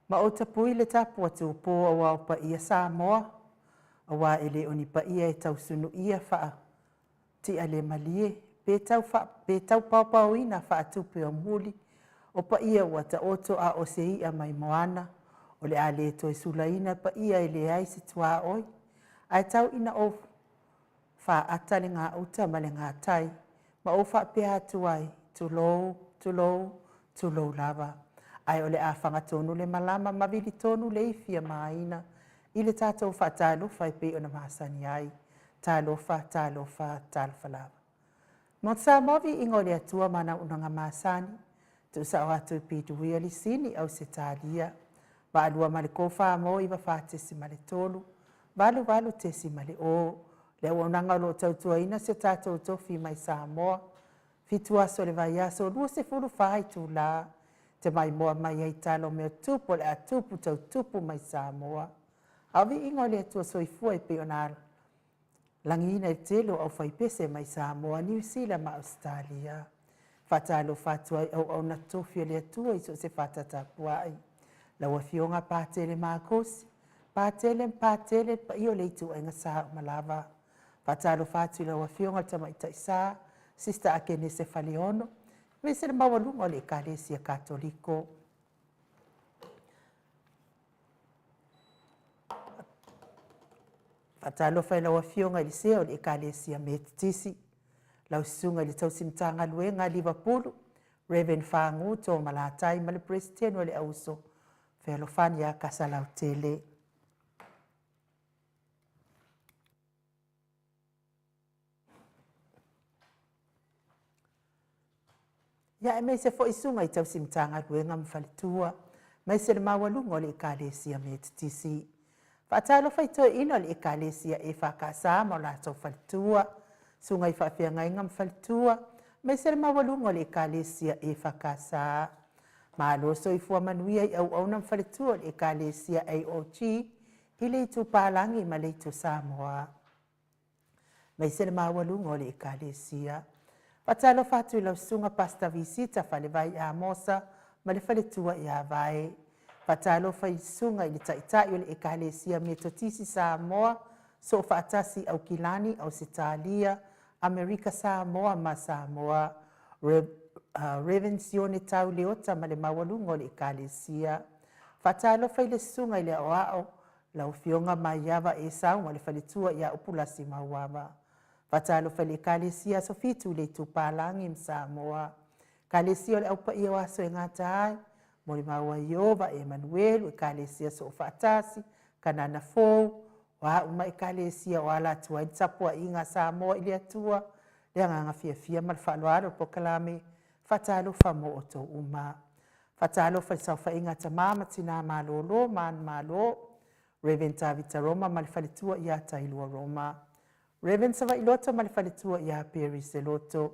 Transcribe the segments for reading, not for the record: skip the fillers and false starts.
Maota pui le tapu atu po awa o pa ia Samoa, awa ele oni pa ia e tau sunu ia faa ti ale malie, pe tau pau ina faa tupe o muli, o pa ia wata oto a o se ia mai moana, o le ale to e sulaina pa ia ele ai se tua oi, ai tau ina o faa atale ngā uta ma le ngā tai, ma o faa pe atu ai, tu lou lava. Ai ole a whanga tonu le malama mawili tonu le ifia maina. I le tātou wha tālofa i pe ona mahasani ai. Tālofa lava. Mo tsa movi ingo le atua mana unanga mahasani. Tu sa o atu i pitu huia li sini au se tālia. Wa alua male kofa mo iwa wha tesi male tolu. Walu tesi male o. Le unanga lo tautua ina se tātou tofi mai Samoa. Fitua so le vai aso lua se fulu whai tu la. Te mai moa mai ai talo mea tupu le a tupu tau tupu mai Samoa. Awi ingo le atua soifua i peonara. Langina i telo au whaipese mai Samoa, New Zealand ma Australia. Whatalo whatua i au na tofio le atua i so se whatatapua ai. Laua fionga pātele mākosi. Pātele pa io le itu enga sā malava. Whatalo whatu i laua fionga tama i taisa. Sista akene se whaliono. Mese le mawalunga o le ekalesia katoliko. Fatalo fai lawa fionga i se o le ekalesia metitisi. Lau sunga i le tausimtanga luenga Liverpool. Reverend Fangu to malatai ma le presidente o le auso. Felofani a kasalau tele. Ya me se fo isunga i tausimtanga luenga mfalitua. Me se le mawalunga o le ekalesia metitisi. Fatalo fai to ino le ekalesia e whakasa mo la tau falitua. Sunga i whawhianga inga mfalitua. Me se le mawalunga o le ekalesia e whakasa. Malo so i fua manuia i au na mfalitua o le ekalesia AOG. I le itu palangi ma le itu Samoa. Me se le mawalunga o le ekalesia. Fatalo fatu i lau sunga pasta visita fale vai a mosa ma le falitua i a vai. Fatalo fai sunga i le taitai o le ekalesia metotisi Samoa, so fatasi au kilani au sitalia, Amerika Samoa ma Samoa, Revensione tau leota ma le mawalunga o le ekalesia. Fatalo fai le sunga i le oao, lau fionga mai ava e sau ma le falitua i a upulasi mauava. Fatalo fai le ekalesia so fitu le tupalangi Samoa. Kalesia o le aupa i o aso e ngatai, Mori maua Iova, Emanuelu, ekalesia so fatasi, kanana fou, wa uma ekalesia o ala tua i tapua inga Samoa ili atua, le nganga fia mal whaaloaro po kalame, fatalo famo o tō uma. Fatalo fai saufa inga tamama tina malolo, man malo, Reven Tavita Roma mal falitua i a tailua Roma. Reven sava ilota mal falitua i a peri seloto,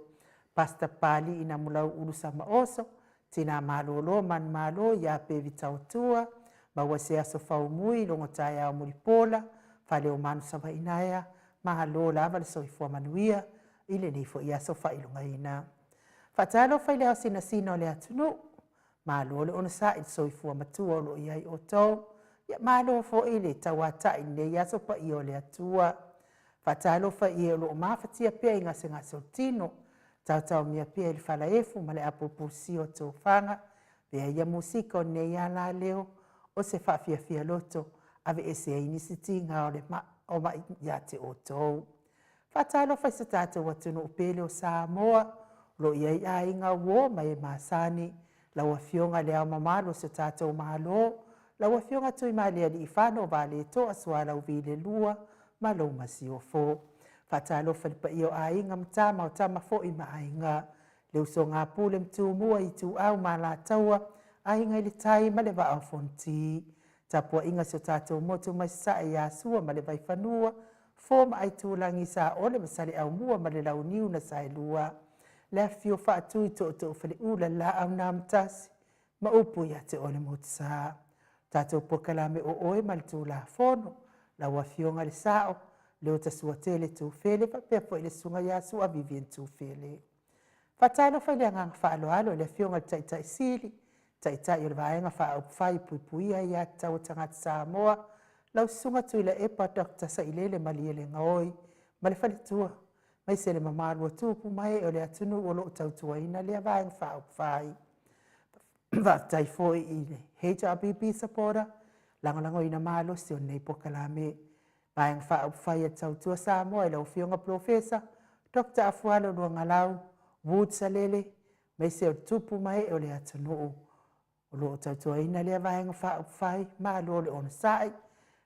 pasta pali ina mulau ulusa maoso, tina malolo man malo ya pe vitautua ba wase aso faumui longo taya o mulipola fale o manu sama inaya mahalo lava le soifua manuia ile ni fo ia so fa ilunga ina fatalo fa ile asina sino le atunu malo le ona sa il soifua matua lo ia i oto ya malo fo ile tawata ile ya so pa io le atua fatalo fa ile lo mafatia pe inga senga sotino Tau mia pia il falaefu ma le apopulsi o tō whanga, vea ia musika o nei ala leo, o se whawhiawhia loto, ave ese a inisiti ngā o mai ia te o tōu. Whatalo whai sa tātou atunu upele o Samoa, lo ia i a inga uo mai e māsani, lau a fionga lea mamalo sa tātou mahalo, lau a fionga tui malea li i whano vale to aswala uvile lua, ma lau masi o fō. Fatalo falipa iyo ainga mtama o tama fo ima ainga. Leu so ngā pule mtu mua i tu au ma la taua, ainga ili tai ma le va au fonti. Tapua inga so tātou motu mai sa e a sua ma le vai whanua, fo ma ai tūlangi sa ole ma sale au mua ma le lau niu na sa e lua. Lea fio wha atui to fali ula la au nā mtasi, ma upu ia te ole motu sa. Tātou pokalame o oe ma le tū la fono, la wa fionga le sao, leo ta sua tele tu fele pa pe po ile sunga ya sua vivien tu fele. Fatalo fa le ngang fa alo le fionga tai sili taitai o le vaenga whaauwhai puipuia ia tau tangata Samoa, lau sunga tui le epa Dr. Sailele Maliele Ngaoi, ma le whalitua, mai se le mamarua tūpu mai o le atunu o lo tautua ina le vaenga whaauwhai. Vatai foi i le HRBB supporter, langalango ina malo si o nei pokalame, vaenga whaauwhai e tautua Samoa i lau fionga profesa, Dr. Afualo Luangalau, Wood Salele, mai se o tupu mai o le atunu o lo tautua ina le vaenga whaauwhai, malo le ona sai,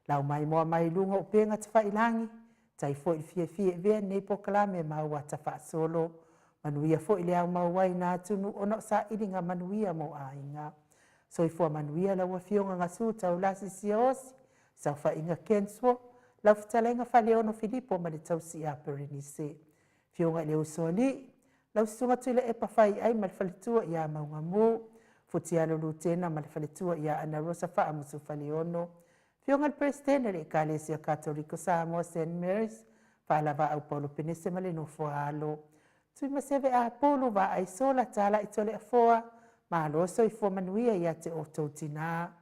lau mai moa mai lunga o penga te whailangi, tai foi fie vea nei pokalame maua ta whaasolo, manuia foi le au mauai nā tunu ono sa iringa manuia mo ainga. So i fua manuia lau a fionga ngasu tau lasi siaosi, sau whainga kenswo, lau fitalenga whaleono Filipo ma le tau si a Perenise. Fionga le usoli, lau sunga tuile e pawhai ai ma le whalitua i a maunga mu, futi alo lutena ma le whalitua i a Ana Rosa wha amusu whaleono. Fionga le presidente le Ekalesia Katoliko Samoa St. Mary's, whaalawa au Paulo Penese ma le no fualo. Tui maseve a polo wa ai sola tala i tole a foa, ma aloso i fua manuia i a te oto tina.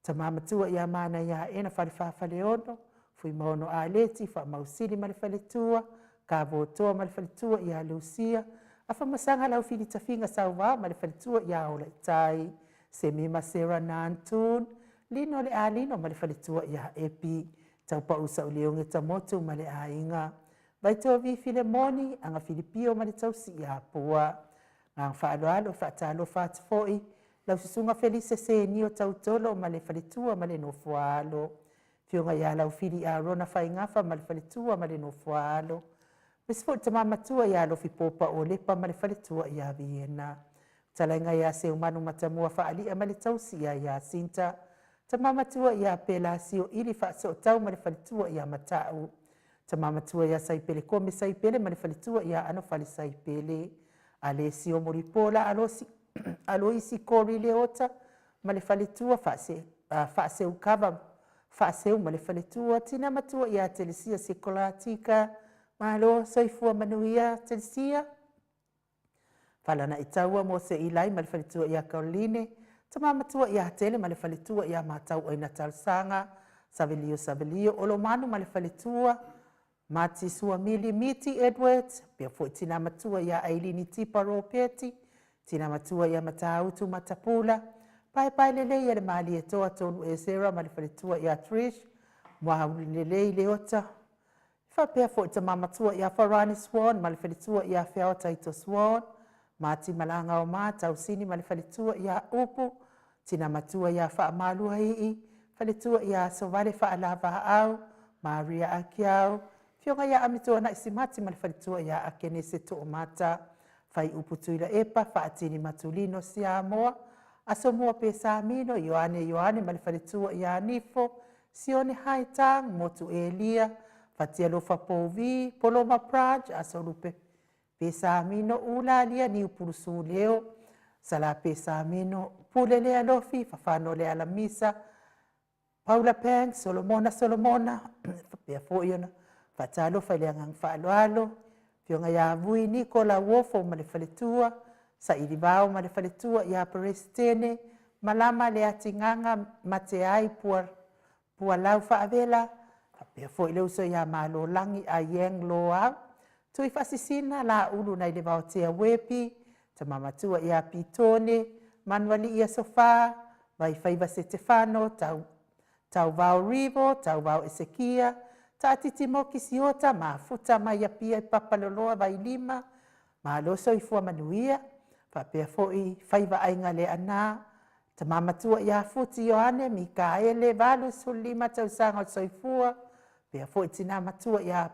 Ta mamatua i a mana i a ena whalewhawhaleono, fui maono a leti, wha mausili ma le whaletua, ka votoa ma le whaletua i a Lucia, a wha masanga lau whili tafinga sauwa ma le whaletua i a ola itai, se mima sera nantun, lino le a lino ma le whaletua i a epi, tau pa usa uleonge ta motu ma le a inga. Vai tō vi Filemoni, anga Filipio ma le tau si i a pua. Ngā whaaloalo, whaatalo whaatafoi, lau susunga Felice se nio tau tolo ma le whaletua ma le no fualo. Fionga ia lau fili a rona whaingafa ma le whaletua ma le no fualo. Mesfo te mamatua ia lo fipopa o lepa ma le whaletua i a Viena. Talainga ia se umanu matamua whaalia ma le tau si ia Sinta. Ta mamatua ia pela sio ili whaaso tau ma le whaletua i a Matau. Ta mamatua ia saipele kome saipele ma le whaletua i a ano whale saipele. Ale sio moripola alo isi kori leota ma le whaletua whaase ukava whaase ma le whaletua. Tina matua i a telesia sekolatika ma alo soifua manuia telesia. Whalana i taua mo se ilai ma le whaletua i a Caroline. Ta mamatua i a tele ma le whaletua i a matau aina talsanga. Savelio olo manu ma le whaletua. Mati sua miti Edwards, pia fo tina matua ia Ailini Tiparo Peti, tina matua ia Matautu Matapula, pai lele ia le mali e toa tonu e sera ma le whaletua ia Trish, mua lele leota. Fa pia fo ita mamatua ia Farani Swan, ma le whaletua ia Whiao Taito Swan, mati malanga o mata au sini ma le whaletua ia Upu, tina matua ia Wha Malua hii, whaletua ia Sovale Wha Alava au, Maria Akiau, Fionga ia amitoa na isimati ma le whaletua ia akene se to mata, whai uputuila epa, whaatini matulino si Amoa, aso mua pe Samino, Ioane ma le whaletua ia Nifo, Sione Haitang, Motu Elia, Fatia Lofa Povi, Poloma Praj, aso lupe pe Samino, Ula lia ni upurusu leo, Sala pe Samino, Pule lea lofi, Fafano lea la misa, Paula Peng, Solomona, Pia Foiona, Fatalo faileanga whaaloalo, fionga ia vui Nicola Wofo ma le whaletua, sa irivao ma le whaletua ia Perestene, malama le atinganga mate ai pua lau whaavela, pia fo ileu so ia malo langi a Yang Loa, tui fasisina la ulu nei le vaotea wepi, ta mamatua ia Pitone, manuali ia Sofa, vai faiva Stefano, tau vao Rivo, tau vao Esekia, Tati moki siota ma futa mai apia I papaloloa vai lima ma loso I fua manuia fa pea foi faiva ainga le ana ta mamatua ia futi Ioane Mikaele valu sulima tau sanga soifua pea foi tina matua ia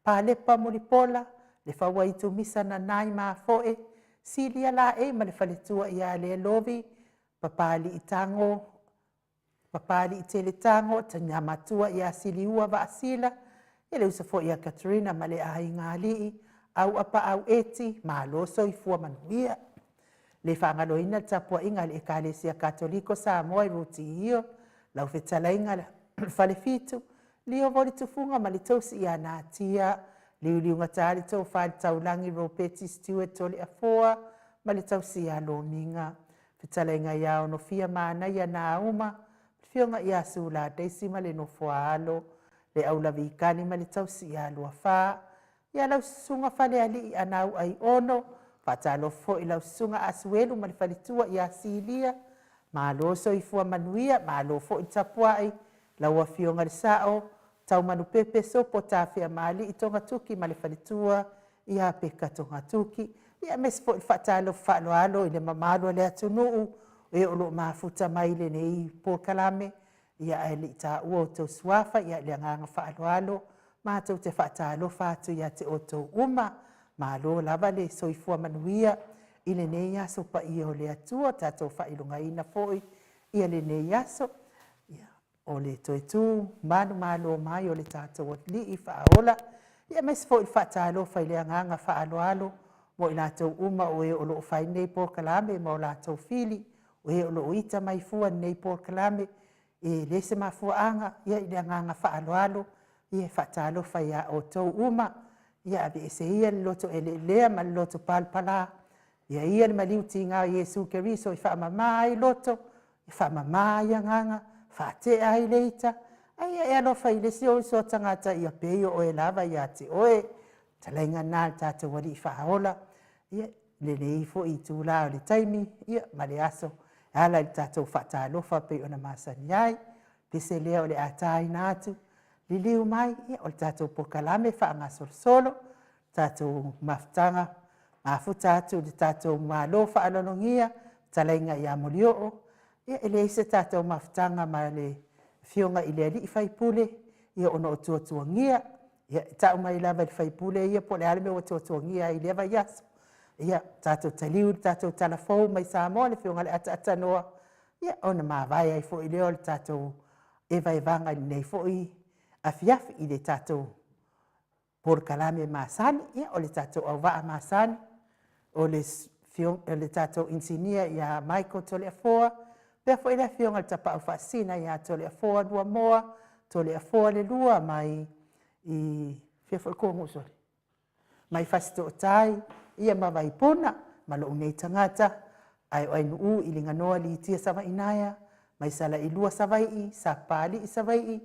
pa lepa molipola le fawa I tumisa na nai ma foi silia la e ma le faletua ia le lovi papali itango Papali I tele tango, ta nyamatua ia siliua wa asila, ele usafo ia Katrina ma le ahi ngali, au apa au eti, ma loso I fua manuia. Le whangaloina tapua inga le Ekalesia Katoliko Samoa I ruti hio, lau whetala inga le whalefitu, lio voli tufunga ma le tausi ia nātia, liuliunga tāli tau whali taulangi ropeti Stewart tole a foa, ma le tausi ia lominga. Fitalenga ia ono fia mana ia na uma. Fionga ia sula deisi ma le no fualo. Le aula vikani ma le tausi ia lua fa. Ia lau sunga fale ali anau ai ono. Fatalo fo i lau sunga asuelu ma le falitua ia silia. Ma lo so i fua manuia, ma lo fo i tapuai. Lau a fionga le sao. Tau manu pepe sopo ta fia mali i tonga tuki ma le falitua. Ia peka tonga tuki. Ia mes fo i fatalo falo alo i le mamalo le atunuu. E olo mafuta mai le nei po kalame. Ia e li ta ua o tau suafa, ia le anganga falo alo. Ma tau te fatalo fatu ia te oto uma. Ma lo lava le soifua manuia. I le nei aso pa i o le atua, tatou fa ilunga ina foi. Ia le nei aso. Ia o le toetu, manu malo mai o le tatou li i faaola. Ia mes fo i fatalo fa i le anganga falo alo. Mo i lātou uma o e o loo whai nei pō kalame, mo lātou fili, o e o loo ita mai fua nei pō kalame, e lese ma fua anga, ia i le nganga whaaloalo, ia whaatalo whai a o tau uma, ia abe e se ia loto e le lea ma loto palpala, ia ia le maliuti ngā Iesu Keriso i whaamama ai loto, i whaamama ai nganga, whaate ai leita, ai e alo whai le si o so tangata ia peio o e lava ia te oe, talainga nā tātou wari i whaola, ia le nei fo i tūla o le taimi, ia ma le aso, ala i tātou whaatalofa pe ona masani ai, pese lea o le atai nātu, li liu mai, ia o le tātou pokalame whaanga solo, tātou maftanga, mafuta atu le tātou malo whaalonongia, talainga i amolioo, ia ele ise tātou maftanga ma le fionga i le ali i whaipule, ia ono o tuatuangia, ia tau mai lava le whaipule, ia po le aleme o tuatuangia i lewa yaso, ia tātou taliu, tātou talafou mai Samoa, le fionga le ata noa, ia ona mawai ai fo i leo le tātou eva evanga nei fo i afiafi i le tātou por kalame masani, ia o le tātou au waa masani, o le tātou insinia ia Michael tole afoa, pea fo i le fionga le tapa au whaasina ia tole afoa lua moa, tole afoa le lua mai i fia fo i kongu sori. Mai fasito o tai, ia mawai pona, malo unei tangata, ai o ainu i linga noa li tia sawa inaya, mai sala i lua sawai i, sa pali i sawai i,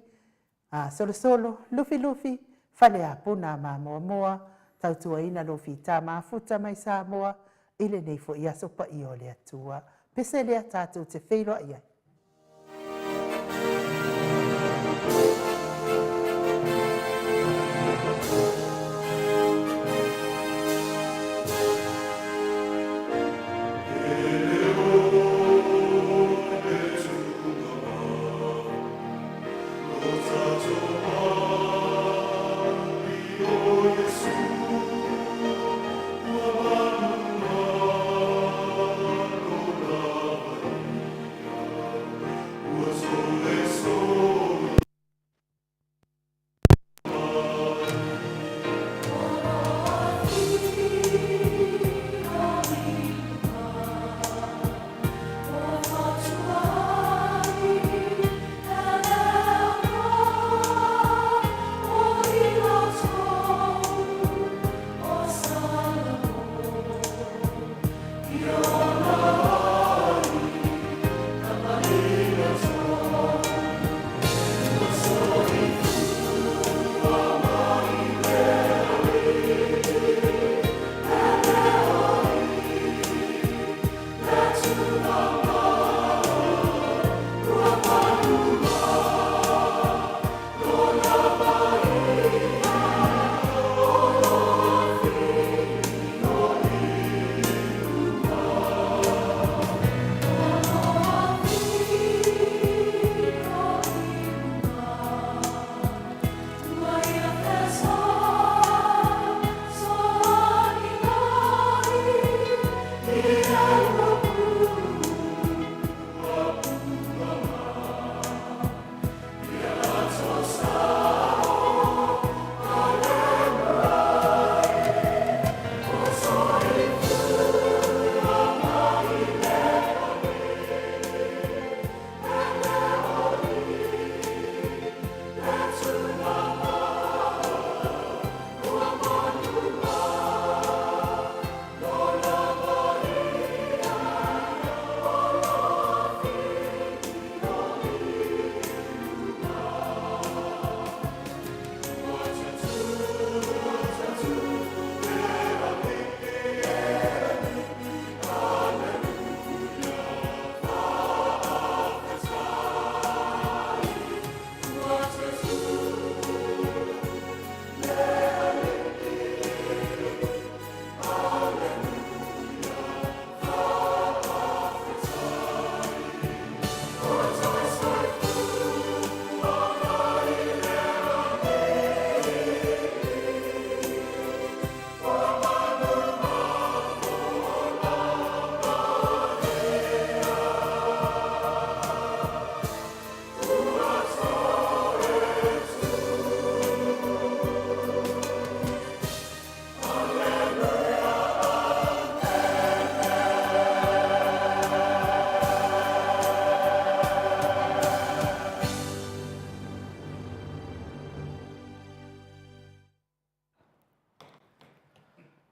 solo solo, lufi lufi, fale a pona ma moa moa, tautua ina lofi ta mafuta mai Samoa, ile nei fo ia sopa i o le atua, pese lea tātou te wheilo ia.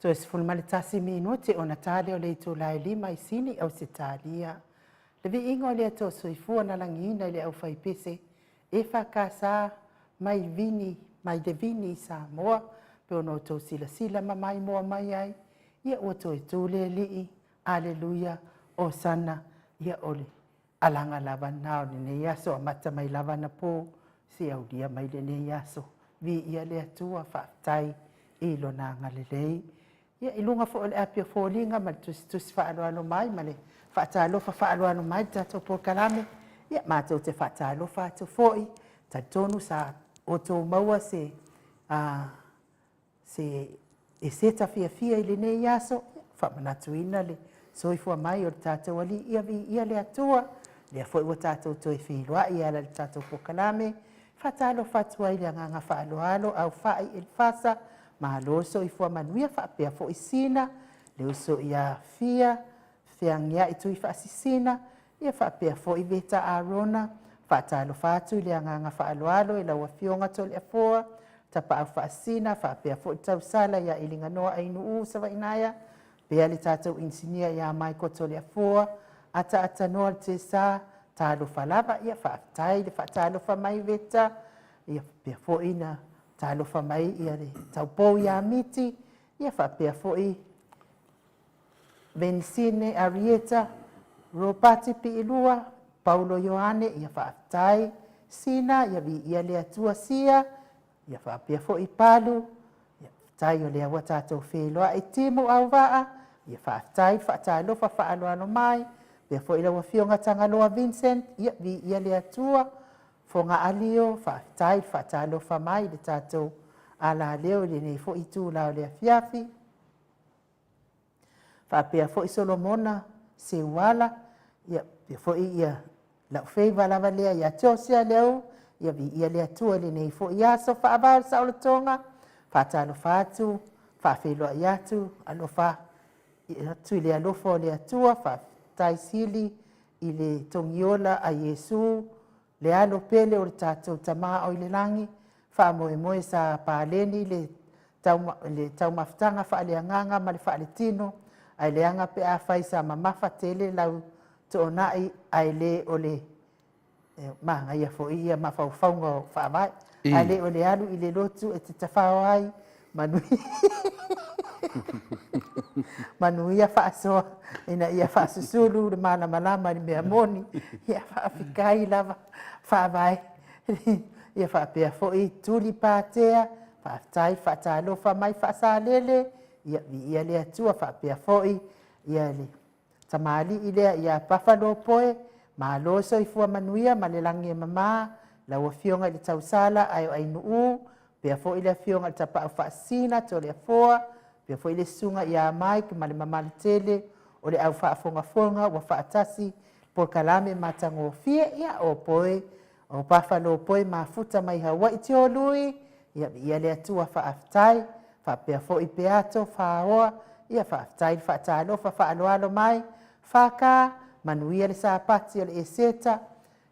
Toe se fulmale tasi minuti o na tale o le itu lai lima i sini au se talia. Le vi ingo le ato soifua na langina le au faipese. E whakasa mai vini, mai de vini i Samoa. Pe ono tau sila sila ma mai moa mai ai. Ia ua toe tūle lii. Aleluia. O sana. Ia ole. Alanga lava nao ni ne yaso. Mata mai lava na po. Si au dia mai le ne yaso. Vi ia le atua whaatai. Ilo na ngalelei. Ia ilunga fo ole apia fōlinga. Ma tusi whaaloano mai. Ma le whaatalofa whaaloano mai. Tato po kalame. Ia mātou te whaatalofa atu fōi. Tatonu sa o tō maua se... se e seta fia i le nei yaso, whamanatuina le soifua mai o le tātou ali ia le atua, lea foi ua tātou toi whiloa i ala le tātou pokalame, whatalo fatua i le anganga whaaloalo au whai il fasa, mahalo soifua manuia whapea fo i sina, le uso ia whiangia i tui whaasisina, ia whapea fo i veta arona, whatalo fatu i le anganga whaaloalo i laua fionga tole afoa, tapa au whaasina, whapea fo i tau sala ia ilinga noa ainu u sawa inaya, pea le tātou insinia ia mai koto le afoa, ata noa te sa, tālo whalava, ia whaatai le whaatalo whamai veta, ia pea fo ina tālo whamai ia le taupou ia miti, ia whapea fo i Venisine, Arieta, Ropati Piilua, Paulo Ioane, ia whaatai, Sina, ia vi ia le atua sia, ia whaapea fo i palu, ia tai o lea watatou wheloa e timu au waa, ia whaatai, whaatalofa whaaloano mai, pea fo i lawa fionga tangaloa Vincent, ia vi ia le atua, fo ngā alio, whaatai, whaatalofa mai, le tātou ala leo, le nei fo i tū lao lea fiafi, whaapea fo i Solomona, se wala, ia pea fo i ia lau wheiva lava lea, ia tiosia leo, ia vi ia le atua le nei fo i aso whaavau sa o le tonga, whaatalo whaatu, whaafeloa i atu, alofa, atu i le alofo le atua, whaatai sili i le tongiola a Yesu, le alo pele o le tātou tamaa o i le langi, whaamoe moe sa pāleni le tau mafutanga whaaleanganga ma le whaale tino, ai le anga pe a whai sa mamafa tele lau to onai ai le o le manga ia fo ia mawhauwhaunga o whaamai. Ai le o le alu i le lotu e te tawhao ai manui. Manui ia whaasoa ina ia whaasusulu le mana malama ni mea moni. Ia whaafikai lava whaamai. Ia whaapea fo i tuli pātea. Whaatai whaatalo whamai whaasalele. Ia le atua whaapea fo i. Ia le tamali i lea ia pawhalo poe. Malo so i fua manuia ma le langi e mama, lau a fionga i le tausala ai o ainu u, pea fo i le fionga i tapa au whaasina to le afoa, pea fo i le sunga i a mai ki ma le mama le tele, o le au whaafonga wa whaatasi, po kalame matango fie ia o poe, o pawhalo poe ma futa mai hawa i te lui, ia le atua whaaftai, whapea fo i peato, whaoa, ia whaaftai, whaatalo, whaaloalo mai, whaka, manuia le sapati o le eseta,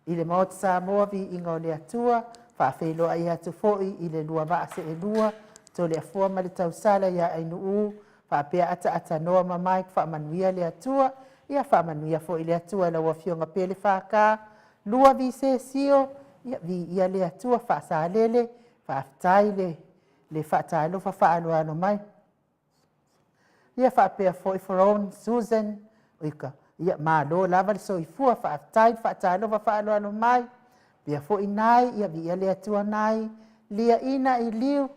i le Maota Samoa vi inga o le atua, whaafeiloa i atu foi i le lua vaase e lua, to le afua ma le tausala ia ainu u, whaapea ata noa mamai whaamanuia le atua, ia whaamanuia fo i le atua la wafionga pele whaka, lua vi se sio, ia le atua whaasalele, whaaftai le whaatalo whaaloano mai. Ia whaapea fo i Foron, Susan, oika, ia malo lava le soifua whaatai whaatalo whaaloano mai, pia fo i nai, ia vi ia le atua nai, lia ina i liu,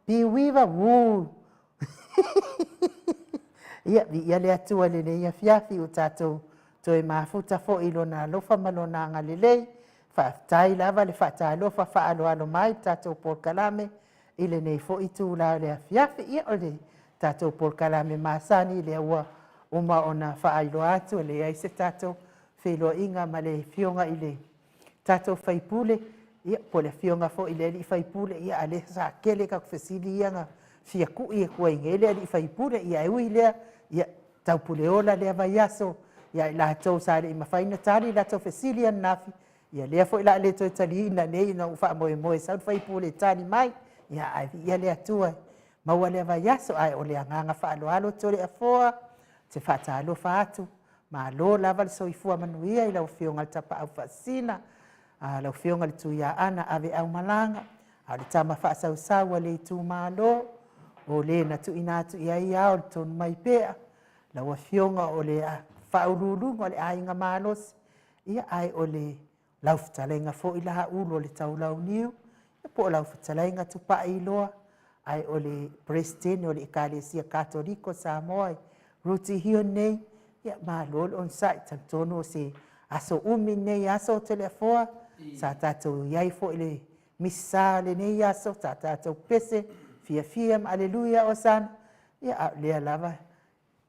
piwiwa wuu. Ia vi ia le atua le ia fiafi o tātou, toi mafuta fo i lona lofa malona ngalelei, whaatai lava le whaatalo whaaloano mai, tātou por kalame, i le nei fo i tū lao le fiafi, ia o le tātou por kalame masani le ua, uma ona whaailo atu, le ai se tātou wheloa inga ma le fionga i le tātou whaipule, ia po le fionga fo i le li whaipule, ia ale sa kele ka kwhesili ianga fia ku i e kua inga ele li whaipule, ia eui lea, ia taupule ola lea vai aso, ia la tau sa le ima whaina tari la tau whesili an nafi, ia lea fo i la le toi tali ina nei na uwha moe moe sa whaipule tani mai, ia ai ia lea tua, maua le vaiaso ai o le agaga faaaloalo tole afoa te faatalofa atu malo lava le soifua manuia i laufioga le tapaau faasina laufioga le tuia ana ave au malaga a le tama faasausau a le itumālō o lē na tuuina atu i ai ao le tonu mai pea lauafioga o le faaululuga o le aiga malosi ia ai o le laufetalaiga foʻi laulu o le taulauniu ia po o laufetalaiga tupaʻi iloa ai o le presideni o le ekalesia katoliko Samoa Ruti hio nei ia malo le on site tantonu o se aso umi nei aso o telefoa sa tatou iai foʻi le misa lenei aso sa tatou pese fiafia ma aleluia o sana ia a lea lava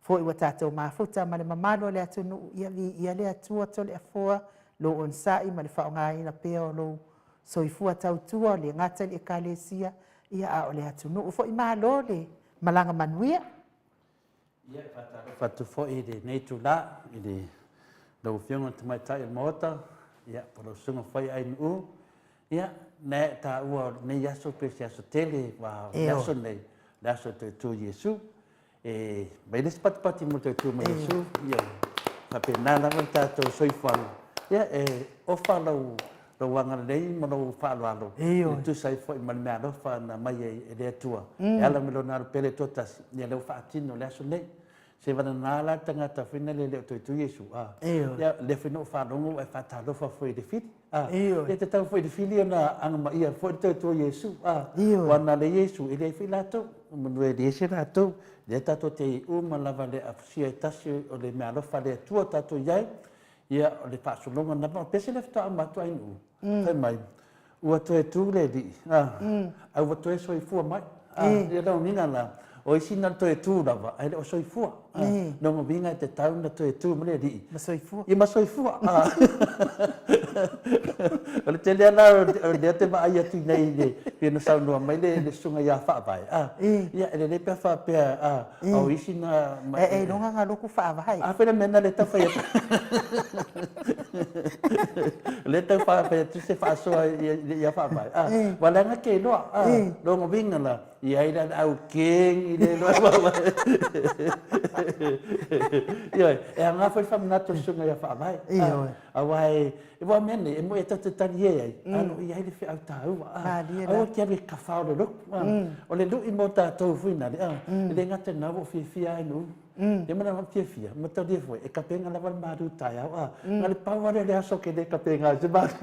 foʻi ua tatou mafuta ma le mamalo o le atunuu ia le atua toleafoa lou onsaʻi ma le faaaogāina pea o lou soifua tautua o le gata i le ekalesia ia a o le atunuu foʻi malo le malaga manuia ia fatu foʻi le nei tulā i le laufioga tamaitaʻi o Maota ia polosuga fai ai nuu ia na taʻua nei aso pesi aso tele wa aso nei le aso tuitu Iesu mai lesi patipati mo tuitu ma Iesu ia faapena lava tatou soifualu ia ofa lau anga nei ma lau faaloalo tusai foʻi ma le mea alofa na mai e le atua e ala me lona alepele totasi ia leu faatino le aso nei se vananā la tagata fina le leo tuitu Iesu ia le finoo faalogo e faatalofa foi le fili ia tatau foi le fili ona agamaia foi le tuitu Iesu uana le Iesu i leai fai latou manue liese latou le tatou te iʻu ma lava le afusia e tasi o le mea alofa le atua tatou iai ia o le faasologa lava o pese le fetoʻau matua ai nuu fai mai ua toe tu le alii aua toe soifua mai ia launiga la o isina le toe tu lava ai le o soifua logoviga e te tau na toe tu ma le alii ia ma soifua o le tele ana o lea te vaai atu i nei le pena saunua mai le suga iā faavae ia e lelei pea faapea o isina e loga galoku faavae afela mena le tafai le tau faapea tuse faasoa ia faavae ua lega ke iloa logoviga la ia ai la au kegi i le loa ia e agafa i faamanatu le suga ia faavae aua e ua mea nei e mo e tautatali e ai ano i ai le feʻau tāua aua ke alu e kafa o le loku o le luʻi mo tatou fuina lea i le gata nau o fiafia ai nuu ia mana fiafia ma taulia foi e kapega lava le malu taeao ga le pau ale le aso ke le kapega se malu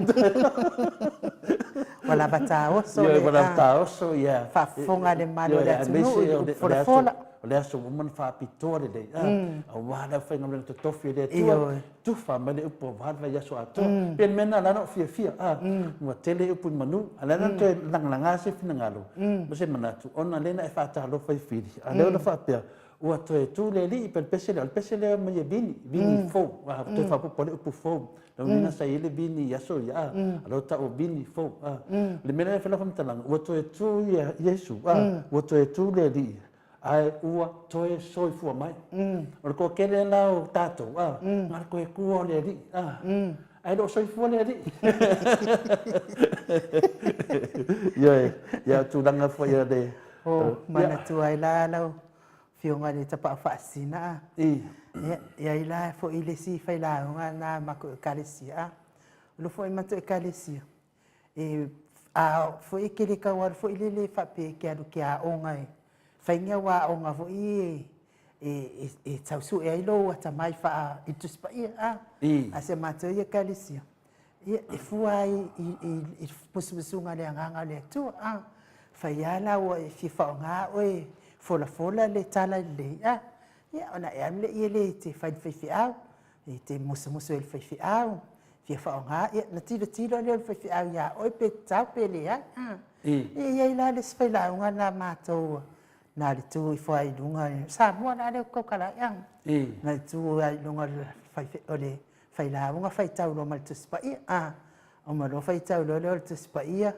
ua lava taoso ua lava taoso ia faafofoga le malo le atunuu i le folafola o le aso ua mana faapitoa lelei auā lau faiga le totofi le atua tufa ma le upu o vale vai aso atoa pe le mena lana o fiafia ua tele upu i manu a le ana toe lagalaga se finagalo ma se manatu ona lena e faatalofa i fili a le ona faapea ua toe tu le alii pe le pese lea o le pese lea mai e vini fou toe faapopo le upu fou launiga sai le vini i aso ia alo taʻua vini fou le mena e felafa matalaga ua toe tu ia Iesu ua toe tu le alii ai ua toe soifua mai o le kokele la o tatou ga le koe kua o le alii ai loo soifua le alii ia tulaga foi a le manatua ai la lau fioga le tapaʻu faasina ia i la foʻi le sifailaoga na mako ekalesia o lo foʻi matou ekalesia foʻi ke le kaualu foʻi lele faapeke alu ke aʻoga e faigia ua aʻoga foʻi e tausuʻe ai lou atamai faaituspaia a se matou i ekalesia ia e fua ai i pusupusuga le agaga o le atua faia la ua e fiafaʻogā oe folafola le tala i lelei ia ona e alu leʻi e lē te failefaifiʻau e te musamusa e le faifiʻau fiafaʻogā ia na tilotilo lea o le faifiʻau iā oe pe tatau pe leai iai la le sefailaʻuga na matou na le tu i foailuga Samoa la le kaukalaʻiaga na le tu ailuga o le failauga faitauloa ma le tusipaia o malo faitauloa lea o le tusipaia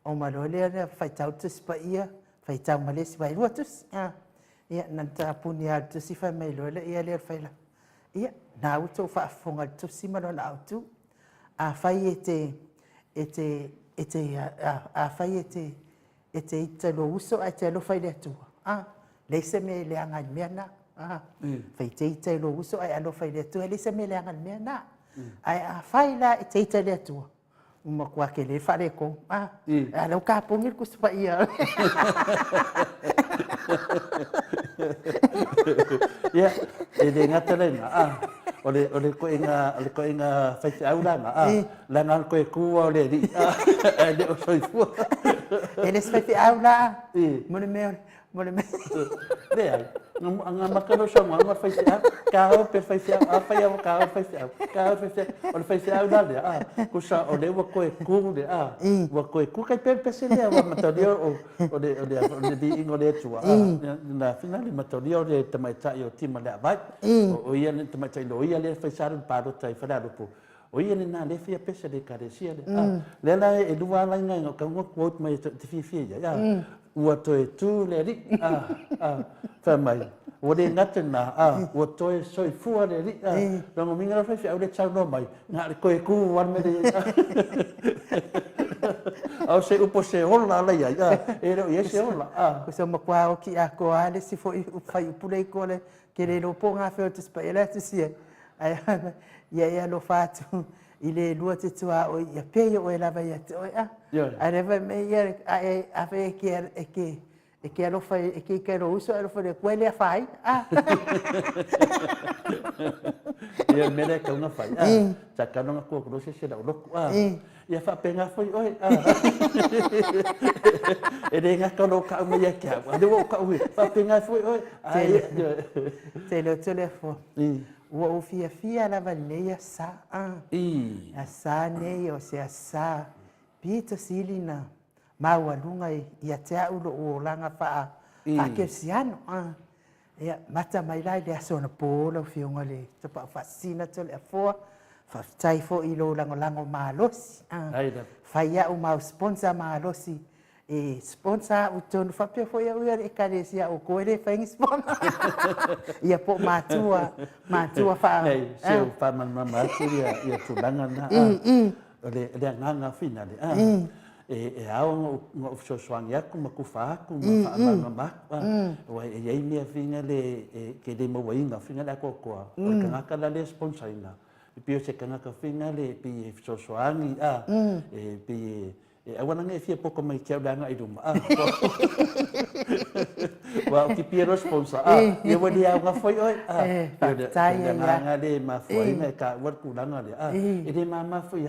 o malo lea le faitau tusipaia faitau ma lesi vailua tusi ia na tapuni a le tusi faimailoa le ia lea le faila ia na au tou faafofoga le tusi ma lona autu afai afai e te italou uso ae te alofa i le atua le se me le anga me na fai te lo uso ai alo fai le tu le se me le anga me na ai a fai la te le tu uma kwa ke le fare ko alo ka pungir ku spa ia ya e ngata le na ole ko inga fai au la la na ko ku ole di le o soi fu ele se fai au la mo me le nga makano so nga fai ka o pe fai a fai a ka o fai o fai au la le ku sa o le ko ku le wa ko ku kai pe se le wa matadio o le di ingo le tua na finale matadio le tamai tai o tima le vai o ia ne tamai tai lo ia le fai sa pa do tai fa do po o ia na le fia pesa de carecia le la e lua la nga ka ngo quote mai te fia ya ua toe tu le ri fa mai o le ngata na ua toe soi fua le ri rongo minga fa fia o le chau no mai nga le koe ku wan me le au se upo se ola la ya e ro ye se ola ko so ma kwa o ki a ko ale si fo u fai pu le ko le ke le lo po nga fe te spa ele te si ai ya lo fatu ile lua te tua o ia pe o ela vai ate o a reva me ia a fe ke alo fai ke ro uso alo fai ko ele fai ia mere ka una fai ta ka no ko ko se da lo ia fa penga foi oi e de nga ko lo ka me ia ka de wo ka ui fa penga foi oi te lo telefone ua o fia lava nei a sa a sa nei o se a sa pito silina maualuga ia te a'u lo'u olaga fa'akesiano ia mata mai lai le aso ona pō lau fioga le tapa'u fa'asina to le afoa fa'afetai fo'i lou lagolago malosi fai a'u mau sponsor malosi e sponsor a'u tonu fa'apea fo'i a'u ia le ekalesia o koe le faigi sponsor ia po matua se o fa mama ia tulaga na le nganga fina le e ao ngo so swang ya ku makufa ku ma wa e ye mi finga le ke de mo winga finga la ko ko o ka la le sponsor ina e pio se kana ka finga le pi so swang e pi e awana nge fia poko mai kia danga i duma wa ki pia sponsor e wadi a nga foi oi tai nga le ma foi me ka wat ku danga le e de mama foi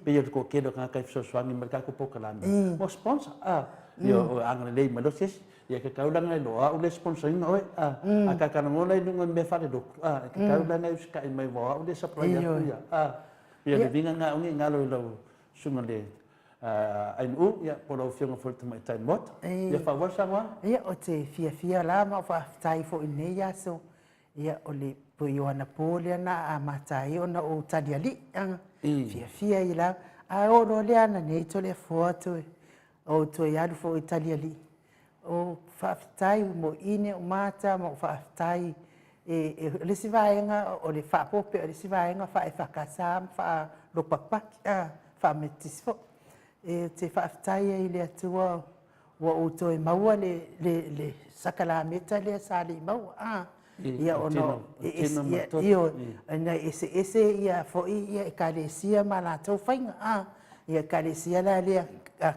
pe yo ko kedo ka so swang mereka ko poko landa mo sponsor yo ang le ma dosis ya ka danga lo o le sponsor ina oi aka kana ngolai dunga me fa do ka danga ska i mai wa o le supply ya ya de vinga nga ungi nga lo sunga le ai u ya por o fianga for te mai tai mot ya fa wa sama ya o te fia la ma fa tai fo nei ya so ya o le po yo na polia na a matai ona o tadiali fia ila a o no le ana nei to le foto o to ya fo italiali o fa tai mo ine o mata mo fa tai e le si vaenga o le fa pope le si vaenga fa fa kasam fa lo papa fa metisfo e te whaafitai le atua wa o toi maua le sakala meta le sali maua ia ono io na ese ia foi ia kalesia mala tau fainga ia kalesia la le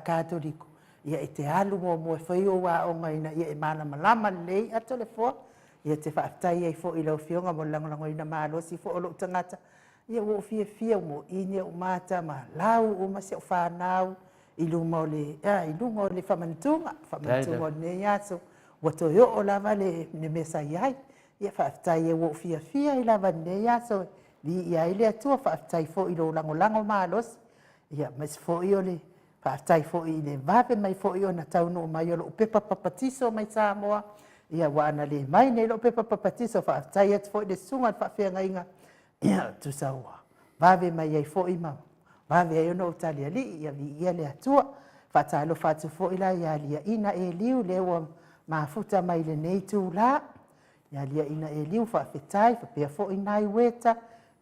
katoliko ia te alu mo foi o wa o ngaina ia mana malama le ato le fo ia te whaafitai ai foi lo fionga mo lango ina malo si fo lo tangata ia wo fia mo ine o mata ma lau o ma se fa nau i lunga o le whamantunga ne yaso wa to yo o lava le mesa iai ia whaafitai e wo fia i lava ne yaso li ia ile atua whaafitai fo i lo lango malos ia mas fo i o le whaafitai fo i le vape mai fo i o na tauno o mai o lo pepa papatiso mai Samoa ia wa ana le mai ne lo pepa papatiso whaafitai atu fo i le sunga whaafia inga ia tu saua vave mai ai fo i mau vave ai ono taliali ia vi ia le atua fatalo fatu fo ila ia lia ina e liu le wa mafuta mai le nei tu la ia lia ina e liu fa fetai fa pe fo inai weta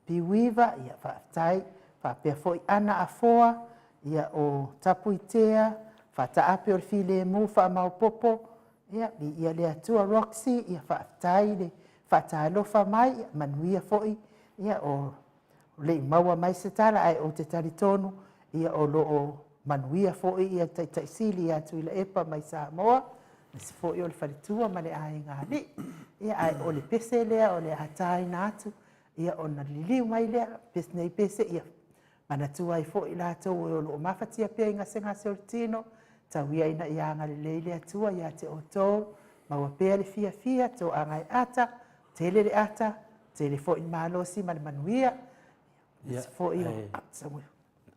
piwiva ia fa tai fa pe fo ana afoa ia o tapuitea fa ta ape o file mu fa mau popo ia ia le atua Roxy ia whaatai le whaatalofa mai ia manuia fo'i ia o le maua mai se tala ai o te taritonu ia o loo manuia fo'i ia taisili atu i le epa mai Samoa na se fo'i o le whalitua ma le ainga li ia ai o le pese lea o le atai na atu ia o na liliu mai lea nei pese ia manatua i fo'i lātou o loo mafatia pia inga se o le tino tauia ina ia anga le leile atua ia te o tō maua pea le fia tō anga i ata tele le ata tele fo'i malosi ma le manuia fo'i o Samoa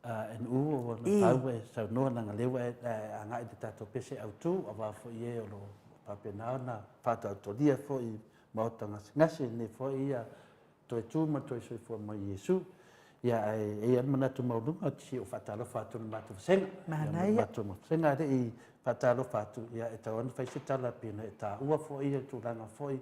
en u o na tau e sa no na lewa anga i te tato pese au tu a wa fo'i e o lo papena na fata autolia fo'i Maota ngasi ne fo'i ia toi tu ma toi soi fo mo Yesu ia e mana tu maunga ti o fatalo fatu na tu senga mana ia tu senga de i fatalo fatu ia e tawani fai se tala pina e ta ua fo'i tu langa fo'i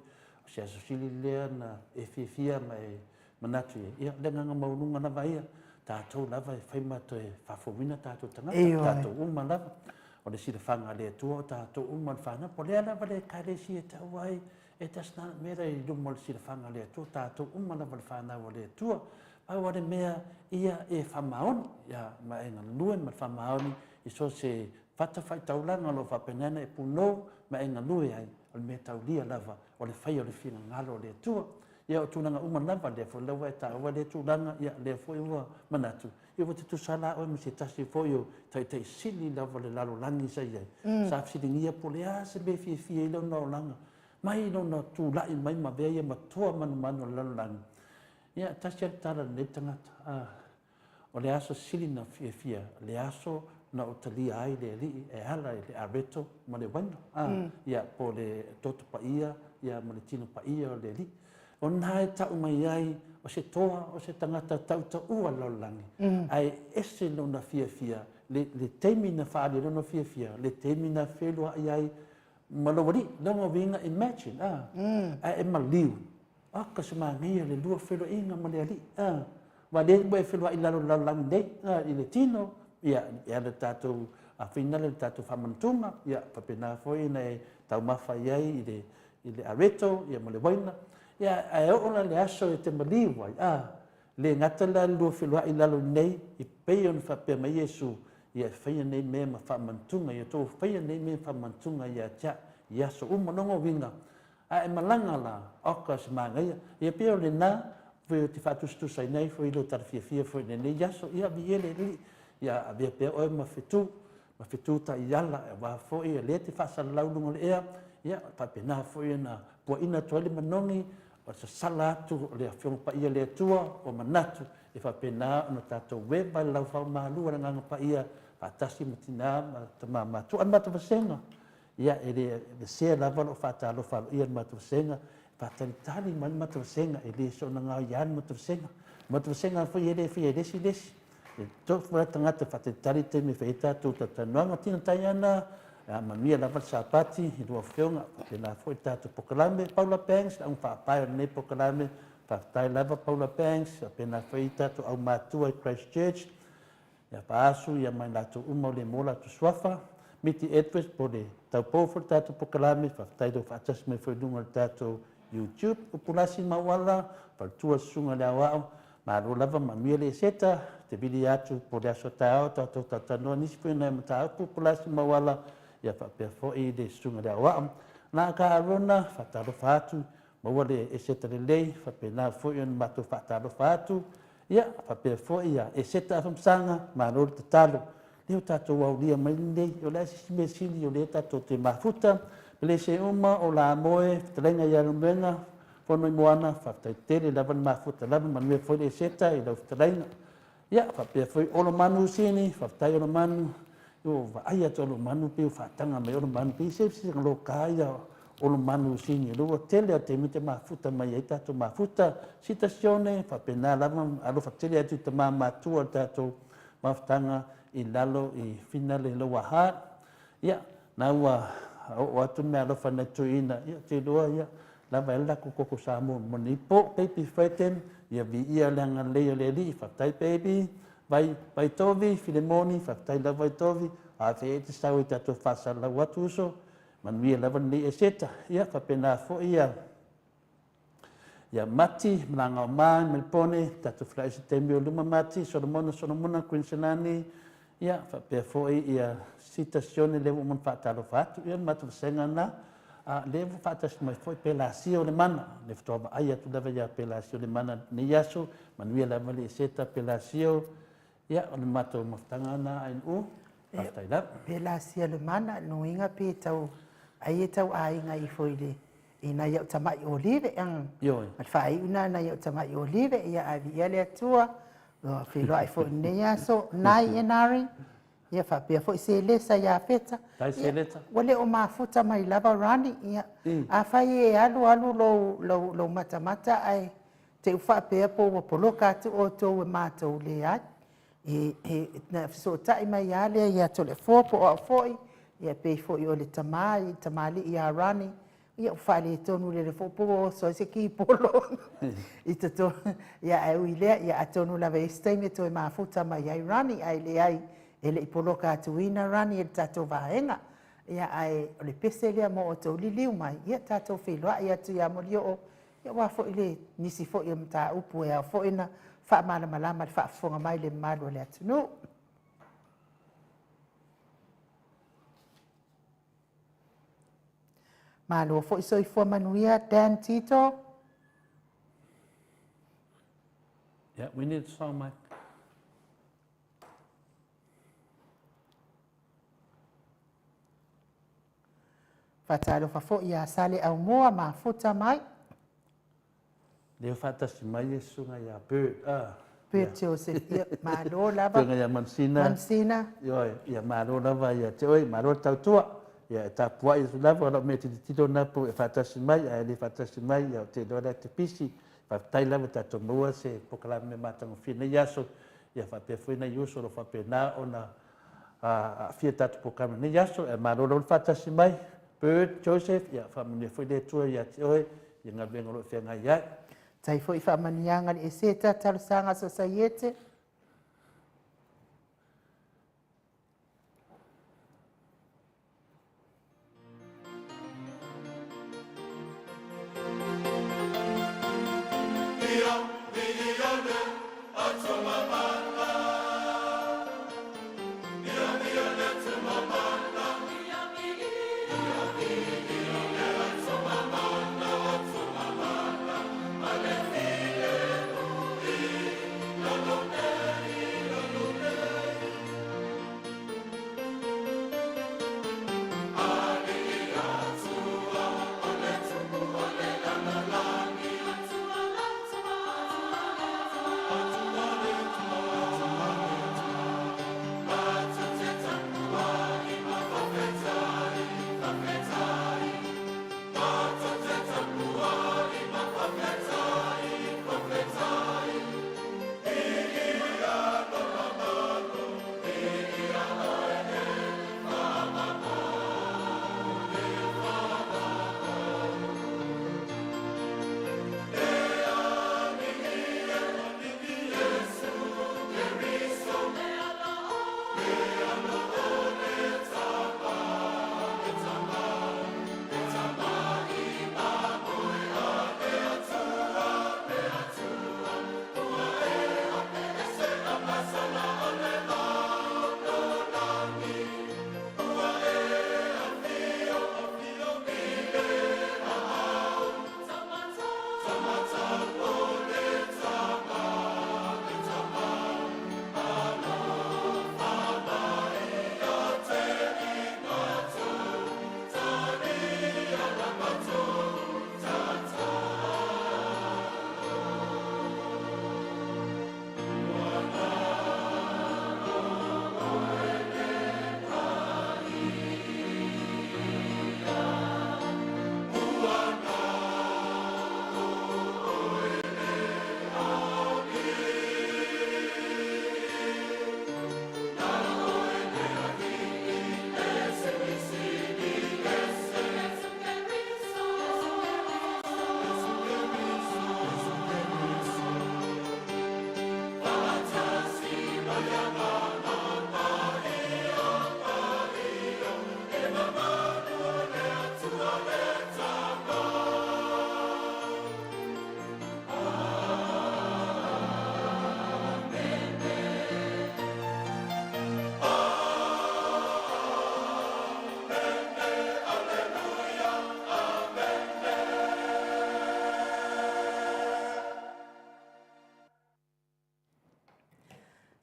se aso sili lea na e fia mai manatu ia lenga maunga na vai tātou lava e whai mato e whawhomina tātou tangata, tātou uma lava. O le sira whanga lea tua o tātou uma le whana, po lea lava le kairesi e tau ai, e tasna mera i lumo le sira whanga lea tua, tātou uma lava le whana o lea tua. Pau wale mea ia e whamaoni, ia ma e ngalue ma whamaoni, i so se whata whai taulanga lo whapenana e puno, ma e ngalue ai, o le mea taulia lava, o le whai o le whina ngalo o lea tua. Ia o tūnanga uma lava lea fo lawa e tāua lea tūlanga ia lea fo iwa manatu. Ia o te tūsala o me se tasi fo iu tai sili lava le lalo langi sa iai. Sa fsiringia po lea se me fia i lau nao langa. Mai no na tūlai mai ma bea ia ma toa manu lalo langi. Ia tasi al tala ne tangata. O le aso sili na fia. Le aso na o talia ai le li e ala e le areto ma le waino. Ia po le toto pa ia ma le tino pa ia o le li. O nā e tau mai ai, o se toa, o se tangata tauta ua laulangi. Ai ese lona fia, le teimi na whaari lona fia, le teimi na whelua ai ai, malawari, longa winga imagine, ai e maliu. Aka se maa ngia le lua whelua inga ma le ali. Wa le ua e whelua i laulangi nei, i le tino, ia le tātou, a whina le tātou whamantunga, ia papena foi nei tau mawhai ai i le areto, ia ma le waina. Ia ai ona le aso e te maliu ai le ngata la lua whelua i lalo nei i pei ona whapea mai Yesu ia whaia nei mea ma whamantunga ia tō whaia nei mea whamantunga ia tia i aso umanongo winga e malanga la oka se mangaia ia pia o le nā wheo te whatustusai nei fo ilo tarafia fo i nei aso ia vi ele li ia avea pia oe ma whetu ta i ala e wa fo ia le te whasalaulunga le ea ia papena fo ia na pua ina toale manongi o se sala atu o le awhionga pa ia le atua o manatu e whapena ona tātou weba lau whau mālua na nganga pa ia atasi matina ma matu an matu vasenga ia e le sea lava lo whatalo whalo ia matu vasenga whatalitali matu vasenga e le so na ngau ian matu vasenga fo ia lesi e tofu tangata whatalitali te me whaita tu tatanuanga tina taiana manuia lava sapati i lua whionga pena foi tātou pokalame Paula Banks au whaapai nei pokalame whaatai lava Paula Banks pena foi tātou au mātua i Christchurch ia paasu ia mai lātou umau le mola tu swafa miti Edwards po le tau pōwhor tātou pokalame whaatai do whaatas me foi lunga le tātou YouTube upulasi mawala whaatua sunga le awao Maro lava manuia le seta te bili atu po le aso tāo tātou tātanoa nisi foi nai matau upulasi mawala ia whapea fo'i le sunga le awam. Nā ka arona, whataro whātu, maua le e seta le lei, whapena fo'i on mato whataro whātu, ia whapea fo'i ia e seta awhamsanga, maro le tatalo. Leo tātou au lia mai nei, o le asisi me sili o le tātou te mafuta, le se uma o la moe, talenga ia rumenga, whanoi moana, whaptai tere, lavan mafuta, lavan manuia fo'i le seta, i lau talenga. Ia, whapea fo'i olo manu sini, whaptai olo manu, o ai atu olo manu pe whaatanga mai olo manu pe se lo kaya olo manu sini lo tele te mite mafuta mai ai tato mafuta citazione fa pena lava alo fatele atu te mama tua tato maftanga i lalo i finale lo waha ia na wa o atu me alo fa netu ina ia te loa ia lava ela ko Samoa monipo baby freten ia vi ia langa le li fa tai baby vai tovi filemoni fa tai la vai tovi a fe te stau ta to fasa la watuso manuia lava ni e seta ia faapena foʻi ia mati malaga o mai melpone tatou falaisi taimi o luma mati solomona quinsenani ia faapea foʻi ia sitasione le ua mana faatalofa atu ia matavasaga na le faatasi mai foʻi pelasia o le mana le fatoa vaai atu lava ia pelasia o le mana nei aso manuia lava le seta pelasio ia o le matou mafutaga ana ainuu faafetailava pelasia le mana nuiga pe tau ai e tau aiga i foi le ina iau tamaʻi olive ma le faaiʻuna na iau tamaʻi olive ia avia le atua ua feiloaʻi foʻi lenei aso nai enari ia faapea foʻi selesa iā peta ua lē o mafuta mai lava rani ia afai e alualu lou matamata ae te u faapea po ua poloka atu outou e matou leai na fesootaʻi mai iā lea ia tolefoa po o ao foʻi ia pei foʻi o le tamaliʻi iā rani ia u faaletonu lele foʻi po oso se kipolo i totonu ia e ui lea ia atonu lava esi taimi e toe mafuta mai ai rani ai leai e leʻi poloka atuina rani e le tatou vaega ia ae o le pese lea mo outou liliu mai ia tatou feiloaʻi atu iā molioo ia ua foʻi le nisi foʻi o mataupu e ao foʻi na faamalamalama le faafofoga mai le mamalu o le atunuu malo foʻi soifua manuia Dan Tito Yeah, we need a song, Mike. faatalofa foʻi iā sale aumoa mafuta mai Leo faatasi mai e suga ia Bird. Bird Joseph ia malo lava Suga ia Mansina. Ia malo lava ia te oi, malo tautua. Ia e tapuaʻi atu lava o loo mea tititilo na po e faatasi mai, ae lē faatasi mai ia o te loa lea te pisi. Faafetai lava tatou maua se pokalame me matagofia nei aso. Ia faapea foi nai uso lo faapena ona aafia tatou pokama nei aso e malo lava le faatasi mai. Bird Joseph ia faamanuia foi le atua ia te oe ia galuega o loo feagai ai. tai foʻi faamaniaga le eseta talosaga sosaiete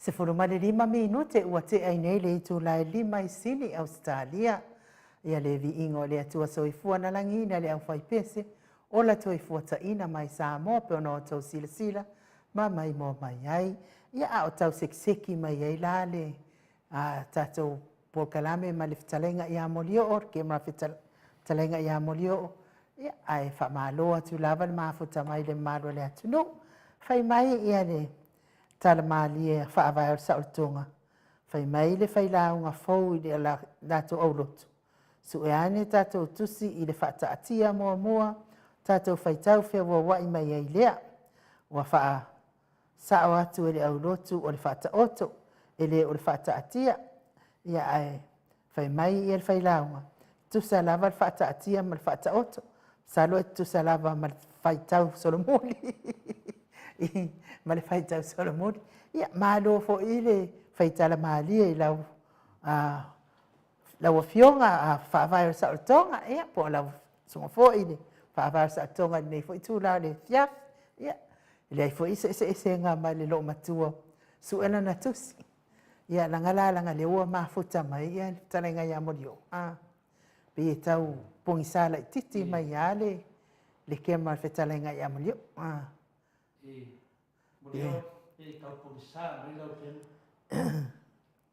Se 45 minute ua te ai nei le itu lai 5 i Sydney, Australia. Ia le viiga o le atua soifua na langina le aufai pese o la soifua taʻina mai Samoa pe ona o tausilasila ma mai mo mai ai. Ia a o tausekiseki mai ai la le tatou pokalame ma le fetalega iā molioo ke ma fetalega iā molioo. Ia ae faamālo atu lava le mafuta mai le malo le atunuu fai mai ia le talamalie faavae o le saʻoletoga fai mai le failauga fou i le latou aulotu suʻeane tatou tusi i le faataatia muamua tatou faitau feauauaʻi mai ai lea ua faasaʻo atu e le aulotu o le faataoto e lē o le faataatia ia ae fai mai ia le failauga tusa lava le faataatia ma le faataoto salo e tusa lava ma le faitau solomoli ma le faitau solomoli ia malo foʻi le faitalamalia i lau afioga faavae o le saʻoletoga ia po o lau suga foʻi le faavae o le saʻoletoga lenei foʻi tulao le fiafi ia leai foʻi seʻeseʻesega mai le loo matua suʻela na tusi ia lagalalaga le ua mafuta mai ia le talega iā molio pe ia tau pogisa laʻitiiti mai iā le kema le fetalega iā molio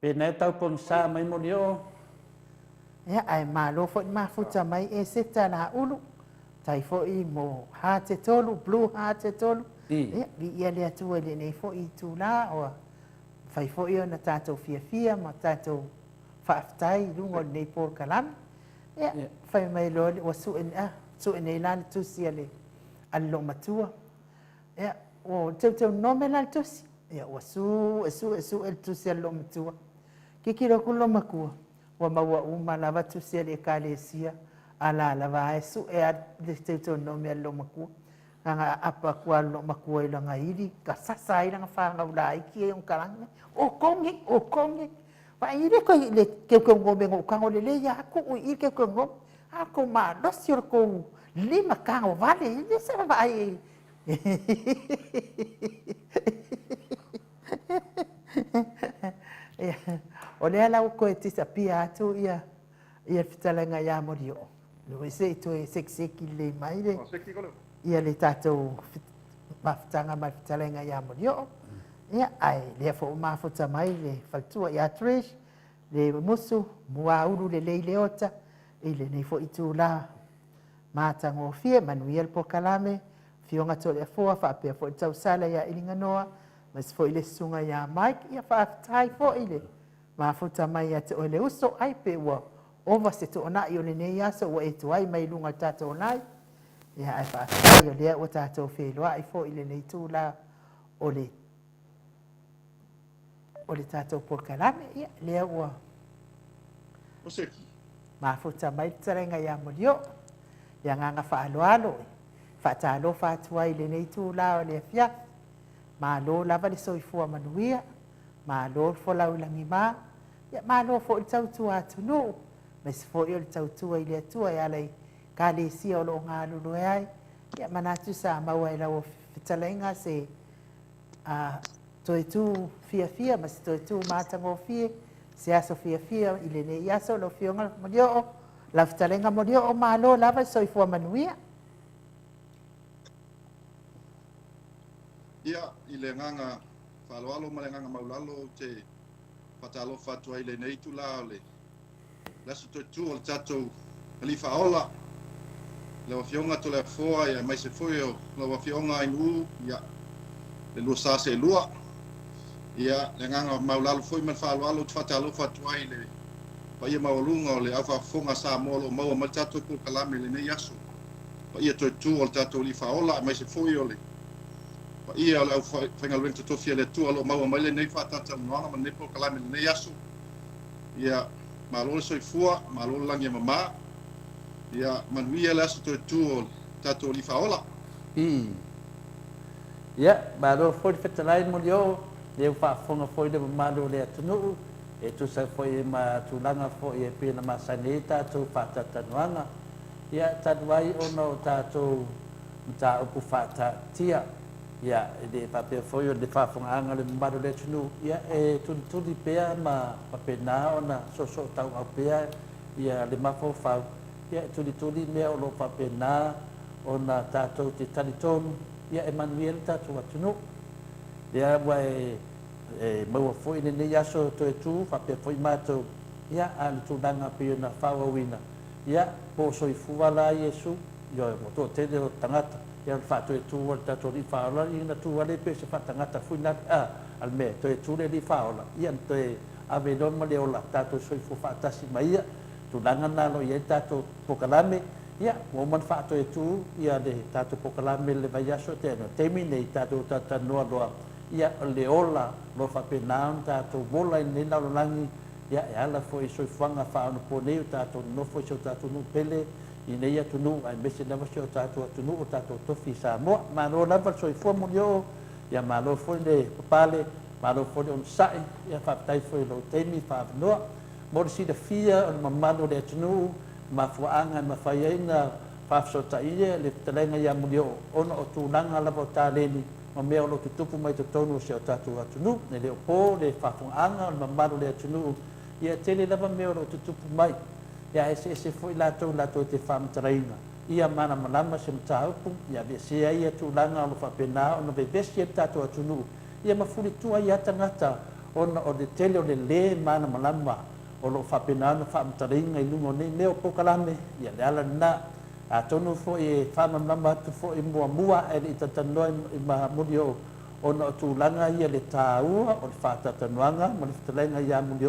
Pena taupogisa mai molio ia ae malo foʻi mafuta mai e seta laʻulu tai foʻi mo hatetolu blue hatetolu ia viia le atua i lenei foʻi tulā oa fai foʻi ona tatou fiafia ma tatou faafetai i luga o lenei polokalame ia fai mai loa ua suʻe nei la le tusi a le loo matua ia ua teuteu nome la le tusi ia ua suʻe le tusi a le loo matua kikiloku lo makua ua maua uma lava tusi a le ekalesia a la lava ae suʻe a le teuteu nome a le loo makua aga apa kua le loo makua i laga ili ka sasa ai laga fagaula aiki e onkalagi o kogi faile koe le keukeugomi goukaga o lelei ia kuʻu i le keukeugomi a kou malosi o le kou 5 kago vale i le sa vaai o lea lau koe tisapia atu ia le fetalega iā molioo lua seʻi toe sekiseki lelei mai le ia le tatou mafutaga ma le fetalega iā molioo ia ae lea foʻi mafuta mai le faletua iā trish le musu muaulu lelei le ota i lenei foʻi tulā matagofie manuia le pokalame fioga toleafua faapea foʻi le tausala iā iliganoa ma se foʻi le susuga iā mike ia faafetai foʻi le mafuta mai iā te oe le uso ai pe ua ova se toonaʻi o lenei aso ua etu ai mai luga le tatou nai ia ae faafetai o lea ua tatou feloaʻi foʻi lenei tulā o le tatou polokalame ia lea ua mafuta mai le talega iā molioo ia gaga faaloalo faatalofa atu ai lenei tulā o le afiafi malo lava le soifua manuia malo le folaulagi mā ia malo foʻi le tautua atunuu ma se foʻi o le tautua i le atua ia lei kalesia o loo galulu e ai ia manatu sa maua e lau fetalaiga se toe tu fiafia ma se toe tu matagofie se aso fiafia i lenei aso lo fioga molioo lau fetalega molioo malo lava le soifua manuia ia i le gaga faaloalo ma le gaga maulalo te faatalofa atu ai lenei tulā o le aso toetu o le tatou alifaola le afioga toleafoa ia mai se foi o lau afioga ainuu ia le lua sa se lua ia le gaga maulalo foi ma le faaloalo te faatalofa atu ai le paia maualuga o le aufaafofoga Samoa loo maua ma le tatou polokalame lenei aso paia toetu o le tatou alifaola mai se foi o le paia o le aufaigaluega totofia le atua loo maua mai lenei faatatalanoaga ma lenei polokalame lenei aso ia malo le soifua malo le lagi mamā ia manuia le aso toetu o tatou alifaola ia malo foi le fetalai molioo le faafofoga foi le mamalo le atunuu e tusa foi ma tulaga foi e pena masanei tatou faatatanoaga ia tanu ai ona o tatou mataupu faataatia ia le papea foi o le whaafonga le maru le tunu ia e tuli pea ma papena ona so tau au pea ia le mafo whau ia tuli mea o lo papena ona tātou te talitonu ia Emmanuel tātou atunu ia wai maua foi ne nei aso to e tu papea foi mātou ia a le tūnanga pia na whauawina ia po soifua la Iesu ia mo tō tele o tangata ia le whātou e tū wale tātou li whaola i na tū wale pe se whatangata fuina al me to e tū le li whaola ia to e ave loma le ola tātou soifua whaatasi ma ia tūnanga nalo ia tātou pokalame ia mo man whātou e tū ia le tātou pokalame le vai aso tēnā temi nei tātou tātanoa loa ia le ola lo whapenaon tātou wola i nena langi ia e ala fo i soifuanga whaano po nei o tātou nofo i so tātou nu pele i nei atunu ai mese lava se o tātou atunu o tātou tofi Samoa malo lava soifua mo leo ia malo fo le papale malo fo le on sai ia whaptai fo i lo temi whaapanoa mo le sida fia o le mamano le atunu ma fuanga ma whaiaina whaafsota ia le talenga ia mo leo ona o tūnanga lava o tāleni ma mea o lo tutupu mai to tonu se o tātou atunu ne leo po le whaafonga o le mamano le atunu ia tele lava mea o lo tutupu mai ia ese foi latou te whaamtaraina ia mana malama se mataupu ia vesea ia tūlanga o lo whapena o na vevesi e tātou atunu ia mafuri tua ia tangata ona o le tele o le mana malama o lo whapena o whaamtaraina i lungo nei mea o pokalame ia le ala na a tonu fo e whamamama atu fo e mua e le tatanoa i mahamuri o na o tūlanga ia le tāua o le whatatanoanga ma le whatalenga ia muri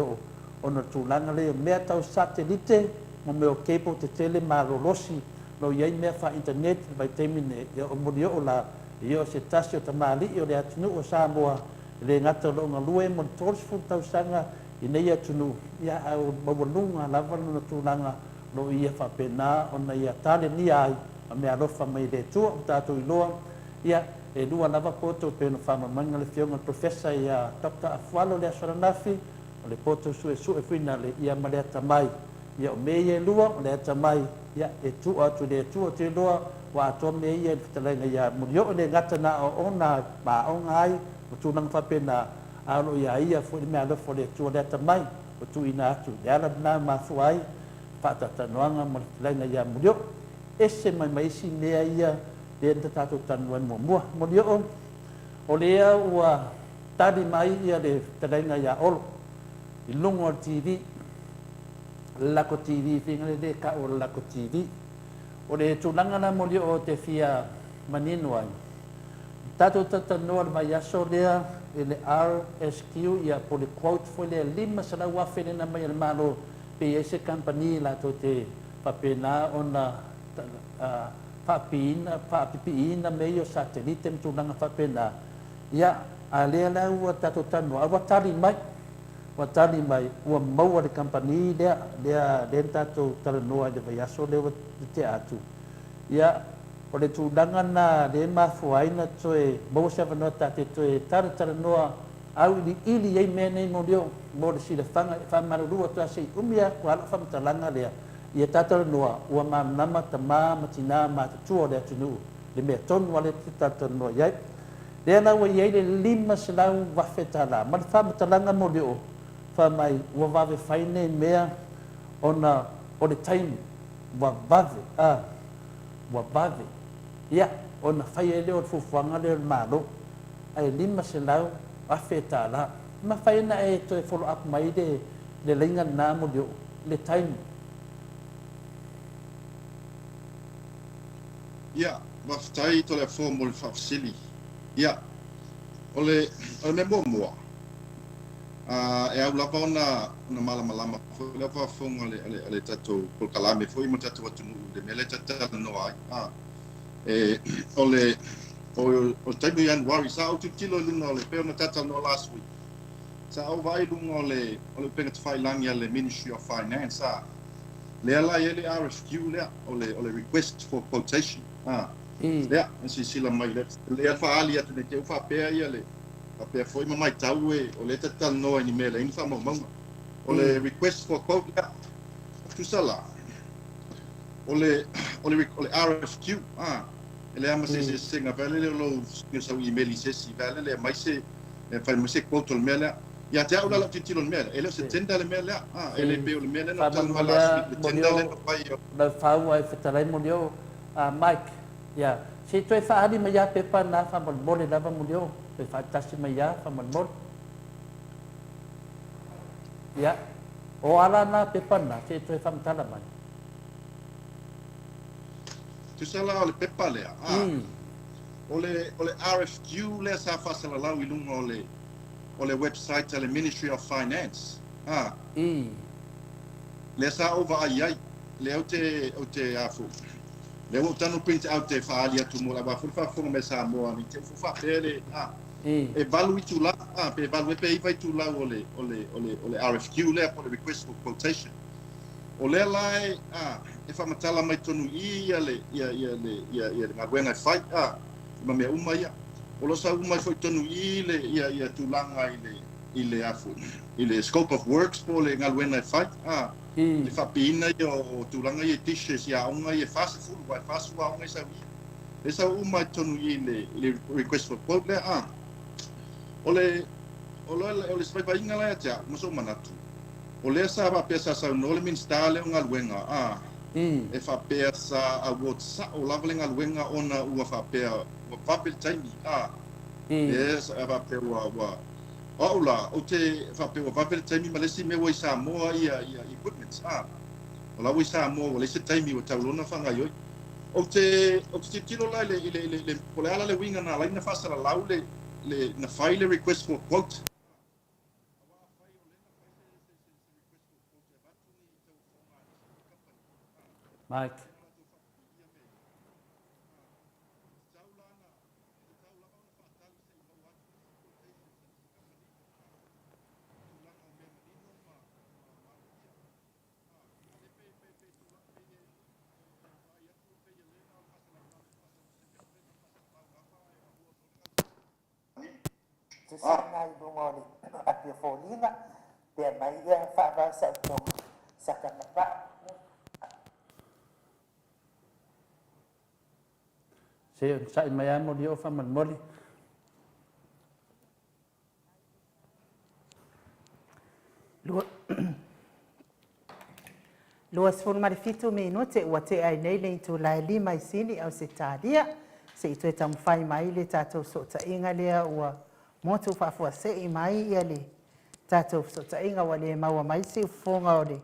o na tūlanga le mea tau satelite mo meo cable te tele marolosi lo iai mea wha internet vai temine ia o muri o la ia o se tasi o tamali i o le atunu o Samoa le ngata lo ngalue mo tolsfu tau sanga i nei atunu ia au mawalunga lava na tūlanga lo ia whapena o na ia tale ni ai a mea lofa mai le tua o tātou iloa ia e lua lava poto pēno whamamanga le fionga professor ia Dr. Afualo le asoranafi o le poto su e whina le ia ma le atamai ia o me ia lua o le atamai ia e tu atu le tu o te loa wa atoa me ia le whatalenga ia murio o le ngata na o ona ma o ngai o tūnanga whapena alo ia ia fo le mea lofa le tu o le atamai o tu ina atu le ala na mafuai whatatanoanga ma le whatalenga ia murio ese mai si mea ia le tātou tanuan mua murio o lea ua tari mai ia le whatalenga ia olo i lungo o TV lako TV finga le ka o lako TV o le tūlanga na moli o te fia manino ai tātou tatanoa mai aso lea e le RSQ ia po le quote foi le lima sala wafene na mai le malo pe ese company la to te papena ona papiina meio satellite tūlanga papena ia a lea la ua tātou tanoa ua tali mai ua maua le company lea tātou talanoa le vai aso lea te atu ia o le tūlanga na le mafuaina toe maua se avanoa tate toe talanoa au ili ai mea nei mo leo mo le silafanga whamarurua toa sei umia kua ala whamatalanga lea ia talanoa ua manama tamā matina matatua le atunu le mea tonu ale te talanoa iai lea na ua iai le lima selau wafetala ma le whamatalanga mo leo mai ua vave faine mea ona o le taimi ua vave ia ona fai e leo o le fufuanga leo le malo ai lima selau afetala ma fai na e toe follow up mai le leinga na mo leo le taimi ia waftai to le fo mo le fafsili ia o le me mua e au lava ona malama foi lava fonga le tatou polkalame foi mo tatou atunu le mele tatou noa ai o taibu January sa o tilo lunga le pe na tatou no last week sa o vai lunga o le penga fai langia le Ministry of Finance le ala ele RFQ le request for quotation le si sila mai le fa ali atu ne te fa pe ia le pe foi mai tau o le tatal no ni mele in fa mama o le request for quote tu sala o le RFQ ele ama se senga vale le lo nge sa email se si vale le mai se fai mo se quote le mele ya te aula la titilo le mele ele se tenda le mele ele pe le mele no tal mala le tenda le no pai le fau ai fetalai mo leo Mike ya se toi fa ali mai ya pepa na fa mo bole lava mo leo toi fa tasi mai ya fa mo bole ya o ala na pepa na se toi fa mtala mai tu sala ole pepa le ole RFQ le sa fa sala lau ilunga ole website le Ministry of Finance le sa over ai le o te afu le o tanu print out te fa ali atu mo la ba fa fo me Samoa ni te fa pele e valu tu la pe valu pe vai tu la ole RFQ le for the request for quotation ole lai e fa matala mai tonu ia le ngwenga fight ma me uma ia o lo sa uma foi tonu ia tu langa ile afu ile scope of works po le ngwenga fight le fa pina yo tu langa ia tishes ya unga ia fast food vai fast wa unga sa le sa uma tonu le request for quote le ole sai vai ngala ya ja mo so manatu ole sa ba pesa sa no le min stale unga lwenga e fa pesa a WhatsApp o lava lenga lwenga ona ua fa pea wa papel time yes ava pe wa ola o te fa pe wa papel time malesi me wa Samoa ia equipments ola wa Samoa le se time o taulona fanga yo o te tilo la le pole ala le winga na la ina fa sala laule le na file request for quote Mike Sesanga idungoli api folinga pe mai ia fa ba sa to sakana pa se sai mai amo dio fa man moli Luas fun marifitu minute ua te ai nei le tu lai lima isini au se tadia se i tue tamu whai mai le tātou so ta inga lea ua motu whafua se i mai ia le tātou so ta inga wa le maua mai se ufonga o le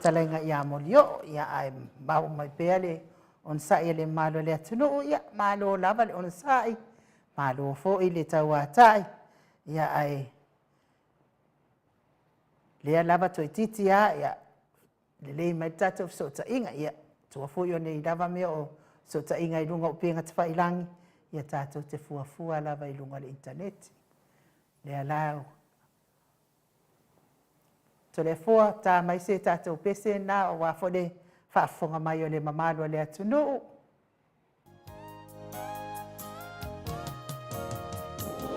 talenga ia molio ia ai mau mai pea le on sa ia le malo le atunu ia malo lava le on sai malo fo i le tau atai ia ai lea lava toi titi ia le mai tātou so ta inga ia tua fo yo nei lava mea o so ta inga i lunga o penga te whailangi ia tātou te fuafua lava i lunga le internet lea lao to le fua tā mai se tātou pese na o wafo le whaafonga mai o le mamalo le atunu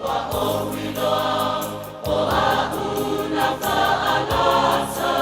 Ua o wiloa o au na whaalasa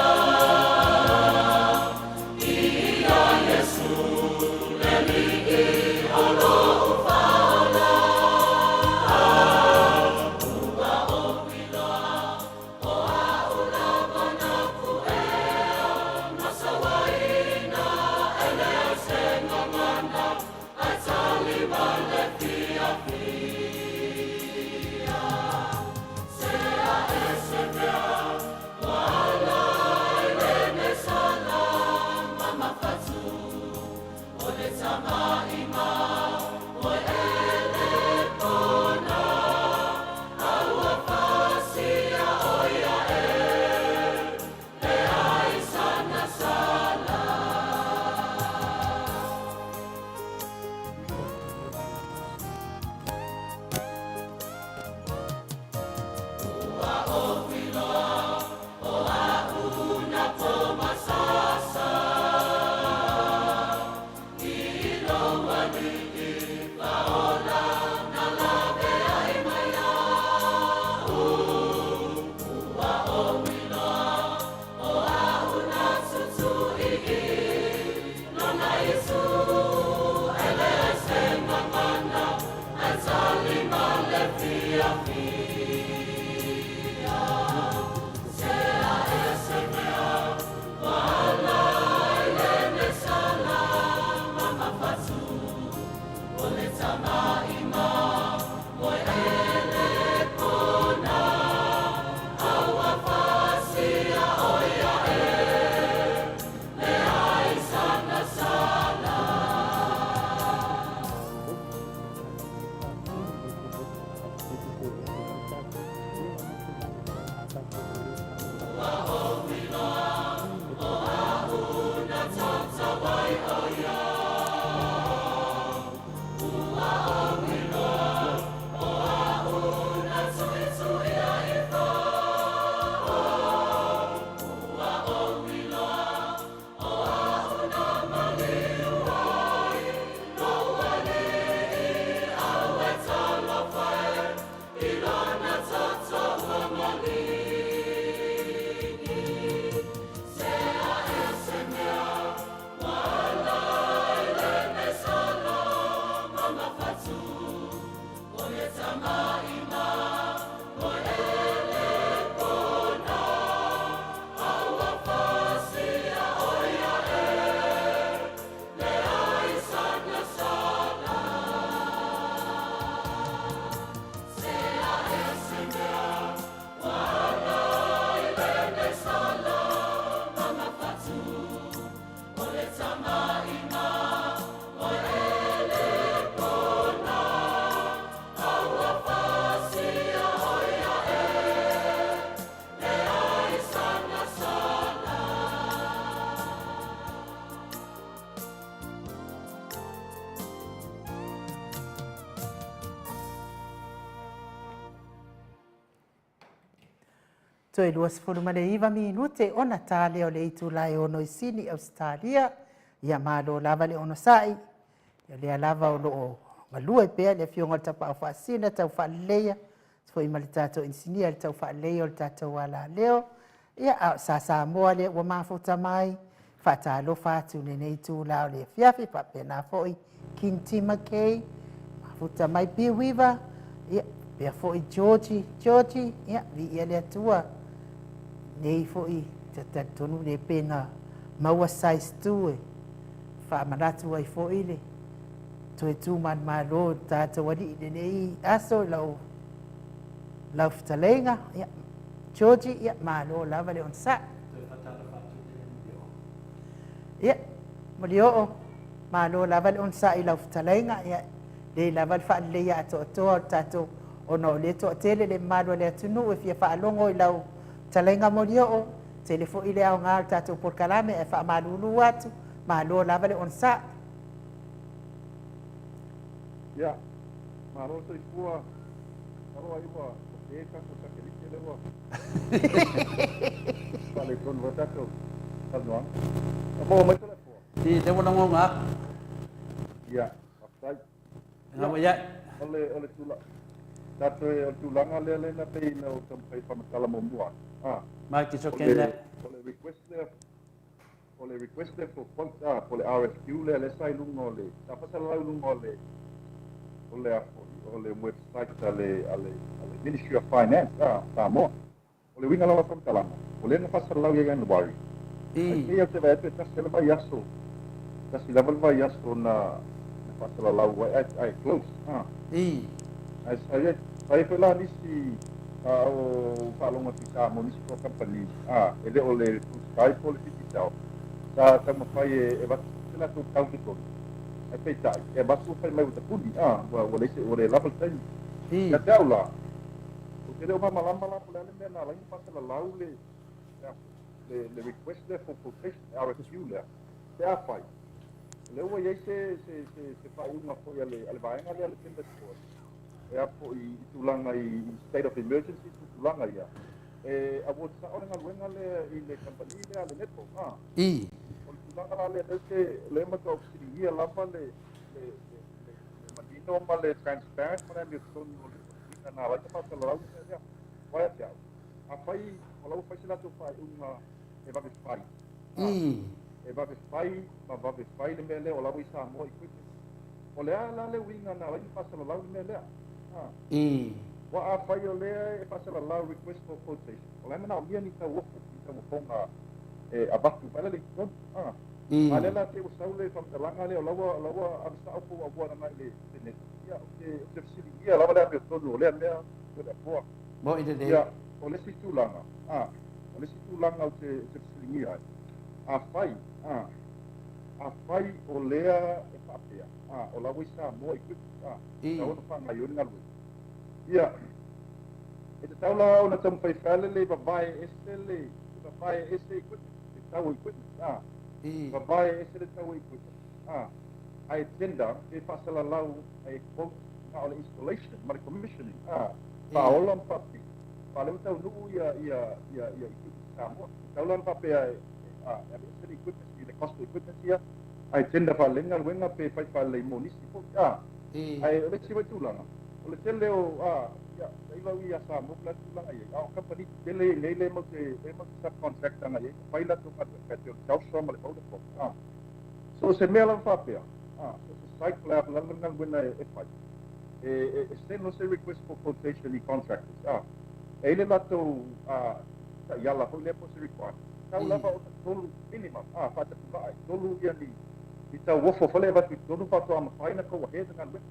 Toi luas fulumane iwa minute ona tale o le itu lai ono isini Australia ia malo lava le ono sai ia le lava o loo malua pea le fionga tapa au faasina tau faaleia fo i mali tatou insinia le tau faaleia o le tatou ala leo ia sa Samoa le ua mafuta mai faatalofa atu lenei tula o le afiafi faapena foʻi King Timothy mafuta mai Viiga ia pea foʻi George ia viia le atua nei foʻi tatonu le pena maua size 2 e faamanatu ai foʻi le toe tumanamalo tatou alii lenei aso lau fetaleiga ia George ia malo lava le ona saʻi ia molioo malo lava le ona saʻi lau fetalaiga ia le lava le faaleia atoatoa o le tatou ona o le toʻatele le malo le atunuu e fia faalogo i lau talaiga molioo tele foʻi le aogā o le tatou polokalame e faamalūlū atu malo lava le ona saʻi ia malo soifua aroa iua e kako sakelike le ua pale tonu wa tatou tanoaga amoa mai telefoa i te wana ngonga ia aftai nga ia ole tula tatou e o tulaga lea lena pei na o tampai famatala momua mai ki sokene ole request le for conta ole RFQ le le sai lungo le tapasala lungo le ole website ale Ministry of Finance Samoa ole winga lava famatala ole na pasala ia gan wari ia te vai te tasela vai aso tasi level vai aso na pasala lau ai close ai foi lá nesse o falou que tá municipal company ele ole Skype policy digital tá como faz é vai lá tu caldo todo é feita é baixo faz mais outra puni ole lá tem já deu lá o que deu uma lamba lá por ele na lá em passa lá le request for quotation RFQ lá é a faz leu aí se faz uma folha ali vai ali tem e apo i tulanga i state of emergency tulanga ia a wo sa ora nga le i le company le neto o tulanga le le ma ko ia lava le madino ma le transparent ma le son no na la ma sa la ia vai até a fai o la fai la to fai uma e va fai e va fai le mele o la wi sa mo i o le ala le winga na la passa la me le Wa a fai o lea e pasala la request for quotation. O lai mana o mia ni ka wofu, ni ka wofonga a batu, pala le kikon. Ma lela te usau le whamtalanga le o lawa avisa au po abua na mai le neta. Ia, o te fisili ia, lawa lea me tonu o lea mea, o lea poa. Mo i te te. Ia, o le si tūlanga. O le si tūlanga o te fisili ia. A fai o lea e whapea. O lawa i Samoa i kutu. Ka ono whanga i oninga lue. Ia, e te taula o na tamu whai whale le babae ese le babae ese i kutu. E tau i kutu. Babae ese le tau i kutu. Ai tenda, e pasala lau ai quote na o le installation, ma le commissioning. Paola mpapi. Pale tau nuu ia i kutu Samoa. Taula mpapea ese le kutu, i le costo i kutu ia. Ai tenda whalenga luenga pe whai whale i monisi po. Ai o le siwa tūlanga. O le tele o ilau i a Samoa la tūlanga ia. O company tele le mo te subcontractor nga ia. Paila to ka te o tausa ma le pauda po. So se mea la whapea. So se cycle out lalanga luenga e whai. E send no se request for quotation i contractors. E le lato iala hoi le po se require. Tau lava o tolu minimum. Whata tukai. Tolu ia ni tau wofo fale watu tolu whatu ama whaina koua heda ngan luenga.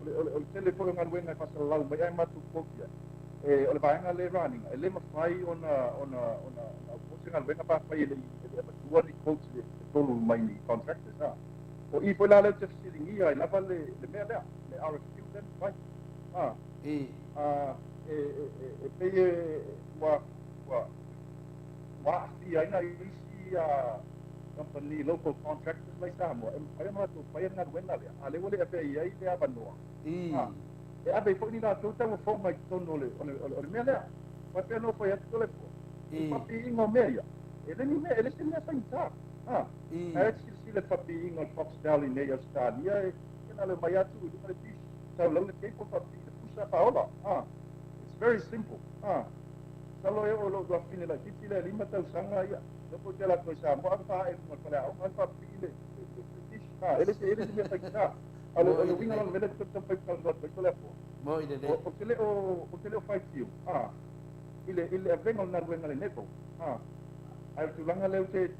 O le tele ko ngan wenga fa sala lau mai ai matu kopia o le vaenga le running e le mafai ona o se ngan wenga pa fai le matua ni coach le tolu mai ni contractors o I foi la le te feeling ia la vale le mea le RFQ then fai pe wa si ai na isi company local contractors like Samoa e ma to fai ngan wenga le ale wole e pe ai le abanoa e abe foi ni la tota mo fo mai tono le o mea lea ma pe no foi atu le po papi ingo meia e le ni me ele se me sai ta e si le papi ingo Fox Valley nei Australia e na le mai atu i le fish sa lo le tempo papi le pusa paola it's very simple salo e o lo do fine la titi le lima tau sanga ia dopo te la cosa mo fa e mo fa o papi le fish ele se me sai ta Alo vinga lang mele tutto poi caldo per telefono. Mo i de. O tele o fai tio. Il avvenga una ruenga le neto. Ai tu langa le o te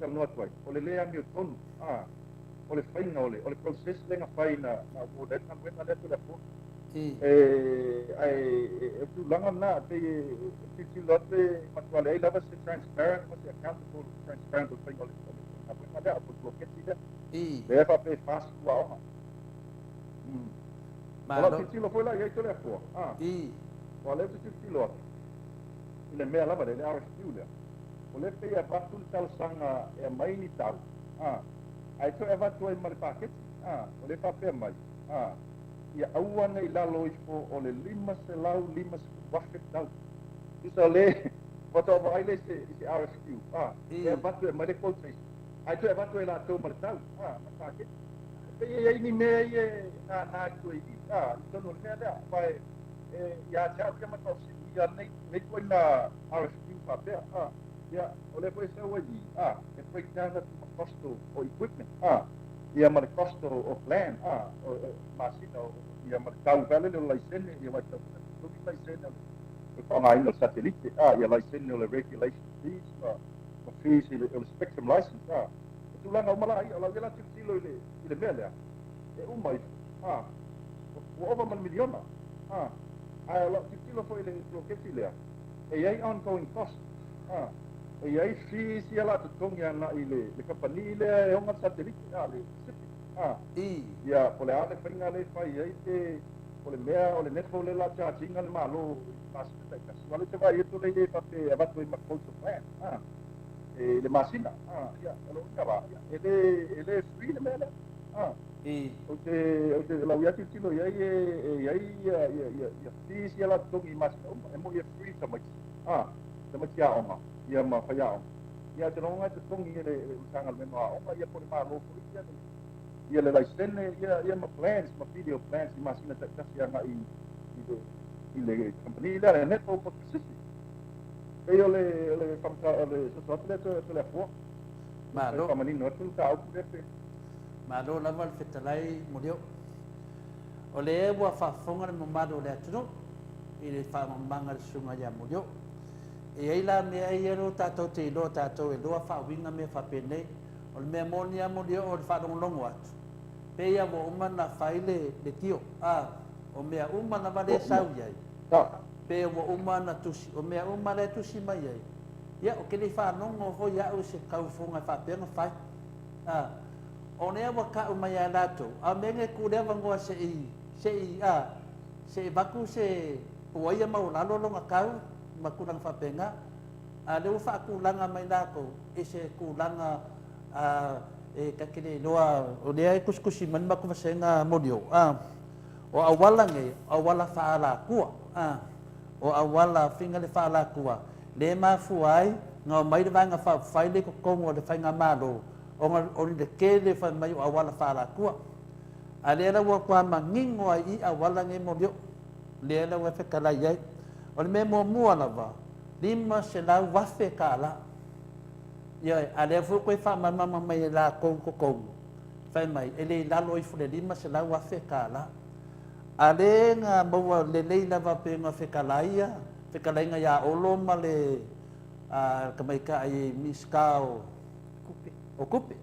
no atwai. O le lea mi ton. O le faina o le process lenga faina na o le kan ruenga le telefono. Ai tu langa na te lote matuale ai lava se transparent, se accountable, transparent o faina o le. Ma da po bloquetti da. Le fa pe fast wow. Ma lo titilo foi lá e aí tu le for. O le titilo. Ile mea lava le RFQ le. O le pe a batul tal sanga e mai ni tal. Ai tu eva tu mai paket. O le fa pe mai. Ia aua nei lalo i fo o le lima se bucket tal. Tu sa le foto vai le se RFQ. E batu mai le quotation. Ai tu eva tu la tu mai tal. Ma paket. E ni me na tu i tono le da vai ya cha que ma to si ya nei ko na RFQ pa pe ya ole poi se wai e breakdown the cost of equipment ya ma cost of land masino ya ma tau vale le license ya ma tau license ko ngai no satellite ya license le regulation fees fees le spectrum license tu langa umala ai ala vela tilo ile mele e umai o over man miliona ai ala tilo foi le bloquetti le e ai ongoing cost e ai fees ia tu tongia na ile le company le onga satellite le ia pole ale finga le fai ai te pole mea o le netfo le la charging le malo masita casuale te vai tu le fa te abato in maccolto plan le masina ia lo cava ele free le mele o te la uia tilo ia fees ia la tongi masina e mo ia free tamai ya oma ia ma fa ya ia te longa te tongi le usanga le ma oma ia por malo por ia le license ia ma plans ma video plans i masina ta kasi nga i le company le network for specific io le famta le sottile le fuo ma lo famani no tu ta au pe ma lo la val fetalai modio o le wa fa fonga le mamado le atu i le whaamamanga le sunga ia mulio. E eila mea i ero tātou te ilo tātou e loa whaawinga me whapenei, o le mea moni a mulio o le whaadongolongo atu. Pe ia mo umana whaile le tio, o mea umana wale sau iai. Pe o umana tusi, o mea umana tusi mai iai. Ia o kele whanongo ho ia o se kaufunga whapenga whai. O nea wa ka umai a lato, a menge kurewa ngoa se i baku se uaia mau lalo longa kau, makulang whapenga, a leo whaakulanga mai lako, e se kulanga e kakere loa, o nea e kuskusi mani maku wasenga modio, o awala nge, awala whaala kua, o awala whinga le whaala kua, le mafuai, ngā maire vanga whaile ko kongo le whainga malo, o ni le kele whai mai o awala whaala kua. A lera ua kua mangingo ai I awala nge modio, lera ua whekala iai, o le me mo mua lava, lima se lau wafe ka la. Iai, a lea fu koe wha mamama mai la kongo kongo, whai mai, ele lalo I fule lima se lau wafe ka la. A le ngā maua le leila wa pe ngā whekalainga ia olo ma le kamaika ai miskao o kupe.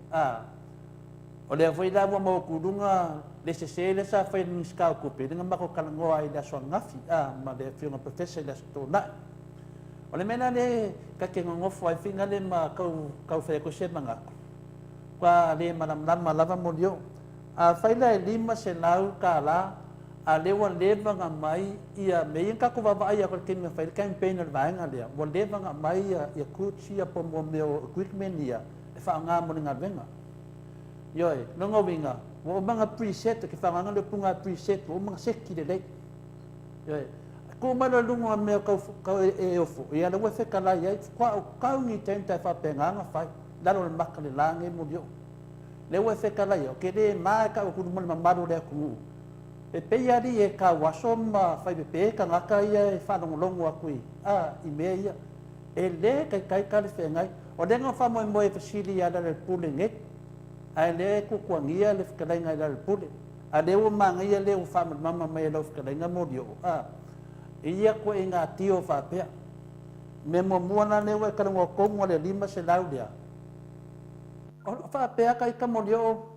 O lea fwai la wa mau kurunga le se le sa whai miskao kupe, ringa mako kalangoa I la soa ngafi, ma le whiunga professor I la sto nai. O le mena le kake ngongofo ai whinga le ma kau whai ko se mangako. Kwa le manamlama lava molio, whai la e lima se lau ka la, a lewa levanga mai ia mei kako wawa ai ako kinga whai campaign al vaenga lea wa levanga mai ia kutsia pomo meo equipment ia e wha ngā moni ngā venga yoi nonga winga wa manga preset ki wha ngā le punga preset wa manga seki le lei yoi ko mana lunga meo kau e ofo ia le wefe kala ia kwa kau ngi tenta wha penganga whai lalo le maka le lange mo dio le wefe kala ia ke le maa ka ukuru mani mamaru le kungu e peiari e ka waso ma whai pepe ka ngaka ia e whanongolongo akui. I mea ia. E le kai kale whengai. O renga whamoe moe fasili ia le pule nge. A le kukuangia le whikalainga I le pule. A le o manga ia le o whamat mama mai lau whikalainga morio. Ia ko e ngā tio whapea. Me mo muana le o e karango kongo le lima se lau lea. O whapea kai ka morio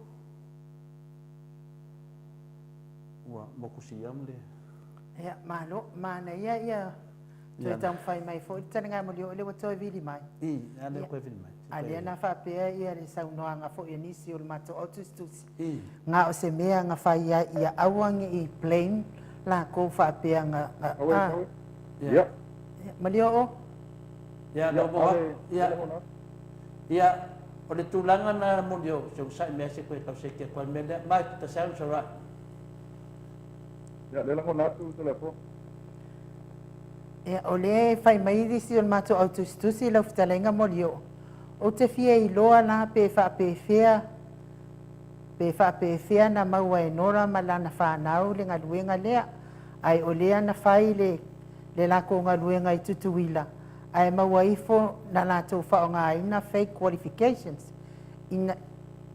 mokusia mle. Ya, malo, mana ia. Toi tang whai mai fo, tana ngā mori o le wa toi vili mai. Ale koe vili mai. Ale na whapea ia le saunoa ngā fo ia nisi o le mato autustusi. Ngā o se mea ngā whai ia awangi I plane, la ko whapea ngā. Ia. Mali o? Ia, lobo. Ia, o le tūlanga na mori o, so sai mea se koe kau se kia koe mea, mai ta sounds alright. Ya, le lango natu telefon. O le whai mai risi o le mato autustusi lau whitalenga mori o. O te fia I loa la pe whapewhea na maua e nora ma lana whanau le ngā luenga lea. Ai o lea na whai le lako ngā luenga I tutuila. Ai maua ifo na lato whaonga ina fake qualifications.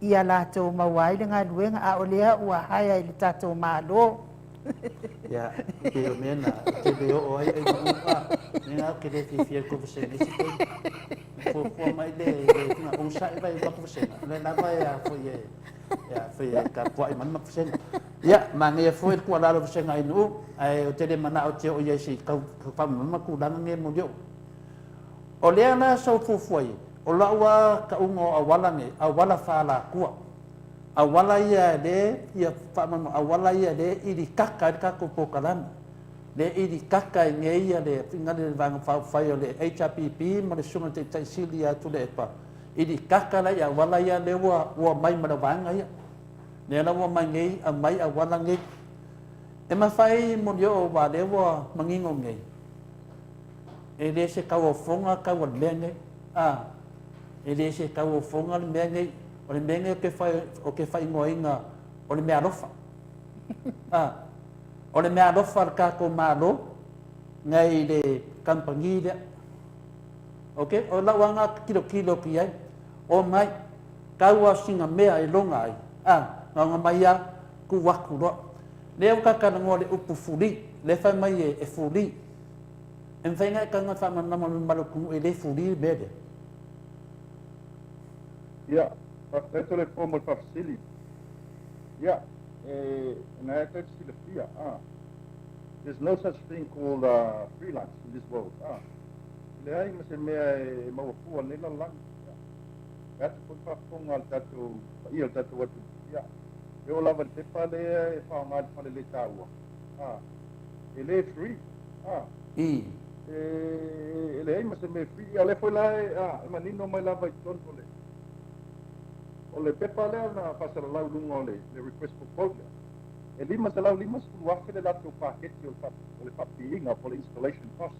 Ia lato maua I le ngā luenga a o lea ua haia I le tato malo. Ya, ke o mena, ke leo o ai mua. Nena ke le fifia ko vse nisi ko. Fo mai le nga un sai vai ko vse. Le na vai a fo ye. Ya, fo ye ka ko ai man vse. Ya, mangi fo ko la vse nga inu. Ai o te mana o te o ye si ka fa ma ku dan nge mo yo. O le na so fo foi. O la wa ka ungo awala nge, awala fa la ku. Awala ia le ia whamama awala ia le iri kaka I kako pokalana. Le iri kaka nge ia le ngane le vanga whai o le HRPP ma le sunga te taisili atu le epa. Iri kaka la ia awala ia le ua mai mara vanga ia. Le la ua mai ngei a mai awala ngei. E ma whai mo leo o wa le ua mangingo ngei. E le se kau o fonga kau o le ngei. E le se kau o fonga le mea ngei. O le menge o ke whai ngoinga o le mea rofa. O le mea rofa kako malo ngai le kampangi lea. Ok, o lau anga kilo ki ai. O mai, kau a singa mea e longa ai. Nganga mai a ku waku roa. Leo kakanango le upu furi. le fa mai e fuli en fa nga ka nga fa na maluku e le fuli bede ya pa le como facility ya na ka silafia there's no such thing called freelance in this world le ai mas me mau fu ne la lang ya tu pa fonga tatu ia tatu watu ya eu lava te pale e fa mal pale le taua ele free i ele ai mas me free ale foi lá manino mai lava ton ole pepa le na pasara lau lunga le request proposal e lima su wafe le lato paketi ole papiinga po le installation cost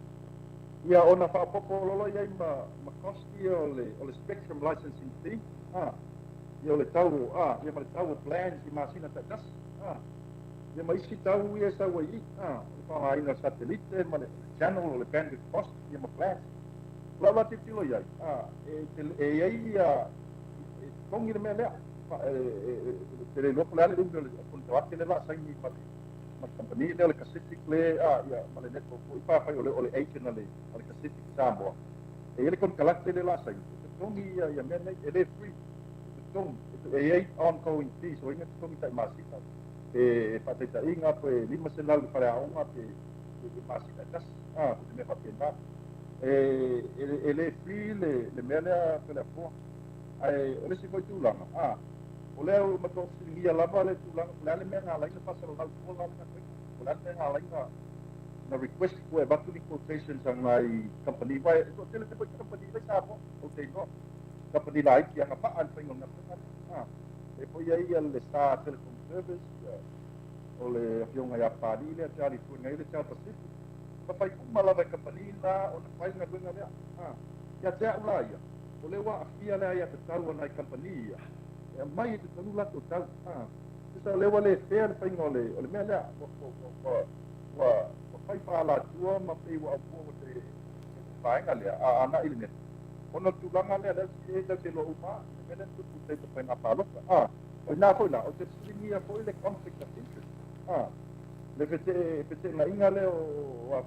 ia ona fa popo lolo ia ma costi ole spectrum licensing fee ia ole tau ia ma le tau plans i masina tatas ia ma isi tau ia sa wai fa ainga satellite ma le channel ole bandwidth cost ia ma plans lava titilo ia e ia kongi le mea le loko le dunga le kontawake le la saini ma company le Pacific le ia ma le network ko ipa fa ole agent le Pacific Samoa e ele kon kalakte le la saini kongi ia mea ele free kong e ongoing fees so inga kongi tai masita e pateta inga po lima senal para aunga pe masita tas me fa pena ele free le mea le po ai ole si foi tulanga ole o mato singia lava le tulanga le menga la ina pasal la tulanga ole menga la ina na request ko e batu quotations ang mai company vai to tele te company le sa po o te no company la ai yang apa an pengon na e poi ai le sta telecom service ole fiong ai apa di le tali tu ngai le tali pacific pa fai kuma lava company la o fai na dunga le ya ja ulaya ole wa afia le ia te tau na company ia mai te tau la to tau so le wale fair fai ngole ole me le wa fai pa la tua ma pe wa po te fai ngale ana ilme ono tu langa le da te lo uma me le tu te te na pa lo o na ko la o te singia ko le conflict of interest le fete na ingale o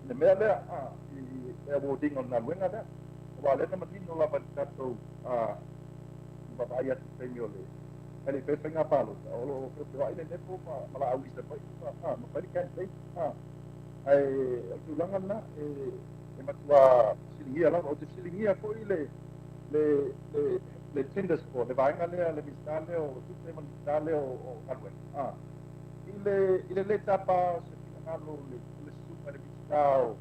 le me le e wo dingo na wenga da wale na matino la bantato ba ia te premio le ele pe penga palo o pe ai le nepo mala au isa pai ma pai kan sei ai tu langan na e matua silingia la o te silingia ko le tenders ko le vai ngale le mistale o tu te mistale o alwe ile le tapa se finalo le super mistao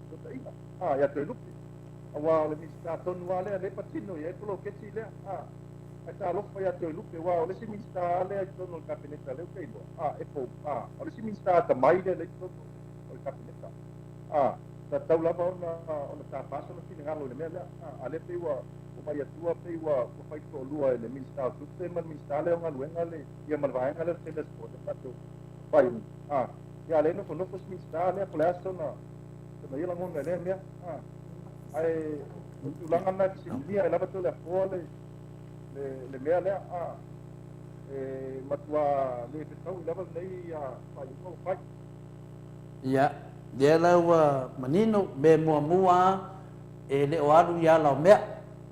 to ina ya te lupi wa le mista ton wale le patino ye to lo ke ti le ai ta lo fa ya to lupe wa le si mista le to no capinetta le okay bo e po o le si mista ta mai le to o capinetta ta tau la ona ta paso no fini ngalo le mele ale pe wa o mai atua pe wa o fai to lua le mista tu te man mista le nga luenga le ia man vai ngalo te le sport ta to pai ya le no no fos mista le pole aso na ia la ngonga le mea ai tulangan na sindia la betul le pole le mea le matua le tau la nei pai ko pai ya dia la manino be mua e le oalu ya la mea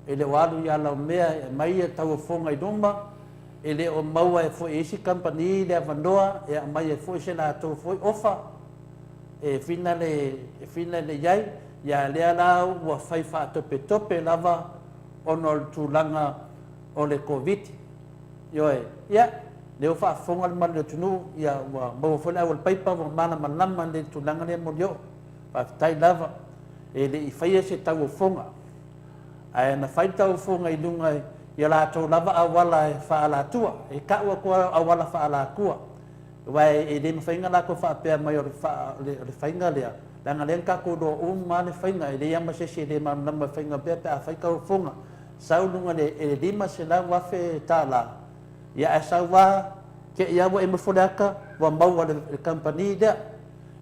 e le oalu ya la mea mai tau fonga i domba e le o maua e foi isi company le vandoa e mai e foi se la to foi ofa e finale yai ya le la wa fai fa tope lava onol tulanga o le covid yo ya le fa fonga mal le tunu ya wa mo fona wal paipa wa mana malama le tulanga le mo yo pa tai lava e le fai se tau fonga ai na fai tau fonga i lunga ya la to lava awala fa ala tua e ka wa ko awala fa ala kua vai e le fainga la ko fa pe mai le fainga le danga len ka ko do mane fainga e ya ma se le ma na fainga pe pa fa ka fonga sau lunga le e le ma se la wa fe tala ya asa wa ke ya wa e mo fodaka wa mau wa le company da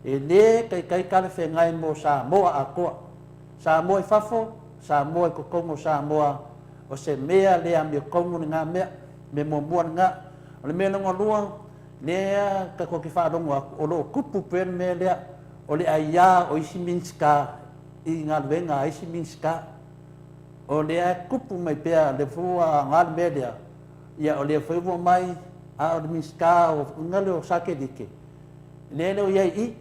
e le kai ka le fenga mo Samoa ako Samoa fafo Samoa ko kongo Samoa o se mea le am yo kongo nga me mo nga le me no luang lea ka ko ki wharongo o lo kupu pen me lea o le aia o isi minska i ngā luenga isi minska o lea kupu mai pea le fua ngā me lea ia o lea whaivo mai a o le minska o ngale o sake dike lea leo iai i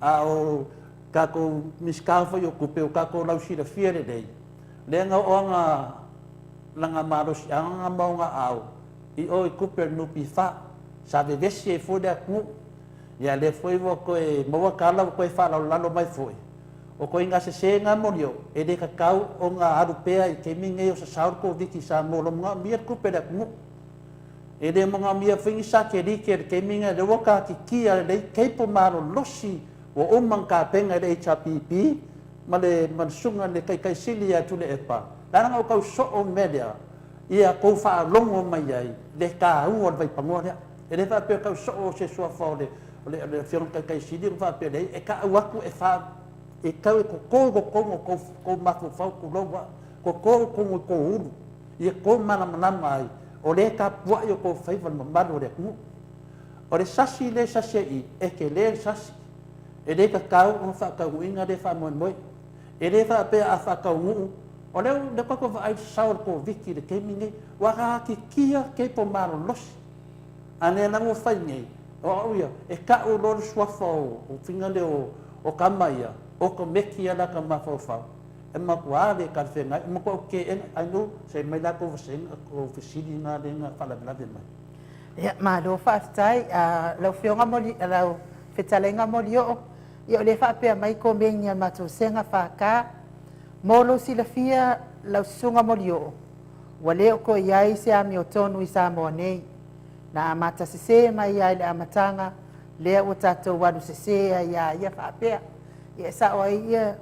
a o kako minska whai o kupe o kako lausira fiere dei lea ngā oanga langa marosi anga maunga au i o i kupe nupi wha sa ve vesi e fode a ku ya le foi vo ko e mo kala ko e fa lalo mai foi o ko inga se nga molio e de kakau o nga arupea i ke minge o sa saur ko viki sa mo lo nga mi ku pe da ku e de mo nga mi fingi sa ke di ke minge de woka ki kia de ke po maro losi o man ka penga de HPP ma le man sunga le kai silia tu le epa la nga ko so o media ia ko fa longo mai ai le ka u o vai pangoa e le fa pe ka so o se so fa le fion kai sidi fa pe le e ka waku e fa e ka ko ma fa ko lo wa ko u e ko mana mai o le ka pu yo ko fa van ma lo le ku o le sasi i e ke le sasi e le ka o fa ka winga de fa mo e le fa pe a fa ka u o le ko ai saur ko viki de ke minge wa ki kia ke po maro los ane na mo fai nei o ia e ka o lo swafo o finga le o kamaia o ko meki ala ka mafofa e ma ko ale ka fenga e ma ko ke en anu se mai la ko sen ko fisidi na de na fala bla de mai ya ma do fa stai a lo fionga mo lo fetalenga mo yo le fa pe mai ko menya ma to senga fa ka molo silafia lo sunga mo yo wale ko yai se ami o tonu i Samoa nei na mata se mai ai le amatanga le o tato wadu se ia fa pe ia sa o ia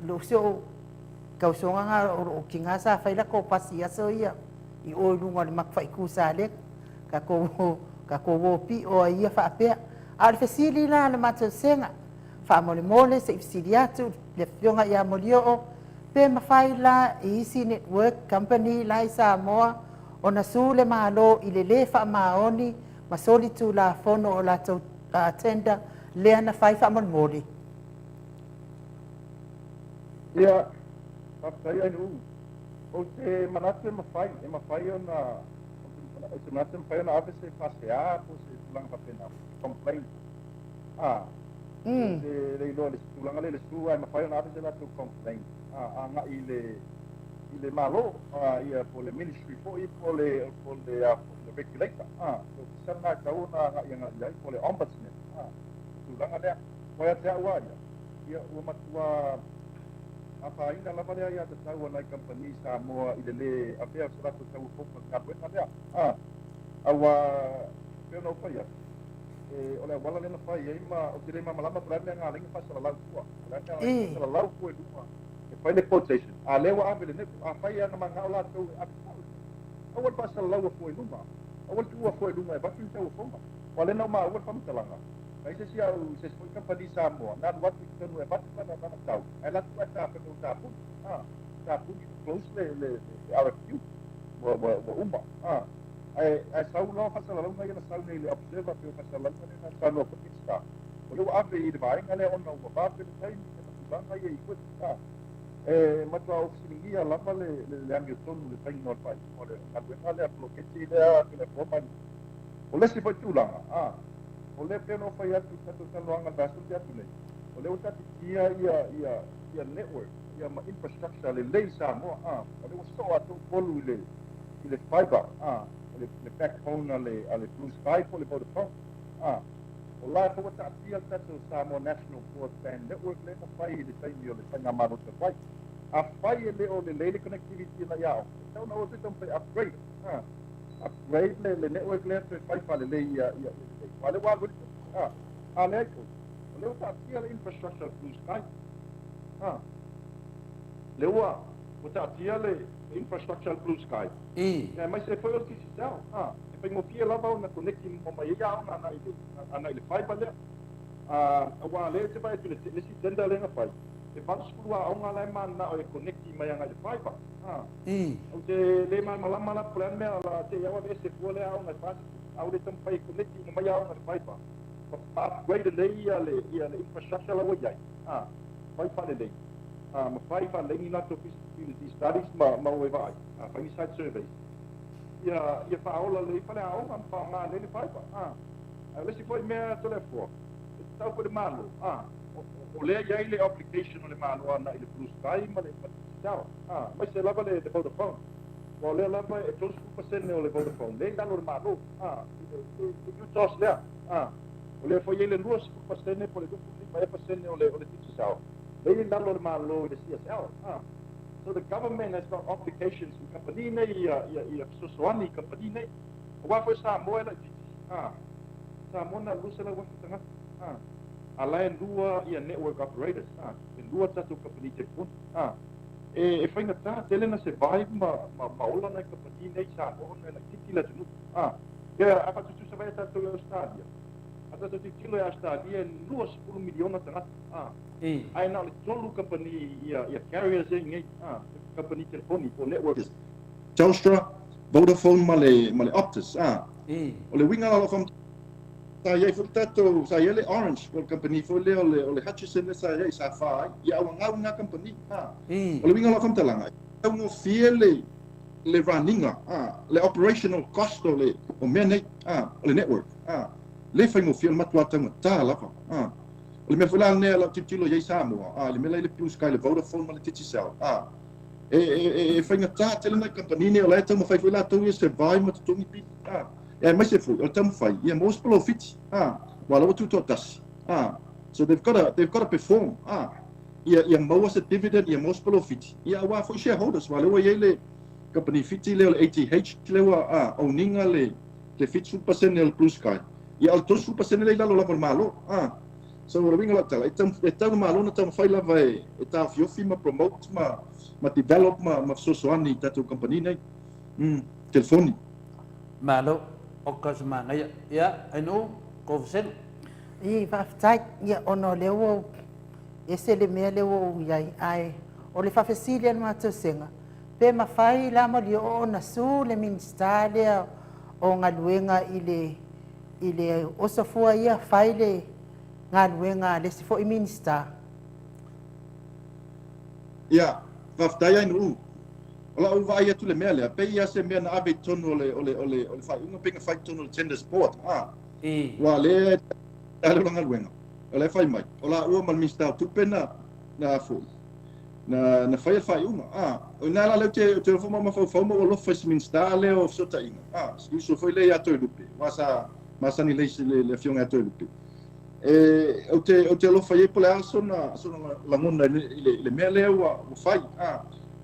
lo so ka songa nga o kinga sa fa ila ko pasi so ia i o lunga le makfai ku sa le ka ko wo pi o ia fa pe al fesili la le mata senga fa mole se fsiliatu le fionga ia molio pe mafaila i isi network company lai Samoa o na sule malo i le lefa maoni masoli tu la fono o la tenda le ana fai fa moli ia papai ai nu o te manate mafai e mafai ona o te manate mafai ona ave se fasea po se tulang papena complain le ilo le tulang le su ai mafai ona ave se la tu complain nga ile malo ia po le ministry po le regulator so sana kauna nga ia po le ombudsman tulang ale ko ya te wa ia o matua apa ainda la vale ia te tau na company Samoa i le afea sala tu tau ko ka buena le awa pe no pa ia ole wala le na fa ia ma o te ma malama pra nga lenga fa sala lau tua sala lau ko e dua e fa le quotation a le wa ave le a fa ia na manga ola tu awal pa sala lau ko e duma awal tu ko e duma e ba tu tau ko ma wala no ma awal fa mtalanga Mai se sia se foi company Samoa na wat tu no e ba tu na tau e la tu ta pe no ta pu close le RFQ wa umba ai sau no fa sala lau mai na sau nei le observer pe fa sala lau na sau no putista o le ave i de vai ngale on no ba pe tai ni ba mai i ku ma tu au singia la le ambio tonu le tai no pai o le ngale bloquete le forma o le si fa tulanga o le peno fai atu tato taloanga dasu te atu nei. O le utati kia ia network, ia ma infrastructure le lei Samoa, o le waso atu polu i le fiber, le backbone ale Blue Sky po le Vodafone, o la fo wata atia tato Samoa National Broadband Network le na fai i le taimi o le tanga maro te fai. A fai e le o le leile connectivity na iao. Tau na o te tampai upgrade, upgrade le network le te fai fa le lei ia wale wa good ale ko le uta tia le infrastructure Blue Sky le wa uta tia le infrastructure Blue Sky e mai se foi o que se dá e pai mo pia lava na connect mo mai ia ana ile fiber le wa le te vai le si tenda le na fai e pa skulu a nga le man na o connect mai ana ile fiber o te le man malama la plan me la te ia wa se fo le a una fast au le tampai connecti no mai au na faipa pa upgrade le ia le infrastructure la wai fai fa le ma fai fa le ni to feasibility studies ma we vai fa ni site survey ia fa ola le fa le au ma le faipa le si foi mea telefo tau po le malo o le ia le application o le malo ana i le blue sky ma le tau mai se lava le Vodafone o le lava e 12% o le Vodafone le dalo le malo you toss le o le foi le 2% po le 2% o le tau le dalo le malo le CSL so the government has got obligations in company nei ia sosoani company nei wa foi Samoa la Samoa na lusa la wa tanga alain dua ia network operators dua tatu company telefon e fainga ta tele na se vai ma ola na company nei Samoa na titi la tunu ia apa tu se vai tatu le stadia ata tu tilo ya stadia 2 miliona tanga ai na le tolu company ia carriers ngai company telefoni o networks Telstra Vodafone male Optus o le winga la fam sa ia furtato sa ia le Orange o company fo le o le Hutchison sa ia sa fa ia o nga company o le winga la fam talanga o ngo fiele le runninga le operational cost o le o mene o le network le fa ngo fiele matwa tanga ta la fa o le me fulana ne la titilo ia Samoa le me le Blue Sky le Vodafone ma le Titisel e fa ngata tele na company ne o le tamo fa fulana to ia se vai ma to ngi pi mai se fu o tam fai ia most profit wala tu totas so they've got to perform ia mau as a dividend ia most profit ia wa for shareholders wala wa ile company fiti le ATH le wa owninga le fit 100% el Blue Sky ia al 100% le la malo so we winga la tala etam malo na tam fai la vai eta fiofi ma promote ma develop ma sosoani tatu company nei telefoni malo o ka semana ya anu ko sen I whaftai ia ono leo e se le mea leo iai ai o le whawhesilian mātou senga. Pe mawhai la mali o na su le ministalia o ngā luenga i le osafua ia whai le ngā luenga le sifo i minista. Ia, whaftai ai nu. Ola u vai atu le mea lea, pe ia se mea na ave tonu ole whai unga penga whai tonu le tender sport. Wa le ale longa luenga. Ola whai mai. Ola ua mal minister tupe na fu. Na whai unga. O nā la leu te rofoma ma whau o lofa si minister leo sota inga. Skiuso whai le ato e lupe. Masa ni leisi le fionga ato e lupe. O te lofa ye pole aso na langona le mea leo wa whai.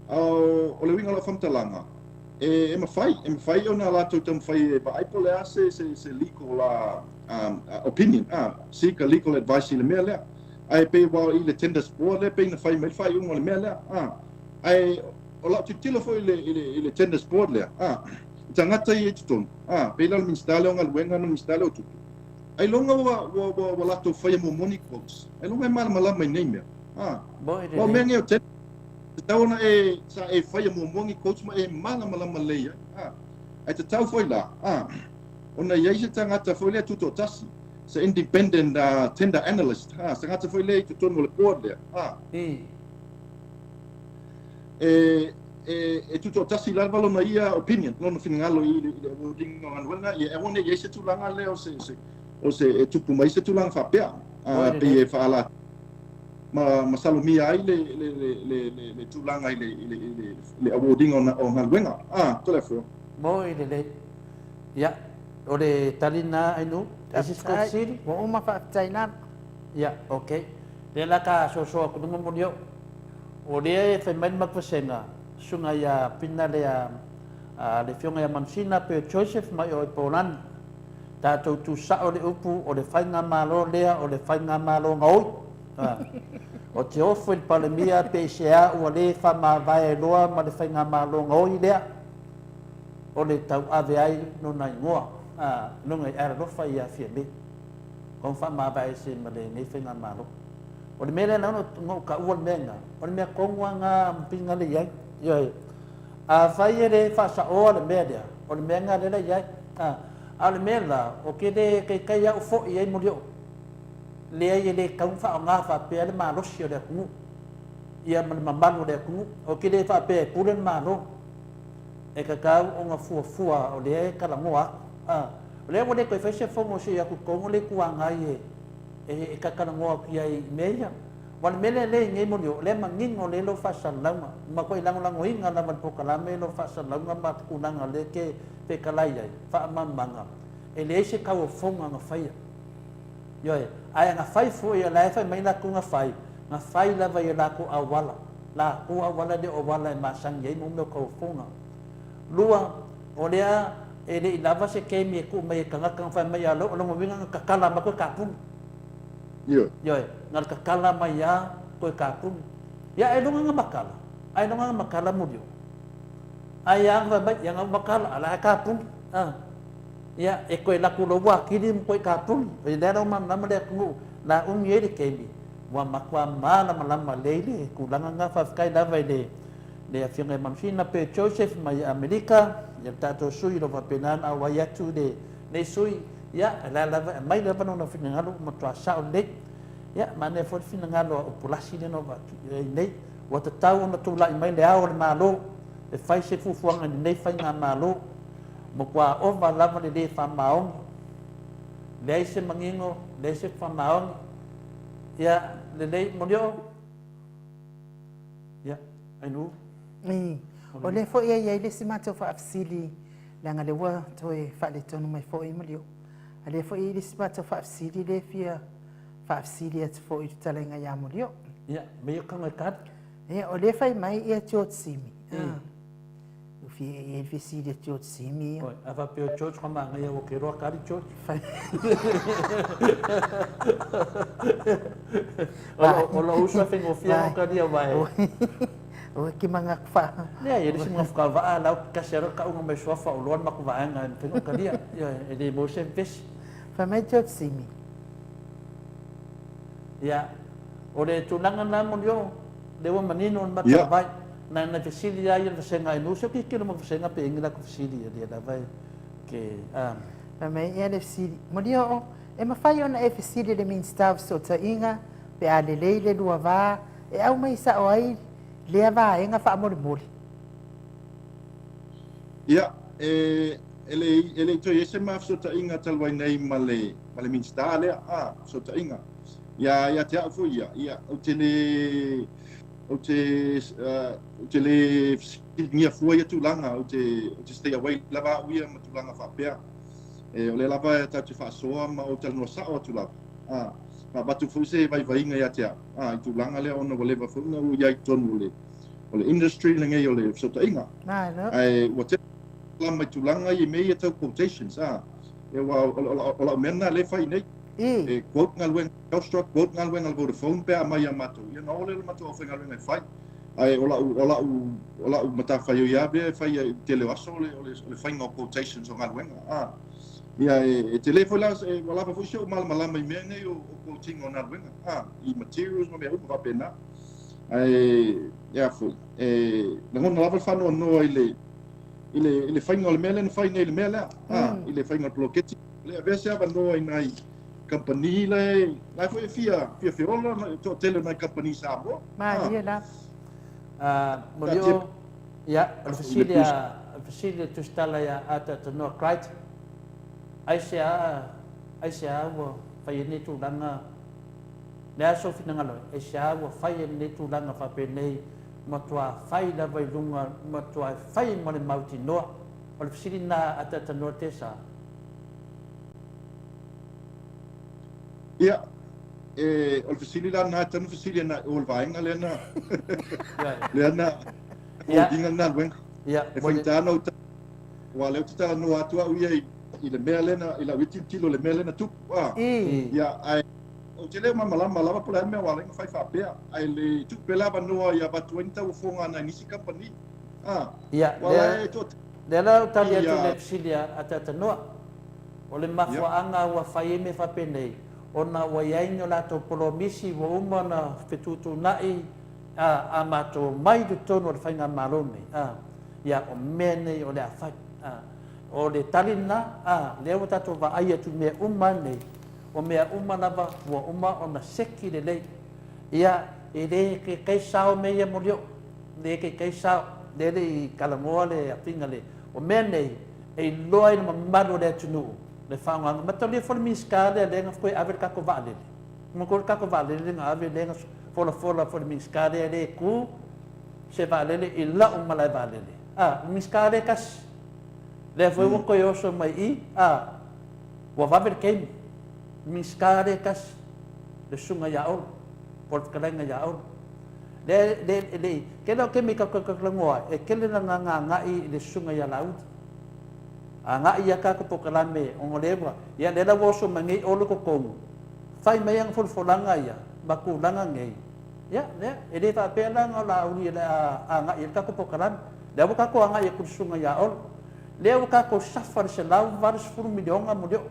O le winga la whamtalanga. E mawhai o nā lātou tam whai ba aipole a se legal opinion. Seek a legal advice i le mea lea. Ai pe wa i le tender sport le pe na whai unga le mea lea. Ai o la titilo fo i le tender sport lea. Tangata i e tutonu. Pe la minstale o ngā luenga no minstale o tutu. Ai longa wa lātou whai mo money quotes. Ai longa e malama i nei mea. Wa mea ngeo tender. Tauna sa whai mo money quotes ma e malama leia. Ai te tau foi la. Ona iai se tangata foi lea tuto tasi. Sa independent tender analyst. Sa ngata foi lea i tutonu le board lea. E tuto tasi la valo na ia opinion. Nono finangalo i le wordingo nganuenga. E one iai se tulanga lea o se tupu mai se tulanga whapea. Pe e whaala. Ma salomia ai le tulanga i le awarding o ngaluenga. Tole fo. Mo i le. Ya, o le talina ainu. Asisko siri. Wa uma whaftai nā. Ya, okay. Le la ka so kununga monio. O le whai main makwasenga. Sunga ia pina le fionga ia mansina pe Joseph mai o Poland. Tātou tu sa o le upu o le whainga malo lea o le whainga malo ngoi. O te ofu il palemia pe sea ua le whama vai loa ma le whainga malo ngoi lea. O le tau ave ai no nai ngoa. Nunga i ara rofa i a fia me. Kong whama vai se ma le ne whainga malo. O le mele na ngau ka ua menga. O le mea kongwa ngā mpinga le iai. Ioi. A whai e le whasa oa le mea lea. O le mea ngā lera iai. Ale mela o ke le kai ya fo ia mo dio. Le ai le kau fa nga fa pe le ma lo sio le ku. Ia ma malu le ku o ke le fa pe pulen ma lo. E ka kau o nga fua o le ka la moa. Le mo le ko fa se fo mo se ya ku ko le ku anga ye. E ka ka ngoa ki ai meia. Wan mele le ngai mo le mangingo le lo fa salama ma ko ilang inga la man pokala me lo fa salama ma kunanga le ke pe kalai ai fa manga e le se ka o fonga nga fai yo ai nga fai fu ya la fa mai na ku nga fai la vai la ku awala de o wala ma sang ye mo ko fonga lua o le e le lava se ke me ku mai ka nga fa mai lo mo winga ka kala ma ko ka pun yo ngal kakala maya ko kapung ya ai longa makala mo dio ai ang ba yang makala ala kapung ya e ko la ku lo wa kidim ko kapung e dero man nam le ku na ye de kebi wa makwa mana malama leile ku langa nga fa kai da vai de afinga mamsina pe Joseph mai Amerika ya tato sui lo va penan awaya tu de ne sui ya la mai la pano no fina ngalo mo tra sa le ya mane fo fina ngalo populasi de no va nei wa ta tau no tu la mai le ao ma lo e fai se fu fuanga nei fai nga ma lo mo kwa o va la de fa maong le se mangingo le se fa maong ya le nei mo dio ya ai nu o le fo ia le simato fa afsili langa le wa toe fa le tonu mai fo i mo dio ale fo i simato fa afsili le fia fa afsili at fo i talenga ya mo dio ya me ka ngat o le fai mai ia tot simi o fi e visi de tot simi o ava pe o tot kama ngai o ke ro ka ri tot o lo usa fe ngo fia ka dia vai o ki manga fa le ia disi manga va la ka sero ka un me sofa o lon maku va nga fe ka dia ya e de mo se pes fa mai tot simi ya o le tunanga na mo dio de wa manino on mata vai na fisili ya ia senga no se ki mo senga pe ingila ku fisili dia da vai ke fa mai ia le fisili mo dio e ma fai ona e fisili de min staff so ta inga pe ale le lua va e au mai sa o ai le va e nga fa mo mo ya ele to yese ma so ta inga talwai nei male min sta le so ta inga ya te fu ya o te le ngia fu ya tu langa o te stay away lava uia ma tu langa fa pea e o le lava ta te fa soa ma o te no sa o tu lava ma batu fu se vai nga ya te tu langa le ona le va fu nga u ya tonu le o le industry le ngai o le so ta inga ai o te lama tu langa i me ya quotations e wa o mena le fa nei e quote ngal construct quote ngal wen al Vodafone pe mai amato you know le mato o ngal wen fai ai ola mata fai ya be fai tele aso le fai no quotations ngal wen ia e telefona e wala fa fusho mal mai me nei o quoting on ngal wen i materials no me o va pena ai ya fu ngon lava fa no ile fai ngol mele fai nei mele ile fai ngol blockage le avesse abando nai company le foi fia rola to tele na company sabo ma dia la modio ya alfasilia tu stala ya ata to no right aisia wo fai ni tu langa le so fina ngalo aisia wo fai ni tu langa fa pe nei matua fai la vai lunga matua fai mo le mauti no alfasilia na ata to no tesa ia o fasili la na tan fasili na o vainga le na o dinga na wen ia e foi tano wa le tita no atua u ia i le mele na i la witi tilo le mele na tu ia ai o tele malama pola me wa le fai fa pe ai le tu pela ba no ia ba 20 o fonga na nisi company ia wa e to de la talia tu le fasili ata no o le mafuanga wa fai me fa penei ona wa yaino la to polomisi wo umana fetutu nai amato mai do tono le fainga malone ya o mene o le afai o le talina lea ua tatou vaai atu mea uma nei o mea uma lava ua uma ona seki lelei ia e lē kekeisao me ia mo leo lē kekeisao lele i kalagoa le afiga le o mea nei e iloa ina mamalu o le atunuu le faaogaaga matalia fole misika le alega koe ave le kako vaalele ma ko le kako vaalele lega ave lega folafola fole misika le lē ku se vaalele i lau ma lae vaalele misika le kasi le foi ua koe oso mai i ua vave le keimi misika le kasi le suga ia olo po le fekalaiga ia olo le kele o kemi kakakalagoa e kele lagagagai i le suga ia lauta aga'i ia kakapokalame ogo lewa ia le lau oso magei olo kokogu fai mai aga folafolaga ia ma kulaga gei ia lea e lē faapea laga o la'auli le aga'i le kakapokalame lea ua kako aga'i e kulusuga ia olo lea ua kako safa le selau 20 milionga mo leo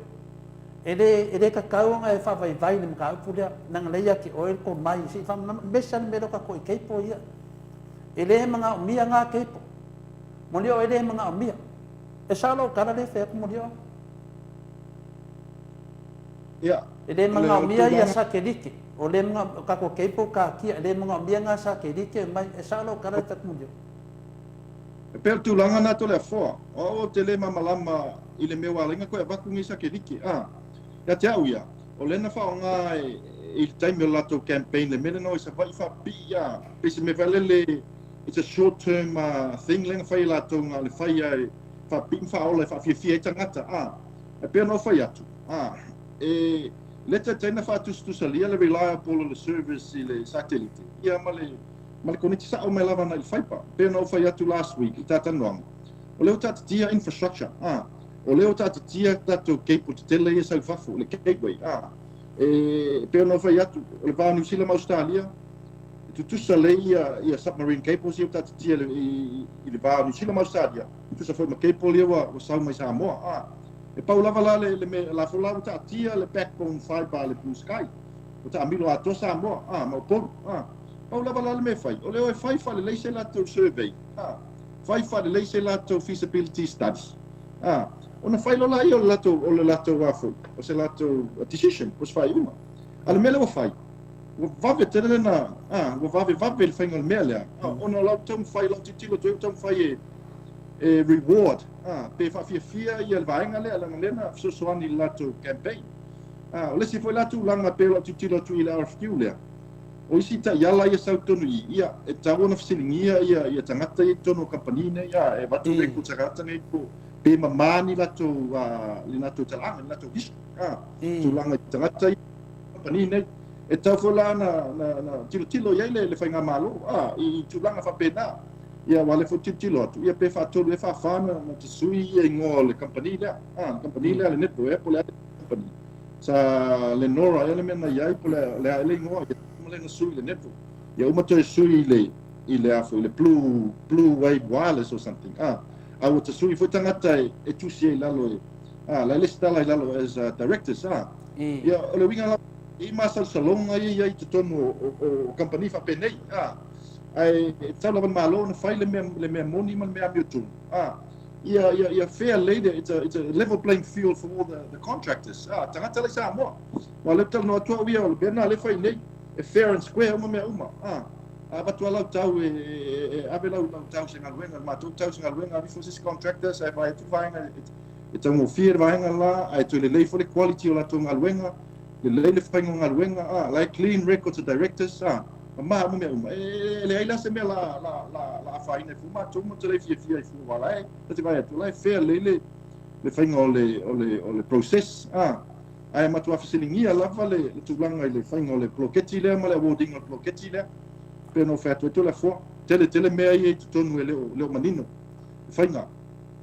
e lē kakau aga e faavaivai le makaupu lea nagaleia ke oe le komai si mesa le mele kako i keipo ia e lē magaʻomia ga keipo mo leo e lē magaʻomia e sa lo kala le fe mo leo ia e lē magaʻomia ia sa kelike o lē kako keipo kakia e lē magaʻomia ga sa kelike mai e sa lo kala le taku mo leo e pea tulaga na to le afoa o te lē mamalama i le mea ualega koe avakugi sa kelike ia te au ia o lena faaoga i le taimi o latou campaign le mele no i savai faapii ia pese me valele it's a short term thing lenga fai latou ga le fai ai faapii ma faaola e faafiafia ai tagata e pea no fai atu e le taitaina faatustusalia le reliable o le service i le satellite ia ma le koniti sa'o mai lava na i le faipa pea no fai atu last week i tatanoaga o leo tatatia infrastructure o leo tatatia tatou keipo tetele ia saufafu le gateway e pea no fai atu o le va New Zealand ma Australia tutusa le ia submarine cables ia tatatia i le va New Zealand ma Australia tusa foi ma cable ia wa sau mai Samoa e pau lava la le me la fola tatatia le backbone fiber le blue sky o taamilo ato Samoa ma polu pau lava la le me fai o leo e fai fa le leise latou survey fai fa le leise latou feasibility studies ona fai lo lai o le latou afu o se latou decision o se fai uma ale mele o fai o vave tele na o vave le fai ngol mele ona latou fai lo titilo tu fai e reward pe fa fia ia le vaenga le ala lena so soani latou campaign o le si foi latou langa pe lo titilo tu ile RFQ le o isi ta yala ia sau tonu ia e tawo na fisilingia ia tangata i tonu kampanine ia e watu reku tagata nei po pe mamani latou le natou talanga le natou hisu tulanga tagata i kampanine e tau fola na tilo ia le fainga malo i tulanga fa pena ia wale fo tilo atu ia pe fa tolu e fa fana na tsui e ngo le kampanile kampanile le neto e po le kampanile sa le nora ele mena ia po le ngo le sui le neto ia uma te sui le afu le blue wave wireless or something au te sui foi tangata e tusi lalo la lista la lalo as directors ia o le winga i masal salonga ia te tonu o company fa penei ai tala van malo na fai le me moni man me amiutu ia fair lady it's a level playing field for all the contractors tangata le sa mo wa le tal no atua ia o bena le fai nei e fair and square uma batu ala tau ave la tau se ngaluenga ma tau se ngaluenga vi fosse contractors ai vai tu vai e tau mo fier vai ngala ai tu le lei for the quality o la tu ngaluenga le lei le fai ngaluenga like clean records of directors ma mo me uma le ai la se me la fai ne fu ma tu mo te le fia fu wala te vai tu lai fair le fai le process ai ma tu afisilingia lava le tulanga le fai le bloqueti le ma le awarding le bloqueti le no fato to la fo tele mea i tonu le manino fainga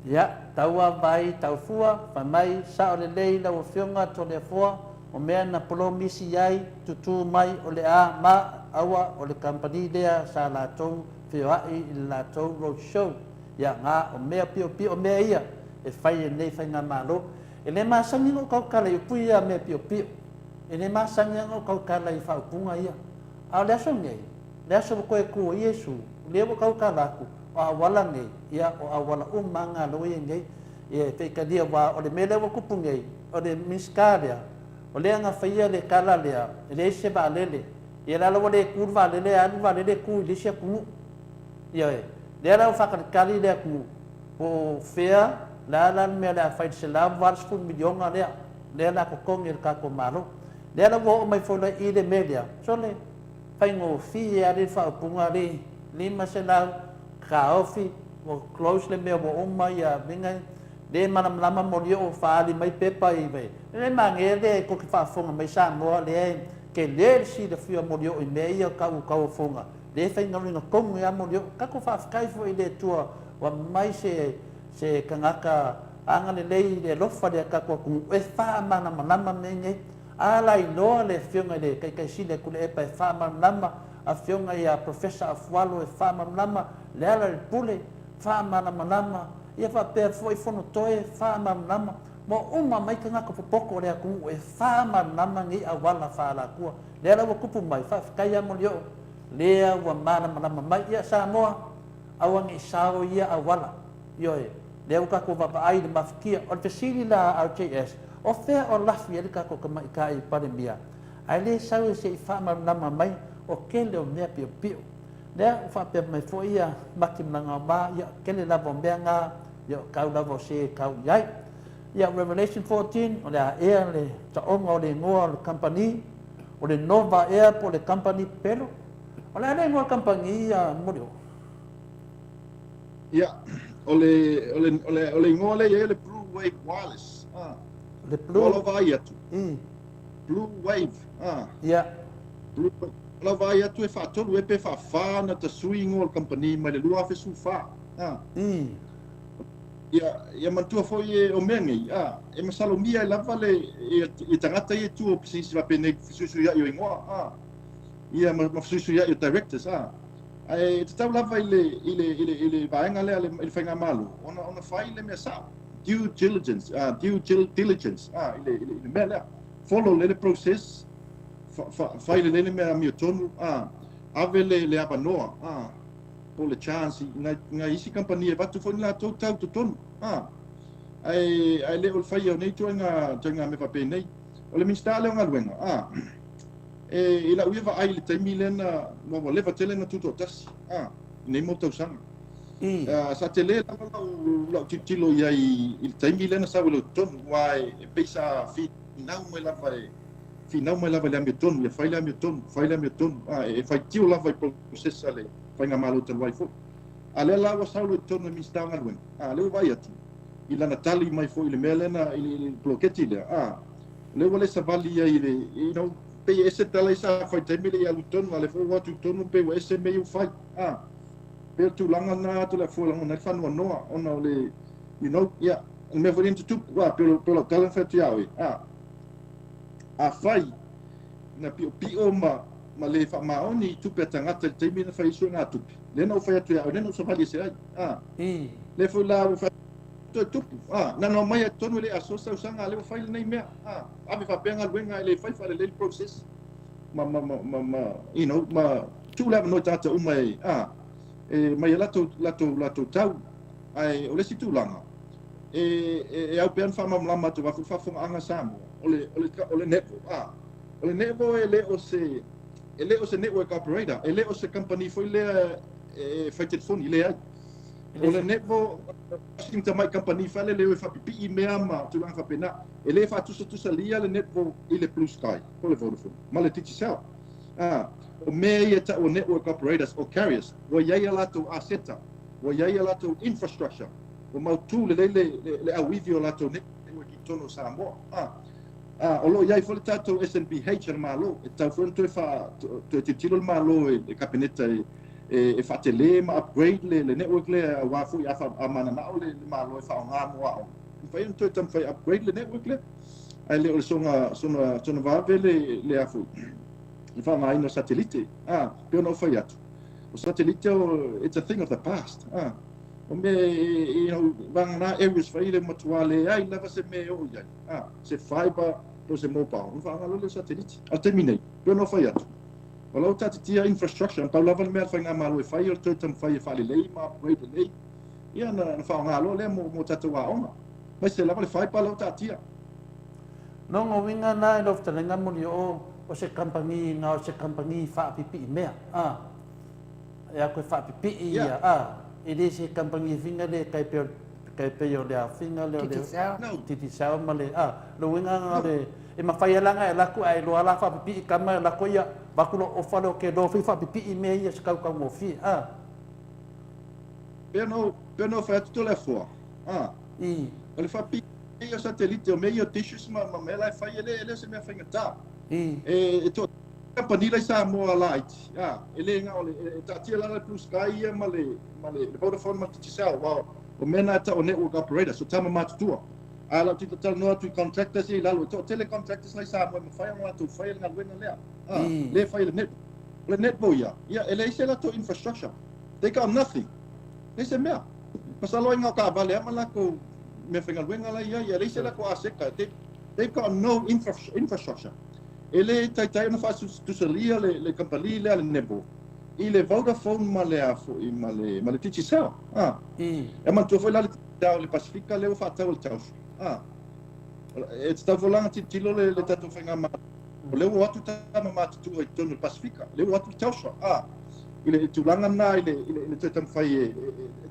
ia taua vai tau fua fa mai sa o le lei la o fionga to le fo o mea na promisi ai tutu mai o le a ma awa o le company lea sa la tou fioi i la tou road show ia nga o mea pio mea ia e fai nei fainga malo e le masangi no kau kala i pui ia mea pio e le masangi no kau kala i whaupunga ia au le aso ngei le aso koe kua Iesu le wo kau kalaku o awala nei ia o awala manga lo ngei ia te kadia wa o le mele wa kupungai o le miskaria o le anga faia le kala le se ba lele ia la wa le kurva lele anu va lele ku le sia ku ia le ra fa kali le ku o fea la me la fa se la va fu milionga le la ko kong il ka ko malo le la wo mai fo le i le media so le fa ngo fi ia le fa punga le lima se la ka ofi mo close le me mo uma ia vinga de manam lama mo yo fa li mai pepa i ve le mangere ko ki fa fonga mai sa mo le ke le si de fio mo yo i me ia ka fonga le fa ngalo kong ia mo yo ka ko fa kai fo i le tua wa mai se kangaka anga le le lofa de ka ko e fa manam me ala i no le fionga le kai si le kule e pa fa manam a fionga ia professor afwalo e fa manam le ala le pule fa manam ia fa pe foi fono toe fa manam mo uma mai kanga ko poko le ku e fa manam ngi awala fa la ku le ala ko pu mai fa kai mo yo le wa manam mai ia Samoa awangi sao ia awala yo le ka ko va ai de mafkia o te sili la RJS o fe o lafi ele ka ko mai kai pandemia ai le sao se fa manam mai o kele o me pio le fa pe mai fo ia makim nanga ba ia kele la bombenga yo kau la vo se kau yai ia Revelation 14 o le air le ta onga o le ngoa le company o le nova air po le company pero o le ngoa company ia modio ia ole ngoa le le Blue Wave Wireless le blue vai atu Blue Wave ia la vai atu e fa tolu e pe fa na ta swing o company mai le lua fe su fa ia mantua foi o mengi e masalo mia la vale e tangata e tu precisa va pene fisu ia yo ingoa ia ma fisu ia directors ai te tau lava ile vaenga le ile fainga malu ona fai le me sa due diligence ile me le follow le process fai le me mi tonu ave le abanoa po le chance nga isi company va tu fo la to ton ai le ol fai o nei tu nga me fa pe nei o le minsta le nga luenga ila uiva ai le taimi lena mo le va tele na tuto tas nei mo tau sang sa tele la titilo ia il taimi lena sa lo ton wai pesa fi nau mo la vai finau mai lava le amiton ia fai le amiton e fai tiu lava i processa le fai nga malo te vai fo ale la wa saulo tonu mi stanga lwen le vai atu i lana tali mai fo ile melena i bloketi le le wale sa vali ia ile you know pe ese tala sa fai te mile ia luton ale fo wa tu tonu pe wa ese me u fai pe tu langa na tu la fo langa na fa no no ona le you know ia me vorin tu wa pe lo tala fa tu ia a fai na pio ma le fa maoni tu pe tangata te mi na fai so na tu le no fai tu le no so fali se le fo la fa tu na no mai to no le aso sa sanga le fai nei me a me fa penga luenga le fai fa le process ma you know ma tu la no tata mai mai la to tau ai o le situ langa au pen fa ma tu va fa anga Samoa ole nevo ele o se network operator ele o se company foi le faited phone ile ole nevo sinta mai company fa le fa pipi mea ma tu lang fa pena ele fa tu salia le nevo ile blue sky ole Vodafone male titi sa o me ta o network operators o carriers o ia la tu aseta o ia la tu infrastructure o mau tu le awivio la tu network tono Samoa o lo ia fo tato SNPH malo e tau fronto fa te tiro malo e capinetta e fa tele ma upgrade le network le wa fu ia fa amana na le malo e fa nga mo fai un tam fai upgrade le network le ai le sono va le afu e fa mai no satellite pe no fai atu o satellite it's a thing of the past o me you know vang na areas fai le matuale ai lava se me o ia se fiber po se mobile un fa lo satellite al terminei pe no fai atu o lo tia infrastructure pa lava me fa nga malo e fai o tam fai fa le ma upgrade le ia na fa nga lo le mo tatu wa ona mai se lava le fai pa lau tatia. No winga na lo talenga mo o se kampangi nga o se kampangi fa pipi mea. Ya ko fa pipi ia ele se kampangi finga le kai pe yo le finga le titi sao male lo winga nga le e ma fai langa e laku ai lo ala fa pipi kama la ko ia bakulo o falo ke do fa pipi me ia se kau kau mo fi Peno fa tu le fo. Ele fa pipi o satellite o meio tissues ma mela e fai ele se me fa ngata. E to company lai Samoa light. Ele nga ole tatia la blue sky male Vodafone ma titi sao wow. O mena ta o network operator so tama ma tua. Ala tita tal no tu contractors e lalo to telecontractors lai Samoa ma fai nga tu fai nga wena lea. Le fai le net boya. Ele se la to infrastructure. They got nothing. They say mea. Pasalo nga ka vale ma ko me fingal wenga la ia le se la ko aseka. They've got no infrastructure. Ele tai na fa tu selia le company le nebo. Le Vodafone ma le afo ma le titi sao. E man tu foi la le Pacifica le fa tau tau. E sta volando titilo le tatu finga ma. Le o atu ta ma tu e tonu Pacifica. Le o atu tau. Ile tulanga na ile tetam fai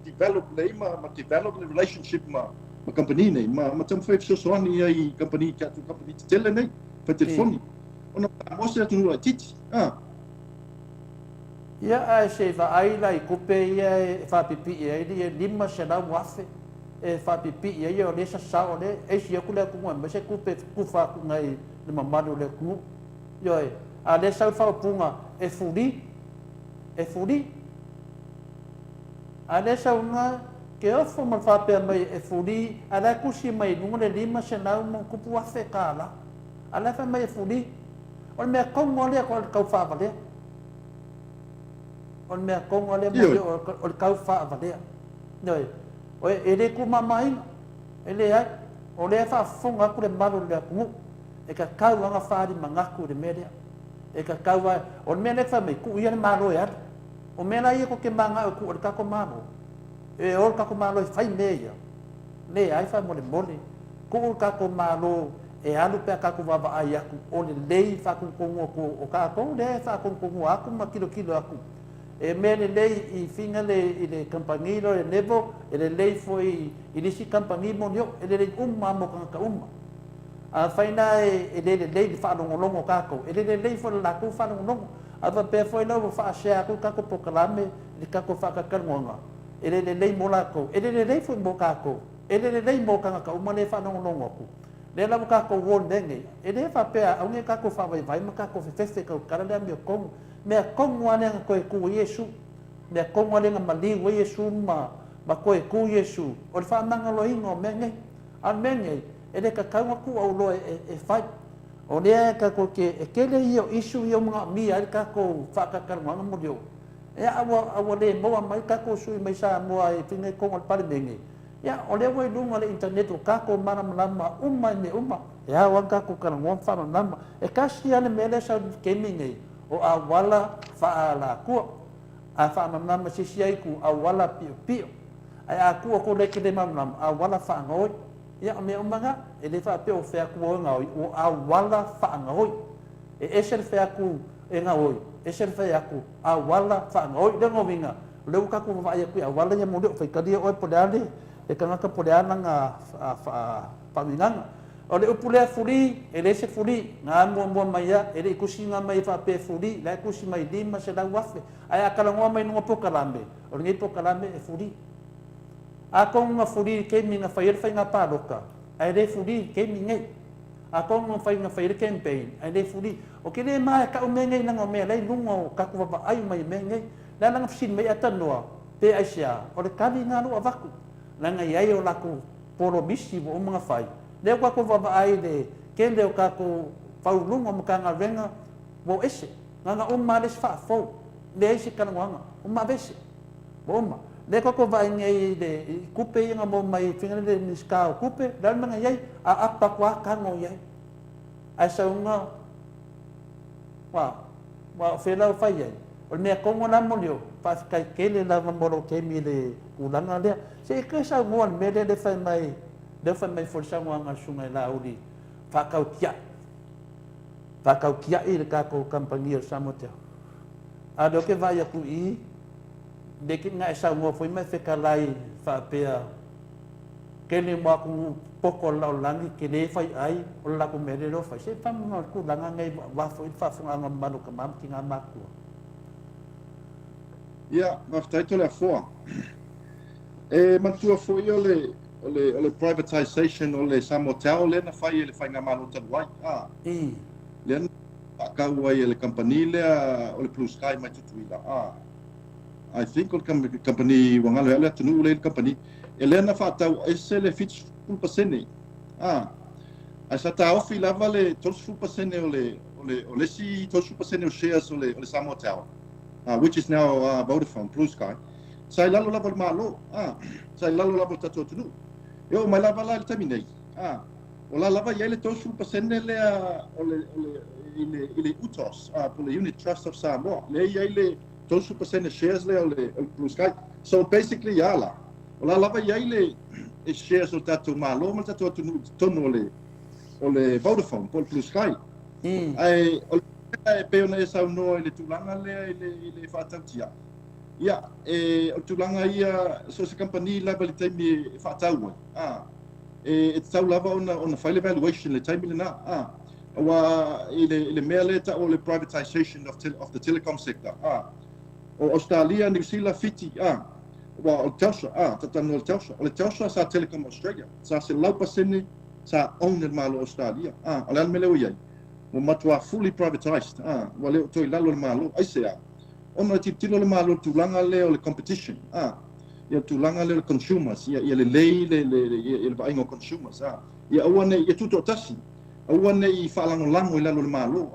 develop le ma develop the relationship ma company nei ma tam fai so ani ai company tele nei fa telefoni ona mo se tu la titi ia ai se va ai lai kupe ia fa pipi ia ia lima se na wafe e fa pipi ia o le sa o le e si ku le ku ma se kupe ku fa ku ngai le mamado le ku yo a le sa fa punga e furi a le sa una ke o fo ma fa pe mai e furi ala ku si mai nu le lima se na mo ku pu wafe kala ala fa mai furi o me ko mo le ko ka fa vale o me ko mo le mo o ka fa vale noi o ele ku mamai ele ai o le fa fonga ku le malu le ku e ka ka nga fa di mangaku de media e ka ka wa o me le fa me ku ia malo ya o me la ia ko ke manga ku o ka ko malo e o ka ko malo fai meia le ai fa mo le mole ku ka ko malo e alu pe ka ku va ai aku o le lei fa ku ko o ka ko le fa ku ko aku ma kilo aku e me le lei I finga le campanilo le nevo e le lei foi I disi campanimo nio e le lei mo ka umma a faina e le lei fa longo ka ko e le lei foi la ku fa longo a va pe foi no fa share ku ka ko proclame le ka ko fa ka kalmonga e le lei mo la ko e le lei foi mo ka ko e le lei mo ka umma le fa longo ku le la ka ko won denge e le fa pe a unge ka ko fa vai ma ka ko fe ka ka le mi ko me kongo ane ko ku Yesu me kongo ane mali we Yesu ma ko ku Yesu o fa manga lo ingo menge a menge e le ka ka ku o lo e fa o le ka ko ke le io isu io mga mi al ka ko fa ka ka mo mo dio e a le mo mai ka ko su mai sa mo ai tinge ko al pare menge ya o le we lunga le internet o ka ko mana mana umma ne umma ya wa ka ko ka mo fa na e ka si ane mele sa ke minge o a wala fa ala ku a fa mamma sisi ai ku a wala pio ai a ku ko le ke de mamma a wala fa ngoi ya me o manga e le fa pio fa ku o ngoi o a wala fa ngoi e esel fa ku e ngoi esel fa ku a wala fa ngoi de ngovinga le ka ku fa ya ku a wala ya mo de fa ka dia o podale e ka ka podana nga fa minanga o le upule furi e le se furi nga mo maya e le kusi nga mai fa pe furi la kusi mai lima se da wafe ai akala ngo mai no pokalambe o ngi pokalambe e furi a ko nga furi ke mi nga fair fa nga paloka ai le furi ke mi ngai a ko nga fair campaign ai le furi o ke le mai ka o me ngai nga me le lungo ka ku va ai mai me ngai la nga fsin mai atanua pe asia o le kali nga no avaku la nga ia o la ku poro bisi o mga fai le kwa ko va ai de kende o ka ko faulunga mo ka nga venga bo ese nga umma les fa fo le ese ka nga umma bese bo umma le ko va ngai de kupe nga mo mai finga de miska kupe dal mga yai a apa kwa ka ngo yai a sa nga wa fela fa yai o me ko mo na mo lio pa ka kele la mo ro ke mi le ulanga le se ke sa mo me de fa mai de fa mai for sa nga sungai lauli fa kau kia i le ka ko kampani o Samoa a do ke vai aku i de ki nga sa ngo foi mai fe kalai fa pea ke ni mo ku poko lau langi ke le fai ai o la ku me ro fa se fa mo ku langa ngai wa foi fa funga nga malu ka mam ki nga maku ia maftaito le afoa matua foi o le privatization o le Samoa le na fai le fai nga malu taluai le akau ai le company le o le Blue Sky mai tutuila I think o le company wangalo le tunu le company ele na fatau ese le fit 1% a sa ta ofi lava le 2% o le si 2% o shares o le Samoa which is now Vodafone Blue Sky sai lalo lava malo sai lalo lava tatu tunu eu mai lava la terminei o la lava ia le 2% le ile utos por le unit trust of Samoa le ia le 2% shares le o le Blue Sky so basically ia la o la lava ia le shares o tatu malo ma tatu tonu o le Vodafone por Blue Sky ai o pe ona sa no le tulanga le fatautia ia o tulanga ia so se company lava le taimi fatau it's tau lava on file evaluation le taimi na wa ile mele ta o le privatization of the telecom sector o Australia New Zealand fiti wa o Telstra tatano o le Telstra sa Telecom Australia sa se lau pasene sa own el malo Australia o le mele o ia mo matua fully privatized wa le toi lalo le malo ai se ona titilo le malo tulanga le o le competition ia tulanga le consumers ia le le vaingo consumers ia awane ia tuto tasi awane i falango i lalo le malo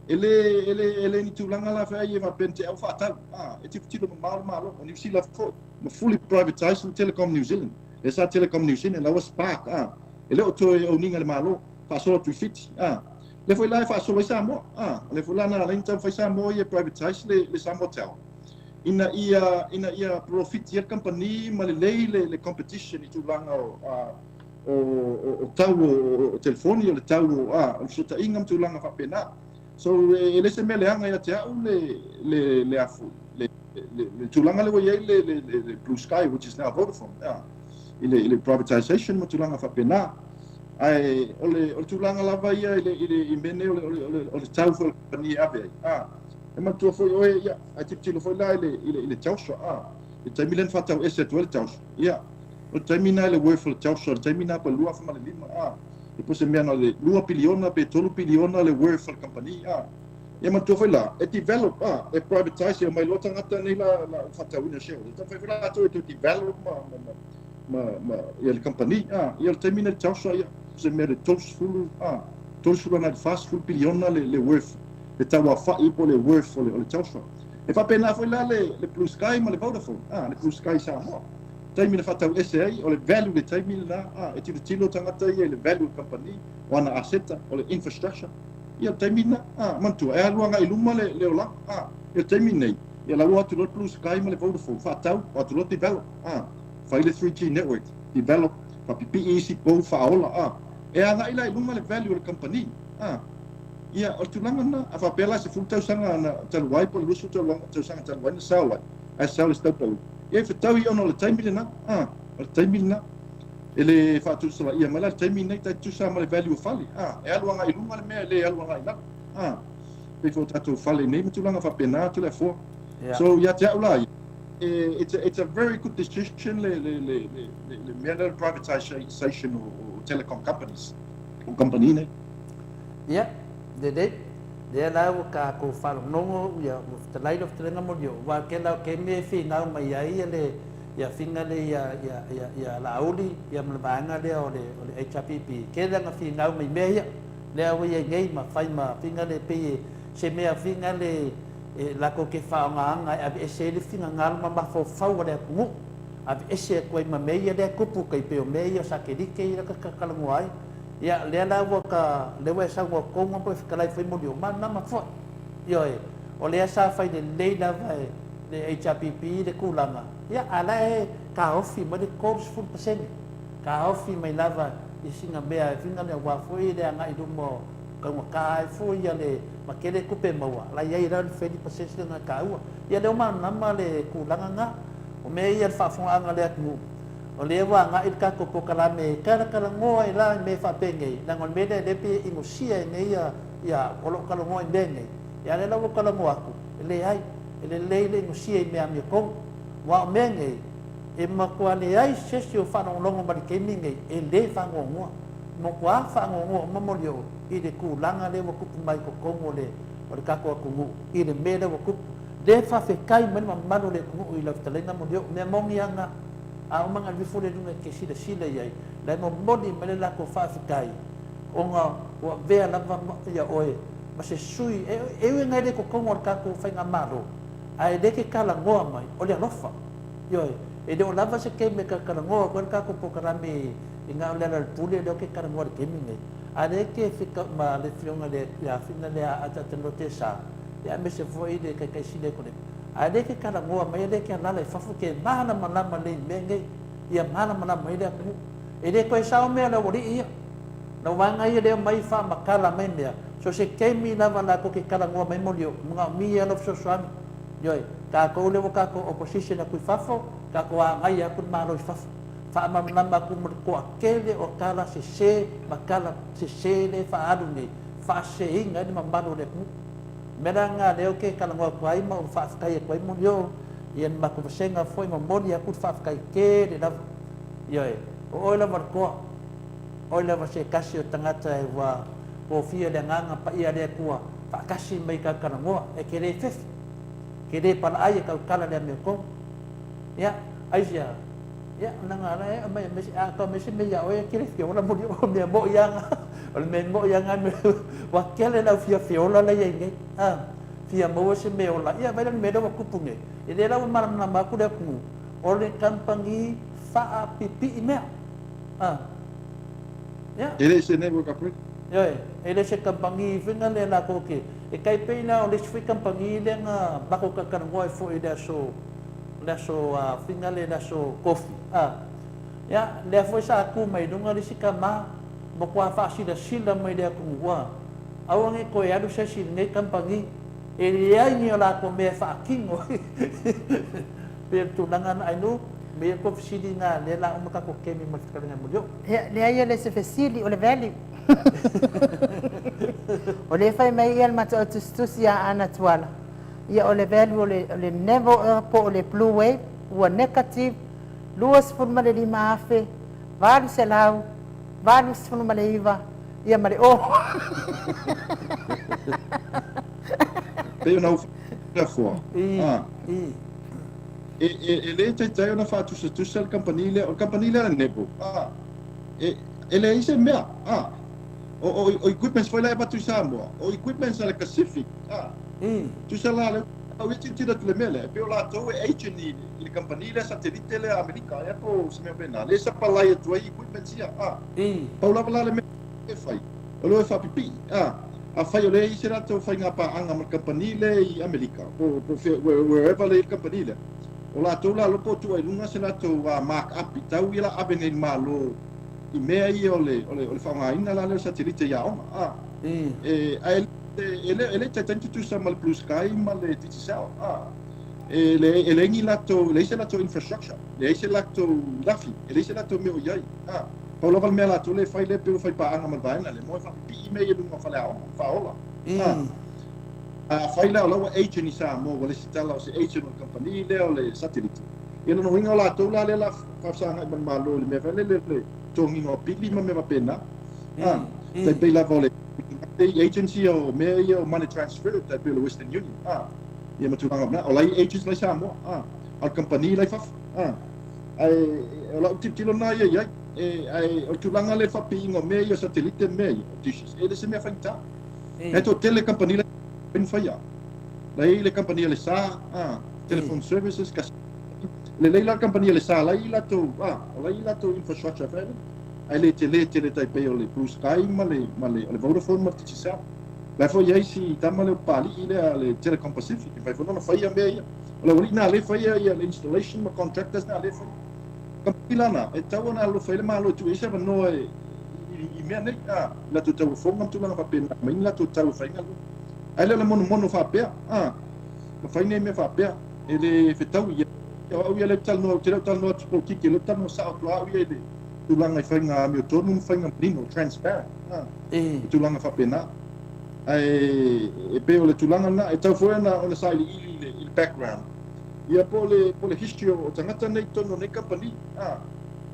ele ni tulanga la fa ia va pente au fatal e titilo malo o New Zealand fully privatized Telecom New Zealand esa Telecom New Zealand la was spark ele o toi o ninga le malo fa solo tu fit le foi lá fa solo Samoa le foi lá na la inta fa Samoa ia privatize le Samoa ina ia profit ia company ma le competition i tulanga o tau o telefoni o le tau o suta ingam tulanga fa pena so ele se meleanga ia te au le afu le tulanga le le Blue Sky which is now Vodafone ile privatization mo tulanga fa pena ai o tulanga lava ia ile mene o le tau fo company ave e matua foi oe ia a tiptilo foi la ile tausa e taimilen fatau ese tuele tausa ia o taimina le worth le tausa taimina pa lua fa malima e pose mea no le 2 biliona pe 3 biliona le worth le company e matua foi la e develop e privatize mai lota ngata nei la fatau ina share ta foi la to develop ma ia le company ia taimina le tausa ia se mea le tosfulu na fast full biliona le worth le tawa fa'i po le worth o le tausa e fa pena foi la le Blue Sky ma le Vodafone le Blue Sky Samoa taimi na fatau ese ai o le value le taimi na e tilo tangata ia le value company wana aseta o le infrastructure ia taimi na mantua e aluanga i luma le ola ia taimi nei ia la ua tulo Blue Sky ma le Vodafone fatau o tulo develop fai le 3G network develop fa pipi isi po fa ola e anga ila i luma le value le company ia o tulanga na a fapela se full tausanga na taluai po lusu tausanga taluai na sawa ai sawa sta po e fetau i ono le taimi na o taimi na ele fatu sala ia mala taimi nei ta tu sa ma le value fali e aluanga i lunga le me le aluanga i na pe fo tatu fali nei tulanga fapena tu le fo so ia te ulai it's a very good decision le mere privatization o telecom companies o company ne de la ka ko fa no ya the light of the ngamo yo wa ke la ke me fi na mai ai le ya finga le ya la auli ya mlanga le o le HPP ke la fi na mai me ya le wa ye ngai ma fai ma finga le pe se me finga le la ko ke fa nga a ese le finga ngal ma fo fa wa le ku a ese ko ma me ya le ku pu kai pe me ya sa ke di ke ka kala ngoi ia le la wa ka le wa sa wa ko mo pe ka foi mo dio ma ma fo yo o le sa fai le la vai le HPP de kulanga ia ala ka ofi mo de course full percent ka ofi mai lava i singa mea finga le wa foi le anga i dumo ka mo ka foi ya le makele kupe maua la ia ira feli pasese na ka ua ia le ma nama le kulanga nga o me ia fa anga le atu o le wa nga i ka ko kala me kala ngoa i la me fa penge na ngol me le pe i mo sia ne ia o lo kala ngoa i bene ia le lo kala ngoa ku le ai le mo sia i me ami ko wa menge e makua le ai sesi o whanonglongo marikemi ngai e le whangongoa mo kua whangongoa mamolio i le kulanga le wakupu mai ko kongo le o le kako akungu i le mele wakupu le whawhekai mani mamano le kungu i la whatalenga molio mea mongi anga a o manga rifure lunga ke sila iai lai mo moni mele lako whawhekai o ngā ua vea lava ia oe ma se sui ewe ngai le ko kongo o le kako whainga maro a e leke kala ngoa mai o le alofa ioi e de o lava se ke me ka karangoa ko ka ko pokarami i nga le le pule de ke karangoa ke minge a le ke fika ma le fionga le ya fina le a ta no te sa ya me se foi de ke sile ko le a le ke karangoa mai le ke ala le fafu ke mana mana le menge ia mana mana mai le ku e de ko sa o me le wori ia na wanga ia le mai fa makala mai le so se ke mi lava la ko ke karangoa mai molio nga mi ia lo so swami yoi ka ko le ka ko opposition ku fafo ka ko ngai aku malo fafo fa ma ku ko akele o kala se makala se le fa adu ni fa se inga ni mambalo le ku meranga le ke kala ngo ko ai ma fa kai ko mo yo yen ma ko senga foi mo moni aku fa kai ke le la yoi o la mar ko o la va se kasi o tangata e wa ko fia le nganga pa ia le ku fa kasi mai ka kala ngo e ke le fef kede pala ai ka kala le me ko ya aisia ya nanga la mai me a ka me se me ya o kire fi ola mo me mo yang o me mo yang an wa kele la fi ola la yenge fi mo se me ola ya vai me do ku punge e de la ma na ku de ku o le kampangi fa pipi me ya ele se ne ka pre ya ele se kampangi finga le la ko ke e kai peina o le sui kampangi le nga bako ka kan ngoi fo i da so finale da so kofi ya le fo sa ku mai dunga le sika ma mo kwa fa si da sila mai da ku wa awange ko ya du se si ne kampangi e ya ni la ko me fa kingo per tu dangan ai no me ko si di na le la mo ka ko kemi mo ka nga mo yo le ai le se fesili o le veli o le fai mai ia mata o tustusi a ana tuala ia o le velu o le nevo po o le blue wave ua negative luas fulma le lima afe valu se lau valu se fulma le iva ia ma le o pe na fo e le tai ona fa tu se campanile o campanile nebo e le ise mea o equipment foi lá para tu Samoa o equipment sa le Pacific tu sa la o iti tira tu le mele pe o la to e agent ni compagnie le satellite le America ya to se me bena le sa pala ya tu equipment sia paula pala le me e fai o lo fa pipi a fai o le ise la to fai ngapa anga ma compagnie le i America po wherever le compagnie le o la to la lo po tu ai lunga se la to mark up tau ila abene malo i mea i ole whangaina la leo satellite ia oma ele tatantu tu sa mal blue sky mal le titi sao ele ngi lato le ise lato infrastructure le ise lato lafi le ise lato me o yai paulo val me lato le fai le pe fai pa anga mal vaina le mo fa pi me ye lunga fale ao fa ola fai la lo agent ni sa mo le sitala o se agent o company le o le satellite ina no inga lato la le la fa sa nga man malo le me vale le tongi no pili ma me pena they pay la vole the agency o me o money transfer that bill Western Union ia ma tulanga na o lai agents lai Samoa al company lai fa ai la titilo na ia ai o tulanga le fa pingo me o satellite me dishes ele se me fa ta to tele company lai ben fa ya lai le company le sa telephone services le la compagnia le sala i lato lai lato infrastructure fa ai le tele tai pe o le blue sky ma le Vodafone ma ti sa la fo ia si tama le pali le Telecom Pacific vai fo no fa ia me ia le ori na le fa ia le installation ma contractors na le fa kapilana e tau na lo fele malo tu isa no e I mea nei la tu tau fonga tu langa papena mai la tu tau fainga ai le mono fa pe ma faine me fa pe ele fetau ia o ia le tal no po kiki le tal no sa o ia ele tu langa fainga mi tonu fainga brino transparent tu langa fa pena ai e pe o le tu langa na e tau foi na on sa il background ia po le history o tangata nei tono nei company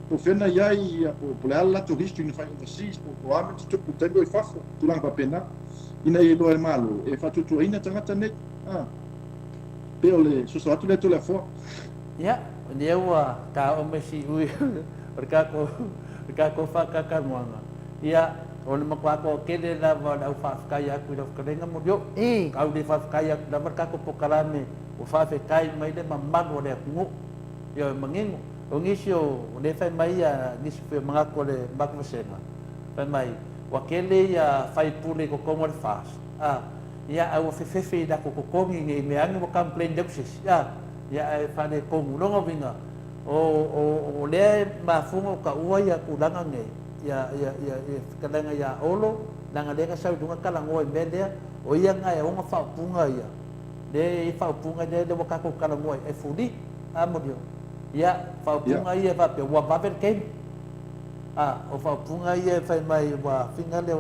po fena iai po le ala tu history ni fai overseas po ame tu tengo I fafo tu langa pa pena ina I lo e malo e fa tu ina tangata nei pe o le so atu le tu le fo ya dia wa ka o mesi ui ka ko fa ka ka moanga ya o le makwa ko kele la va da fa ka ya ku da ka renga mo yo ka u de fa ka ya da ka ko pokalame o fa fe kai mai le mamang o le ngu yo mangingo o ngisio le fai mai a nisi pe mga ko le makwasenga fai mai wa kele ya fai pule ko ko mo fas ya au fe da ko kongi ngi me anu mo complain de sis ya fa de ko ngulonga vinga o le ma fungo ka ua ya kulanga nge ya kalanga ya olo nanga le ka sa dunga kala ngoi mendea o ia nga ya nga fa punga ya de fa punga de ka ko kala ngoi e fudi amodio ya fa punga ia fa pe wa bavel ken o fa punga ia fa mai wa finale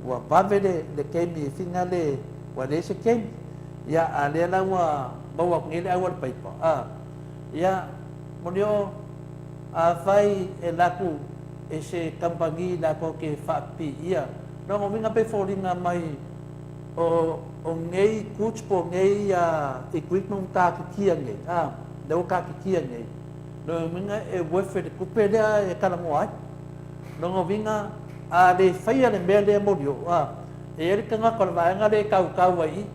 wa bavel de ken finale wa de se ken ya ale la wa bawa ngile awal paipa ya modio fai e laku e se kampangi la ko ke fa pi ia no mo vinga pe foringa mai o ngei coach po ngei equipment ka kia nge da ka kia nge no minga e wefe de kupeda e kala mo ai no mo vinga de fai le mele modio e er kanga ko va nga le kau ai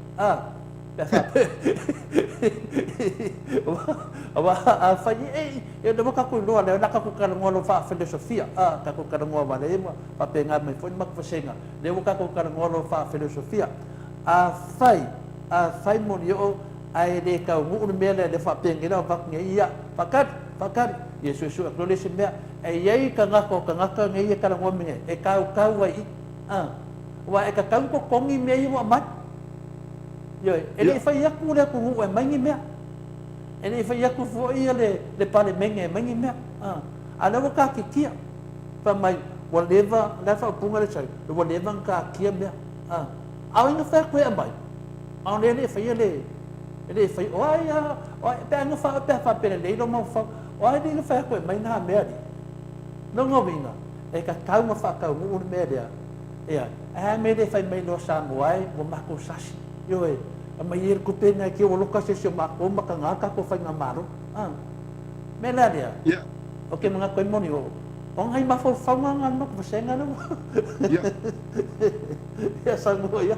Aba fai e do ka ku lo le na ka ku ka ngolo fa filosofia ka ku ka ngolo vale pa penga me foi mak fasenga de ka ku ka ngolo fa filosofia fai mo yo ai de ka mu un mele de fa penga va ngi ya pakat yesu acknowledge me e yai ka ngako ka ngaka ngi ka ngolo me e ka ai wa e ka ko kongi me wa mat yo ele fai aku le ku e mangi me ele fai aku fo ia le pale menge mangi me ala wa ka kia pa mai whatever la fa punga le chai whatever ka kia me au inga fa ku e mai au le fai ele fai o pe anga fa pe le lo mo fa o ele fa ku e mai na me ali no ngovinga e ka kau ma fa kau mu me dia ya me de fai mai lo Samoa mo ma ko sashi yo mai ir ku pena ki o loka se se ma o ma ka ngaka ko fai ngamaro me la dia okay mga ko mo ni o ngai ma fo fa nga no ko se nga no ya Samoa ya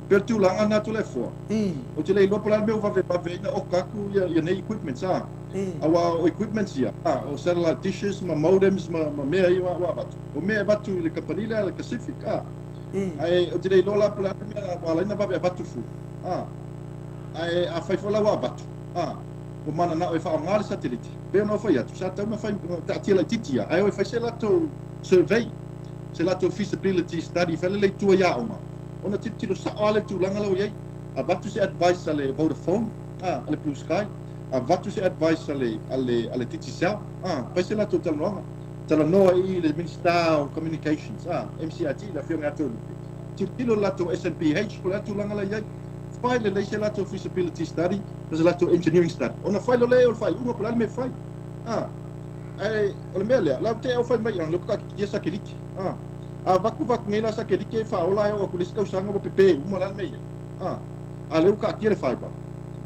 per tu langa na tu le fo o te le lo pola me o va na o kaku ya nei equipment sa awa o equipment ya o satellite dishes ma modems ma me ai wa o me batu le kapanila le Pacific ai o te le lo la pola me wala ina ba batu fu ai a fai fola wa batu o mana na o fa ngal satellite pe no fa ya tu sa ta me fa ta ti la titia ai o fa se la to survey se la to feasibility study fa le tu ya o ma ona titilo sa ale tu langa lo ye a batu se advice ale Vodafone ale Blue Sky a batu se advice ale titi sa pa se la total longa tala no I le Minister of Communications MCIT la fio ngato titilo la to SNPH ko la tu langa la ye file le se la to feasibility study se la to engineering study ona file le o file uno plan me file ai o le mele la te o file mai ang luka ki sa keliki vaku ngela sa ke fa ola o kulis ka usanga mo pepe mo lan me ale ka kire fa ba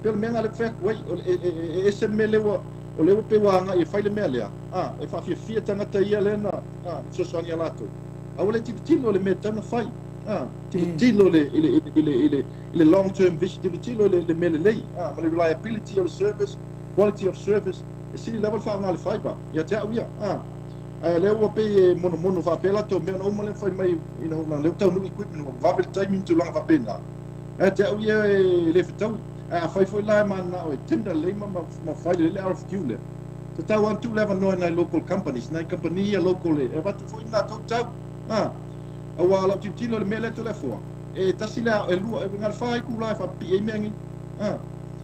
pel men ale fa wai ese mele o le pe wanga e fa le mele e fa fi tanga ta ia le na so so ni alato a ole tilo le meta na fa tilo le long term vision tilo le mele le reliability of service quality of service e si level fa ngale fa ba ya ta uia le o pe mono fa pela to me no mo le fai mai ina na le tau no equipment va per timing to long va pena te o ye le fitau fai foi la mana o tenda le ma fai le RFQ le te tau antu leva no na local companies na company local le va tu foi na tau awa la titilo le mele telefone e tasila e lua e ngal fai ku la fa pi e mengi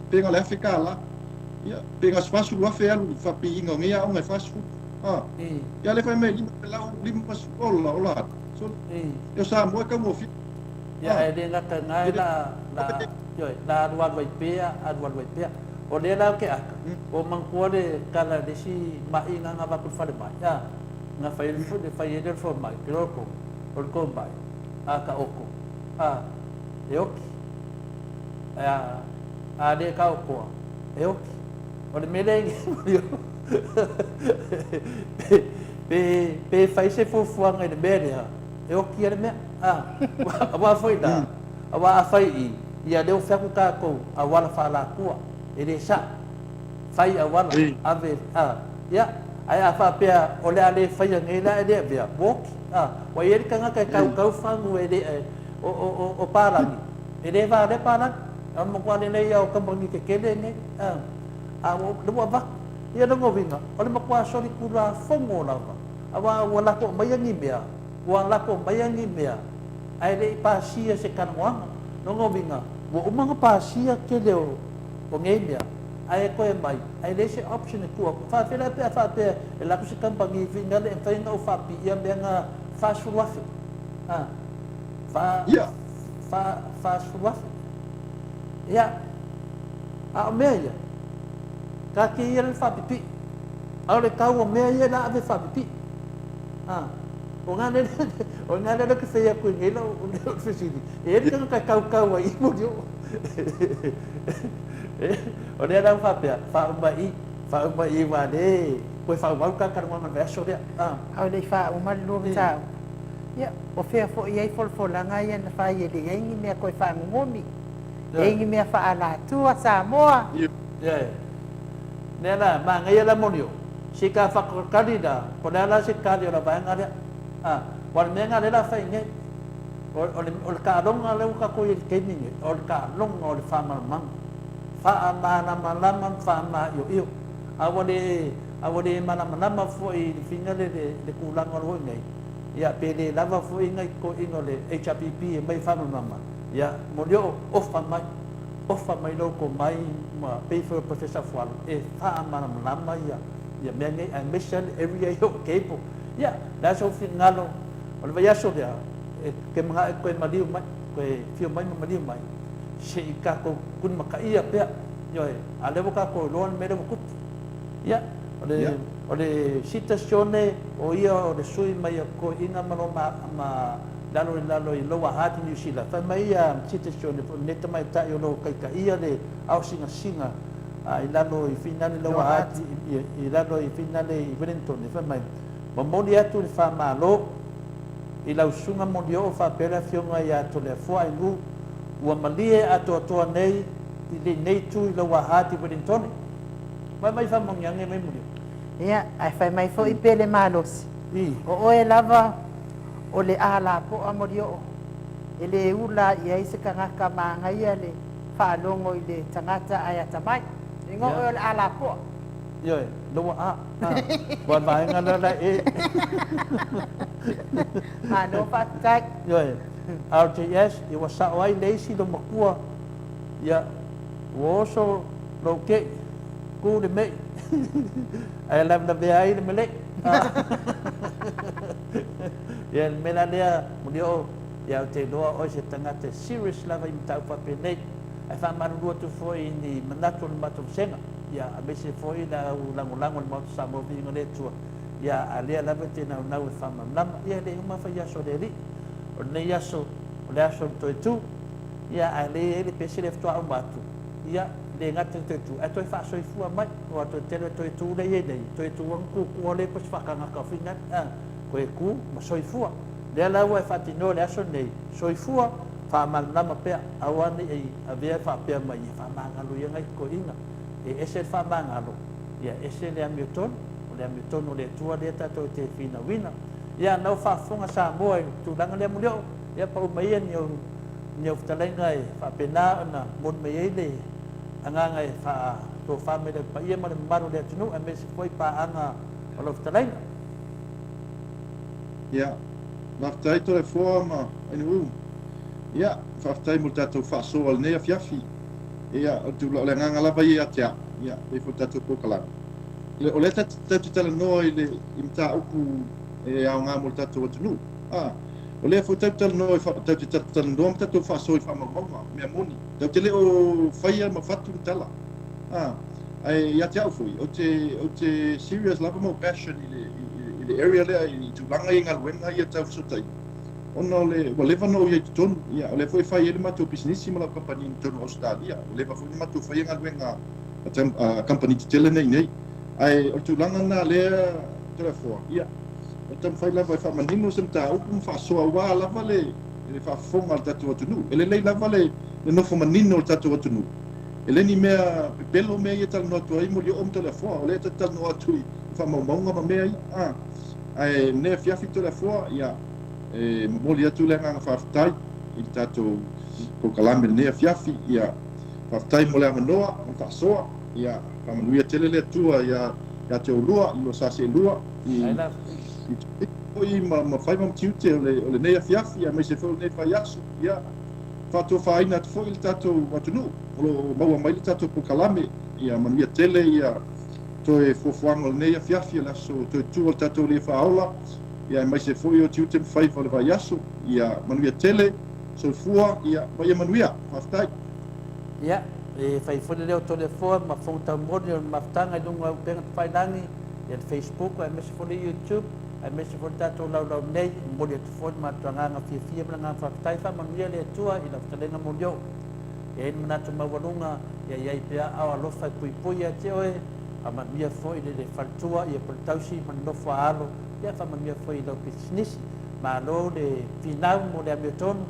penga le Afrika la ia penga spasu lua fe alu fa pi inga ngia o ngai fast food ia le fa me lima skola ola so yo sa mo ka mo fi ya e de ngata ngai la ruan vai pea aduan vai pea o le la ke aka o mangkua de kala de si mai nga va ku fale mai ya nga fa ele fu de fa ele fo mai kiroko o ko mai aka oko eoki de ka oko eoki o le melengi pe fai se fuanga de bere eoki ele me wa foi da wa fai ia deu fa ku ka ko awala fa la ku ele sa fai awala ave ya ai fa pe o le ale fai ngela ele via bok wa ele ka ka fangu ele o parani ele va le parani mo kwa le ia o kambangi ke kele ne o le wa ia no ngovinga o le makwa sori kura fongo lava awa wala ko mayangi mea wala ko mayangi mea ai le pasia se kanwanga no ngovinga wo umanga pasia ke le o ngemea ai ko e mai ai le se option ku fa fela pe fa pe la ku se kambangi vinga le fa nga o fa pi ia benga fa suwafe fa suwafe ya a meia ka ki ia le fa pipi a le ka o meia la ave fa pipi o ngane le ke fe ku ngela o le fisini e le ka ka ai mo dio o le la fa pe fa mai wa de ko fa wa ka ka ma verso de au le fa o mal lo tau ya o fe fo ia fo la ngai na fa ye de ngi me ko fa ngomi ngi me fa ala Atua Samoa nena ma ngai la monio sika fa kalida ko la se kalio la ba ngale wal me ngale la fa ngai o ka long ale ka ko ye ke ni o ka long o fa ma mam fa ma na ma la mam fa ma yo awale mana fo i finale de kulang o ngai ya pele lava fo ingai ko ingole HPP mai fa mama ya modio ofa mai no ko mai ma pay for professor fo e fa mana ya me ambition every year kepo ya da so finalo o va ya so dia ke mga ko madiu mai ko fio mai mai se ka ko kun makai pe yo ale boka ko lon me ko ya ole situazione o io le sui mai ko ina ma dalo i loa hati New Zealand fa mai situazione neta mai ta io lo kai ia le au singa i lalo i finale loa hati i lalo i finale i Wellington fa mai ma moni atu le fa malo i lau sunga mondio fa pera fionga ia to le fo ai lu ua malie ato nei i le nei tu i loa hati Wellington mai fa mongiange mai muri ia ai fai mai fo i pele malos o e lava o le ala po amorio ele ula ia i se kangaka manga ia le whalongo i le tangata ai atamai ingo o le ala po yo lo wan mai ngana la no fatai yo RTS i was sa wai leisi do makua ya woso lo ke ku de me ai lam na be ai me le ya mena dia mudio ya te doa o se tangata serious lava i tau pa pene ai fa maru tu foi ni mandato mato senga ya abese foi la ulangulango mo samo vingo le tu ya ale lava te na fa mam ya de uma fa ya so de ri o ne ya so le aso to tu ya ale ele pese le to amatu ya de ngata tu ato fa so fu mai o ato tele to tu le ye dei to tu ku ku le pas fa kanga ka finga ko ku ma so fu le la wa fa ti no le aso nei so fu fa mal na ma pe awani ai avia fa pe mai fa mangalo ye ngai ko inga e ese fa mangalo ya ese le amiton o le tua le ta to te fina wina ya no fa funga sa mo tu langa le mulio ya pa mai ni o talenga fa pena na mon mai le Anganga e to me le pa ia ma le maru le tunu a me se foi pa anga o lo ftalaina. Ia, maftai to le forma inu. Ia, faftai mo tatou faasoa le nei afiafi. Ia, o tu le nganga lava ia tea. Ia, e fo tatou pokala. Le o le tatou tala noa i le imta upu e au ngā mo tatou atunu. O le fo tatou noa i tatou tala noa tatou faasoa i whamamonga mea moni. Tau te le o whaia ma fatu tala. Ai ia te au fui. O te serious lava mo passion i le area lea i tūlanga i ngā luenga ia tau sotai. Ono le wa leva no ia tonu ia o le foi fai ele matou business ma la company tonu Australia o leva foi matou fai nga luenga a company tele nei ai o tūlanga na le telefone ia o tam fai lava fa manino sem ta o fa so wa lava le fa fonga al tatu tunu ele le lava le no fa manino tatu tunu ele ni mea pelo mea ia tal no to ai mo o telefone o le tal no atu fa monga ma mea ai ne fiafi telefone ia moli atu le nganga whaftai i tatou ko kalame nea fiafi ia whaftai mo le amanoa o whaasoa ia whamanuia tele le atua ia te olua i lo sase lua i ma whai mam tiute o le nea fiafi ia mai se whau ne whai asu ia whatua whaina atu fo i le tatou watunu o lo maua mai le tatou ko kalame ia manuia tele ia toe fuafuanga o le nea fiafi ia laso toe tu o le tatou le whaola ia mai se foi o tiutem fai fo le vai aso ia manuia tele so fua ia vai manuia maftai ia e fai fo le o telefone ma fo ta moni o maftanga i lunga pe fai dangi ia Facebook ai me se fo le YouTube ai me se fo tato lau nei moni o telefone ma tanga fia nga maftai fa manuia le tua i la ftalenga monio e in manatu mawalunga ia pia au alofa pui a te oe a manuia fo i le faltua ia portausi manofa alo ia whamamia foi lau business ma lo le finau mo le amiotonu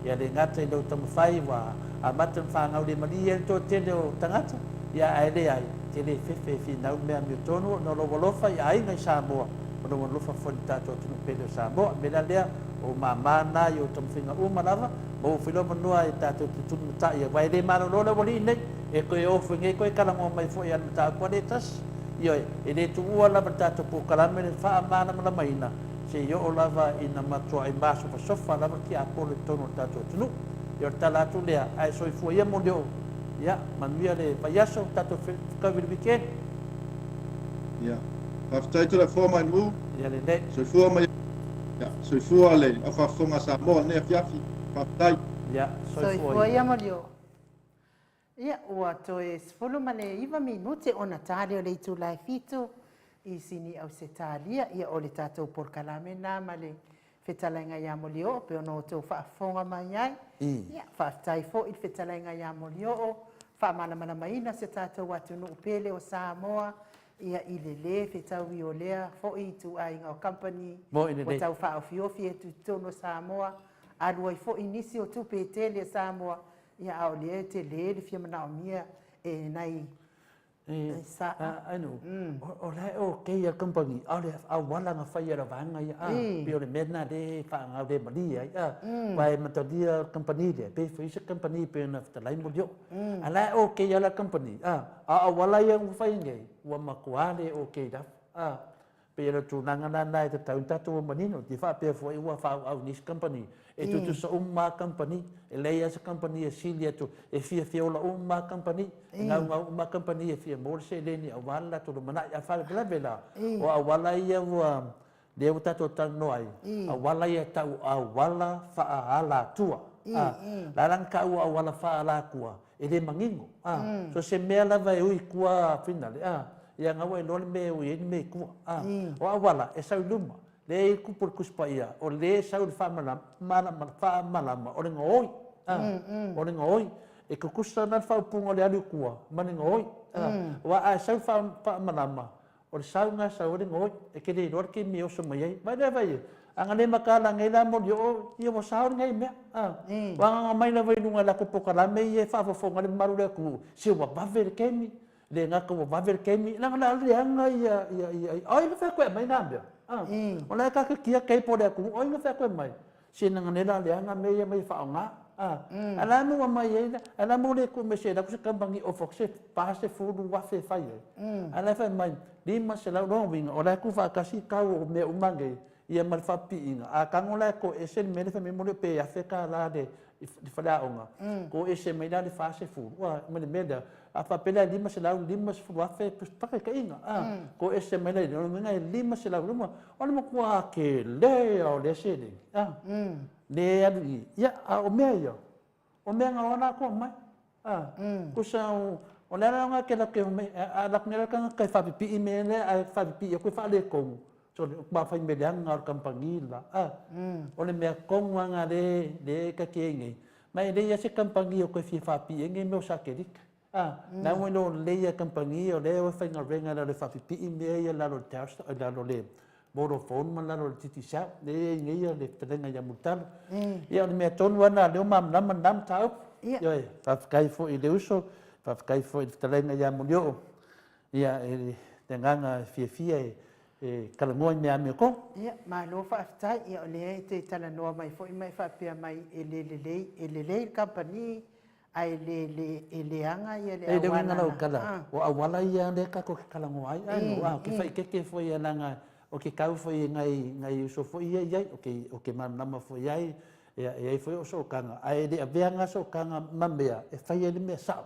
ia le ngata i lau tamawhai wa a matan whangau le mali ia to tele o tangata ia ai le ai tele fefe finau me amiotonu no lo walofa ia ai ngai Samoa o lo walofa foi tato tunu pele o Samoa me la lea o mamana i o tamwhinga umalawa mo whilo manua i tato tunu ta ia wai le maro lo le wali nei e koe ofu ngai koe kalango mai foi anu ta kua le tas ia e le tuua lava tato po kalame le wha amana mala maina se yo o lava ina matua i maso pa sofa lava ki a pole tono tato tunu ia tala atu lea ai soifua ia mo leo ia manuia le paiaso tato kawiri weekend ia whaftai tu le forma i mu ia le ne soifua mai ia soifua le a whafonga Samoa nea fiafi whaftai ia soifua ia mo leo ia ua toe sefulu ma le iwa minute ona tali o le itu lai fitu i sini au se talia ia o le tatou porkalame na ma le whetalainga ia mo leo pe ono tau whaafonga mai ai ia whaftai fo i whetalainga ia mo leo whaamana mana maina se tatou watu no upele o Samoa ia i le le whetau i o lea fo i tu ainga o company o tau whaofiofi e tu tono Samoa alua i fo i nisi o tu petele Samoa ia au le te le fia mana o mia e nai sa anu o le o ke ia company au wala nga fai era vanga ia pe o le mena de fa nga de malia ia vai matodia company de pe foi se company pe na ta lai mo dio ala o ke ia la company au wala ia fai ngai wa makuale o ke da pe era tu nanga na te tau tatu manino di fa pe foi wa fa au nis company e tu so uma company e leia se company e silia tu e fia ola uma company nga uma company e fia mor se leni awala tu mana ya fa bela o awala ia wa de o tato tan noi awala ia tau awala fa ala tua la lang ka awala fa ala kua e le mangingo so se me la vai ui kua finale ia nga wa lo me ui me kua o awala e sa luma le kupur kuspa ia o le sau fa malama o le ngoi o le ngoi e kukusa na fa punga le alu kua mani ngoi wa a sau fa malama o le sau nga sau le ngoi e ke le ror ke mi o so mai vai le vai anga le makala ngai la mo yo mo sau ngai me wa nga mai la vai lunga la ko pokala me e fa fo nga le maru le ku si wa ba ver kemi le nga ko ba ver kemi la le anga ia ai le fa ko mai na o le ka kia kai po le ku o nga fa ko mai sinanga nela le anga me mai fa nga ala mo mai ai ala mo le ko me se da ko se kampangi o foxe pa se fulu wa fe fai ala fa mai lima se la no winga ora ku fa kasi ka o me umange ia mal fa pinga a kangola ko ese me le fa me mo le pe a fe ka la de fala onga ko ese me la de fa se fulu wa me le meda a fa pela lima se la lima se fulu wa fe pa ka inga ko ese me le no me ngai lima se la no ona mo ko ke le o le se le le ali ya o me yo o me nga ona ko mai ko sa o le nga ke la ke me a la ne ka ka fa pi me le a fa pi ko fa le ko so ba fa me le nga kampangi la o le me ko nga le ka ke ngi mai le ya se kampangi ko fi fa pi ngi me o sa ke dik na mo no le ya kampangi o le o fa nga renga le fa pi me ya la lo test la lo le Vodafone malalo titi sa le ngia le tenga ya mutal ya me ton wana le nam tau yo fa kai fo i leuso fa kai fo i tenga ya mulio ya tenga fia kalangoa me ko ya ma lo fa tai ya le te tala no mai fo mai fa pia mai le company ai le anga ya le awana na kala o awala ya le ka ko kalangoa ai no ke fa ke fo ya langa o ke kau foi ngai so foi ai o ke manama foi ai e foi o so kanga ai de avianga so kanga mambea e fai ele me sa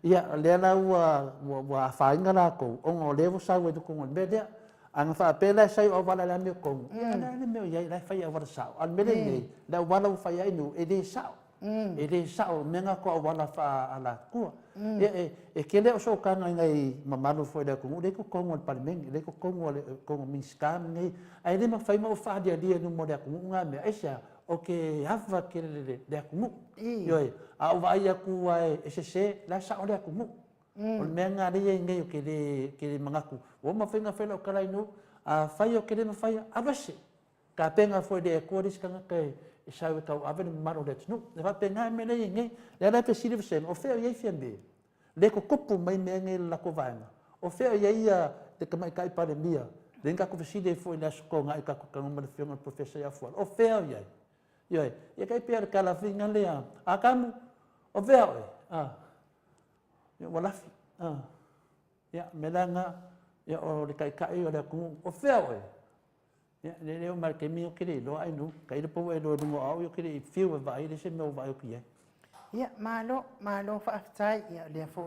ia le la wa fainga la ko o le vo sa we ko me de anga fa pela sai o vala la me ko ia na me ia la fai o vala sa al me le la vala fai ai no e de sa ele sa o menga ko wala fa ala ku e ke le so ka ngai mamalu foi da ku le ko kongo parmen le ko kongo minskam ngai ai le ma fai ma fa dia no mo da ku nga me aisha o ke hava ke le da ku yo a vai ku ai ese la sa o da ku o menga le ngai o ke le mangaku o ma fai nga fai lo kala no a fai o ke le ma fai abase ka penga foi de ko dis ka ngai e sai ka ave maro le tnu le va penga me le ngai le la pe siri sen o fe ye fiambe le ko kopu mai me ngai la ko vanga o fe ye ia te ka mai kai pa mia le ka ko siri foi la sko ngai ka ko ka mo le fiona professor ya fo o fe ye ye kai per ka la finga le a kamu o fe ye wala fi ya melanga ya o le kai o le ku o fe ya le o mar ke mi o kire lo ai no kai le po e lo no au yo kire fiu vai le se me vai o ki ya malo fa tai ya le fo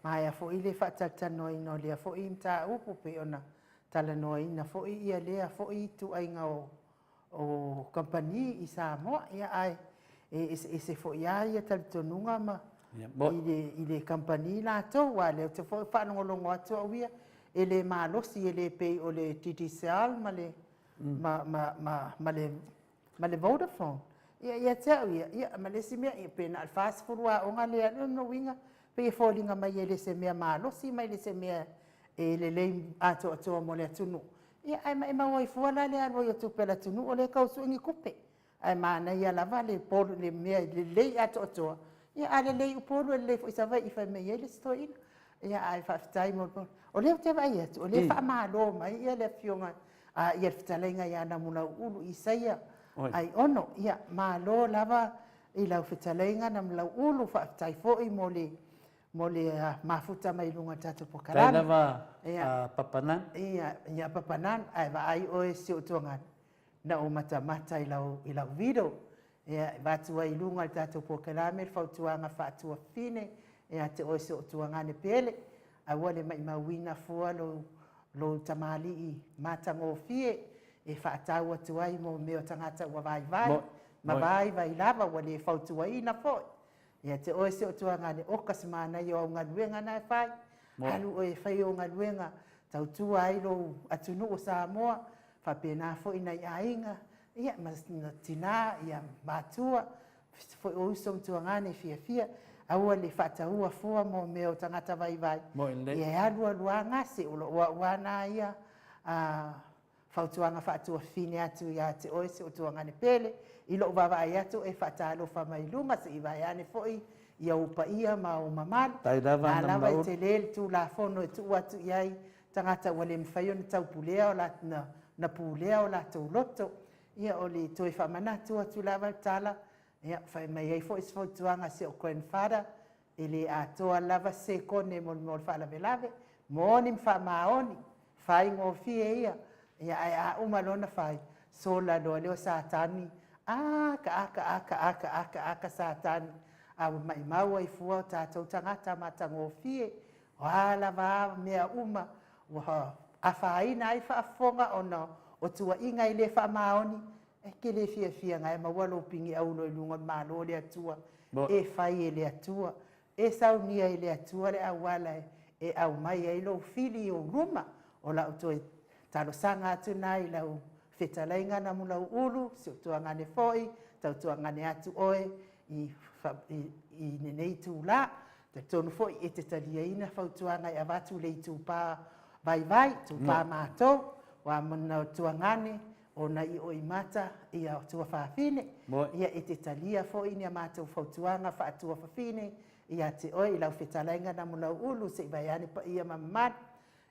ma ya fo ile fa ta noi no le fo imta u pe ona tala noi na fo ia le fo tu ai nga o company i Samoa ya ai e se fo ya tal tonunga ma ile company la to wa le te fo fa no lo ngwa wia ele malo si ele pe o le TTCL ma le ma le Vodafone ia tau ia ma le simia ia pe na fast food wa o ngale no winga pe folinga mai ele se mea malo si mai le se mea le ato mo le tunu ia ai mai ma oi fuala le alo ia tu pela tunu o le kausu ngi kupe ai ma na ia la vale por le mea le ato ia ale le por le fo sa vai i fa me ele stoin ia ai fa tai mo o le te vai atu o le fa malo mai ia le fionga ia fitalenga ia na muna ulu isaia ai ono ia malo lava i lau fitalenga na mula ulu fa tai fo i mo le mafuta mai lunga tatu pokalana kai lava papanan ia papanan ai va ai o ese o tonga na o mata i lau video ia va tu ai lunga tatu pokalame fa tuanga fa tu fine ia te o ese o tuanga ne pele ai wale mai mawina fo lo tamali i matango fie e whaatau atu ai mo meo tangata ua vai ma vai lava wale whautu ai na fo ia te oe se o tuanga ne okas mana i o ngaluenga na whai alu oe whai o ngaluenga tau tua ai lo atunu o Samoa whapena fo ina i ainga ia mas tina ia matua fo o usom tuanga ne fia aua le whaataua fua mo meo tangata vai ia alua ngase ulo wana ia fautuanga whaatua fine atu ia te oese o tuanga ne pele i lo vava ai atu e whaatalo whamailunga se i vai ane foi ia upa ia ma o mamal na lava i te lele tu la fono e tu atu iai tangata wale mwhaio na tau pulea o la na pulea o la tau loto ia o le toi whamanatu atu lava tala Ia, whai mai ei fo isfo tuanga se o grandfather, ili atoa lava se kone mo mo fa lave lave, mo ni fa maoni, fai ngo fie ia, ia ai a umalona fai, so la do leo satani, aka satani, a mai mau ai fua tātou tangata matango fie, wala va mea uma, wa a whaina ai whaafonga ona, o tua inga i le wha maoni, e ke le fia ngai ma walo pingi au no lunga malo le atua, e whai e le atua, e saunia i le atua le awala e au mai ai lo fili o ruma, o la utoi talo sanga atu nai lau whetalainga na mula ulu, si o tua ngane foi, tau tua ngane atu oe, i nenei tū la, te tonu foi e te talia ina whautuanga i avatu le tū pā vai, tū pā mātou, wa mana tua ngane, o na i o imata i a tua whaafine, ia e te talia foi ni a mātou whautuanga wha atua whaafine, ia te oe i lau whetalainga na mula ulu, se i baiane pa ia mamad,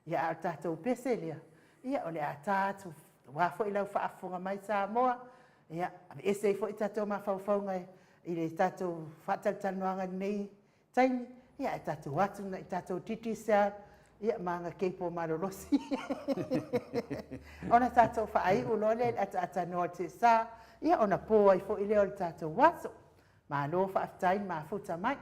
ia a tātou peselia, ia o le a tātou, wafo i lau whaafonga mai Samoa, ia e se fo i tātou mawhauwhaunga i le tātou whataltanuanga nei taimi, ia e tātou watu na i tātou titi sea, ia manga keipo marorosi. Ona tātou whaai ulole ata noa te sā, ia ona pō ai fo i leo le tātou waso, ma lo whaaftain ma futa mai.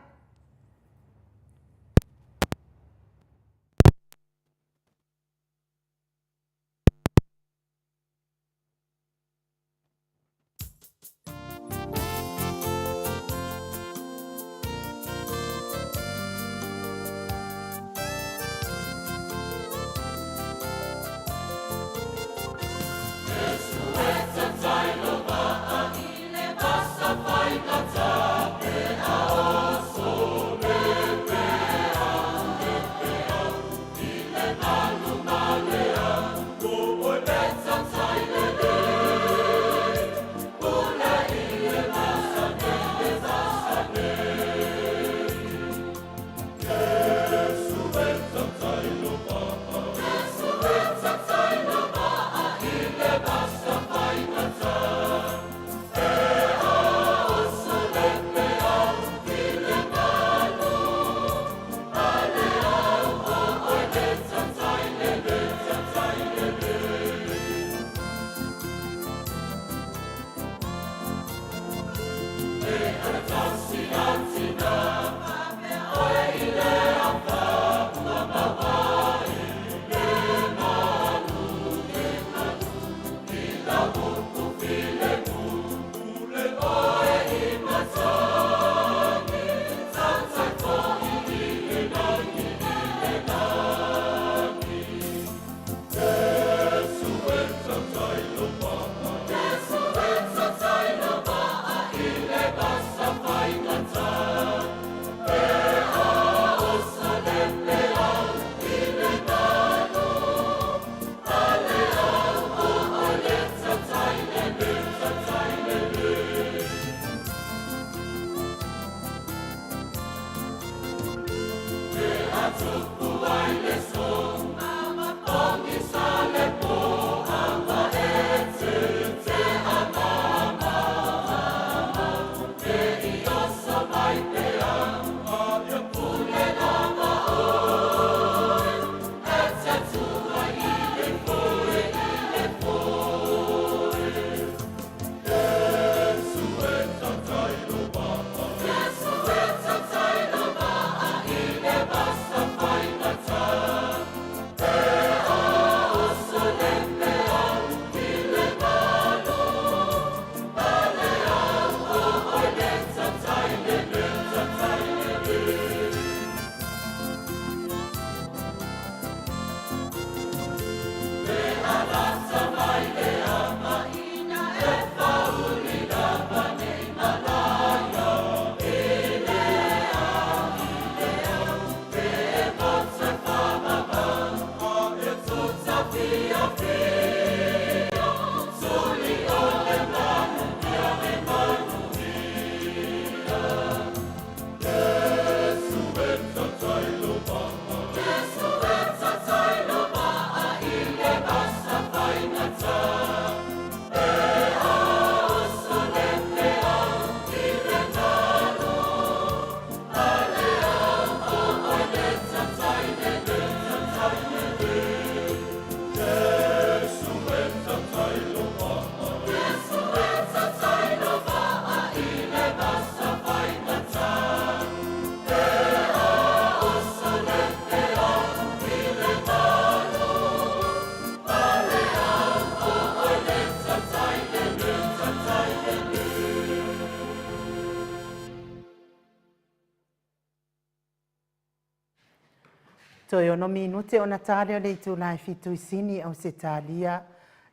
Toi ono minute ona tale o le tūlai fitu i sini au se talia.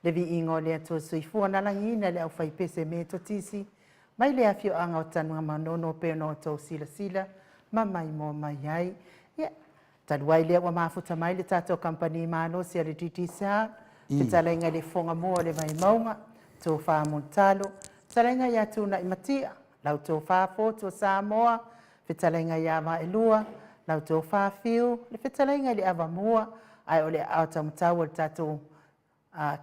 Le vi ingo le ato soifua na langina le au fai pese me to tisi. Mai le afio anga o tanua manono pe no tau sila sila. Ma mai mo mai ai. Ia, taduai le wa mafuta mai le tato company mano si ale titi sa. Te talenga le fonga mua le mai maunga. Tō wha montalo. Talenga ia tūna i matia. Lau tō wha fo tō Samoa. Fe talenga ia ma elua. Lau tō whawhiu, le whetalenga le awa mua, ai o le auta mtau o le tātou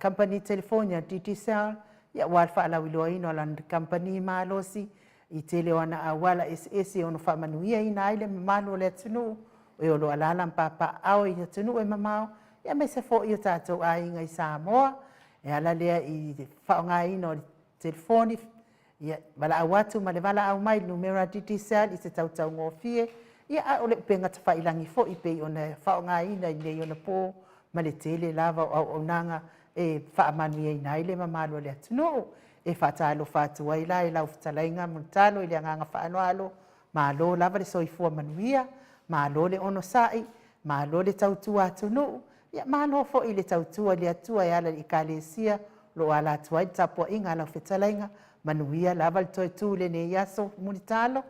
company Telefonia DTCL, ia wal whaalau i loa ino lan company malosi, i te leo ana a wala SS ono whamanuia ina ai le mamalo le atunu, o i olo alala mpapa au i atunu e mamao, ia me se fo i o tātou a inga i Samoa, e ala lea i whaonga ino le telefoni, ia wala awatu ma le wala au mai numera DTCL i se tautau ngofie, ia a ole penga te whailangi fo i pei ona whaonga ina i nei ona pō ma le tele lava o nanga e whaamanu i nai le mamalo le atunu e whaatalo whātua i lai lau whatalainga muntalo i le anganga whaanoalo ma lo lava le soifua manuia ma lo le ono sai ma lo le tautua atunu ia ma no fo i le tautua le atua e ala i kalesia lo ala atua i tapua inga lau whatalainga manuia lava le toi tū le ne iaso munitalo.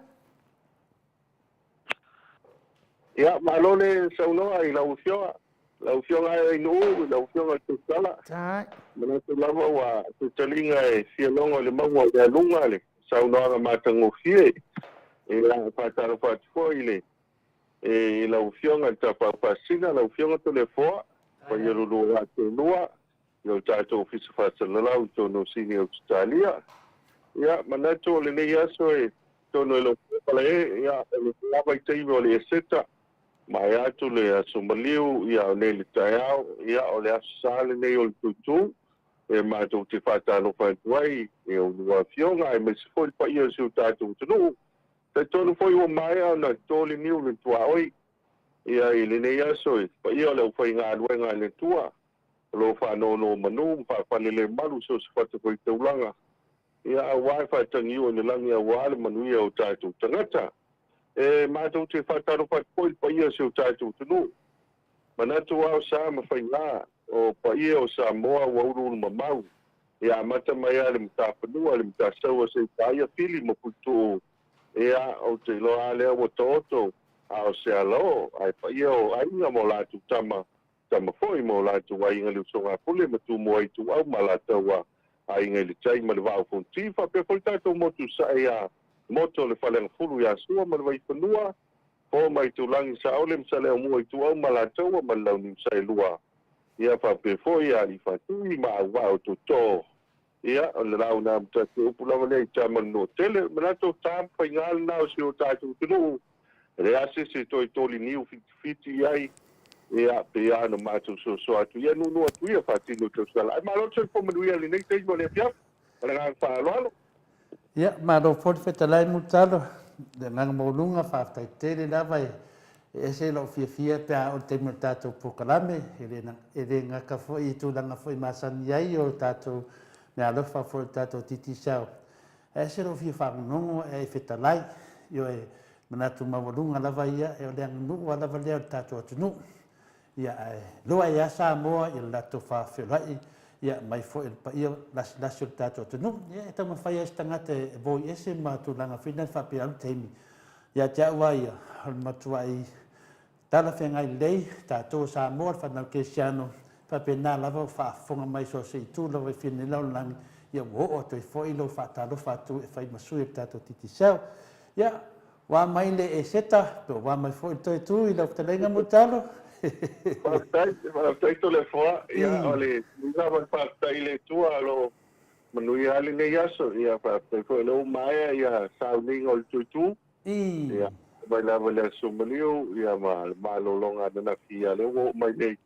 Ya, malole saunoa i lau fionga e inu, lau fionga tu sala. Mana tu lava wa tu talinga e fialonga le maua le alunga le, saunoa nga matango fie, e la pataro patfo i le, e lau fionga tapa pasina, lau fionga tu le foa, pa yerulu a te lua, yo tato ofisa fatalalau tono sini Australia. Ya, mana tu le ne yaso e tono ilo pala e, ya, le lava i teivo le seta, mai atu le asumaliu ia o nei le taiao ia o le asale nei o le tutu e mātou te whātano whaituai e o lua fionga e me se foi pa ia si o tātou tunu te tonu foi o mai au na tōli niu le tua oi ia i le nei aso e pa ia o le ufai ngā luenga le tua lo whanono manu whapane le malu so se whatakoi te ulanga ia a wai whaitangi o le langi a wale manu ia o tātou tangata e mātou te whātaro whaipoi pa ia se o tātou tunu. Manatu au sa ma whainga o pa ia o Samoa waururu mamau. E a mata mai a le mta whanua, le mta saua se taia pili ma putu e a o te loa lea wa toto a o se alo. Ai pa ia o ainga mo lātu tama foi mo lātu a inga le usonga pule ma tu mo ai tu au ma lātaua a inga le tai ma le wau fonti. Whape foi tātou motu sa e a moto le whalenga fulu ia sua ma le wai whanua, po mai tu langi sa ole msale o mua i tu au malataua ma lau ni msai lua. Ia whape fo ia li whatui ma au wau to tō. Ia, o le lau nā mta te upulawa nei tāma no tele, manato tāma whai ngāle nao si o tātou tunu. Re ase se toi tōli niu fiti ai, ia pe ia no mātou so atu. Ia nunu atu ia whatino tau sala. Ai maloto i pomanuia li nei teimo le piaf, ma le ngāng whaaloalo. Ia, maro fori whetalai mutalo, le nganga maulunga whaftai tere lava e se lau fia pia o te mo tātou pokalame, e re ngaka fo i tūlanga fo i masani ai o tātou me alofa fo i tātou titi sao. E se lau fia whangonongo e whetalai, io e manatu maulunga lava ia, e o le angunua lava lea o tātou atunu. Ia loa ia Samoa i lato whawhelai, ia mai fo il pa ia las o tātou atunu. Ia e tama whai esi tangata e voi ese mātulanga whina whape alu teimi. Ia te aua ia, hal matua i tala whengai lei, tātou Samoa, whanau ke siano, whape nā lava o whaafonga mai so se i tūla wai whina lau langi, ia wo o toi fo ilo whaatalo whaatu e whai masui e tātou titi sao. Ia, wā mai le e seta, pero wā mai fo i toi tū i lau talenga mutalo. Whaftai to le whoa, ia ole, nina mai whaftai le tua alo manui ali nei aso, ia whaftai fo alo maia, ia sauninga o le tuitu, ia mai lava le asumaliu, ia ma lolonga nana fia le wo mai nei,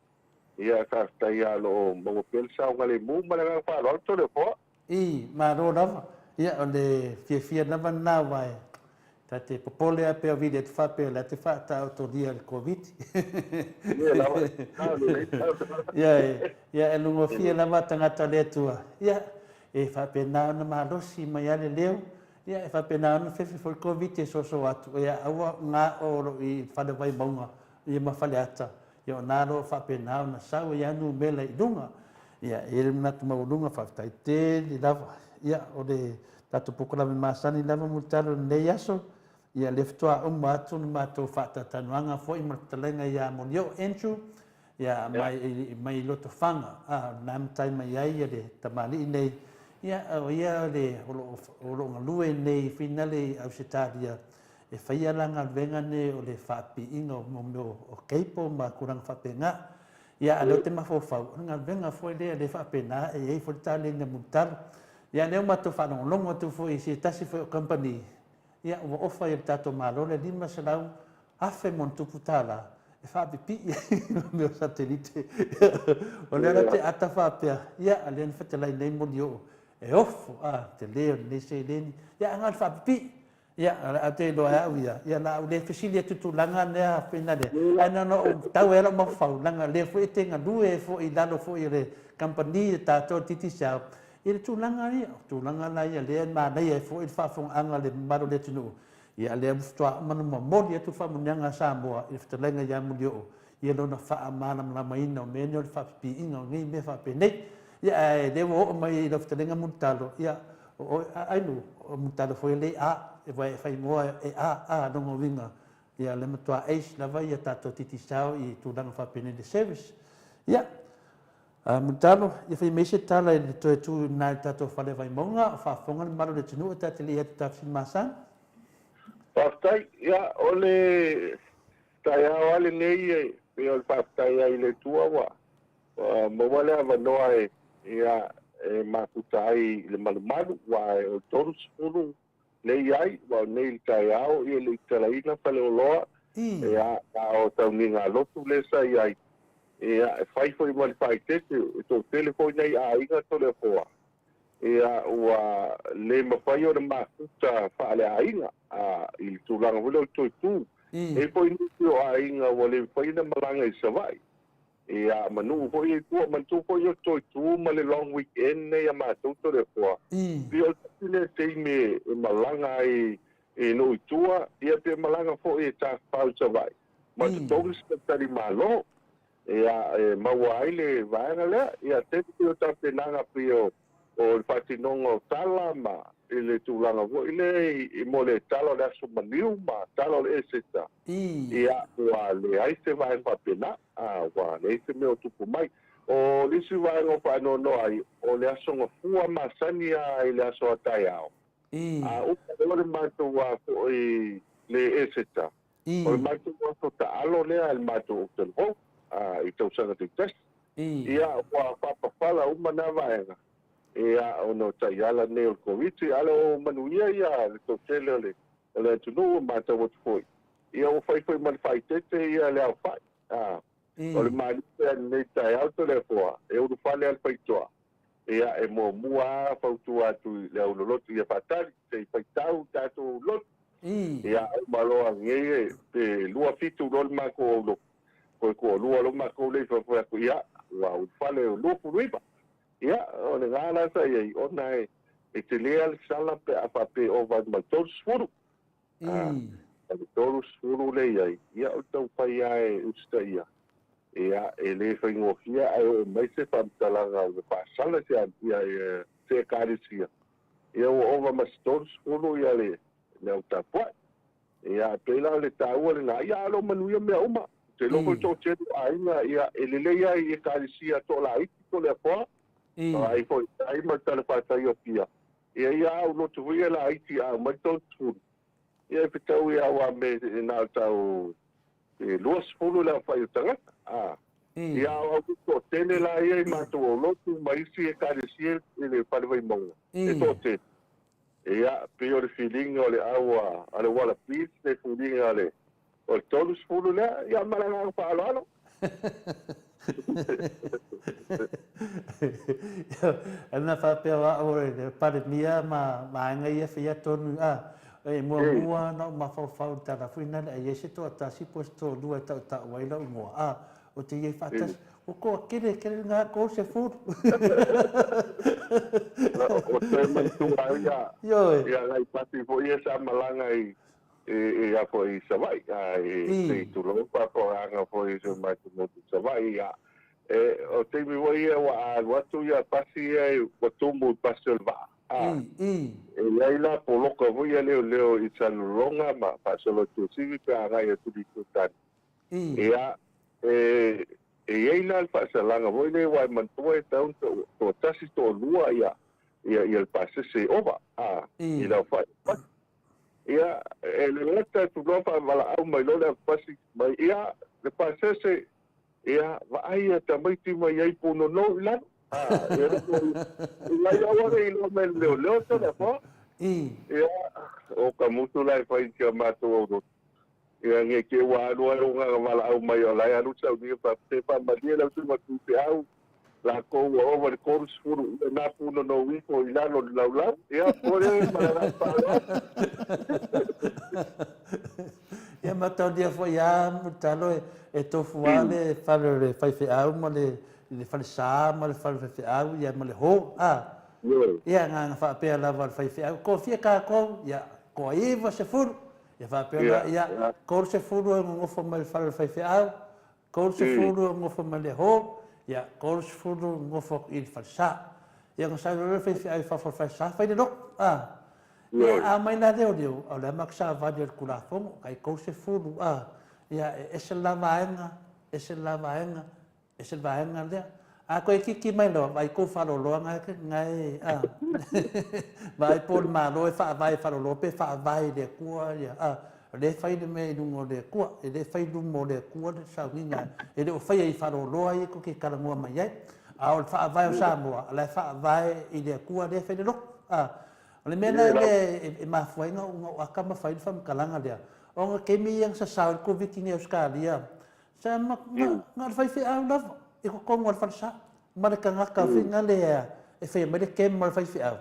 ia whaftai alo mongo pelsa o ngale mu, ma le ngā whaalo to le whoa. Ma ro lava, ia ole fia lava nā wai. Ta te popole a peo vide te whape la te whata o to ria le COVID. Ia e lungo fia lava tangata le tua. Ia e whape nao na mahalosi mai ale leo. Ia e whape nao na whewhi for COVID e so atu. Ia aua ngā oro i whanawai maunga. Ia mawhale ata. ia ona lo faapena ona sau ia anu mela i lunga ia ele manatu maulunga faafetaite li lava ia o le tatou pokolame masani lava mulitalo lenei aso ia le fetoauma atu na matou faatatanuaga foʻi ma le fetalega ia molio Andrew ia mai lotofaga na matai mai ai ia le tamalii nei ia ia le o loo galue nei finale ausitalia e faia lagaluega ne o le faapiiga o keipo ma kulaga faapega ia a leo te mafaufau galuega foi lea le faapena e ai foi le talega mulitalo ia leo matou faalogologo atu foi se tasi foi o company ia ua ofa ia le tatou malo le 5 salau afe mo na tupu tala e faapipii me o satelite o lea la te ata faapea ia a lea na fetalai nei moli oo e ofo te leo nei seileni ia aga le faapipii ia a te loa au ia la au le fesili atu tulaga lea fina le ana no tau era mo faulaga le foi te galue foi lalo foi le company tatou titisau i le tulaga ia tulaga la ia lea manai e foi le faafogaaga le malo le atunuu ia lea mafetoa mana mamoli atu faamoneaga Samoa i le fetalega ia muli oo ia lona faamalamalamaina o mea o le faapipiiga o gei mea faapenei ia e le ua oo mai i le fetalega mulitalo ia ailu o mulitalo foi lei e vai faigoa e aloga uiga ia le matoa ace lava ia tatou titisao i tulaga faapenei le service ia mulitalo ia fai mai se tala i le toe tu na le tatou fale vaimauga o faafoga le malo le tunuu e tatelii atu tafisili masani Whaftai, ia, o le taiao ale nei e o le whaftai ai le tua wa. Mawale awa noa ia makuta ai le malumalu wa o toru sipuru nei ai wa nei le taiao ia le italaina fale o loa ia o tauninga lotu le sa ai ia e whai foi ma le whaitete e tō telefoi nei a inga tole foa. Ia ua le mawhai o le makuta whaale a inga i le tūlanga wile o toi tū. E poi nuki o a inga wa le whai na malanga i savai. Ia manu hoi e tua mantu hoi o toi tū ma le long weekend nei a mātou tole foa. Ia o tine teime e malanga e no i tua, ia pe malanga fo e tā whau savai. Ma te tōru skatari malo, ia maua aile vaenga lea, ia tepe o tā penanga pio o le whatinonga o tala ma i le tūlanga wo i le i mo le talo le aso maniu ma talo le eseta. Ia ua le aise vai whapena, ua le aise meo tupu mai. O lisi vai ngō whaino no ai, o le aso ngā fua masani a i le aso atai au. Upa le ore mātou wa po i le eseta. O le mātou wa po ta alo lea le mātou o te lho, i tausanga te test. Ia ua whapawhala umana vaenga. Ia ono taiala ne o koviti ala o manuia ia le totele le tunu mata o foi ia o fai mal fai tete ia le au fai o le mali ne tai auto le foa e o fale al fai toa ia e mo mua fautua tu le o lotu ia fatali te fai tau tato lot ia malo ngie te lua fitu rol mako lo ko lua lo mako le fa ia wa o fale o lo fuiba ia o le gala sa ia ona e te lea le sala pe a pape o vai mai toru sfuru toru sfuru le ia o tau pai ai usta ia e le whaingofia ai o mai se whamtalaga o le whaasala se antia se kārisia ia o ova mas toru sfuru ia le au tapua ia pela le tāua le nā ia alo manuia mea uma te loko tō teru ainga ia e lele ia i kārisia tō la iti tō le apoa ai foi ai ma tala pata yo pia ia au no tu ia la iti a ma to tu ia petau ia wa me na tau e los fulu la fa yo tanga ia au to tene la ia ma to lo tu mai si e karesia e le pa vai mo e to te ia pe o feeling o le awa ale wala please le feeling ale o todos fulu la ia malanga pa lo ana whapea wa ore le pare mia ma anga ia fia tonu e mua na ma fau tala fuina e se to ta si posto lua ta waila mua o te ia fatas o ko kere nga ko se fu o te mai tu ia ia ngai pati fo ia sa malanga e a foi savai te tulo pa po anga foi so mai tu savai ya o te mi voi wa watu ya pasi e watu mu paselva e ai la poloka voi leo i salonga ma paselo tu sivi pa ga ya tu di tutan ya ai la paselanga voi le wa man tu e tau to tasi to lua ya el pase se ova i la fa ia le leta tu lofa mala au mai lona pasi mai ia le pasese ia va ai ta mai ti mai ai puno no la ia la ia ora i lo mel leo ta la fa ia o ka mutu lai fa i ka mato o ia nge ke wa lo nga mala au mai o la ia lu sa ni fa te pa ma dia la tu ma tu te au la ko o over course furu na puno no wi ko ila lo la ia pore mala pa ia matau dia foi a mutalo e tofu ale fale fai fe au mo le fale sa mo le fale fe au ia mo le ho ia nga fa pe la va fai fe au ko fia ka ko ia ko iva se furu ia fa pe la ia ko se furu ngo fo mo le fale fai fe au ko se furu ngo fo mo le ho ia ko se furu ngo fo il fale sa ia ngo sa le fai fe au fa fai sa fai de no ia mai na deu o le maksa va de kula fo kai ko se fulu ia ese lavaenga le a ko ki mai lo vai ko fa lo ngai vai por ma lo fa vai fa lo pe fa vai de kua ia le fai de me dungo de kua e le fai du mo de kua de sa ninga e le fai fa lo ai ko ki kala mo mai ai a o fa vai o Samoa le fa vai i de kua de fai de lo le mena le ma foi no a kama fai fam kalanga dia o ke mi yang sa saul ko viking Australia sa ma fai fi au da e ko ko ngor falsa ma le kanga ka fi ngale e fai ma le ke ma fai fi au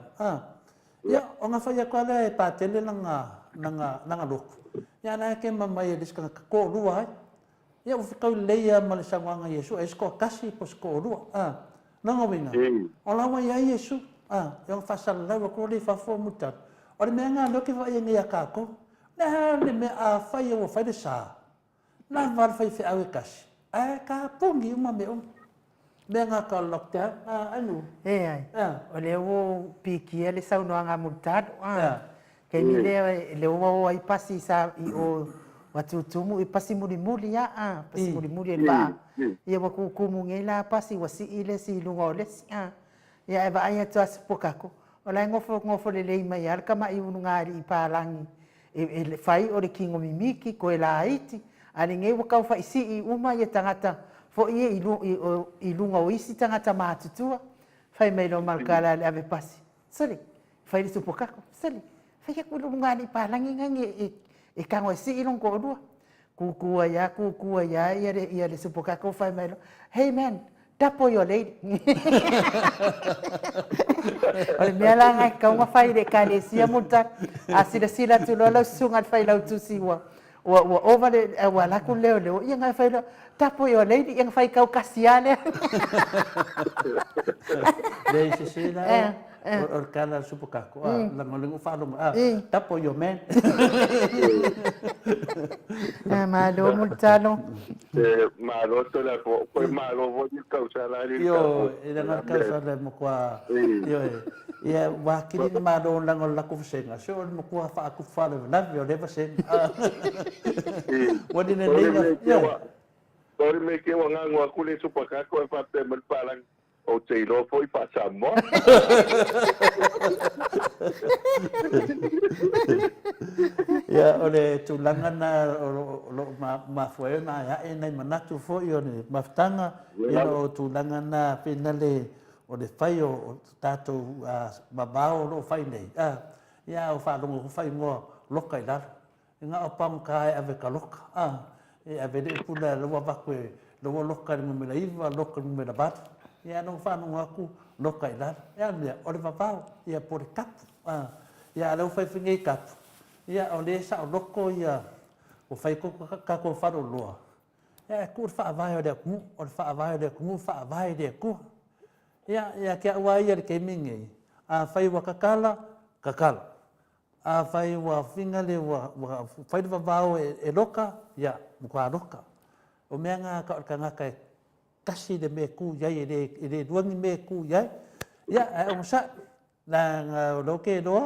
ya o nga fai ko le pa tele nanga lo ya na ke ma mai dis ka ko lua ya o fi ka le ya ma le sanganga yesu es ko kasi pos ko lua nanga winga o la wa ya yesu yang fasal la ko le fa fo mutat o le menga lo ke va ye ya ka ko na le me a fa ye o fa de sa na va fa fe a kas ka pungi uma me menga ka lokta anu ai o le o piki le sa no nga mutat ke mi le o ai pasi sa i o watu tumu i pasi muri ya pasi muri ba ye wa ku mu ngela pasi wasi ile si lungo le ia e vai atu asipokako o lai ngofo le mai ar kama i unungari i palangi e le fai o le kingo mimiki ko e la haiti ali nge wakau fa isi i uma i tangata fo i lunga o isi tangata mātutua fai mai lo markala le ave pasi sali fai le supokako sali fai ke unungari i palangi ngangi e kango isi i longo odua kukua ya ia le supokako fai mai lo hey man tapo yo lady ole mea la ngai ka uma fai de kale sia muta asila tu lo sunga fai la tu siwa wa over le wa la ku leo ia ngai fai tapo yo lady ia fai ka kasiale le se la or kala supukako la ngolengo fa lo tapo yo men malo multano malo to la ko malo vo ni causa la ri yo era na causa le mo kwa yo ia wa kiri malo la ngol la ku senga so mo kwa fa ku fa le na yo le sen what in the name of Tori me ke wa ngwa ku le supukako e fa te mal palang o te lo foi pa Samoa ya ole tulanga na lo ma foi na ya e nei manatu foi o ni maftanga ya o tulanga na finale o le fai o tato babao lo fai nei ya o fa lo fai mo loka ida nga o pam kai ave ka loka e ave de pula lo va ko lo loka mo me iva loka mo me bat ia no fa no aku no kai la ia le o le papau ia por kap ia le fai fingi kap ia o le sa o loko ia o fai ko ka ko fa lo ia ku fa vai o de ku o fa vai de ku fa vai de ku ia ke wa ia ke mingi fai wa kakala a fai wa finga le wa fai va vao e loka ya kwa loka o mea ngā ka ngaka e kasi de me ku ya e duangi me ku ya ya o sa na ngā loke do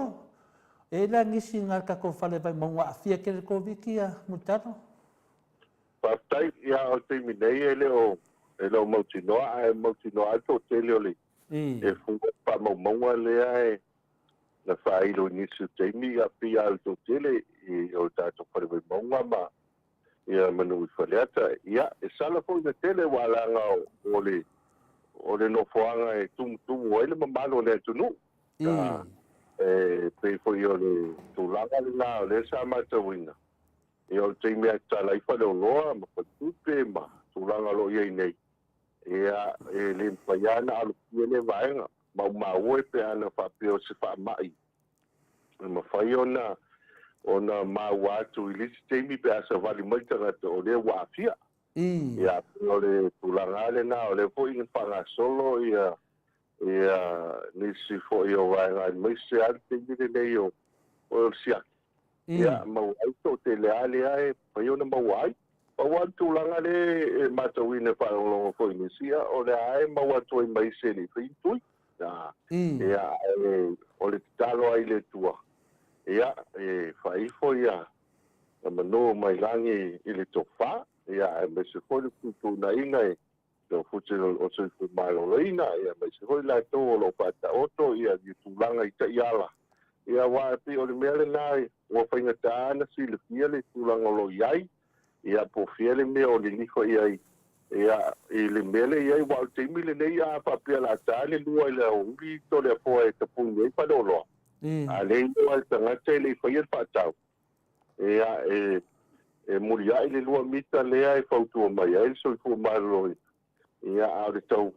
e la ngisi ngā ka ko fale vai mo wa fia ke ko vikia mutano Patai ya o te minei ele o mautinoa to te leole e fungo pa maunga le e na whaero nisu teimi a pia al to tele i o tato whare maunga ma ia manu i whaleata ia e sala fo na tele walanga o le no whaanga e tumu ele mamalo le tunu e pe fo i o le tūlanga le nā o le sa matawina i o teimi a talai whale o loa ma whatupe ma tūlanga lo iei nei ia e le mpaiana alu kia le vaenga mau e pe ana whapeo se whaamai ma whai ona mau atu i lisi teimi pe asa wali maitanga o le wafia ia o le tūlanga le nā o le fo inga whanga solo ia nisi fo i o vaenga i maise atu teimi le nei o siaki ia mau ai to te leale ai whai ona mau ai Pawan tūlanga le matawina whaolongo fo inisia o le ae maua toi mai se ni whintui. Ia o le talo ai le tua. Ia whaifo ia mano mai langi i le tofa. Ia me se hoi kutu na inga e o fute o se malo leina. Ia me se hoi la tō o lo pata oto ia di tūlanga i ta iala. Ia wa pi o le mele nai o whainga tāna si le fia le tūlanga lo iai. Ia po fiele me o le niko ia i le mele ia i wau teimi le nei a papia la tale lua i le uri to le fo e tapungu e padolo. A le inua i tangata i le whaia whatau. Ia muri ai le lua mita lea i whautua mai ai so i fu maroi. Ia a le tau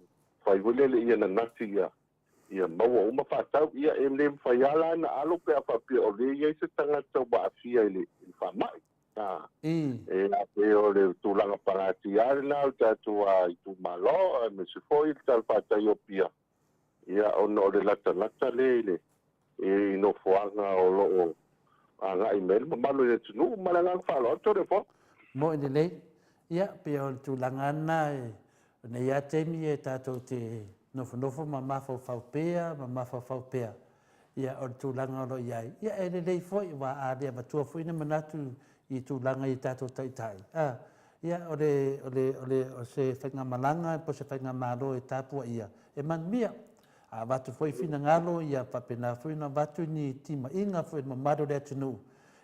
whaiwile le ia na nati ia maua uma whatau ia e le whaiala na alo pe a papia o le ia i se tangata wa afia i le whamai. E a pe o le tūlanga pangati are nā o tātou a i tū malo me se foi tal pātai o pia ia ono o le lata le e no fuanga o lo a ngā email ma malo i tunu malangang whaloto re fo mo i lei ia pe o tūlanga ana nei a teimi e tātou te nofo ma mawhawhawpea ma mawhawhawpea ia o tūlanga o lo iai ia e le lei foi wa a rea matua foi na manatu i tūlanga i tātou taitai. Ia o se whainga malanga, po se whainga malo e tāpua ia. E man mia, a watu foi fina ngalo ia papena fuina watu ni tima inga foi mamaro rea tunu.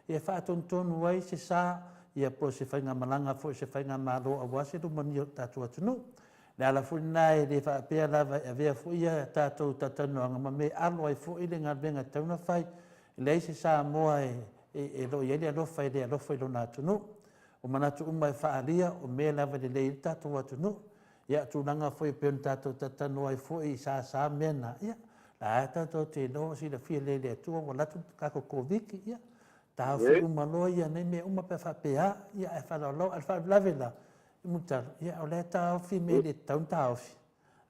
Ia whaatontonu wai se sā, ia po se whainga malanga foi se whainga malo a wase tu mani o tātou atunu. Le ala foi nai le whaapea lava e vea foi ia tātou tatanu anga ma me alo ai foi le ngā venga tauna whai. Le se sā moa e lo ia lo fai le lo fai lo na tunu o manatu umai faalia o me lava le le tatu atunu ia tunanga foi pe tatu tatanu ai foi sa mena ia la tatu te no si le fie le tu o la tu ka ko covid ia ta fu umalo ia ne me uma pe fa pea ia e fa lo al fa lavela mutar ia o le ta fi me le ta ofi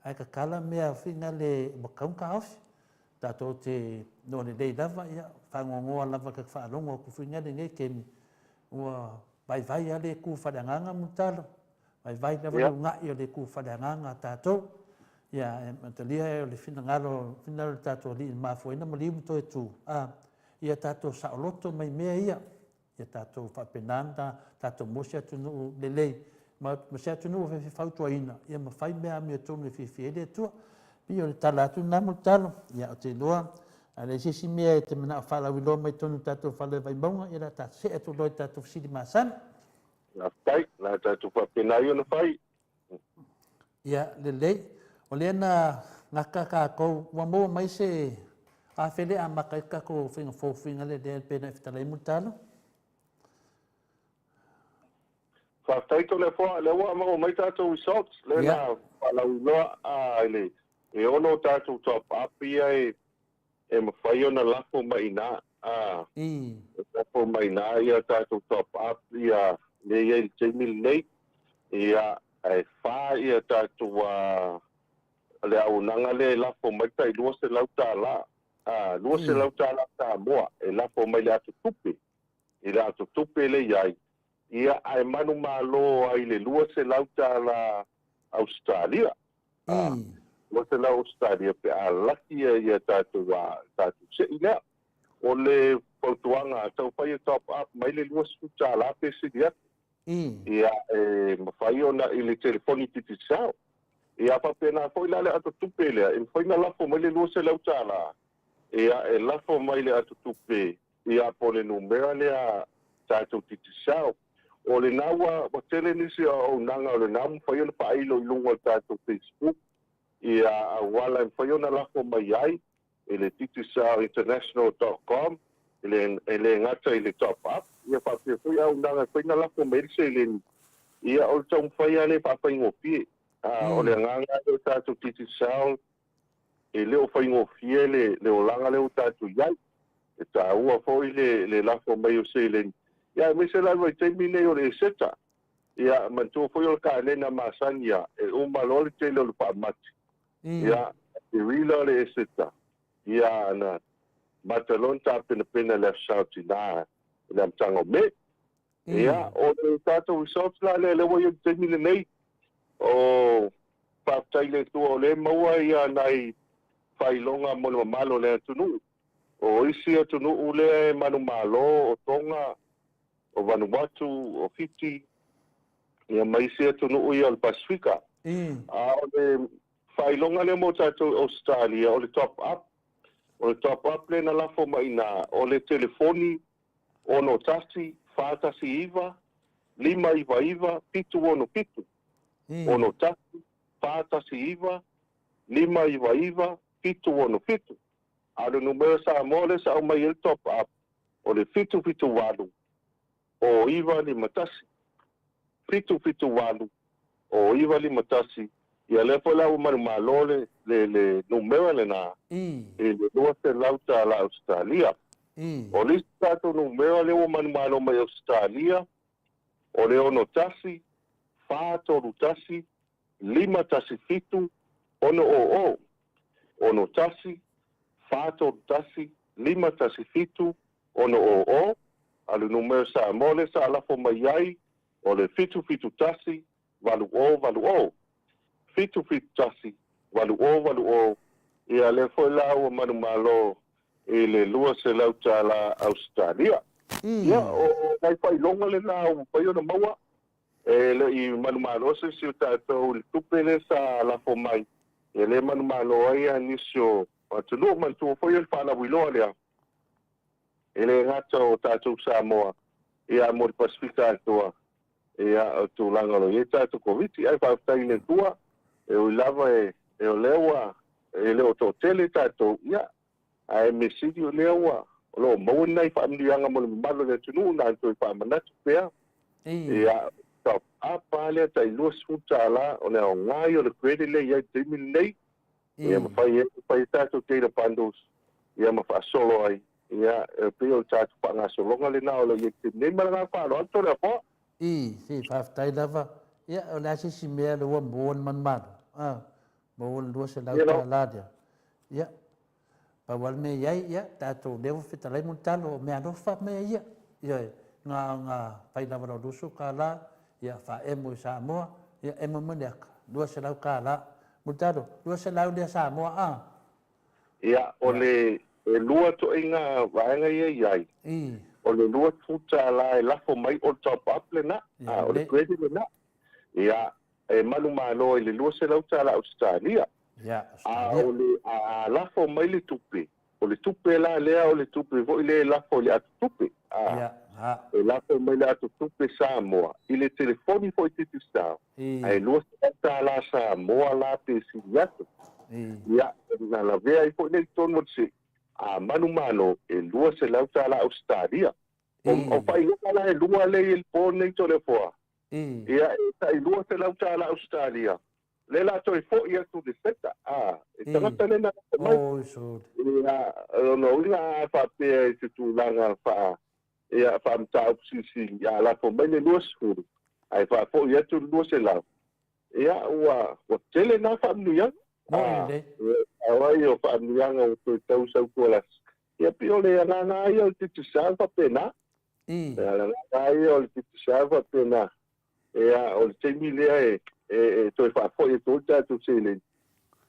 ai ka kala me fi na le mo ka ofi tato te no le dei lava ia whangongoa lava ka whaalongo ku whina le nge kemi ua vai ale ku whareanganga mutalo vai lava le ngai o le ku whareanganga tato ia matalia e o le whina ngalo le tato li in mafuina ma limu to e tu ia tato saoloto mai mea ia tato whapenanda tato mosia tunu le lei ma sia tunu fe fautua ina ia ma whai mea mea tonu e fifiele tua pio le tala atu na mutalo ia o te loa ale sisi mea e te mana whala wilo mai tonu tātou whala vai maunga ia ta se atu loi tātou sidi masan na tai na tātou whapenai ona whai ia le lei o lea na ngaka kākou wa mua mai se a whele a maka ika ko whinga fōwhinga le lea pēna iftalai mutalo whaktaito le fua le ua mau mai tātou results le na whala wiloa a ele e ono tātou top up ia e mawhai ona lafo mai nā. Lafo mai nā ia tātou top up ia le ia i teimil nei ia e whā ia tātou le aunanga le lafo mai tai lua se lau tā la. lua se lau tala Samoa e lafo mai le atu tupe i le atu tupe le iai ia ai manu malo ai le lua se lau tala Australia lua se lau Australia pe a laki ia tatu se ina o le pautuanga tau whai top up mai le lua se tala pe se dia ia mawhai ona i le telefoni titi sao ia papena foi la le atu tupe le e foi na lafo mai le lua se lau tala ia e lafo mai le atu tupe ia po le numera le a tātou titi sao o le nawa o tele nisi o nanga o le namu whai ona pa ilo ilunga o tātou Facebook ia a wala e whai ona lafo mai ai e le titi sao international.com e le ngata i le top up ia papena foi au nanga whai na lafo mai se le ia o tau whai ane papai ngopie o le nganga o tātou titi sao e leo whai ngofie le o langa leo tātou iai e tā ua foi le lafo mai o se le ia me se lawa i teimi nei o le seta ia mantua foi o le kālena masani ia e umalo le tele o le whaamati ia e wila le seta ia na matalon tā pena le sauti nā le amtanga me ia o le tātou results la le lewa i teimi le nei o whaatai le tua o le maua ia nai whailonga mo le mamalo le atunu o isi atunu ule manu malo o tonga o Vanuatu o Fiti ia maisi atunu ia o Pasifika o le whailonga le mo tātou Australia o le top up le na lafo maina o le telefoni ono tasi whātasi iwa 5 iwa pitu ono pitu ono tasi whātasi iwa 5 iwa pitu ono pitu a le numero Samoa le sa o mai el top up o le fitu walu o iwa ni matasi fitu walu o iwa ni matasi ia le po la umar malole le numero le na le lua se lauta la Australia o lista to numero le umar malo mai Australia o le ono tasi fato rutasi 5 tasi fitu ono ono tasi fato tasi 5 tasi fitu ono alu numero sa mole sa alafo mai ai o le fitu tasi valu o fitu tasi valu o ia le foi la o manu malo e le lua se lauta la Australia ia o kai fai longa le na o pai ona maua e le i manu malo se si tātou le tupe le sa alafo mai e le manu malo ai anisio atunu mantu foi el fala wiloa lea ele ngata o tātou Samoa ia mo Pasifika Atua ia o tūlanga lo ia tātou koviti ai whaatai le tua e o lava e o lewa e leo tō tele tātou ia a e mesidi o lewa o lo maua nei whaamnianga mo le malo le tunu nā tō i whaamanatu pēa ia tau apa lea tai lua suta ala o leo ngai o le kwere le ia teimi nei ia mawhai tātou teira pandos ia mawhaasolo ai ia pe o tātou whaangasolonga le nā o le ia te nei maranga whaaro ato rea po si whaatai lava ia o le asisi mea le ua mōn manmano mo lua se lau ta ladia ia pa wal me ia ia tātou lewa whitalai mo talo o mea nofa mea ia ngā pai lava rau rusu ka la ia wha emo i Samoa ia emo maniaka lua se lau ka la mo talo lua se lau lea Samoa ia o le e lua to inga vaenga ia iai o le lua tuta la e lafo mai o top up le na o le credit le na ia e manu malo le lua se lauta la Australia o le a lafo mai le tupe o le tupe la lea o le tupe vo le lafo le atu tupe e lafo mai le atu tupe Samoa i le telefoni foi titi sao e lua se lauta la Samoa la pe siriato ia na la vea i foi le tono se a manu malo e lua se lauta la Australia o pai la e lua le il pone to le foa ia e lua se lauta la Australia le la to fo ia tu de seta e tata le na mai ia no ia fa pe tu langa fa ia fa mta si ia la fo mai le lua skuru ai fa fo ia tu lua se la ia o tele na fa nu ia Awai o whaamianga o te tau sau kualas. Ia pio le anganga ia o te tisava pena. Anganga ia o te tisava pena. Ia o le teimi lea toi whaafo e tō tātou sele.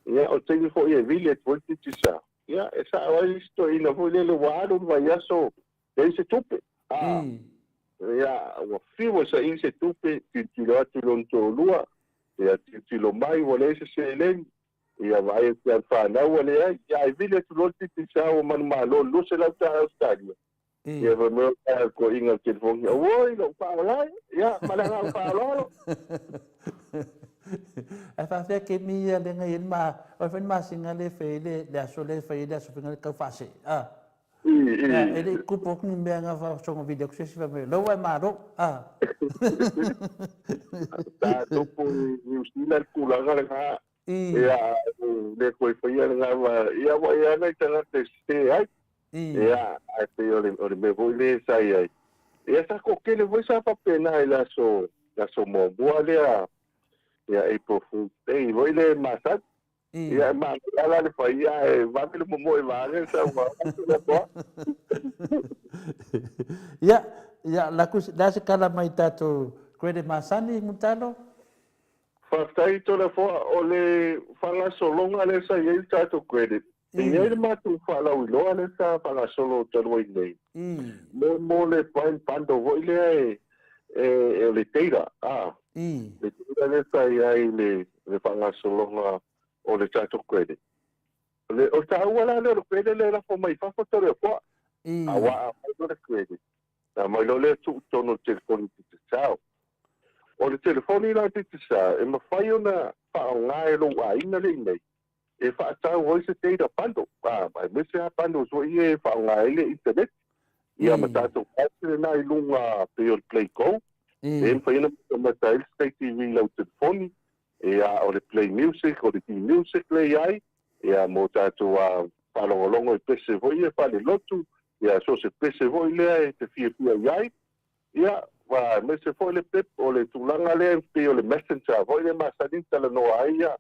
Ia o teimi fo e vile tō te tisava. Ia e sa awai isto ina fo le wāru vai aso. E se tupe. Ia o fiwa sa i se tupe tilo atu lon tō lua. Ia tilo mai wale se sele. Ia vai te whanau ale ai, ia e vile tu loti te sao manu malo, lo se lau ta Australia. Ia va meo ko inga ke fongi, oi, lo whaolai, ia, malanga whaololo. E whawhia ke mi a lenga i ma, o when ma singa le whele, le aso le whele, aso whenga le kau whase. E le kupo kuni mea ngā whaosonga video kusesi wa meo, lau ai maro. Ta tupu New Zealand kulanga le ngā. Ia le koe whaia ngā wa ia wai ana i tanga te ste ai. Ia a te ore me voi le sai ai. Ia sa ko kele voi sa papena i laso mo mua lea. Ia April Fool's Day voi le masat. Ia ma ala le whaia e wapile mo e vane sa wa. Ia la se kala mai tātou koe masani mutano. Whaktai tōna fōa o le whangasolonga le sa iei tātou credit. I nei le mātou whalau i loa le sa whangasolo tanua i nei. Mō le pain pando voi lea e le teira. Le teira le sa iei le whangasolonga o le tātou credit. O tāua la le credit le rafo mai whawhatore fōa. Awa a mai le credit. Na mai lo le tono telefoni te sao. O le telefoni la te tisa, e mawhai o na whaonga e lo a ina le nei. E whaatau hoi se teira pando. Mai mese ha pando so i e whaonga e le internet. Ia matato kātere na i lunga peo Play Go. E mwhai na mata il Sky TV lau telefoni. E a o le Play Music, o le T Music le ai. E a mo tātou a whalongolongo i pese voi e whale lotu. E a so se pese voi lea e te fia iai. Ia, wa me se foi le pep o le tulanga le pe o le messenger foi le masadin tala no aia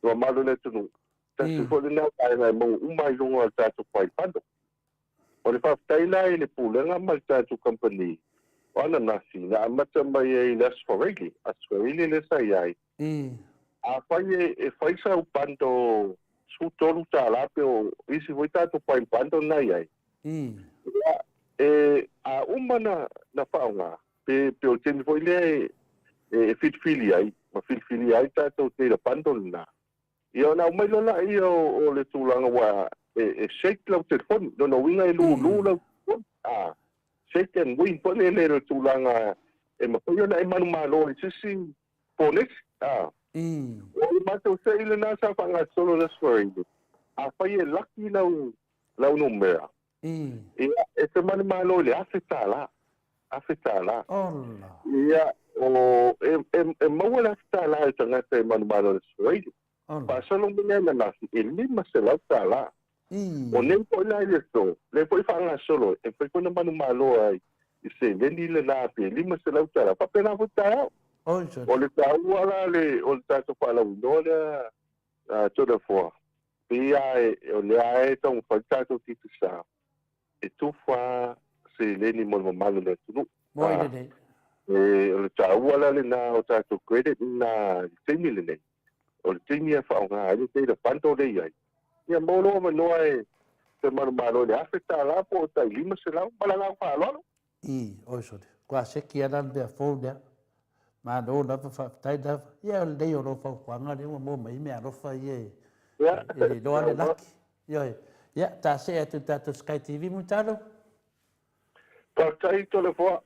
no malo le tunu ta se foi le na ai mo mai lungo al tatu pai pando o le fa taila le pulenga mal tatu company ona nasi na mata mai e las forili as forili le sai ai a fai e fai sa pando su tolu tala pe o isi foi tatu pai pando nai ai a umana na faunga pe o teni foi le e fitfili ai ma fitfili ai tātou te pandona i ona mai lona i o le tūlanga wa e shake lau telefoni no winga e lu lau shake and win po le tūlanga e ma poi ona e manu malo i sisi ponex o mato se ile na sa fanga solo le scoring a fai e lucky lau numera e se manu malo le afetala ia o e maua la tala e tangata e manumano le suaili pasalo mene na nasi e lima se lau tala o nem po la le so le po fanga solo e po kona manumalo ai i se vendi le na pe lima se lau tala pa pena vota o le taua la le o le tato pala unola toda fo pia o le ai tong fa tato titusa e tufa se leni mo malo le tunu le tāua la le na o tātou credit na teimi le nei. O le teimi e whaonga ai te le panto le iai. Ia mōlo ma noa e te marumaro le afeta la po o tai lima se lau malanga whaalono. Oisore. Kua seki anan bea fōnea. Ma no na whaftai na. Ia o lei o rofa whanga le mō mai mea rofa i e. E loa le laki. Ia, tā se atu tātou Sky TV mutalo. Partai tole fōa.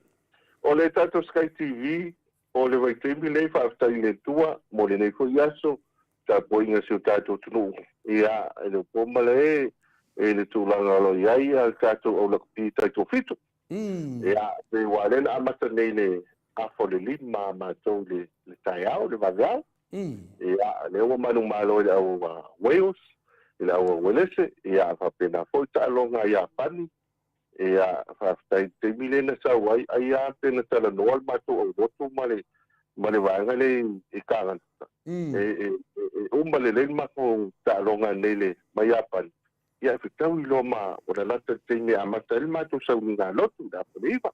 O le tato Sky TV, o le waitemi le whaftai le tua, mo le nei fo iaso, ta poinga si o tato tunu. Ia, e le pomale e le tūlanga alo iai, al tato o la kupi taito fitu. Ia, te wālena amata nei le afo le lima, mātou le tai au, le vaveau. Ia, le ua manu malo le au Wales, le au Welese, ia, whapena fo ta alonga ia pani. Ia whaftai te mile na sa wai ai a pena tala noal mato o roto male vanga le e kānganta. uma le le ma ko ta longa nele mai apan ia fitau I lo ma o le lata teine a mata il ma to sa unga lotu da priva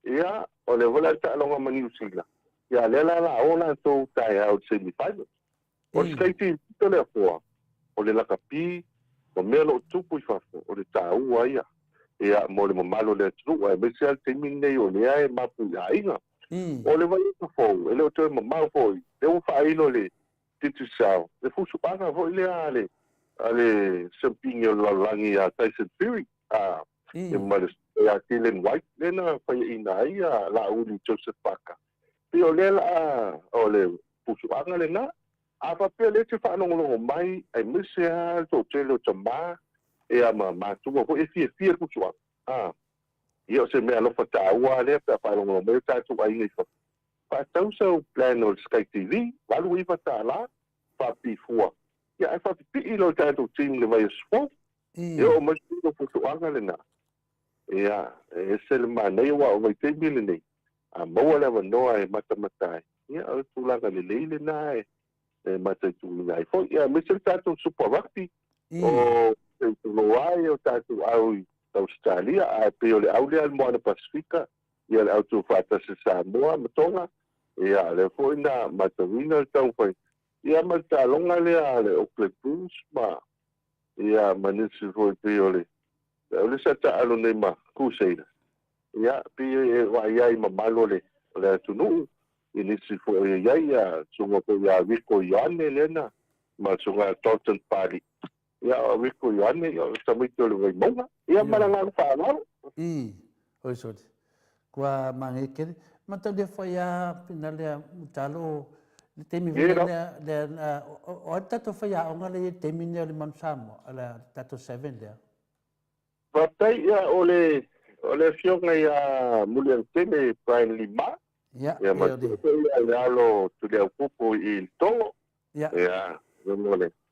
ia o le vola ta longa mani usila ia le la ona to ta ia o semi final o skaiti to le po o le lakapi o melo tupu I fafo o le ta ua ia mo le mamalo le tru ai me se al teimi nei o le ai mapu ia inga o le vai to fo ele o te mamau fo e o fa ino le titu sao le fusu panga fo ile ale sampinho la langi a Tyson Fury e mas ya Dylan White lena fa ina ia la uli Joseph Parker pe o le o le fusu panga le na a pa pe le te fa no mai ai misia to telo tama e a ma tu ko e fie fusu io se me alo fata ua le pa pa no me ta tu ai ni fa tau so plan o Sky TV walu I fata la fa pi fua ia e fa pi ilo ta tu team le vai sport io ma tu fusu anga le na ia e se le ma nei wa o te mili nei a mo le no ai mata ia o tu la le le na e mata tu ngai fo ia me se ta tu super rugby o tu lo ai o ta tu au Australia a pe o le aulia al moana Pasifika ia le auto fata se Samoa matonga ia le fo ina matawina tau fai ia mata longa le ale o Cletus ma ia manisi fo pe o le sa ta alo nei ma kuseina ia pe e wa ia I mamalo le tunu inisi fo ia ia sunga ko ia viko iane lena ma sunga Totten Party ia o viko iane ia sa mito le vai monga ia maranga fa no oi so kwa mangeke mata le foi a pina le talo le temi le o tato foi a onga le temi le mansamo ala tato 7 le patai ia o le fionga ia mulian teme prime lima ia ma ia alo tu le kupo I to ia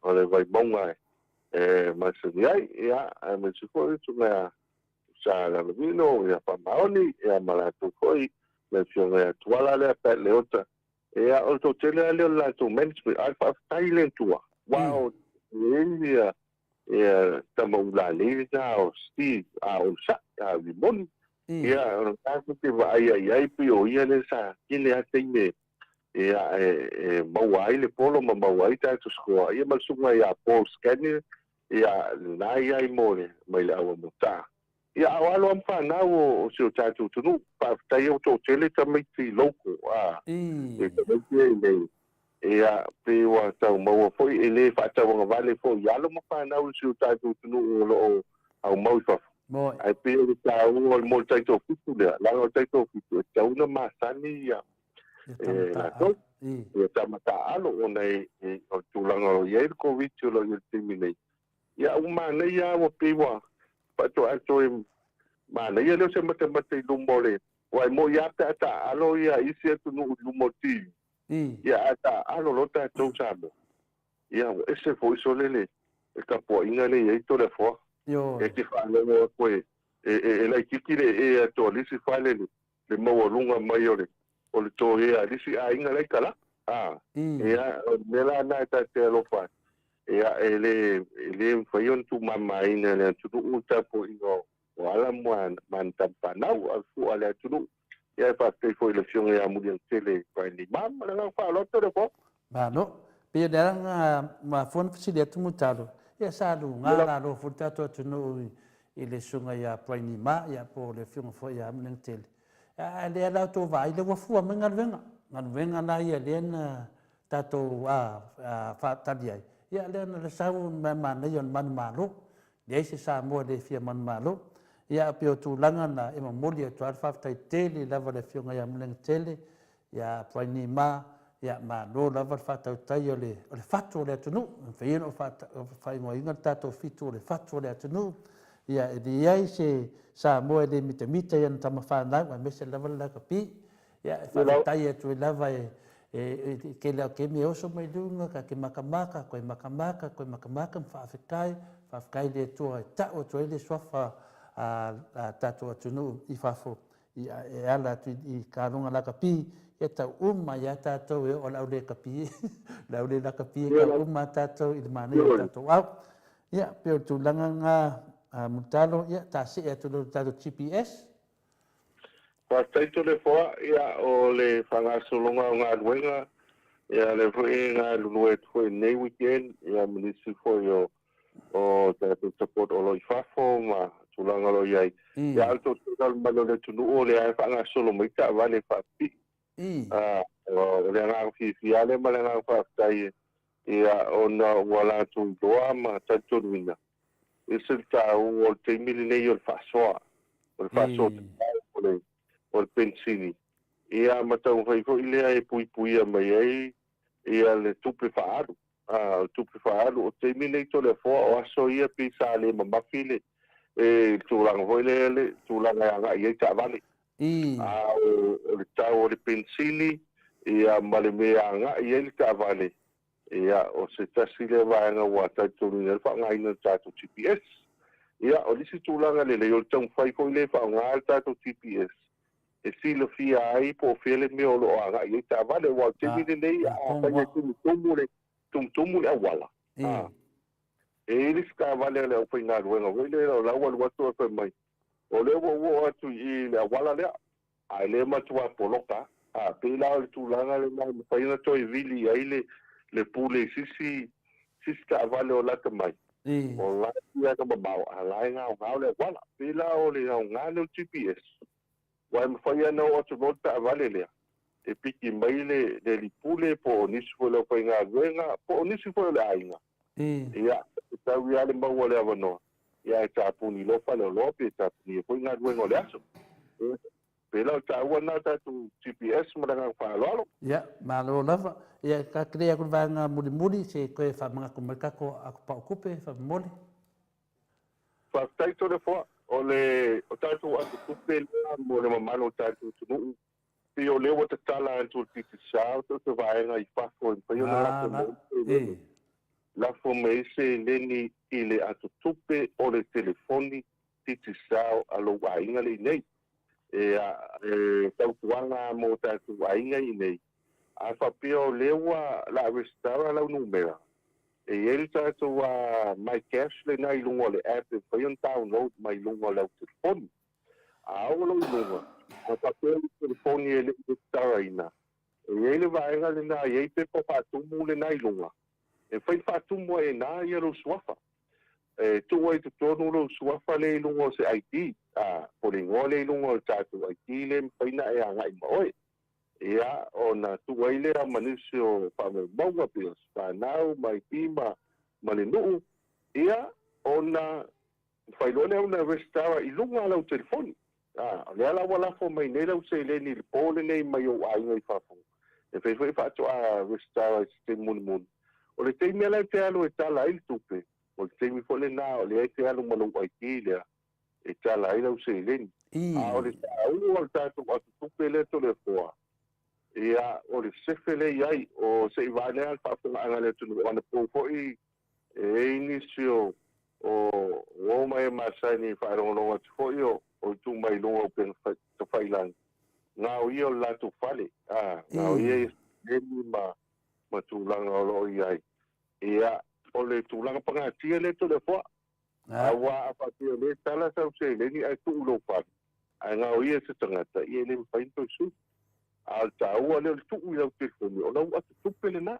o le vai monga ma se ia me se foi tu na sa la vino ia pa maoni ia mala tu foi le fionga tuala le pa leota ia o to tele le la tu management alfa Thailand tua wow ia tamaula le o Steve o sa limon ia o ta te vai ai pi o ia le sa kile a teine ia mawai le polo mawai ta tu sko ia mal sunga ia post scanner ia na ia mole mai la o mota ia awalo am fa na o se o tatu tunu pa tai o to tele tamai ti loko e te ia pe wa tau mau foi ele fa tau vale foi ia lo ma fa na o se o tatu tunu o au mau fa ai pe o tau o mo tai to fitu la o tai to fitu tau na ma sani ia la to ia tamata alo o nei o tulanga o ia ko vitu lo ia timine ia uma nei ia o pe wa pato ato ma nei le se mate lumole wai mo ya ta alo ia isi tu no lumoti ia ata alo lota to sabo ia ese foi solele e capo inga le to le fo e ti fa le ko la kikire e to lisi fa le mo lunga maiore o le to ia lisi a inga le kala ia nela na ta te lo fa ia ele foi on tu mama ina le tu uta po ingo wala man tampanau al fu ala tunu ia fa te foi le fiong ia mudian tele pa ni mam la fa lo to ko ba no pe derang ma fon fisi le tu mutalo ia sa lu ngala lo fu tato tunu ile sunga ia pa ni ma ia po le fiong fo ia mudian tele le la to vai le wa fu ngan venga na ia len tato fa tadia ia len le sau ma na yon man malo le se sa mo le fia man malo ia pe o tulanga na e mamoli e tuar faftai tele lava le fionga ia mleng tele ia poini ma ia ma no lava fatau tai o le fatu le tunu fein o fai mo inga tato fitu le fatu le tunu ia e ia se sa mo e le mita ia tama fana ma mese lava la kapi ia e fatai e tu lava ke la ke mi oso mai lunga ka ke makamaka ko makamaka fa le tu ta o tu le sofa a tato tunu I fafo e ala tu I karunga la kapi ia tau uma ia tātou e o lau le kapi lau le la kapi e ka uma tātou I le mana o tātou au ia pe o tūlanga ngā mutalo ia tāsi e tūlo tātou GPS Taito le foa ia o le whangasolonga o ngā ruenga ia le fwoi ngā lunue fwoi nei weekend ia minisi fwoi o tātou support o loi whafo ma tūlanga loi ai ia alto tūtal malo le tunu o le ai whangasolo mai ka wale whapi o le ngā whiwhiale ma le ngā whaftai ia o na wala tū doa ma tātou ruina isi tāu o te mili nei o le whasoa o le whasoa o le pensini ia matau whaifo I lea e pui pui a mai ai ia le tupe whaaru tupe whaaru o te mine I tole fōa o aso ia pisa le mamawhile e tūlanga hoi le tūlanga anga I eita vale o le tau o le pensini ia male mea anga I eita vale ia o se tasi le vaenga wa taituru nel whangaina tātou GPS ia o lisi tūlanga le o le tau whaifo I le whaunga tātou GPS e silo fia ai po fele me o lo anga I ta vale wa te mine nei a pa ye tumu le awala e iris ka vale le o fina ruenga wele la wal watu pe mai o le wo atu I le awala le ai le matua poloka a pe la tu langa le mai pa ina to I vili ai le pule sisi ka vale o la mai o la ia ka ba ala nga o le wala pe la o le nga le GPS Wai mwhai ana o atu nota a vale lea. E piki mai le li pule po o nisi fo leo pai ngā ruenga, po o nisi fo le ainga. Ia, e tau I ale maua le awanoa. Ia e tāpuni lofa leo lopi, e tāpuni e fo ngā ruenga o le aso. Pela o tāua nā tātu GPS maranga whaalolo. Ia, malo lava. Ia, ka krea kun vanga muri se koe whamanga kumarikako ako pa okupe, whamole. Whaktaito le fo o le o tātou atu tupe lea mo le mamano tātou tunu pe o leo te tala antu titi sao te vaenga I whafo I whaiona la fo me se leni I le atu tupe o le telefoni titi sao alo wainga le nei tautuanga mo tātou wainga I nei a whapio lewa la restaura lau numera e ele tātou my cash le nai lungo le app e whaion download mai lungo lau telefoni. A au lau lungo. A papel telefoni e le taraina. E ele vaenga le nai e pe pa patumu le nai lunga. E whai patumu e nai e lo suafa. E tua I te tonu lo suafa le lungo se IT. Po le ngō le lungo tātou IT le mwhaina e anga I maoe. Ia o na tuaile a manisi o whame maunga pios, whanau, mai pima, male nuu. Ia o na whailone au na restaura I lunga lau telefoni. Le ala walafo mai nei lau se le ni le pole nei mai o ainga I whafu. E whai whato a restaura I te mun. O le teimi ala te alo e tala I tupe. O le teimi fole na o le te alo malu aiki lea. E tala I lau se le ni. O le tāu o le tātu atu tupe le to le foa. Ia o le sefele iai o se iwane al whaafunga anga le tunu wana pōwhoi e inisi o mai e masai ni whaerongononga te whoi o tu mai lunga o pena te whailangi. Ngā o ia o latu whale, ngā o ia e ma tūlanga o lo iai. Ia o le tūlanga pangatia le to le wha. A wā a whatia le tala sau se le ni ai tu ulo whale. Ai ngā o ia se tangata ia le mwhainto su. Al tāua leo le tuku I lau telefoni, o lau atu tupe le nā.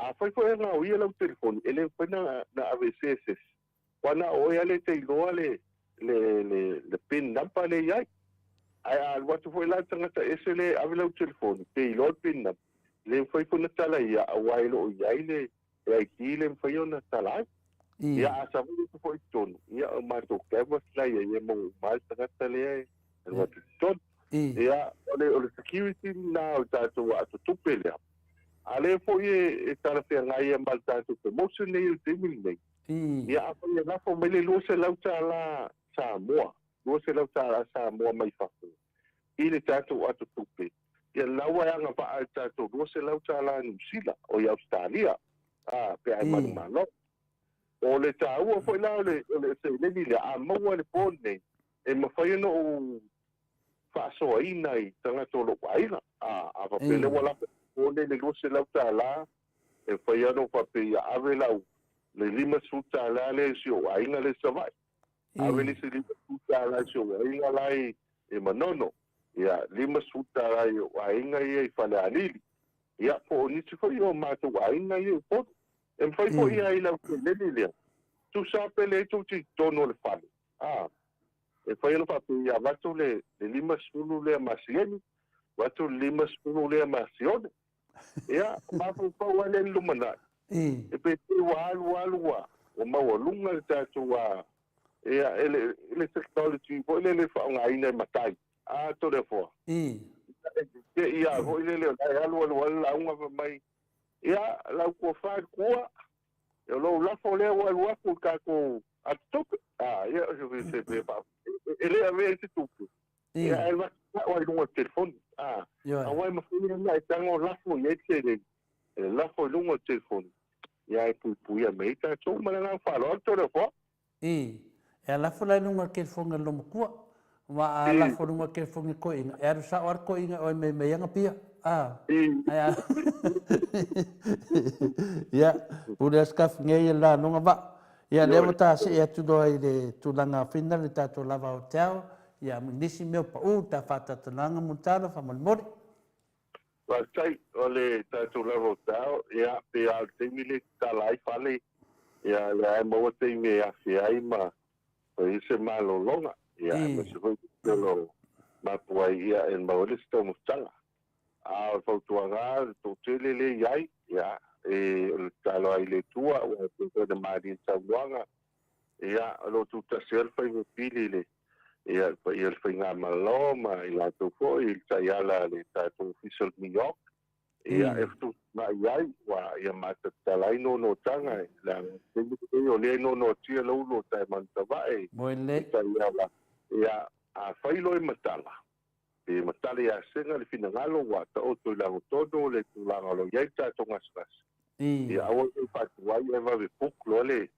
A whaifo e ngā o ia lau telefoni, e leo whaina na AVCSS. Wana o ia le te iloa le pin nampa le iai. Ai al watu fo ila tangata ese le ave lau telefoni, te iloa pin nampa. Le whaifo na tala ia, a wailo o iai le aiki le mwhaio na tala ai. Ia a samu le fo I tonu, ia o mato kewa slai ia mo mal tangata le ai, e watu tonu. Ia o le security na o tātou atu tupe lea. A le fo e tala whea ngai e mal tātou promotion nei o te mili nei. Ia a fo e lafo mai le lua se lau tāla Samoa. Lua se lau tāla Samoa mai whafu. I le tātou atu tupe. Ia laua e anga paa e tātou lua se lau tāla New Zealand o I Australia. Pe ai manu malo. O le tāua fo e lau le se leni le a maua le pōne nei. E mawhai no fa'asoaina i tagata o lo'u aiga a papele ua lape o le lua se lau tālā e fai ano fa'apeia ave lau le 5 sutālā le si o aiga le sava'i ave le se 5 sutālā si o aiga lai e manono ia 5 sutālā i o aiga ia i falealili ia po o nisi foi o matou aiga ia i poto e mafai fo'i ia i lau keleli lea tusa pele tuti tono le fale e fai ana fa'apeia vatu le 5 sulu lea masieni watu 5 sulu lea masione ia mafupau ale lumana e pe te alu o maualuga le tatou ia ele technology foi le fa'aogāina e matai tole foa ke ia foi le leolai alu lauga mai ia lau kua fa'akua e o lou lafo lea ua aluaku kako atutupe ia se pe e lea mea te tupu ia e o ai lunga telefoni auai mafuni ana e taga o lafo iai telele e lafo i lunga telefoni ia e puipuia mei tatou malaga fa'aloa tole foa e lafo lai lunga telefoni loma kua ma a lafo lunga telefoni ko'inga e aru sa'o ar ko'inga o me meianga pia ia pule askaf ngei la nunga ba ia le mata se ia tu do ile tu langa fina le tatou lava hotel ia nisi meu pa ta fata tananga mutalo fa molmori wa sai ole tatou lava hotel ia pe al temile talai fale ia le mo te me a ai ma pe se malo longa ia me se foi lo ma puai ia en maolisto mustanga fautuaga to'utele iai ia e talo ai le tua ua pepena mali tauaga ia lo tutasi ala faimepili le ia ia le faigā malo ma i latou fo'i i le taiala le tatou official New York ia e fetuma'i ai ua ia matatalai nonotaga le agatemei o lea nonoatia lou lo taemanutava'e taiala ia afai lo e matala e matale ia senga le finagalo ua ta'oto i lagotono le tulagalo iai tatou gasagasi ia aua i fa'atuai e vavepuku loa le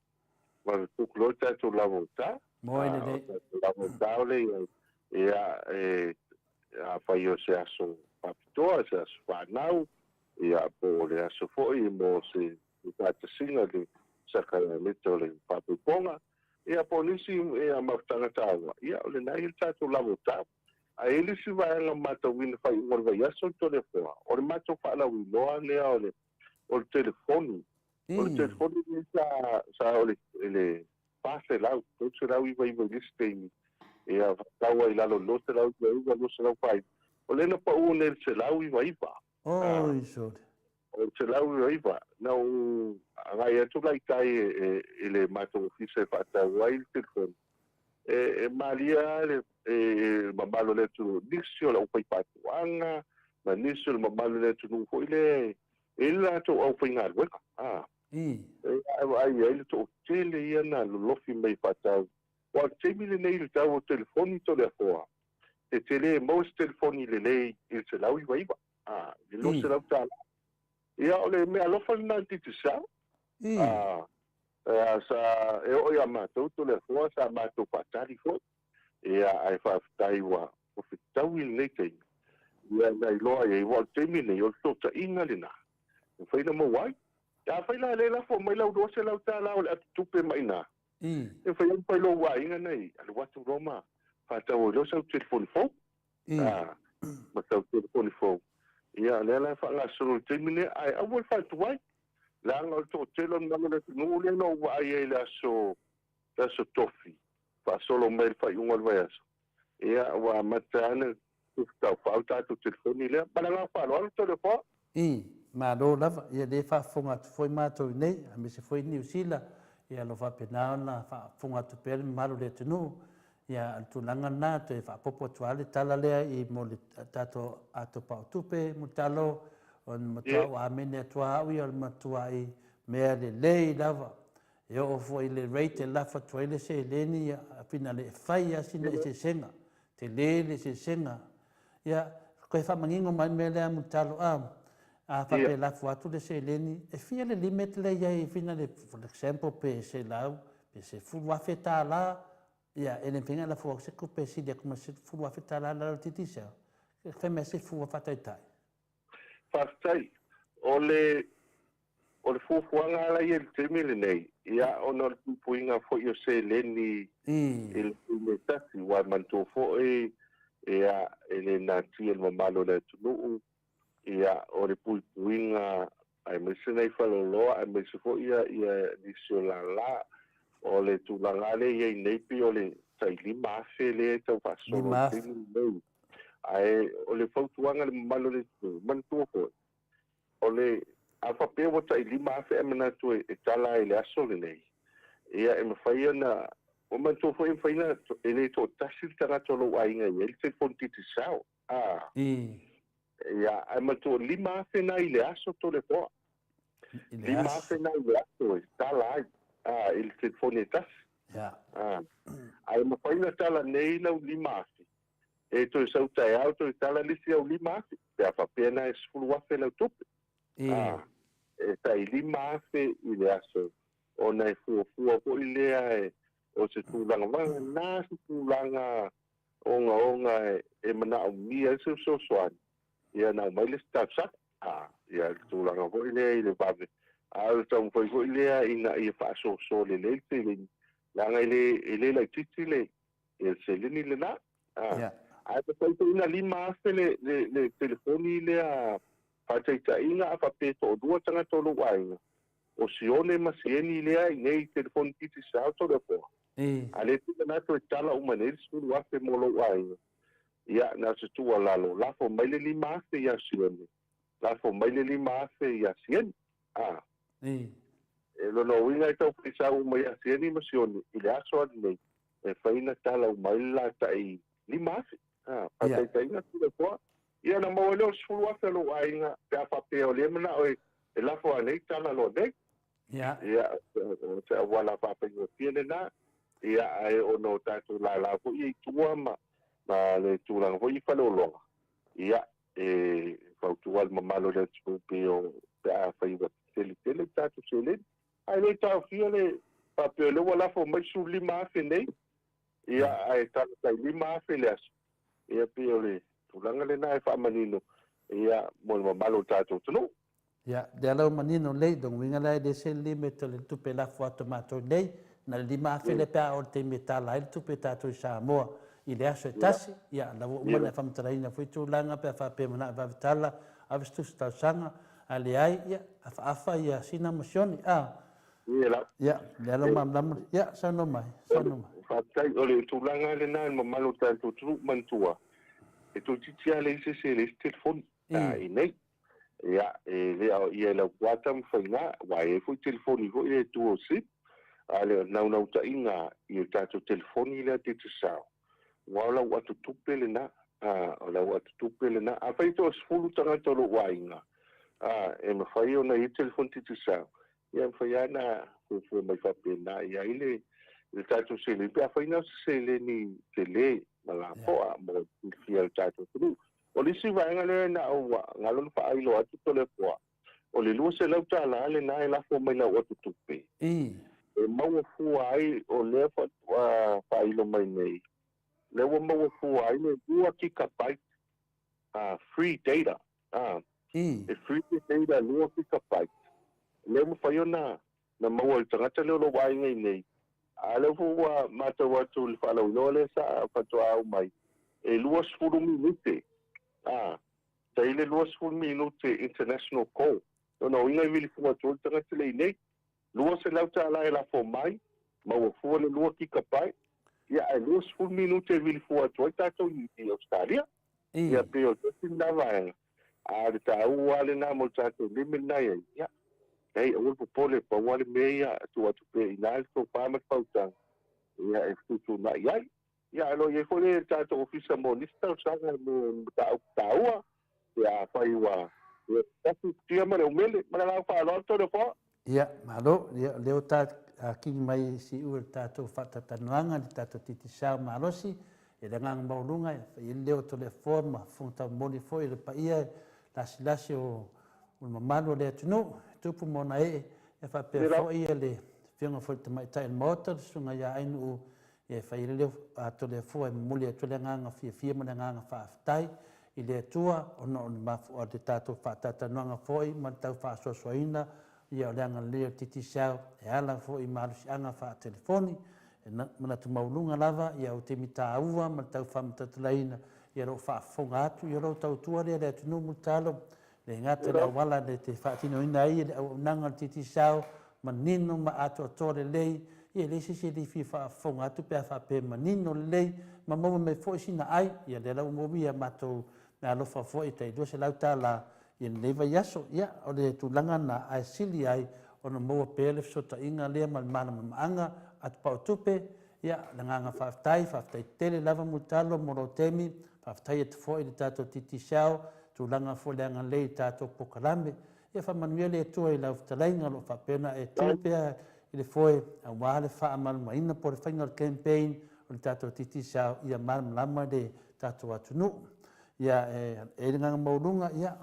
vavepuku loa tatou lavota tatou lavota o le ia afai o se aso fa'apitoa se aso fa'anau ia po le aso fo'i mo se fatasiga le sakalamete o le fa'apeipoga ia po nisi ia mautagata aua ia o lenai le tatou lavota a ele se vai la mata wina fai o vai aso tole foa o le mato fa la winoa lea o le telefoni ni sa o le pase la o se la wi vai listeni e a taua i lalo lo se la wi lo se la fai o le na pa o ne se la wi vai va so o se la wi vai va na o ai tu lai tai ele mato office fa ta wai il telefoni e malia le mamalo le tu nisi o la upai patuanga ma nisi o le mamalo le tu nufu ile ila to au whainga weka ai le to tele ia na lolofi mai patau wa temi le nei le tau o telefoni to le afoa te tele maus telefoni le lei il se lau i waiwa le lo se lau tala ia o le mea lofa na titisa sa e o ia mātou to le afoa sa mātou patari fo ia ai whaafitai wa o whitau i nei kei ia nei loa i wa temi nei o tota inga le na o whaina mo wai ia whaila le la fo mai lau doa se lau tā lau le atu tupe mai na e whaia pai lo wa inga nei ale watu roma whaatau o leo sau telefoni fo ma sau telefoni fo ia le la whaanga suru temi nei ai awal whaatu wai la anga o tō telon mama le tunu le no wa ai e la so tofi fa solo mail fa un alwa aso ia wa matana tau fa tu telefoni le para la fa lo telefo ma do lava ia le fa fonga foi mato nei a me se foi New Zealand ia lo fa pena na fa fonga tu per malo le tunu ia tu langa na te fa popo tuale tala le I mo le tato ato pa tupe mutalo on matua wa mene tua wi on matua I me le lava e o foi le rate la fa toile se leni a fina le fai a sina se senga te le se senga ia ko fa mangingo mai me le mutalo a fa pe la fa tu le se leni e fia le limit le ia I fina le for example pe se lau pe se fu wa feta la Ia, e le pinga la fuak se kupe si dia kuma se fulu afetala la titisa. Fe me se fu fataitai. Whaktai, o le fufuanga ala i el temile nei, ia ono le puinga fo i o se leni il tasi, wa manto fo ia ele nati el mamalo le tunu, ia o le puinga ai mese nei faloloa, ai mese fo ia nisio la, o le tulangale ia i neipi o le tai lima afe le tau fasolo tini nei. Ai o le fautuanga le mamalo le tunu, mantua fo. O le awhapea wa tai lima afe e manatu e tala e le aso le nei. Ia e mawhaia na, o mantua fo e mwhaina e le to tasi tangata lo ainga i el te fonti te sao. Ia e mantua lima afe na i le aso to le poa. Lima afe na i le aso e tala ai. Il te fonti tasi. Ai mawhaina tala nei lau lima afe. E to e sau tai au to e tala lisi au lima afe. Pe awhapea na e sfulu afe lau tupe. E tai lima afe i le aso. O nei fuafua po i lea o se tūlanga wanga, nā se tūlanga onga e mana au mia se so soani. Ia nau mai le stapsak. Ia tūlanga po i lea i le babe. Au tau po i lea ina i wha so le le te le. Langa i le lai titi le. E se lini le na. Ai pa tau ina lima afe le telefoni lea whataita inga a whapeto o dua tanga tolu wainga. O sione masieni lea i nei telefoni titi sao tole poa. A le tika nato e tala umaneri suru afe molo wainga. Ia na se tua lalo. Lafo maile lima afe ia sione. Lafo maile lima afe ia siene. E lono winga i tau pisa uma ia siene ma sione. I le aso adi nei. E whaina tala umaila ta i lima afe. Whataita inga tule poa. Ia na maua leo suru afe lo wainga. Pe a whapea o le mana o e lafo anei tala lo nei. Ia, se awala whapea tiene na. Ia ai ono tātou la po i tua ma le tūranga po i whalolonga. Ia, whautua mamalo le tupe o pe a whaiwa tele tātou se le. Ai le tāu fia le whapea lewa lafo mai su lima afe nei. Ia, ai tātou tai lima afe le aso. Ia pe o le tūranga le na e whamanino. Ia, mo le mamalo tātou tunu. Ia, de alau manino lei, dong winga lai de se lime to le tupe lafo atomato lei. Na lima afe le pea o te metala il tupe tātou i Samoa i le aso e tasi. Ia, la umana e whamataraina fui tūlanga pe a whapea mana e wawitala a vistusi tau sanga a le ai, ia, a whaafa ia sina masioni. Ia, le alau mamlamu, ia, sano mai. Whatai, o le tūlanga le nā ma malo tātou turu mantua. E tō titia le se le telefoni. I nei. Ia, le au ia lau watam whainga, wa e fui telefoni ho i e tuo sip. Ale nau ta inga i tātou telefoni le te sao. Wala watu tupe le na. Wala watu tupe le na. A whaito sfulu tanga tolo wainga. E ma whai o na i telefoni te sao. Ia whai ana fua mai whape na. Ia ile tātou se le. Pea whai nau se le ni te le. Mala poa mo fia tātou tulu. O lisi wainga le na aua. Ngalon wha ailo atu tole poa. O le lua se lau tāla ale na e lafo mai lau atu tupe. E maua fua ai o lea whailo mai nei. Lewa maua fua ai ne ua kika byte free data. E free data lua kika byte. Lewa whaio na maua i tangata leo lo wai ngai nei. A leo fua mata watu li whalau inoa le sa whatua au mai. E lua sfuru minute. Taile lua sfuru minute international call. No ingai wili fua tu tangata le nei. Lua se lau tā lai la fo mai, maua fua le lua ki kapai. Ia ai lua sful minute vili fua tuai tātou i Australia. Ia peo tasi na vaenga. A le tā ua le nā mo tātou lime nai ai. Ia, hei awul popole pa wale mea tu atu pe ina il tō pāmat pautang. Ia e futu na iai. Ia alo ye fole tātou ofisa mo nista o sanga mo tā ua. Ia whai ua. Ia tasi tia mare umele, mana lau whaaloto de fo. Ia, malo, leo tā ki mai si ua tātou whatatanuanga ni tātou titi sao malosi, e le ngang maulunga, i leo to le forma, fungta moni fo i le pa ia, lasi o mamano le atunu, tupu mona e whapea fo ia le whiunga fo te mai tai Maota, sunga ia ainu e fai le to le fo e muli to le nganga fia mo le nganga faafetai i le atua ona mafu o te tatou faatatanuaga foʻi ma le tau faasoasoaina ia o le agalelei o titisao e ala foʻi malusiaga faatelefoni mana tumauluga lava ia o te mitāua ma le tau faamatalaina ia loo faafofoga atu ia lou tautua lea le atunuu mulutalo le gata le auala le te faatinoina ai le auaunaga o le titisao ma nino ma atoatoa lelei ia le sisi le fi faafofoga atu pe faape manino lelei ma maua mai foʻi sina ai ia le lau maumia matou me alofa foʻi tailua se lau tāla ia lelei vaiaso ia o le tulaga na aesili ai ona maua pea le fesotaʻiga lea ma le malamamaaga atu paʻotupe ia le gaga faafetai tele lava mulutalo mo lo temi faafetai atu foʻi le tatou titisao tulaga foʻi le agalei tatou pokalame ia faamanuia le atua i lau fetalaiga loo faapena e tele pea i le foe auā le faamalumaina po le faiga o le campaign o le tatou titisao ia malamalama le tatou atunuu ia e le gaga mauluga ia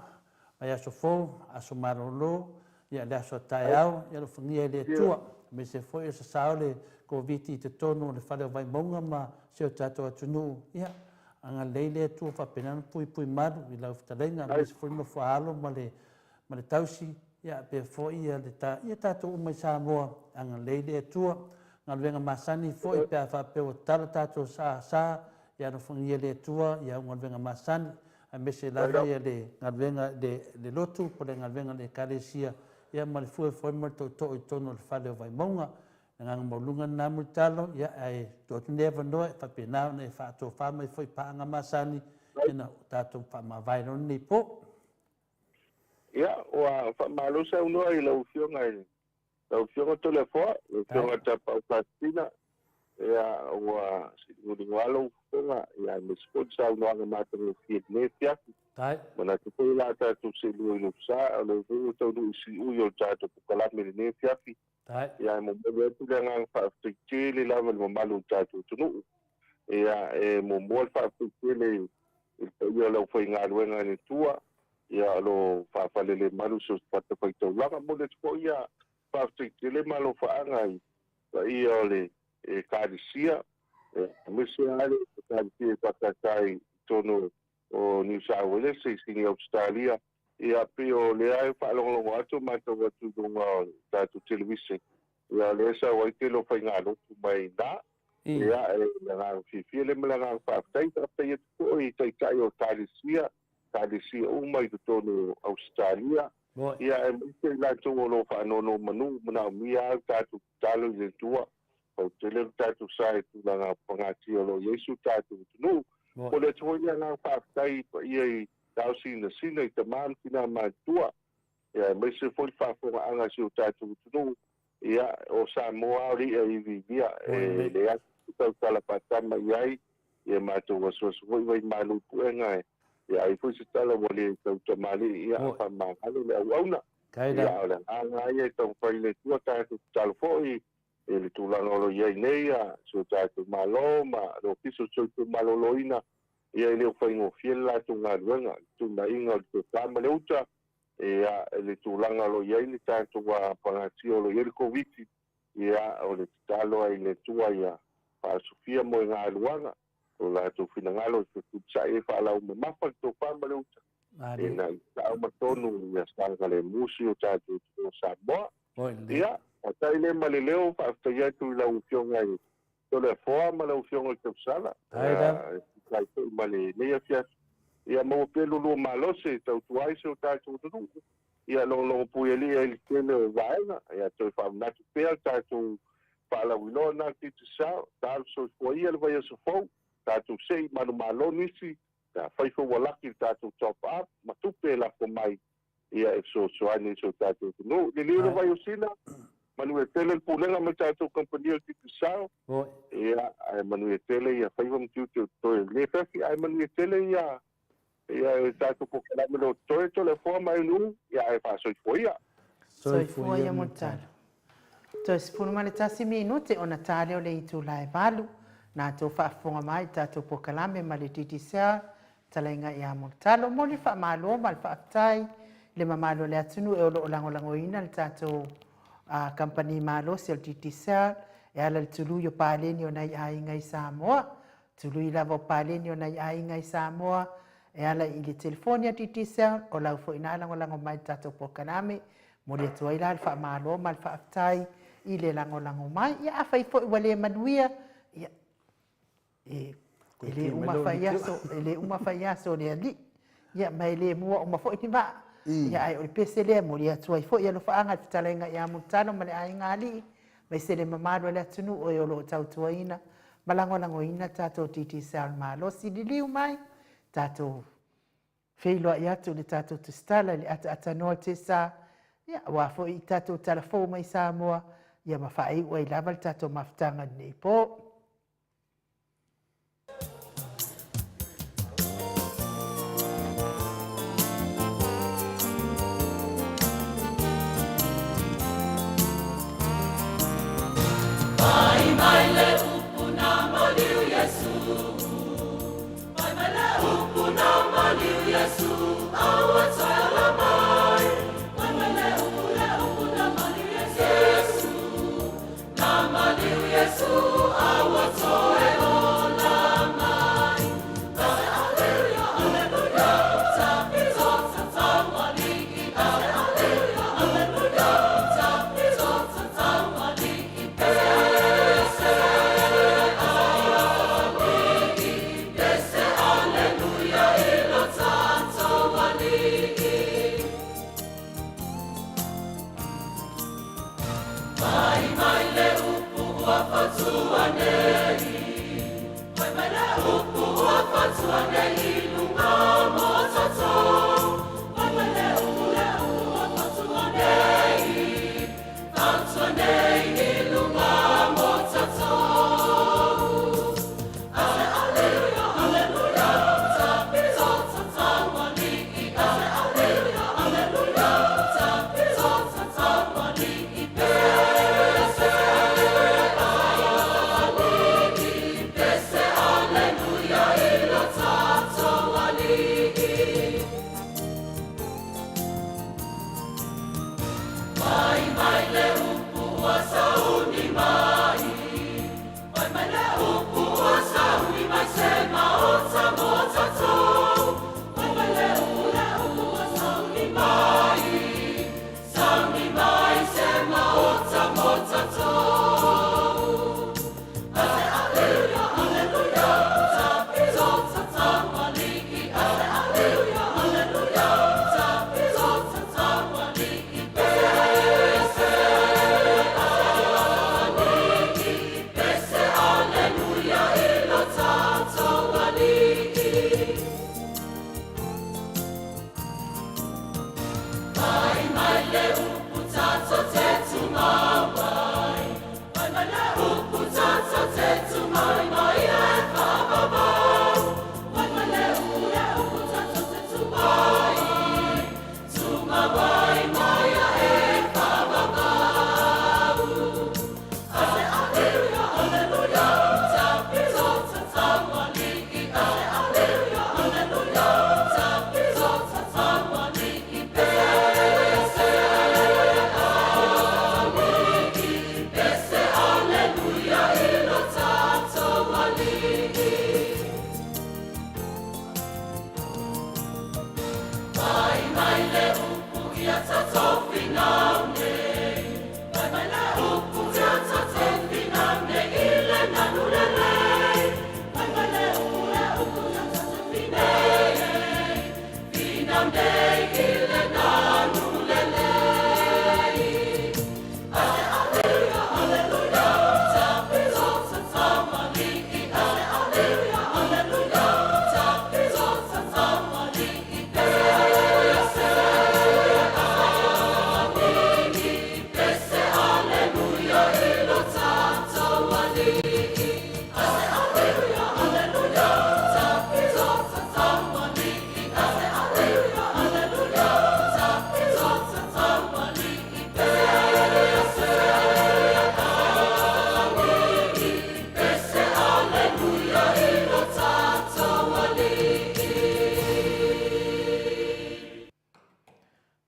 ai aso fou aso malōlō ia le aso ataeao ia lo fagia i le atua me se foʻi o sasao le koviti i totonu o le fale o vaimauga ma se o tatou atunuu ia agalei le atua faapenana puipui malu i lau fetalaiga me se foi mafuaalo ma le tausi ia pe foʻi ia tatou uma i Samoa agalei le atua galuega masani foʻi pe a faapea ua tala tatou sa ia no fagia le atua ia galuega masani a me se lava ia le galuega le lotu po le galuega le ekalesia ia ma le fuefoi ma le toʻitoʻo i tonu o le fale o vaimauga le gaga mauluga na mulitalo ia e tuatunu le avanoa e faapena ona e faatofā mai foʻi paaga masani ina tatou faamavaeloni nei po ia ua faamalosa unua i lau fioga tolefoa lau fioga tapau plastina ia ua siligoligoalo ufoga ia me sepoli saunoaga matagofia lenei fiafi mana tupei la tatou selua i lopusā o le veu taunuu isiui o le tatou pukalame lenei fiafi ia e momoli atu le agaga faafetaitele lava le mamalu o le tatou tunuu ia e momoa le faafetaitele i le paia o lau faigaluega le tua ia lo faafalele malu so fatafaitaulaga mo le foʻi ia faafetaitele ma lo faaga i paia o le kalisia mese ale kalisia fakatai tonu o New South Wales i sini Australia ia pe o le ai faalogologo atu matou atu luga o tatou televisi ia le sa waite lo faigalotu mai na ia e lagaga fifia le ma lagaga faafetai faafetai atu foʻi taitai o kalisia uma i totonu Australia ia e mese i latou o lo faanono manu manaumia au tatou talo i le tua fautele le tatou sa e tulaga pagati o lo iesu tatou tunuu o le atu ia agaga faafetai paia i tausinasina i tamā ma tinā matua ia e maise foi faafogaaga si o tatou tunuu ia o Samoa o liʻa i vivia e le atu tautala patama i ai ia matou asoaso foi vai malupuega ia ai foi se tala ua le tautamālii ia faamagalo le auauna ia o le agaga ai e taufai le tua tatou talo foʻi e le tulaga o lo iai nei a so tatou malo ma lo piso soitu malōlōina ia i leo faigofia le latou galuega tunaiga o le totama le uta ia le tulaga o lo iai le tatou pagatia o lo iai le koviti ia o le tatalo ai le tua ia faasofia mo e galuaga o latou finagalo i fekusaʻi e faalauma mafa le tofama le uta ina i taʻauma tonu ia saga le musi o tatou o Samoa ia atai le maleleo faafetai atu i lau fioga i toleafoa ma lau fioga i tausala kai foʻi ma lenei afiafi ia maua pea lulua malose tautu ai se o tatou tunuu ia logologo pui alia i le tele o vaega ia toe faamanatu pea le tatou faalauiloa na titisao talo soifua ia le vaiaso fou tatou seʻi malomalo nisi fai faualaki le tatou top up ma tupe lafo mai ia e fesoasoani so tatou tunuu liliu le vaiosina manue tele le pulega ma tatou kompania o titisao ia ae manue tele ia faiva matiuti o toe le fefi ae manue tele ia e tatou pokalame lo toe tolefoa mai nuu ia e faasoifua ia soifua ia mo le talo toe sepulu ma le tasi minute ona tale o le itulae valu na tou faafofoga mai tatou pokalame ma le titisao talaiga ia mo le talo mo le faamālo ma le faafetai le mamalo le atunu e o loo lagolagoina le tatou kampani malo se o le titisao e ala le tulu yo paleni o nai ainga i Samoa, tulu i lava o paleni o nai ainga i Samoa, e ala i le telefonia titisa o lau fo ina lango lango mai tatou pokaname, mo le atua i la le wha malo ma le wha aftai i le lango lango mai, ia awhai fo i wale manuia, ia ele uma fai aso le ali, ia mai le mua o mafo i ni maa, ia ai o le pese lea mo le atua i fo i alo whaanga te talenga i amutano ma le ainga ali, mai se le mamado le atunu o e olo tautua ina, malango lango ina tatou titisa al malo, si li liu mai, tatou wheiloa i atu le tatou te stala le ata noa te sa, ia wafo i tatou talafo mai Samoa, ia mawhai ua i lava le tatou maftanga nei po. Mai le upuna maliu Yesu, mai le upuna maliu Yesu, awa tsala mai. Mai le upuna maliu Yesu, na maliu Yesu, awa tsoe ola mai. Alleluia, alleluia, tapizo tsatamali, alleluia, alleluia, tapizo tsatamali.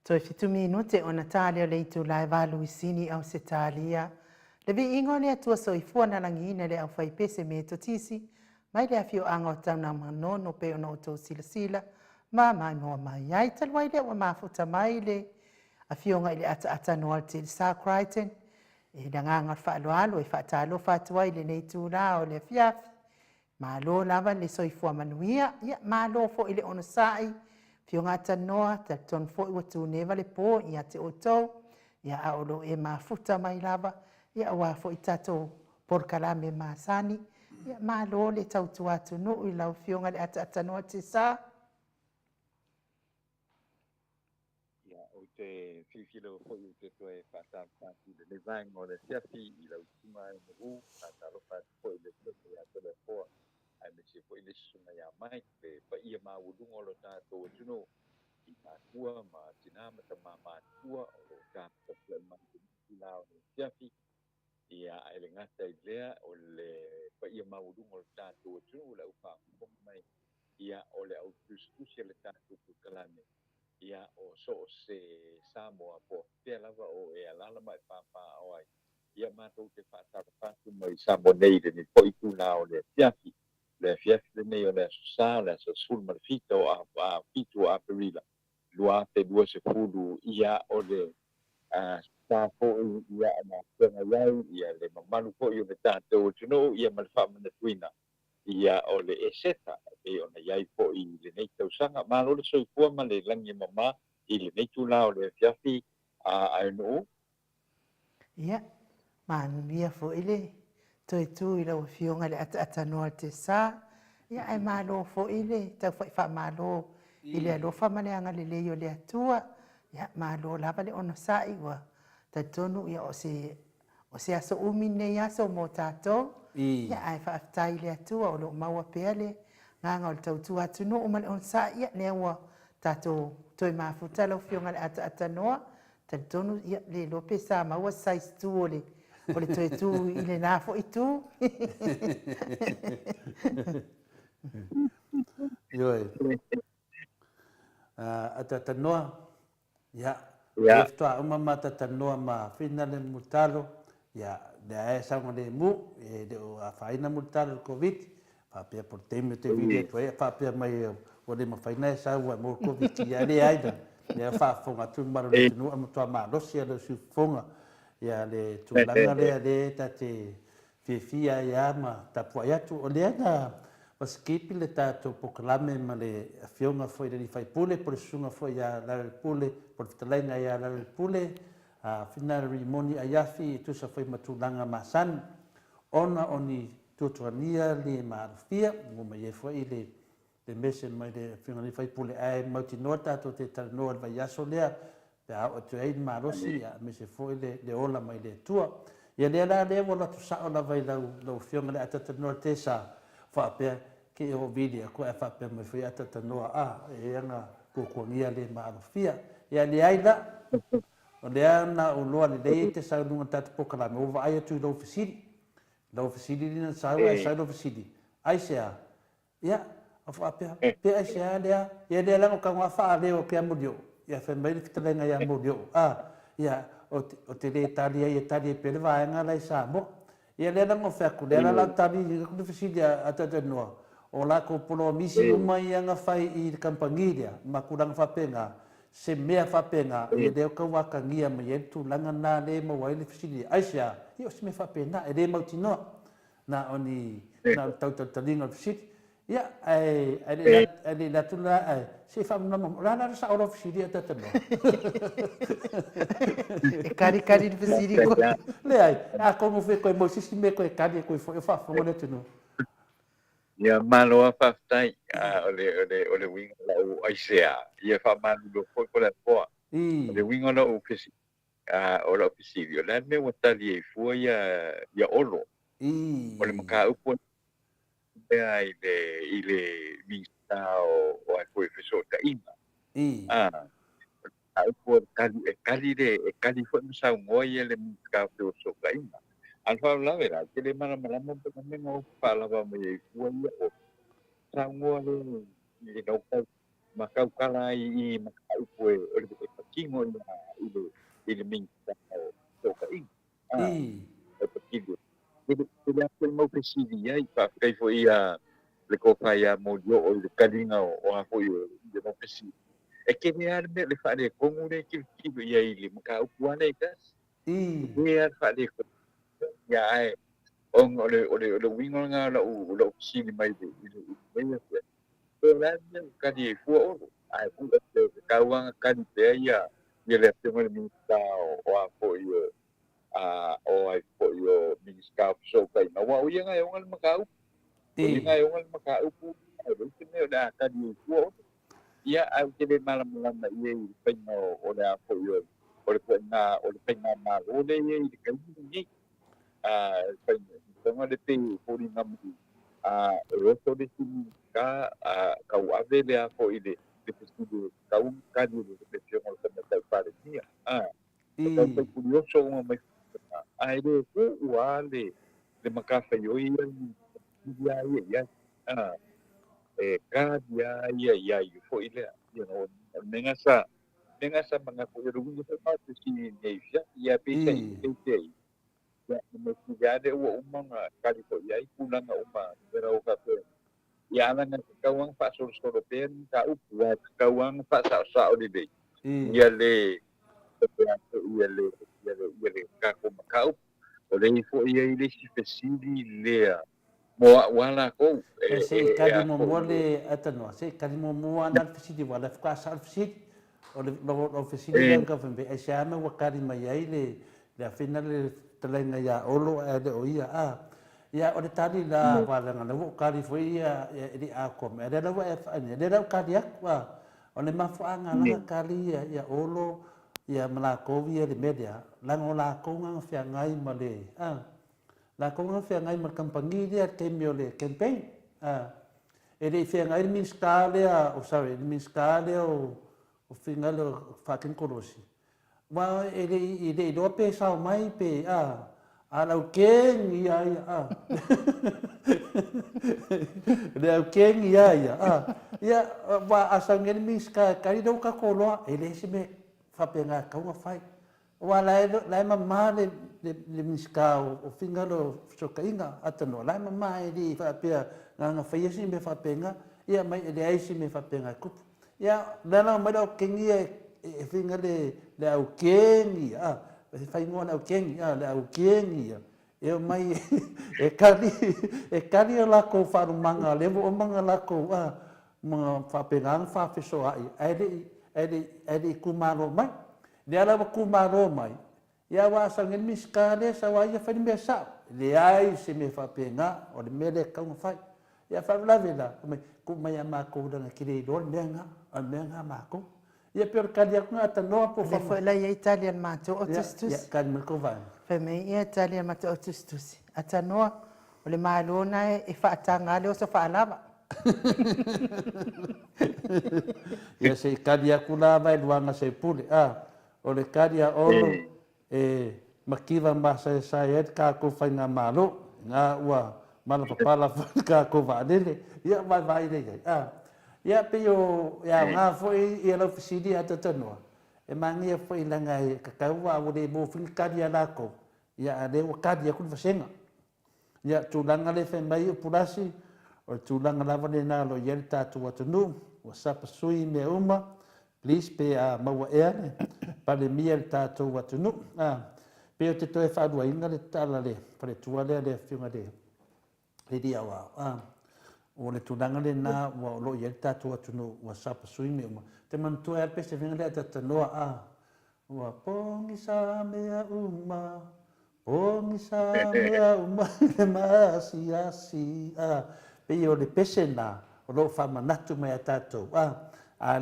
Toi fitu minute o Natalia le itu lai valu isini au se talia Le Viiga le Atua soifua na langiina le au faipese me totisi, mai le afio anga o tauna manono pe ona o tau silasila, ma mai moa mai ai talwai le wa mafuta mai le afio ngai le ata noa te sa Crichton, e da nganga whaaloalo e whaatalo whaatuai le nei tūra o le fiafi, ma lo lava le soifua manuia, ia ma lo fo ile ono sai, fio ngata noa, ta ton fo i watu neva le po, ia te otou, ia aolo e mafuta mai lava, ia wa fo i tato por kalame masani, ia ma lo le tautu atu no i lau fio ngale ata noa te sa. Ia o te whiwhilo fo i te toe whaatawhati le vai ngō le fiafi i lau tuma e mou, whaatawhati fo i le tupe ia tole poa, ai me se fo i le sunga ia mai, pe pa ia ma wudungo lo tātou tuno, i Atua ma tina ma ta ma tua o lo tātou le mantu i lao le fiafi, ia ai le ngata i lea o le pa ia ma wudungo lo tātou tuno le upa mai, ia o le au tuskusia le tātou kalame. Ia o so se Samoa po te lava o e alala mai papa o ai ia matou te whaatawhatu mai Samoa nei le ni po i tūna o le fiafi le nei o le sa le sa sulma fito a fito a perila lua te dua se fulu ia o le sa po ia ana tena iau ia le mamalu po i o le tātou tino ia malfa mana tuina ia o le eseta e ona iai po i le nei tausanga malo le soifua ma le langi mama i le nei tūla o le fiafi a no. Ia, manuia fo ile, toi tu i lau fionga le ata noa te sa, ia ai malo fo ile, tau fai wha malo, ile alofa maneanga le leo le Atua, ia malo lava le ono sa iwa, ta tonu ia o se aso umine ia so mo tātou, ia ai wha aftai le Atua o lo maua peale, nganga o le tautu atu no umane on sa ia newa tātou toi mafuta lau fionga le ata noa, ta tonu ia le lope sa maua size tu o le toi tu i le nafo i tu. Ioi. Ata noa, ia, eftoa umama tata noa ma fina le mutalo, ia, le ae saunga le mu, e le o a whaina mutalo COVID, whapea por teime te video tu e, whapea mai o le mawhaina e saua mo COVID ia le aida, le whaafonga tu maro le tunu amatua maa losi a le sufonga, ia le tūlanga lea le ta te whiwhia ia ma tapua iatu, o le ana paskipi le tātou pokalame ma le whionga foi le whai pule, por sunga foi ia lare pule, por vitalainga ia lare pule, whina rimoni a iafi, i tusa foi matulanga masan, ona oni tutuania le maarufia, ngoma ie foi le mese mai le whionga le whai pule ai mauti noa tātou te taranoa le vai aso lea, pe au atu ei marosi, mese foi le ola mai le tua, ia lea la lea wala tu sao la vai lau whionga le atatanoa te sa, whaapea ke o vidia ko e whape mai whi ata noa e anga kukuangia le maarufia. Ia le aila, o le ana o loa le lei te sa nunga tata pokalame, o wa ai atu i lau fisiri lina sa au ai sa lau fisiri. Ai sea, ia, a whaapea, pe ai sea lea, ia lea lango ka ngā wha leo ke amurio, ia whi mai le fitalenga i amurio. Ia, o te le tali ai e tali e pere vaenga lai sa mo. Ia lea lango whaku, lea la tali i kutu fisiri ata noa. O la ko polo misi umai anga fai i kampangiria ma kurang fapenga se mea fapenga e leo ka waka ngia ma yentu langa na le mo wai le fisili aisia i o se me fapenga e le mauti no na oni na tautalinga fisili ia ai le natula ai se fa no la sa ora fisili ata no e kari de fisili ko le ai a como fe ko mo sisi me ko e kari ko fa fo le tuno. Ia maloa whaftai o le winga la o aisea. Ia whamalu do foi ko le poa. O le winga la o pisi. O la pisiri. O le me watali e fua ia olo. O le maka upo i le mingsta o ai koe fiso ta ima. A upo kali fo msa ngoi le mingsta o so ka ima. Alfa la vera, que le mana mana também não falava meio coisa ou sangue ele não faz macau cala e macau foi o paquinho ele me está toca aí le ake mau pesili ai whaakai fo ia le kōwhai a mōdio o le karinga o a fo i le mau pesili. E ke mea me le whaare kongu le kilu ia i le maka upu ana i kas. Mea whaare kongu ia ai o le wingo ngā la o pesili mai le mea fwe. Pero la mea kari e fua oro. Ai pula te kauanga kari pea ia le apenga le minsta o a fo i o ai fo i o minsta so kai na wa o ia ngai o ngal maka upu. O ia ngai o ngal maka upu. Ai le mea da kari e fua oro. Ia au te le malam-malam ia i penga o le a fo i o le penga ma o le ia i le kaini ni. Penga le te fori ngamu roto le sini ka ave le a fo i le pesidi kau kadi le fionga le tama tau pare nia. Tau pai kurioso uma mai ai le ku ua le makafa i oi ia e kadia ia fo i le mengasa mga kuirugi te pa te sini nei fia ia pesa i te ya me kuiade ua umanga kari ko ia kulanga uma era o ka pe ia ana kawang pa sur pen ka upua kawang pa sa o de ia le ka ko makau o le fo ia ile si pesili le mo wala ko se kadi mo mole atano se kadi mo mo ana fisidi wala ka sa fisidi o fisidi nga fembe e chama wa kadi mai ai le final le talenga ya olo e o ia ia o le tali la wala nga no kadi foi ia di a kom e le wa e ne le kadi akwa o le mafuanga la kali ia olo ia mala ko via le media la ngola ko nga fia ngai male la ko nga fia ngai mar kampangi dia ke miole campaign e le fia ngai minskale o sabe minskale o fingalo fucking korosi wa ele do pe sa mai pe ala o ken ia le o ken ia wa asangel miska kari do ka kolo ele se me fa penga ka wa fai wa la mama le miska o fingalo sokainga atano la mama ele fa pe nga fa yesi me fa penga ia mai ele ai si me fa penga kup ia la mai do ken ia e fingale le o ken ia fai ngona o ken ia le o ken ia e mai e kali la ko fa manga le o manga la ko mga fa pengang fa fiso ai kumaro mai dia la kumaro mai ia wa sangin miskale sa wa ia fa me sa le ai se me fa penga o le mele ka fai ia fa la vela ku mai ma ko da kile do menga ma ko ia per kadia ku ata no po fa foi la Italian ma to otustus ia kan me ko va fa me ia Italian ma to otustus ata no o le malona e fa tanga le o so fa lava ia se kadia ku la vai luanga se pule o le kadia olo makiva masa sa ia ka ko fa nga malo nga ua mala papala ka ko va dele ia vai le ia pe yo ia nga foi ia lo fisidi ata tano e mangi foi langa ka ka wa o de bo fin kadia la ko ia de o kadia ku fasenga ia tu langa le fe mai o pulasi o tu langa la vale na lo ia tatu watunu o sapa sui me uma please pe a mawa ea pa le mia tatu watunu pe o te toe fa dua inga le tala le pare tua le fiunga le dia wa o le tunanga le na wa lo ia tatu atunu wa sapa sui me uma te mantua e pese vinga le ata noa wa pongi sa mea uma le masi asi pe o le pese na o lo fa manatu me tatu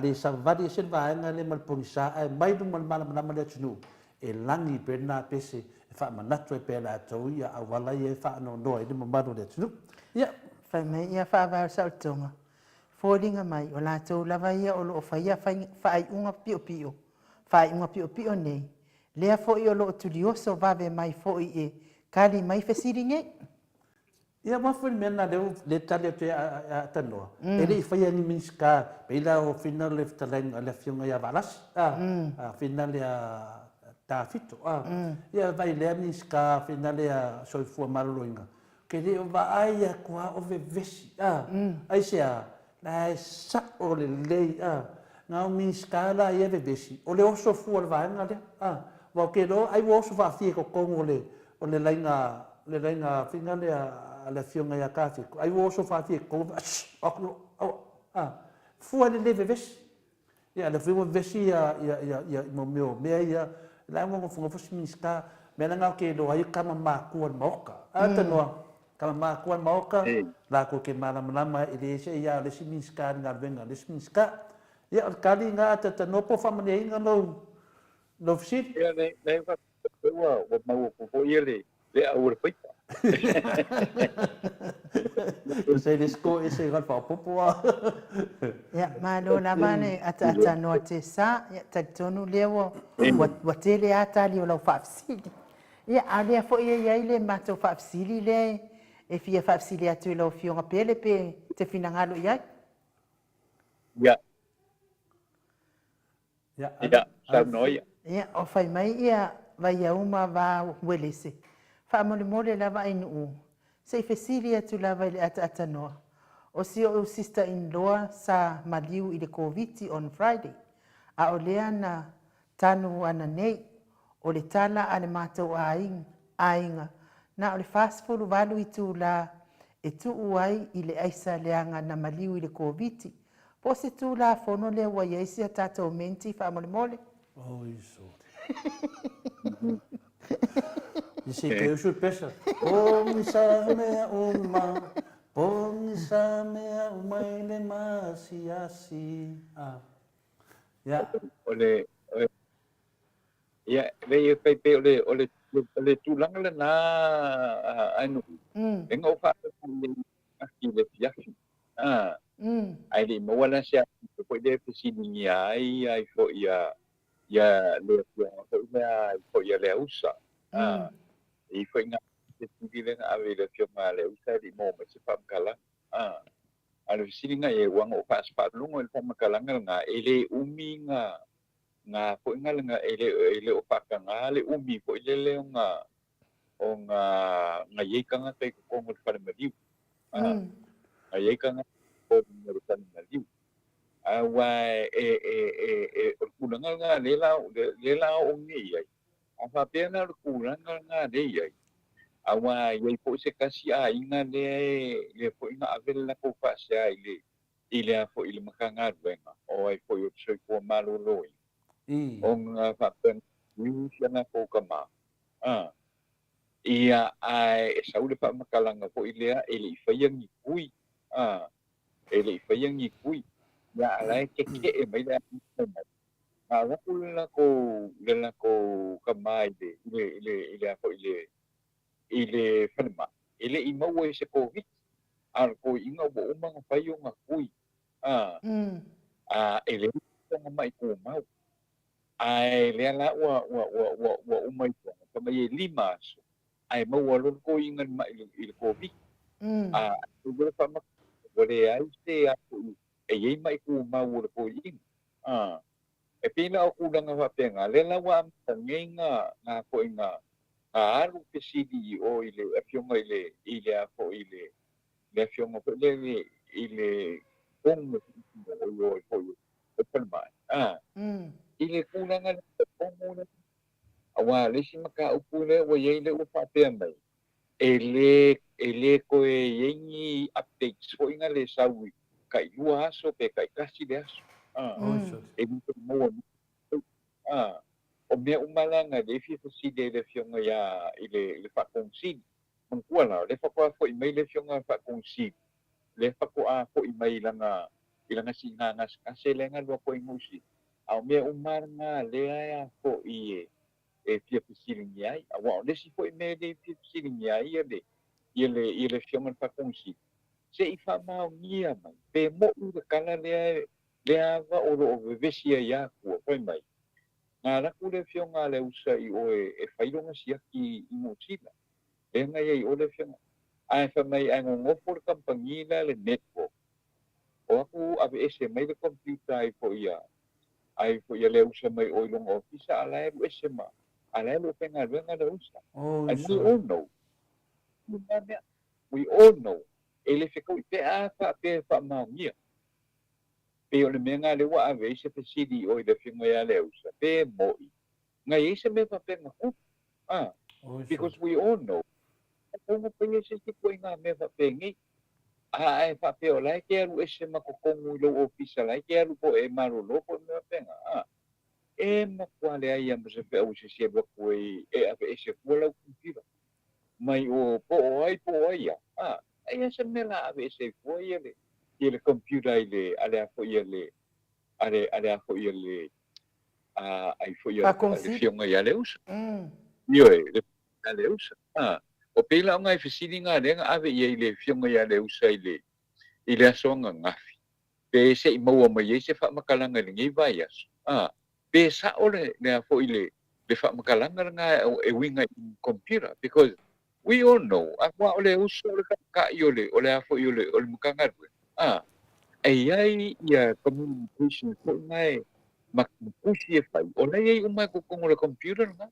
le savadi se vaenga le malpongi sa ai mai du mal mal le atunu e langi pe na pese e fa manatu e pe la to ia awala ia fa no no e le mamado le atunu ia fa me ia fa va sa tonga folinga mai o la to lava ia o lo fa ia fa ai unga pio fa ai unga pio nei le fo i o lo tudioso va ve mai fo i kali mai fesiringe ia ma foi mena le tale te atano ele fa ia ni minska pe la o final le taleng le fiunga ia valas final ia ta fito ia vai le minska final ia soi fu maluinga ke le o vai a kua o vesi ai sea la sa o le nga mi skala ia vesi o le oso fu o vai nga le wa ke lo ai wo oso fa fi ko ko le lainga finga le fionga ia ka fi ai wo oso fa fi ko fu le vesi ia le fu vesi ia mo me ia la mo fu fu mi ska me nga ke lo ai kama ma ku moka atano kama ma ku moka la ko ke mala mala ile se ia le simiska nga venga le simiska ia al kali nga ta no po fa mane nga no fsit ia nei fa wa mau ko ile le au pe se le sko e se gal fa popo ia malo la mane ata no te sa ia ta tonu lewo wa tele ata li o la fafsidi ia ale fo ia ile mato fafsidi le e fia fafsidi atu lo fionga pele pe te finangalo ia ya ya sa noia ia o fai mai ia vai a uma va welese fa mole mole lava inu se fesili atu lava ile ata no o si o sister in law sa maliu i le covid on Friday a o lea na tanu ana nei o le tala ane mātou ainga na o le fast food valu i tu la e tu uai i le aisa leanga na maliu i le covid po se tu la fono le wa yeisi a tātou menti fa mole mole oh iso isi ke usu pesa pong sa me uma pong sa me uma le masiasi ya ole ya le pe ole tulang le na anu engo fa ki le ya ai li mo wala sia ko de sini ai fo ya le fo ya le usa i fo nga sini le ave le fo ma le usa di mo me se pam kala alo sini nga e wang o fa spa lungo le pam kala nga ele umi nga fo nga ele o pa nga le umi fo le nga o nga ye ka nga te ko mo fa me diu nga ye ka nga ko mo fa me diu wa o kulanga nga le la o ngi ai a fa pena o kulanga nga de ai awa ye po se kasi a inga le po inga avel na ko fa se ai ile a po ile makanga venga o ai po yo se ko malo loi ong fa pen ni siana ko kama ia ai sa ule fa makalanga po ile ele fa yang kui ele fa yang kui ya ala ke e mai da ala la ko kama ile po ile fanma ile i mau se covid al ko inga bo umang fayo nga kui ele nga mai ko mau ai le la wa umai ko kama ye limas ai mau walon ko inga mai il covid ule fa ma wale ai se e ye mai ko mau ko inga e pina o kulanga fa penga le la wa tangenga nga ko inga alu pesidi o ile afionga ile afo ile le afionga po ile kong o o palma ile kulanga kong awa le si maka upule o ye le upa pemai ele ko yengi updates ko inga le sawi kai lua aso pe kai kasi le aso e mo o mea umalanga le fi si de fionga ya ile fa kongsi mangkuala le fa ko fo email le fionga fa kongsi le fa ko a fo email ilanga singa ngas kaselenga lo ko ingusi au mea umaranga le ya fo e fi si ngai awa le si fo email le fi si ngai ile fionga fa kongsi se ifa ma ngia mai pe mo u kala le ava o lo vesia ya ko mai nga la kule fionga le usa i o e whailonga si aki i motila. E nga i o le fionga. Ai wha mai ai ngofo le kampangila le network. O aku ave ese mai le computer ai po ia. Ai po ia le usa mai o ilonga ofisa ala e lu ese ma. Ala e lu penga luenga le usa. Ai ni o no. we all know ele fekau pe a fa maungia pe o le menga le wa ave se pesidi o le finga ya le usa pe moi ngai se me fa pe ngaku because we all know ko pe se ti ko nga me fa pe ngi ai fa pe o lai ke ru ese makokongu lo ofisa lai ke ru po e maru lo po me pe nga e makwale ai am se pe o se bo ko e ave ese ko la kuntira mai o po ai ya ai se me la ave ese ko le computer ile ale fo ile ale fo ile ai fo ile le fionga ya le usa yo le ale usa o pela ngai fisini nga le ave ile fionga ya le usa ile songa ngafi pe se mo mai se fa makalanga le ngai vaias pe sa ole le fo ile le fa makalanga nga e winga computer because we all know wa ole usa le ka yo le ole fo ile ole mukanga ai ya communication ko ngai makusi fai ole ai umai ko ko le computer nga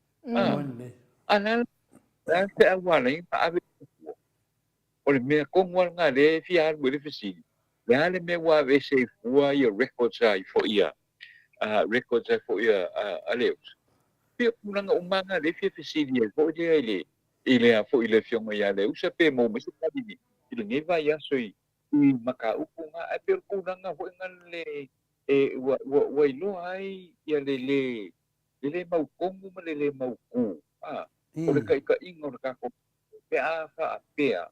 ana la se awala in pa ave ole me ko ngwa nga le fi har bu le fisi ya le me wa ve se fua your records ai fo ia records ai fo ia aleus pe unanga umanga le fi fisi ni fo je ile a fo ile fionga ya le usa pe mo me se tabi ile ngai va ya soi maka upu nga ai per kuna nga ho ngan le wa ilo ai ya le mau kongu ma le mau ku o le kai ka ingo ka ko pe a fa pe a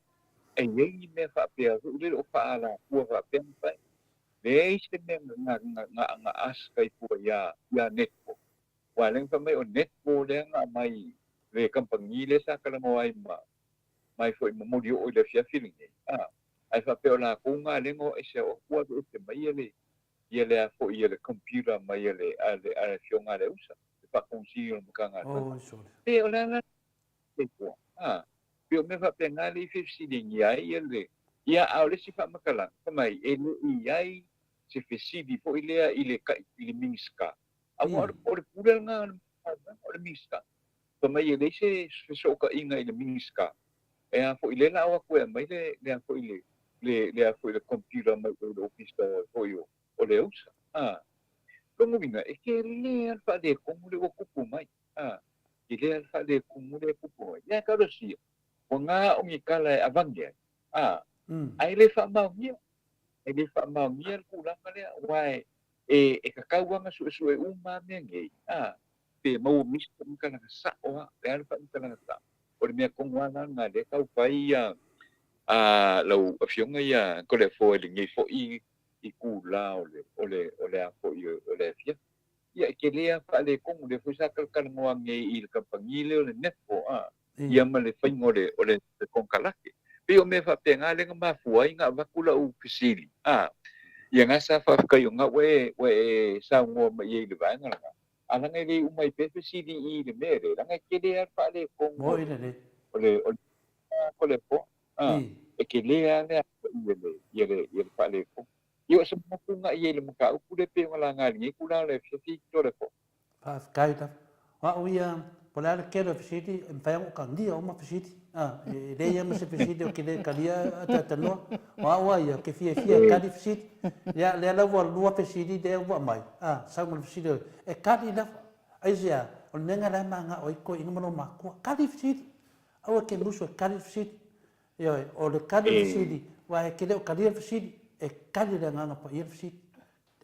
ye me fa pe a le o fa ala ku fa pe pa le se me nga as kai pu ya netpo wa le fa mai o netpo le nga mai le kampangi le sa kala mo ai mai foi mo dio o le fia feeling ai fa pe la kunga le ngo ese o kwa do te mai ele a fo ele computer mai ele ale fionga le usa fa konsi o mukanga pe o la pe ko pe o me fa pe ngali fi si de ngai ele ia au le si fa makala fa mai ele iai se fi si di fo ile ka ile minska a mo o le pula nga o le minska fa mai ele se so ka inga ile minska e a fo ile la wa ko mai le a fo ile le a fo le computer mai o office fo yo o le usa como vinga e ke le al fa de como le ocupo mai ke le al fa de como le ocupo mai ya ka si o nga o ngi kala avange ai le fa ma ngi e le fa ma ngi ku la le wai e ka ka wa su e uma me ngi pe mo mis ko ka sa o le al fa ka na sa o me ko wa nga le ka pai lau afionga ia ko le fo le ngai fo i ku la o le a fo o le fia ia ke le fa le ko le fo sa ka mo ngai il ka pangile o le nepo ia ma le fa ngole o le kon kalake pe o me fa pe nga le ma fu ai nga va kula u pisili ia nga sa fa ka yo nga we sa ngo ma ye le va nga ana ngai le u mai pe pisili i le mere nga ke le fa le ko mo ile le ko le po e ke lea le ye fa le ko yo se mo ku nga ye le maka ku le pe ngala nga ni ku la le fi to le ko pa kai ta wa uia pola ke le fiti en fa o kan dia o ma fiti le ia ma se fiti o ke le kalia ta no wa ia ke fi ka di fiti ya le la vo lua fiti de wa mai sa mo fiti e ka di la ai sia o nenga la manga o ko ino mo ma ko ka di fiti o ke luso ka di fiti yo o le kali fiti wa ke le kali fiti e kali le nganga pa ir fiti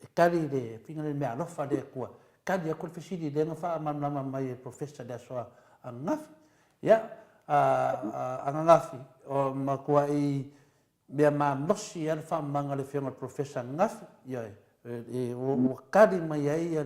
e kali le finga le me alofa de ko kali ko fiti le nga fa ma mai professor da so angaf ya angafi o ma ko ai me ma nosi al fa manga le finga professor ngaf yo e o kali mai ai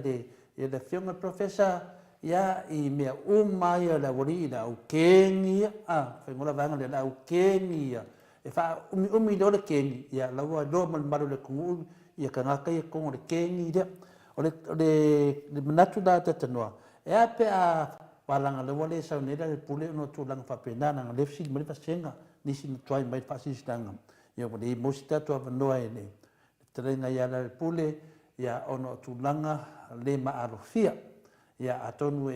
le finga professor ya i me mai la volida o kengi fa ngola vanga le o kengi e fa umi do le kengi ya la wa do mal malu le ku ya kana kai ko le kengi de o le manatu da tatanoa e ape walanga le wale sa ne le pule no tu lang fa pena na le fsi me fa senga ni sin try mai fa si stanga yo mo de mosita to va ne trenga ya le pule ya ono tu langa le ma arofia ya atonu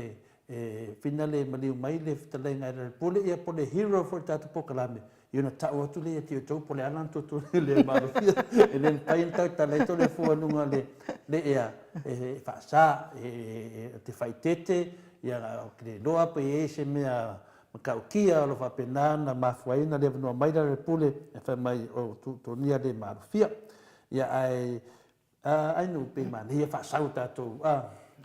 fina le maliu mai le fitalenga le pule ia po le hero for tatu pokalame iona ta'u atu le tio tau po le alan tutu le marufia e le pai tau talaito le fuanunga le ea whaasa te whaitete ia le loa pa e se mea makaukia o lo whapena na mafuaina le vanua maira le pule e whai mai o tutonia le marufia ia ai no pe man ia whaasau tātou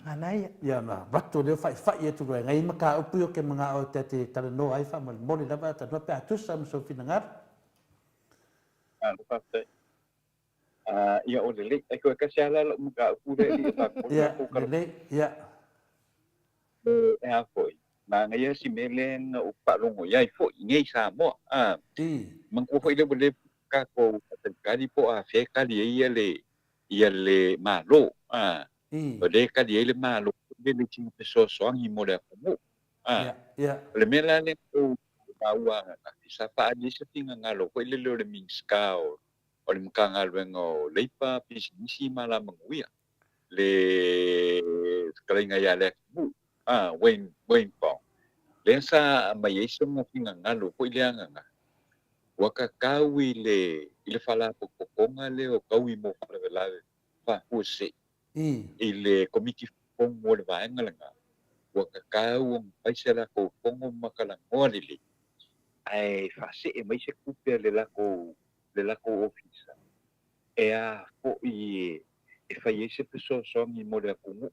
Anai. ia na rato le whai tu rai ngai maka upu o ke mga o te talano ai wha moli lava tanua pe atusa ma so finangar. Lupa te. Ia o lele, e koe kasi ala lo mga upu le li pa ko. Ia, lele, ia. E a foi. Na ngai si melen o palongo ia foi ngai Samoa. Mangko foi le bole ka ko kali po a fe kali ia le malo. Ode kali le malo le tinga peso soangi mo le mo. Le mela le o taua sa pa di se tinga ngalo ko le le minska o le mkanga lwengo leipa pisinisi mala manguia. Le kalinga ya le mu. Wayne Pong. Lensa mai ese mo tinga ngalo ko ile anga. Waka kawi le fala pokonga le o kawi mo fala velave fa hose. Ile komiki pongo le vaenga langa. Waka kawi paisa la ko pongo makala ngolili. Ai fase e mai se kupe le lako ofisa. E a fo e fai ese peso songi mo le kumu.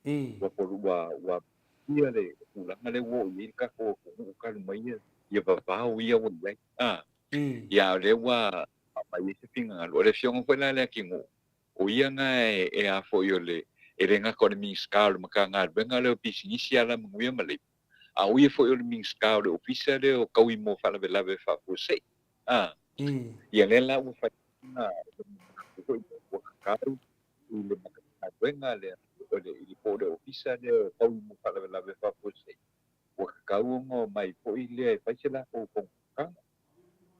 Wa ia le ulanga le wo i ka ko ka mai ia vavau ia o le ia le wa mai se pinga lo le fiong ko la le kingu o ia nga e a fo yo le e renga ko le mi skal maka nga benga le pisinisi ala mui male a ui fo yo le mi skal le ofisa le o kawi mo fa la ve fa ko se ia le la u fa na ko ka le maka benga le i po le ofisa le tau mo fa la fa po se o ka ngo mai po i le fa se la ko ka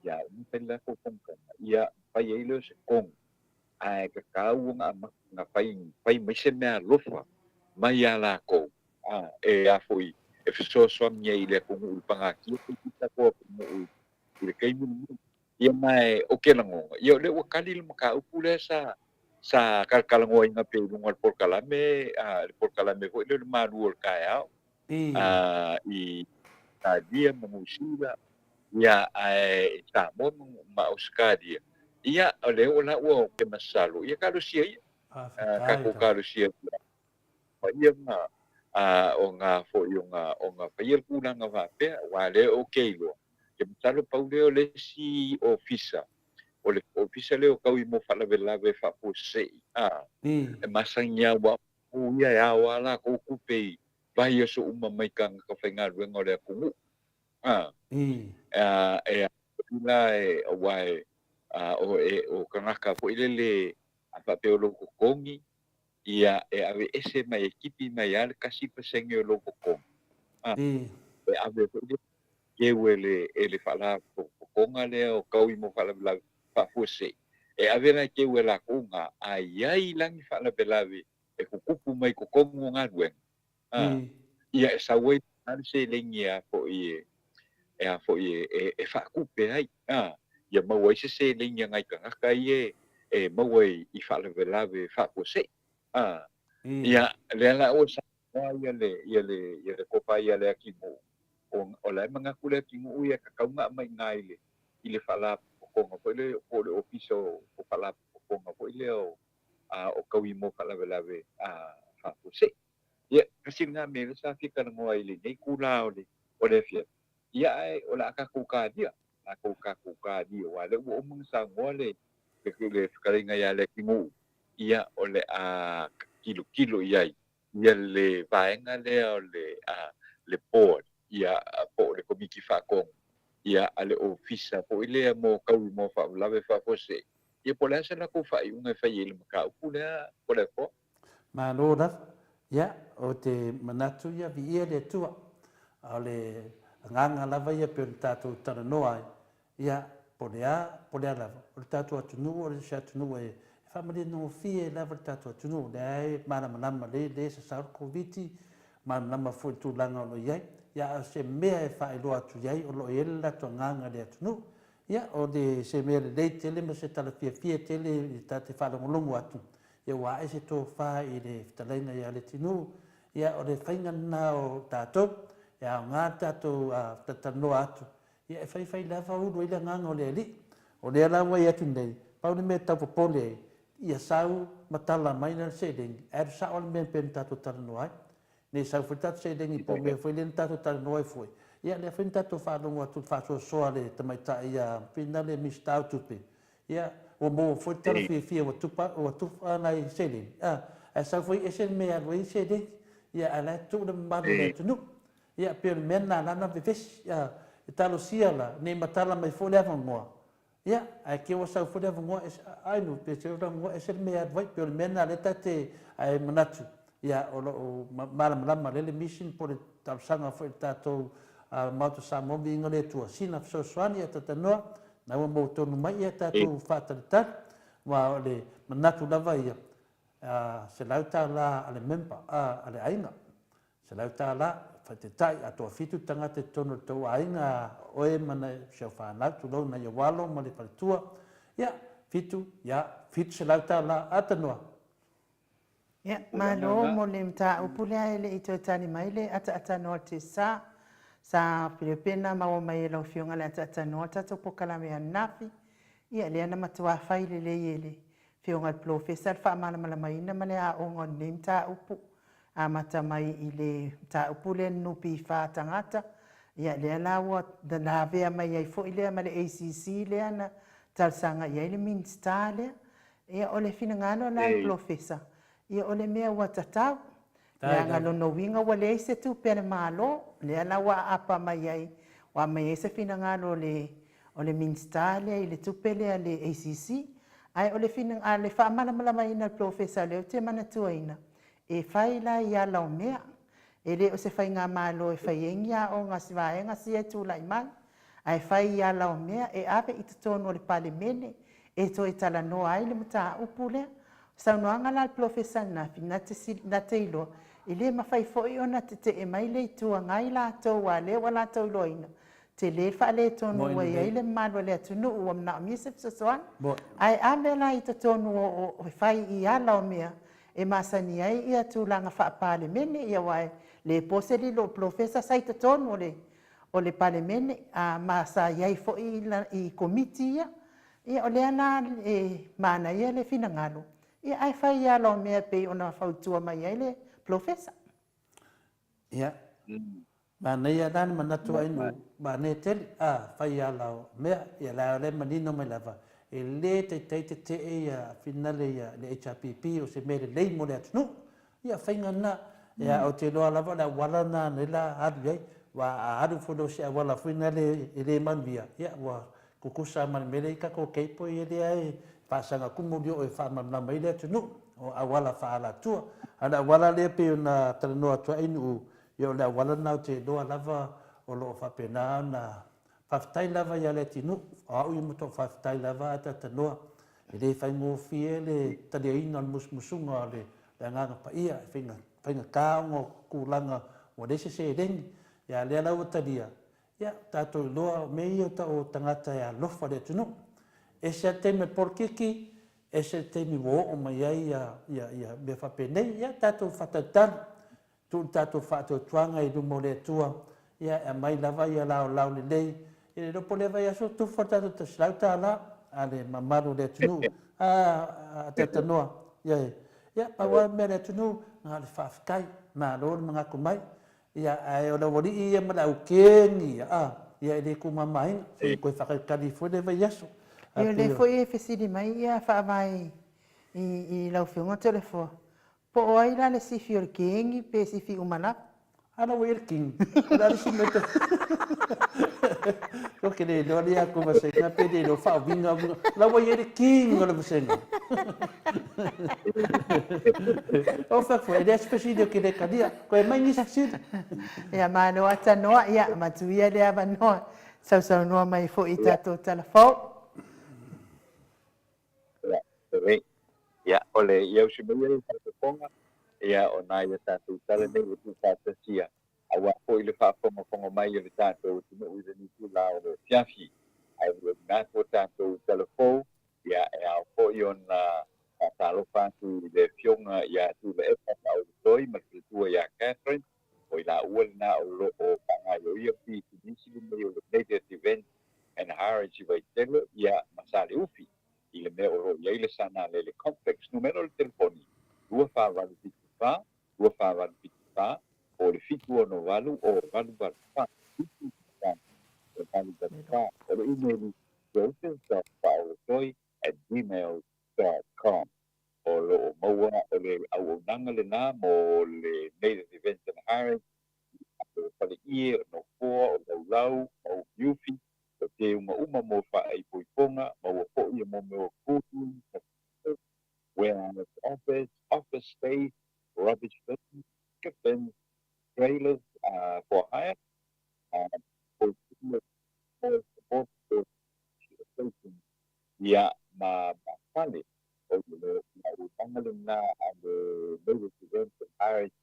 ya ni pe la ko ka ya fa ye le se kong ai ka nga pai mai se me lo fa mai ya la ko e a foi e so nye le ko u panga ki ko mo le kai mo ia mai o ke lango ia le o kali le maka u le sa kalkalango inga pe lungal por kalame ko le maru ol kaya i dia mengusila ya ta mo ma uskadia ia ole ona o ke masalo ia kalau sia ka ko kalau sia pa ia ma o nga fo o nga pa ia kuna nga va pe wa le okay lo ke masalo pa le si ofisa o le ofisa le o kawi mo fala velave fa po se e masanya wa o ia ya wala ko kupe vai so uma mai kang ka fenga luengo le ku la e wai o kangaka po ile apa pe o loko kongi ia e ave ese mai ekipi mai al kasi pesenge o loko kongi e ave ke wele ele fala po konga le o kawi mo fala velave fa fose e avena ke wela kunga ai langi fala belave e kukupu mai ko kongo ngadwen ia sa we an se lengia fo e fa kupe ai ia mau se lengia ngai ka ie e mau i fala belave fa fose ia lela o sa ia le kopa ia le ki mo o la manga kule ki mo ia ka kaunga mai ngai le ile fala konga po le ofiso o fala konga po ile o kawi mo fala velave fa se ia kasi nga me sa fi ka ngo ile nei kula o le fia ia o la ka kuka dia wa le o mong sa ngo le ka nga ya le kingu ia o le kilo ia le vaenga le board ia po le komiki fa kong ia ale ofisa po ile mo kawi mo fa lave fa fose ia po la se la ko fa unga fa ile maka pula po le po ma lora ia o te manatu ia vi le tua ale nganga lava ia pe tato tana noa ia po le lava o tato atunu o le atunu e fa mali no fie lava tato atunu dai mana le se sa ko viti manama foi tulaga o lo iai ia se mea e faailoa atu iai o loo i ele latuagaga le atunuu ia o le se mea lelei tele ma se talafiafia tele i tate faalogologo atu ia ua aʻe se tofā i le fetalaiga ia le tinuu ia o le faiganana o tatou e aogā tatou tatanoa atu ia e faifai lava ulu ai le agaga o le alii o lea la ua i atu nei pau le mea taupopole ai ia sau matala mai na seʻilegi ae saʻo le mea pena tatou talanoa ai nei sau foi tatou seʻilegi po mea foi lena tatou talanoa ai foi ia lea foi na tatou faalogo atu faasoasoa le tamaitaʻi ia pina le mistau tupe ia ua mo foi talafiafia ua tupa ana i seʻilegi ae sau foi ese le mea alu ai seʻilegi ia a lae tuu le mamalu le atunuu ia pe o le mea na lana vevesi e talosia la nei matala mai foi le avagoa ia ae ke ua sau foi le avagoa ainu pe se avagoa ese le mea alu ai pe o le mea na le tate ae manatu ia o loo malamalama lele mission po le talosaga foi le tatou Maota Samoa viiga le tuasina fesoasoani ia tatanoa na ua mautonu mai ia tatou faatalitali ua o le manatu lava ia se lau tālā a le member a le aiga se lau tālā faitetaʻi atoa fitu tagata e tonu le tou aiga oe mana seu fanau tulou na ia walo ma le paletua ia fitu se lau tālā atanoa ia malo mo le mataupu lea e leʻi toetali mai le ataatanoa te sa Filipina maua mai e laufioga le ataatanoa tatou pokalame anafi ia lea na matuafai lelei e le fioga le profesa le faamalamalamaina ma le aʻoga o lenei mataupu amata mai i le mataupu le nupi fā tagata ia lea la ua lavea mai ai foʻi lea ma le ACC lea na talosaga i ai le minista lea ia o le finagalo la le profesa ia o le mea ua tatau le agalonoiga ua leai se tupe le mālō lea la ua aapa mai ai ua mai ai se finagalo o le minista lea i le tupe lea le ACC ai o le faamalamalamaina le profesa lea o te manatuaina e fai la ia lau mea e lē o se faigā mālō e faiegi aʻoga sivaega sia e tulaʻi mai ae fai ia lau mea e ave i totonu o le palemene e toe talanoa ai le mataupu lea saunoaga la le profesa nafi na te iloa i lē mafai foʻi ona tetee mai le ituagai latou a lea ua latou iloaina te lē faalē tonu ua i ai le mamalo le atunuu ua manaʻomia se fesoasoani ae ave la i totonu o fai i ala o mea e masani ai ia tulaga faapalemene ia uae le pose lilo o profesa sai totonu o le palemene a masa i ai foʻi i komiti ia o lea na mana ia le finagalo ia ae fai ia lao mea pei ona fautua mai ai le profesa ia manei ia lana manatu ainu mane tele fai ia lao mea ia la le manino mai lava e lē taitei tetee ia finale ia le HRPP o se mea lelei mo le atunuu ia faigana ia o te loa lava le auala na nei la alu ai ua alu fono se auala fuina e lē manuia ia ua kukusa malemele i kako keipo ia lea e faasaga kumu lio e faamamalama ai le atunuu o auala faalatua ana auala lea pe ona talanoa atu ai nuu ia o le auala na o te loa lava o loo faapena na faafetai lava ia le atinuu o aʻu ia matou faafetai lava atatanoa e lē faigofie le taliaina o le musumusuga o le agaga paia e faigakāoga o kulaga ua lei seselegi ia lea lau talia ia tatou iloa me ia o tagata e alofa le atunuu e se taimi polokiki e se taimi ua oo mai ai ia mea faapenei ia tatou faatautalu tuu tatou faatuatuaga i luma o le atua ia e mai lava ia laolau lelei i le lopo leva ia so tufa tatou tasilau tālā a le mamalu le atunuu tatanoa ia paua mea le atunuu ga le faafekai malo le magaku mai ia ae o le aualii ia ma le aukegi ia i lē kumamaiga koe faakalikali foi leva i aso ia le foʻi e fesili mai ia faavae i laufioga telefoa po o ai la le sifi o le kegi pe sifi umalapu ana ua ia le kigi ona le simeta oke le loa le aku masega pe le lo faaoviga la ua ia le kigi o le masega o fafoe le asipesili o ke le kalia koe mai gisisili ia malo atanoa ia matuia le avanoa sausaunoa mai foʻi tatou talafou ia o le iau simaia i faapepoga ia o nā ia tātou tala nei o tu tātasia. Awa po i le whaaponga mai o le tātou tunu i le nitu la o le fiafi. Ai le nātua tātou telefou, ia e au po i on talo whātu i le fionga ia tu le epa au le toi, ma le tua ia Catherine, o i la ua le nā o lo o pangai o ia pi tu nisi le mei o le Native Event and Heritage i Waitelo, ia masale ufi, i le mea o lo ia i le sana le complex, numero le telefoni, 251 251 o le fitu o no walu o walu walu pa o walu walu pa o le email joseph.paolotoi@gmail.com o lo maua o le auaunaga lenā mo le Native Events and Heritage o pale ie o no foa o laulau o yufi o te uma mo faaipoipoga maua foʻi e mo mea kutu warehouse office space, rubbish bins, skip bins, trailers for hire, for support station. Ya, pale o le na the Native Events and Heritage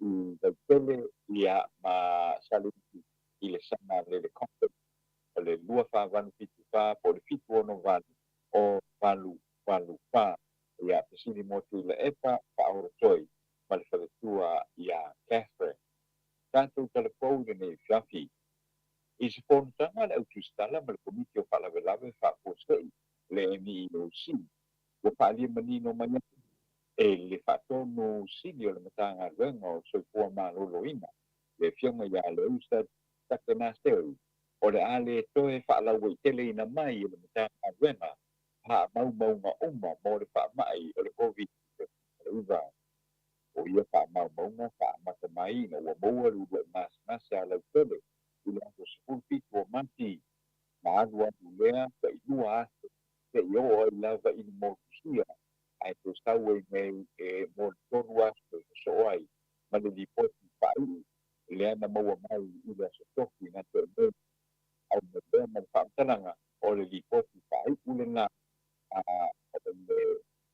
i the tele ya saliti i le sana le complex o le lua whawanu fitu wha po le fitu ono walu o walu wha ia pesini motu le epa whaoro toi ma le whakatua ia Catherine. Tātou telefou le nei whiawhi. I se whonutanga le autustala ma le komiti o whalawelawe whakosei le MEOC. Wa whaalia manino manya e le whatonu sili o le matanga renga o soifua maloloina. Le whionga ia le usta takana steu. O le ale toe whaalawe tele ina mai o le matanga renga. Ha mau nga uma mo le whaamai o le COVID-19. O ia whaamau nga whaamata mai na ua maua rua mas a lau tele. I le ato sepul pitu o manti. Ma anu anu lea ka inua ato. Ke i o i lava i mo kusia. Ai te stau e me mo tonu ato so ai. Ma le lipoti whai. Lea na maua mai i le aso toki na te me. Au me lea ma whaamtananga o le lipoti whai. Ule nga o le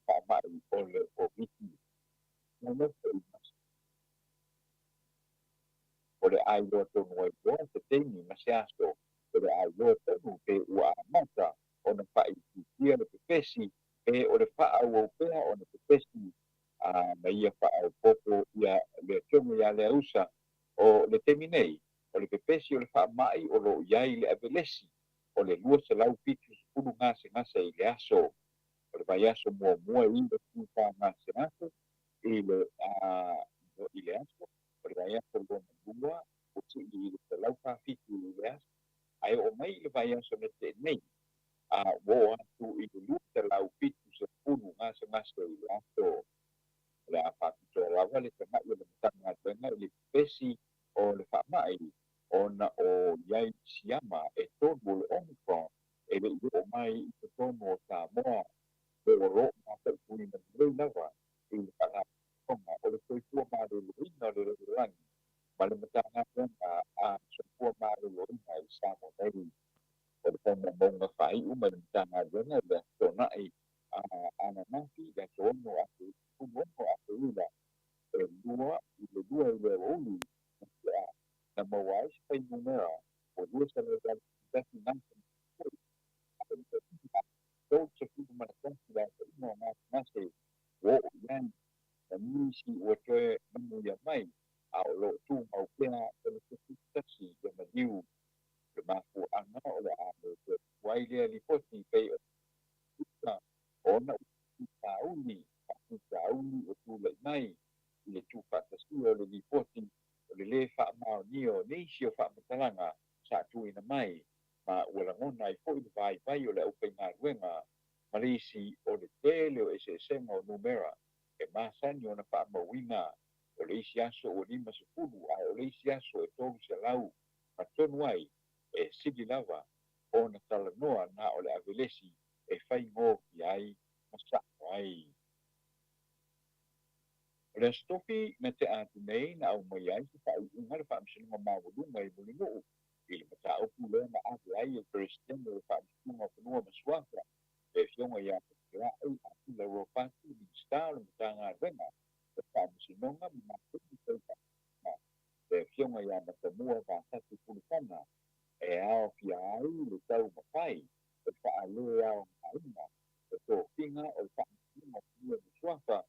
whaamai o le o viti. O le ai loa tonu ai loa te teimi masiaso o le ai loa tonu pe ua amata o na whaititia le pepesi e o le whaau au pea o na pepesi na ia whaau popo ia le tiongu ia le ausa o le temi nei o le pepesi o le whaamai o lo iai le avelesi o le lua se lau pitu sepulu ngase i le aso o le vai aso mua i le tuta ngase i le aso o le vai aso lua o si i le lau whawhiti i le aso ai o mai le vai aso me te nei wo atu i le lua te lau pitu sepulu ngase i le aso le a whakito rawa le te mai o le matanga tuenga i le pesi o le whamai o na o iai siama e tonu o le Omicron e le i o mai i te tonu o Samoa le o ro ma te puni na le lava i le whanga o le toifua ma le luina le rangi ma le matanga tuenga a soifua ma le luina i Samoa nei o le tonu monga whai uma le matanga tuenga le tonai ana nafi le tono atu kumono atu ila e lua i le uli na mawai se pai numera o lua sa le dati nasa so se fitu mana tansi la se ino nasa o ian na nisi o toe manu ia mai a o lo tu mau pena e le fitu tasi e madiu le mafu anga o le a le wai lea li poti pei o na tauni o tu le mai i le tu fatasi o le lipoti o le whaamao o neisi o whaamatalanga sa tu ina mai ma ua langona i fo i vai o le aupai ngā ruenga marisi o le tele o SSM o numera e masani o na whaamawinga o le isi aso o 5 ai o le isi aso e tolu se lau ma tonu ai e sigi lava o na talanoa na o le avelesi e whai ngō ki ai masako ai. Le stofi me te atu nei na au mai ai ki whai unga le whaamsinunga mawalunga i muli nuu. I le mata opu le na atu ai e Christian le whaamsinunga whanua masuaka. E fionga ia te kira ai atu le ropatu i star le mata ngā renga. Le whaamsinunga ao fiai le tau mawhai, e wha le ao hainga, e tō kinga o le wha mo mua ni suafa,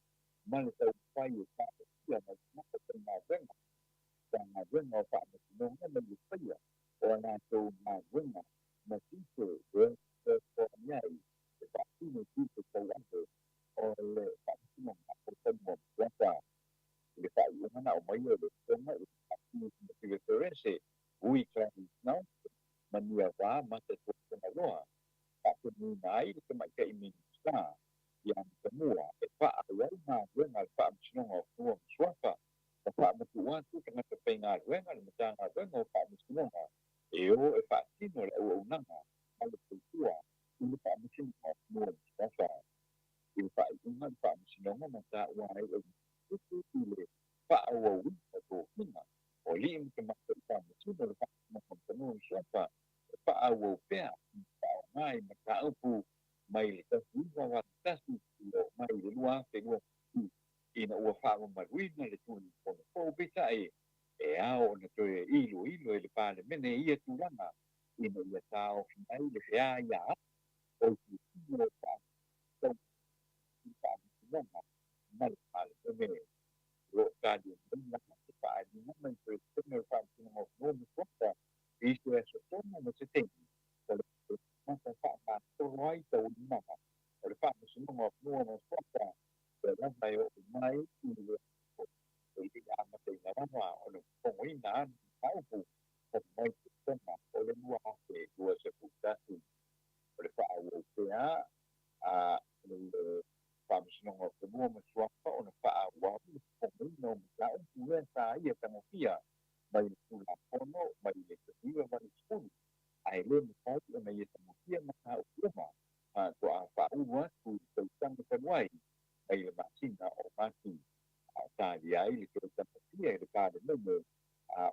ma le tau mawhai e wha o kia na maka te ngā wenga, ka ngā wenga o wha mo tinonga na le whaia, o ngā tau ngā wenga, ma tite e o niai, e wha tine tite tau ake, o le wha tinonga o tau mo suafa, le wha i umana o mai o le tonga, e wha tine tite terese, ui klani nau, mania wā mata tōna loa, ako ni nai le mai ka imi sa, yang semua, e wha awai ngā wenga le wha msinonga o fua mswafa, e wha matua tu ka ngata pei ngā wenga le mata ngā wenga o wha msinonga, e o e wha tino le ua unanga, ale kultua, i le wha msinonga o fua mswafa, i le wha i unga le wha msinonga mata ua e o tutu i le wha awa wika tō hinga, o li mta mata i wha msinonga le wha msinonga o mswafa, e wha awa pēa, mai maka upu mai le tasu wa tasu lo mai le lua te lua ina ua wha maruina le tuni kono ko beta e ao na toe ilo le pale mene ia tulanga ina ia tao finai le fea ia o ki ilo pa tau ki pa nonga mai pale mene lo kadi mena ki pa di mama i te tene pa tino no mo kota isto e so tomo mo se tengi masa wha tōroi tau nanga. O le wha msinonga mua mo whaka, te rana o mai i le o i a mata i nga rana o le kongo i nga anu taupu o mai te tona o le mua hake ua se putatu. O le wha au pēa a le wha msinonga mua mo whaka o le wha au au le kongo i nga o mtau ue sa ia tangofia mai le tula pono, mai le tasiwa mai skulu. Ai le mtau o na ia tangofia maka ukuma ko a wha ua tu tau tanga tanuai ai le masina o mati tāri ai le tau tangofia i le kāre nome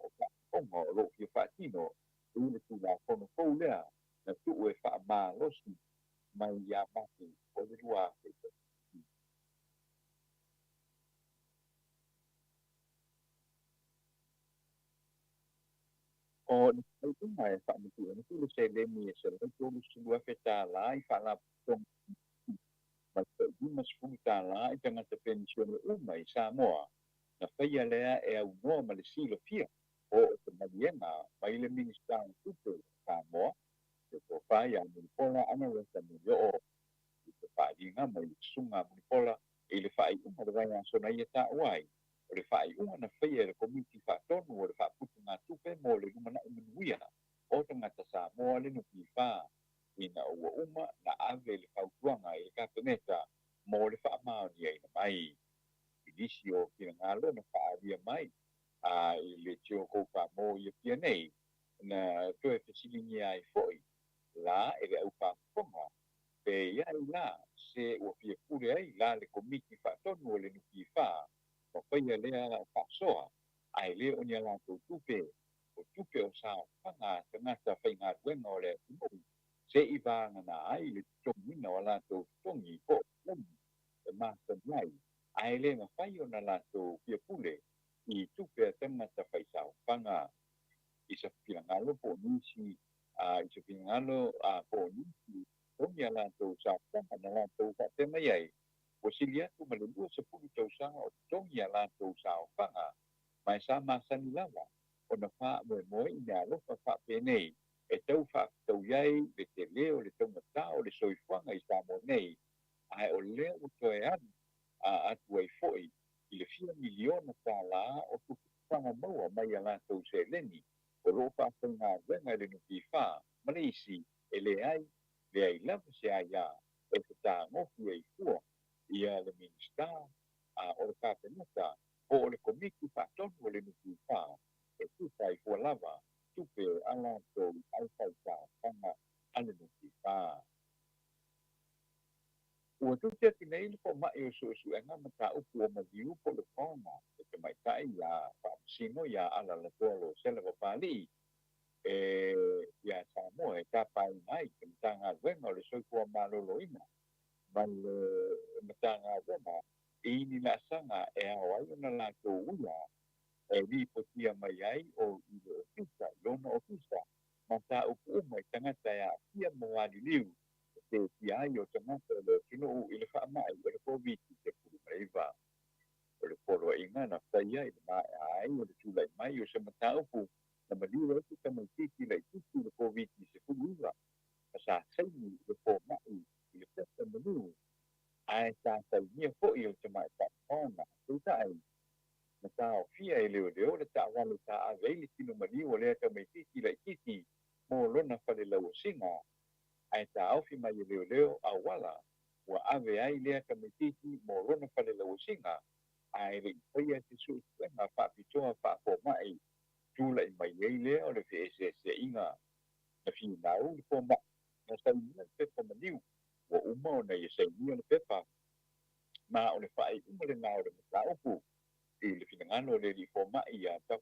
o ka kongo o lo ki whatino i le tula pono kou lea na tu e wha maa losi mai ia mati o le rua o ni tau mai wha matu e ni se le mi e se le tolu silua wheta la i wha la tong mai te umas futa la i tangata pensione uma i Samoa na whaia lea e au noa ma le silo pia o te marienga mai le minista o tupe Samoa te ko whai a munipola ana reta muri o i te whainga mai le sunga munipola i le whai uma le wai aso na ia ta uai o le whai uma na whaia le komiti whatonu o le whaputu ngā tupe mo le rumana umanuia o tangata Samoa le nuki wha ina ua uma na ave le whautuanga i le kapeneta mo le whaamaoni ai na mai. I disi o kina ngalo na whaaria mai i le tio koupa mo i a pia nei na toe whesilingi ai foi la e le au whaamponga pe iai la se ua pia kure ai la le komiti whaatonu o le nuki wha o whaia lea whaasoa ai le o nia la tupe o tupe o sa whanga tangata whainga ruenga o le umoi se i vanga na ai le tongina o lato tongi ko e masa mai ai le ma fai o na lato pia pule i tupe tangata whaisao whanga i sa pinangalo po nisi i sa pinangalo po nisi tongi a lato sa whanga na lato whatema iai o silia tu malelua sa puli tau sa o tongi a lato sa whanga mai sa masa ni lava o na wha moe i ngā lofa wha penei e tau wha tau iai le te leo le tau mata o le soifuanga i Samoa nei ai o leo o toe anu atu ai foi i le 4 miliona tā la o tuku whanga maua mai a lātou se leni o lo wha ngā wenga le nuki wha Malaysi e le ai lava se ai a e te tā ngofu ai fua i a le minista o le kāpenata o le komiki wha tonu o le nuki wha e tukai fua lava tupe ala to alfa kama ana nuki pa o tu te nei po mai o su nga mata o po ma viu po le koma e te mai tai ya pa sino ya ala la tolo se le pali ya Samoa e ka pai mai ke tanga vengo le so ko malo loina mal mata nga e ni la sanga e awai na la to uya e vi potia mai ai o i ofisa lona ofisa mata ta upu mai tangata ya ia mawadi liu te ia yo tangata le tunu ile fa mai le covid te pulu mai va le polo inga na faia i mai ai o le tula mai o se mata upu na maliu e te mai tiki le tiki le covid se pulu va sa sai le po mai le pesta maliu ai ta ta ni fo i o te mai ta ona tu tai na ta o fia e leo leo le ta wale ta a veili tino maliu o le ta mai tiki le tiki mo lona fale lau singa ai ta au fi mai leo leo a wala wa ave ai lea ka mai tiki mo lona fale lau singa ai le ia te su na fa pitoa fa po mai tu lai mai lea o le se inga na fi na u po ma na sa ni pe po maliu wa uma na ye sai ni le pepa ma o le fa i uma le na o le ta upu i le finangano le li fo mai ia ta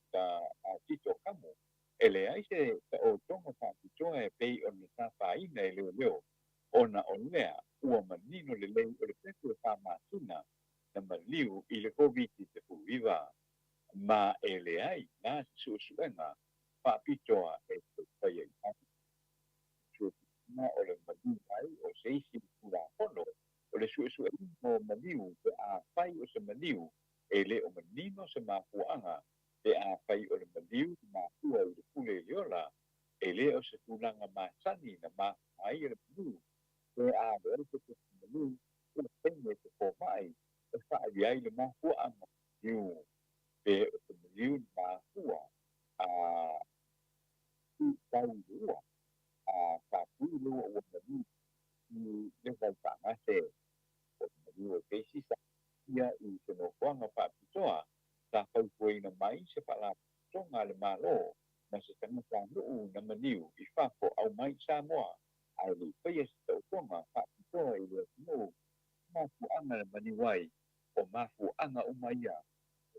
a tito kamo ele ai se o tonga fa tito e pei o ni ta fa i nei leo ona o lea ua manino le lei o le pepe fa masina na maliu i le covid te fuiva ma ele ai na su suenga fa pitoa e te pai ai na o le maliu ai o se isi pula hono o le su mo maliu pe a fai o se maliu e le o manino se mapuanga pe a fai o le maliu mapua i le pule leola e le o se tulanga masani na ma ai le maliu pe a le se maliu o le pene te po mai e fai ai le mapuanga maliu pe o se maliu mapua a tu tau lua a ka pui lua o maliu i le vai pangase o maliu e keisi sa ia i se no kwanga pa pitoa ta pau pui na mai se pala tonga le malo na se tanga sa nuu na maliu i fako au mai Samoa ai li pia se tau tonga pa pitoa i le no mafu anga le maniwai o mafu anga umaia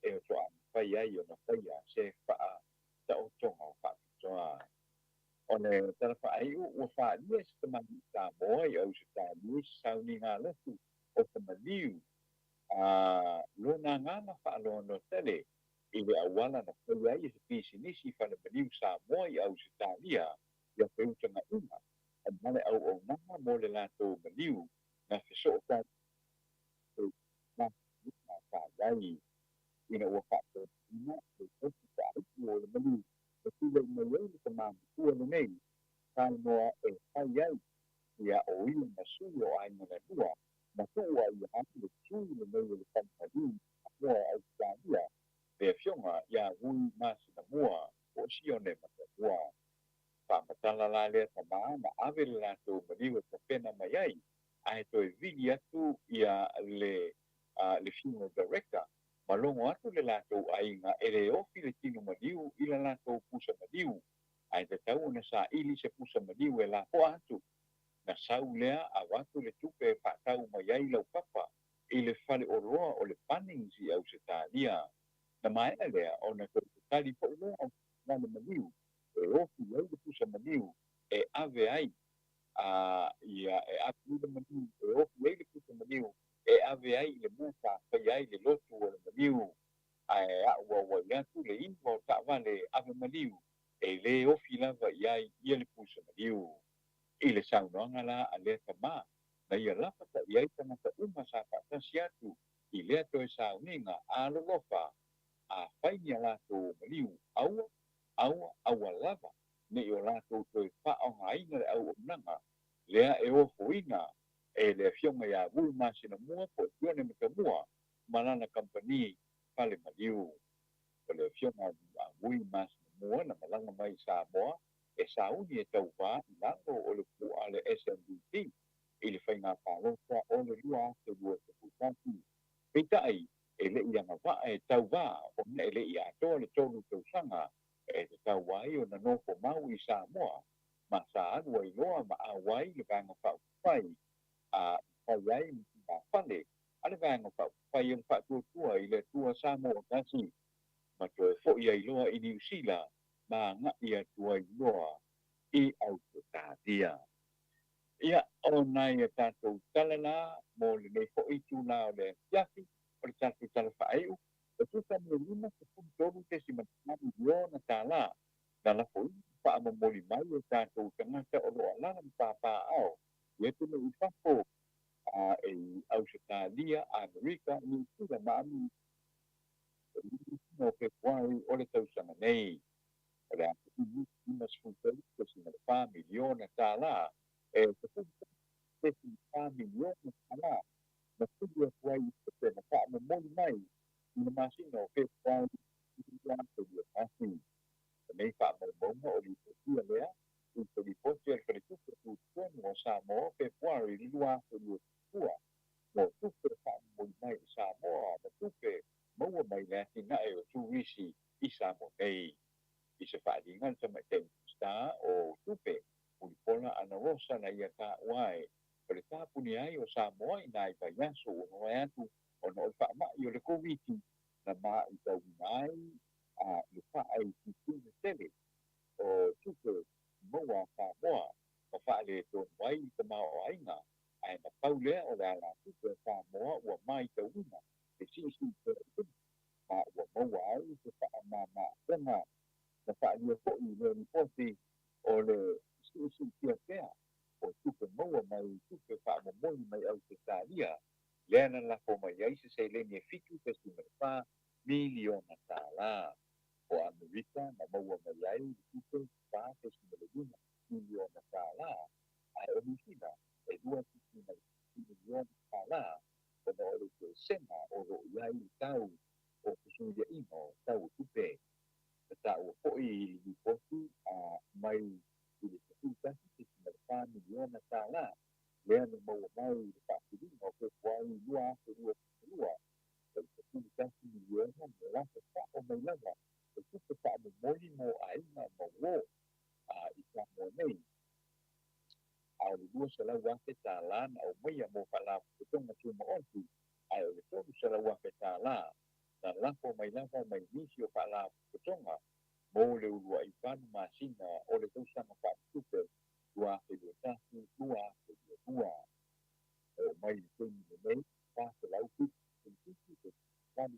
e o toa pai ai o na paia se faa ta o tonga o pa pitoa o le tarafa ai o fa ni se tamani Samoa i au se tani sauni ngā lefu o te maliu lona ngana fa lono tele i le awala na pele ai se pisinisi fa le maliu Samoa i au Italia ia peuta na uma a male au nanga mo le lato maliu na fiso ta na fa dai ina o fa ina o ta o le maliu o tu le maliu le tama o le nei ka no e fa ai ia o i na su o ai na dua ma tu ai ha le su le nei le tama mo ai Italia pe fionga ia ui mas na mua o sione ma mua pa matala la le tama na ave le lato maliu te pena mai ai to vidi atu ia le funeral director malongo atu le lato ai nga ele ofi le tino maliu i le lato pusa maliu ai te tau na sa ili se pusa maliu e la po atu na sau lea a watu le tupe pa tau mai ai lau papa i le fale o roa o le paningsi au se talia na mai lea o na tali po lea na le maliu e ofi ai le pusa maliu e ave ai ia e atu le maliu e ofi ai le pusa maliu e ave ai le muka pai ai le lotu o le maliu ai a ua ia tu le ingo ta vale ave maliu e le ofi lava iai ia le pusa maliu i le saunoaga la a lea tamā na ia lapa taʻiai tagata uma sa faatasi atu i lea toe sauniga alolofa afainia latou maliu aua lava neʻi o latou toe faaogāina le auaunaga lea e ofoina e le afioga iā vui masinamua po e tuane matamua ma lana kampani fale maliu o le afioga avui masinamua na malaga mai Samoa e sauni e tauvā i lalo o le puʻa le SMBT i le faigā palota o le lua te lua te putaki peitaʻi e leʻi agavaʻa e tauvā ona e leʻi atoa le tolu tausaga e te tauā ai ona nofo mau i Samoa ma sa alu ai loa ma aua ai le vaega faaupupai fai ai mafale a le vaega faaupupai e le faatuatua i le atua Samoa gasi ma toe foʻi ai loa i niusila ma agaʻi atu ai loa i Australia. Ia ona ia tatou tala la mo lenei foʻi tula o le afiafi o le tatou tala faaiʻu e tusa me lima sepulu tolu tesimatamalu miliona tālā na la foi pa mo moli mai o tātou tangata o roa lana papa ao. Ia tunu I whako e Australia, Amerika, New Zealand, maami no Februari o le tausanga nei. O le atu mas funtari ko si ngale pa miliona tala. E te funtari ko si pa miliona tala. Na tuya kuai te na pa mo moli mai. Ina masino Februari ia te dia kasi. Nei pa mo mo o li tia lea. Ito li pote al fretuke tu tuano Samoa Februari lua te dia tua. Mo tupe pa mo mai Samoa. Mo tupe maua mai lea tina e o tuwisi I Samoa nei. I se whaadingan sa mai te sta o tupe. Ulipola ana rosa na ia ka uai. O le tāpuni ai o Samoa I nai pa yaso o noe atu o no le whaama I o le koviti na maa I tau nai le wha ai ki tūne tele o tupe maua Samoa o whaale tō mai I te mao ainga ai na paulea o le ala tupe Samoa ua mai tau ina te sisi te ma ua maua ai te wha ma tena na whaalia ko I le ripoti o le sisi tia tea o tupe maua mai tupe wha momoli mai au te tālia lea na lako mai ai se sei leni e fitu te simerpa miliona tāla o Amerika na maua mai ai tupe wha te simerpa miliona tāla ai o Nisina e dua tupe mai miliona tāla o na ore te sena o ro iai tau o kusuia ino tau tupe ta o poi I potu mai I le tuta te simerpa miliona tāla lea na maua mai I whaakirina o ke kuai lua te lua o te tuta miliona me lasa wha o mai lava o tupe wha mo moli mo aina mo wo I ka mo nei a o le lua sa lau wake tāla na o meia mo whala putonga tu mo ontu ai o le tonu sa lau wake tāla na lako mai lava mai nisi o whala putonga mo le urua I whanu masina o le tausanga wha tupe lua te lua tasu lua te lua o mai le tonu le nei wha te lau tupe te whanu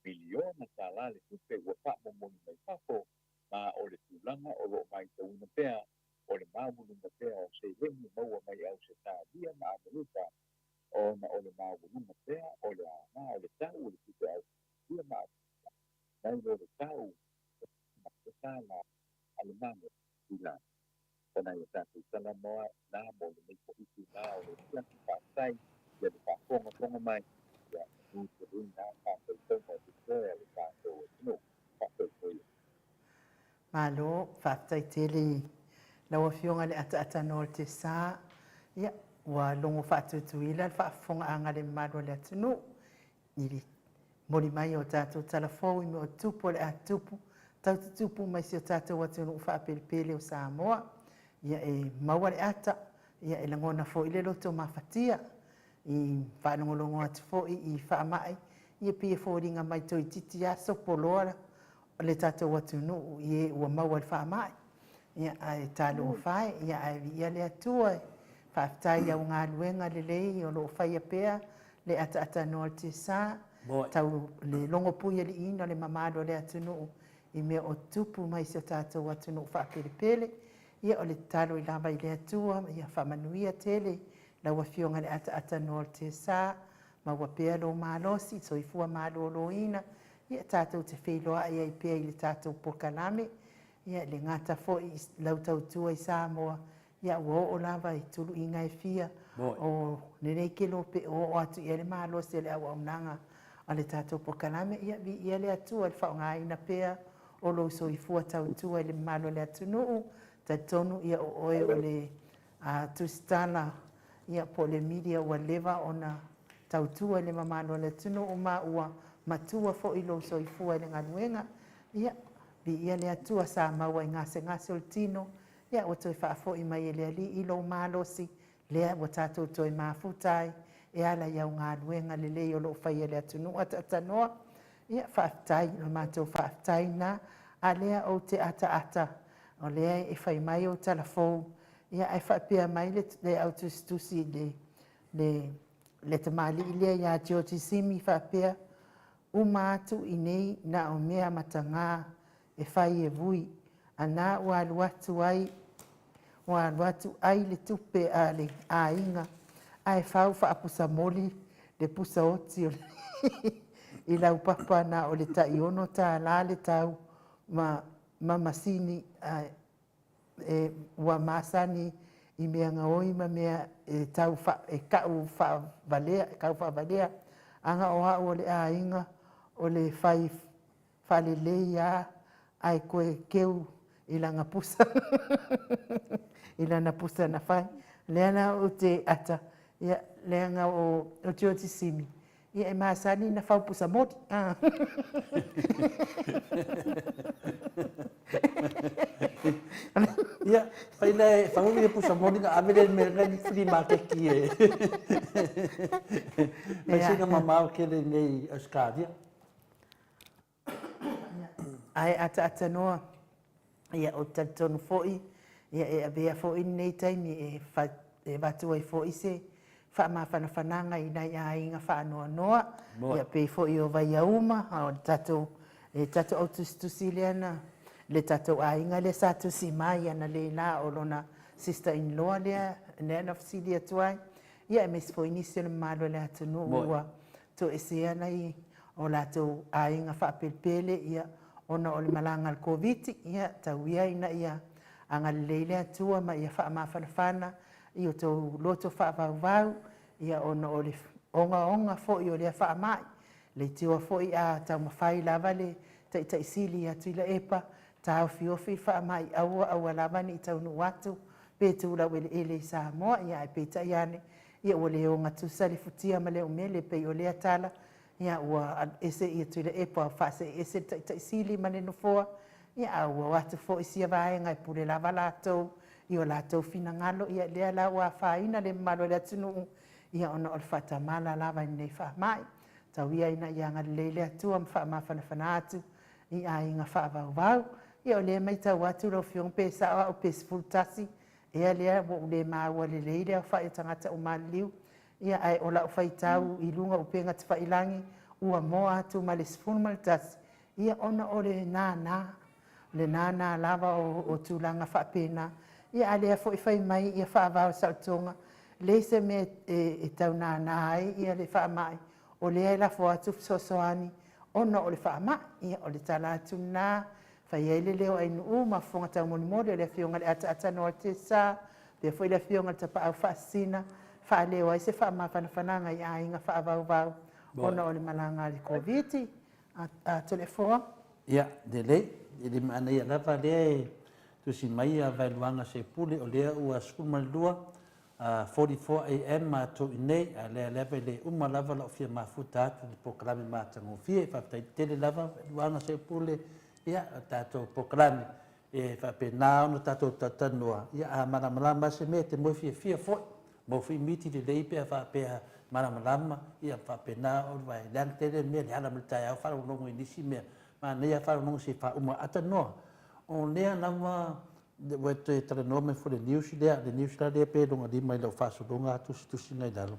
miliona tāla le tupe ua wha mo moni mai whako ma o le tūlanga o lo mai tauna pea o le mawunu na pea o se lemu maua mai au se tālia ma Amerika o na o le mawunu na pea o le ana o le tau o le tupe au ia ma mai lo le tau ma te tāla alemane ila kona ia tātou tala moa nā mo le mei po iti nā o le tia ki whātai ia le whākonga mai ia ni te rui nā tātou tauma te koea le tātou tino tātou koea. Malo, whaatai tele lawa fionga le ata no te sā. Ia, wa longo whaatutuila, whaafonga anga le maro le atunu. Niri, mori mai o tātou talafou, ime o tupu le atupu. Tau tupu mai si o tātou atunu whaapelipele o Samoa. Ia e maua le ata, ia e langona fo ile loto mawhatia. I whaanongolongo atu fo I whaamai. Ia pia fo ringa mai toi titi aso poloara. Le tātou atunu I ua maua le whaamai. Ia ai tālo whai, ia ai ia le atua. Whaaftai au ngā luenga le lei o lo whaia pea. Le ata noa te sā. Tau le longo puia le ina le mamado le atunu. I mea o tupu mai si o tātou atunu whaapele. Ia o le talo I lava I le atua. Ia whamanuia tele. Laua fionga le ata noa te sā. Maua pea lo mālosi. So I fua mālo lo ina. Ia tātou te wheloa ia I pea I le tātou pokalame. Ia le ngata fo I lau tautua I Samoa. Ia ua o lava I tulu I ngai fia. O nerei ke lope o atu ia le mālosi le awa unanga. O le tātou pokalame ia vi ia le atua le whaonga ina pea. O lo so I fua tautua le malo le atunuu. Ta tonu ia o oe o le tustala. Ia po le media ua leva ona tautua le mamalo le atunuu ma ua matua fo I lo so I fua le ngaluenga. Ia vi ia le atua sa maua I ngase o le tino. Ia o toi whaafo I mai le ali I lo malosi. Lea o tātou toi mafutai. E ala iau ngā luenga le lei o lo whaia le atunu ata noa. Ia whaaftai, no mātou whaaftai nā. A lea o te ata. O lea e whai mai o talafou. Ia e whaapea mai le autostusi le tamali I lea ia George Simi whaapea. Umātu I nei na o mea matangā e whai e vui. ana ua alu atu ai le tupe a le aiga ae fau faapusamoli le pusa oti o i lau papa na o le taʻiono tālā le tau ma masini ua masani i mea gaoi ma mea kau faavalea aga o a'u o le aiga o le faalelei a ae koe keu i laga pusa i lana pusa na fai leana o te ata ia leanga o te otisimi ia e masani na fau pusa moti ia pai le fau ia pusa moti ga avele me ngai free market ki e mai singa mama ke le nei askadia ai ata noa ia o tatonu foi ia e avea foi nei taimi e vatu ai foi se faamafanafananga i nai aiga faanoanoa ia pei foi o vai auma o tatou autusitusi leana le tatou aiga le sa tusi mai ana leila o lona sister in law lea leana fasili atu ai ia e mesi foi nisi o le mamalo le atunuu ua toʻese ana i o latou aiga faapelepele ia ona o le malaga le koviti ia tauia ina ia agalelei le atua ma ia faamafanafana i o tou loto faavauvau ia ona o le ogaoga foʻi o lea faamaʻi le itiua foʻi a taumafai lava le taʻitaʻisili atu i la epa taofiofi faamaʻi aua lava ni i taunuu atu pe tulau eleele i Samoa ia e peitaʻi ane ia ua le ogatusa le futia ma le ume le pei o lea tala ia ua ese ia tu le epa faaseʻese le taʻitaʻisili ma le nofoa ia aua atu foʻi sia vaega e pule lava latou i o latou finagalo ia lea la ua afāina le mamalo le atunuu ia ona o le faatamala lava i nei faamaʻi tauia ina ia agalelei le atua ma faamafanafana atu i aiga faavauvau ia o lea maitau atu lau fioga pe saʻoaʻu pe sefulu tasi ea lea ua lē maua lelei lea faʻi o tagata umaliliu ia ae o laʻu faitau i luga upega te faʻilagi ua moa atu ma le sefulu ma le tasi ia ona o le nānā lava o tulaga faapena ia a lea foʻi fai mai ia faavao saʻotoga leise mea e taunānā ai ia le faamaʻi o lea e lafo atu fesoasoani ona o le faamaʻi ia o le tala atunā fai ai le leo ainuu ma fofoga taumolimoli o le afioga le ataatano o le tesā pea foʻi le afioga le tapaʻau faasina faaleo ai se faamafanafanaga i aiga faavauvau ona o le malaga le koviti a telefoa ia lelei i le maana ia lava lea e tusi mai a vailuaga sepule o lea ua sefulu ma le lua 44 am matou i nei a lea leva i le uma lava laʻofia mafuta atu le pokalame matagofia e faafetaitele lava luaga sepule ia tatou pokalame e faapena ona tatou tatanua ia a malamalama se mea te moe fiafia foʻi mo fui miti lelei pea faapea malamalama ia faapena o le vaeleaga tele mea le ala ma le taeao faalogologo i nisi mea manaia faalogologo se faauma atanoa o lea lava ua te talanoa mai fo le news lea le news la lea pe logalima i lau faasologa tusitusi nai lalo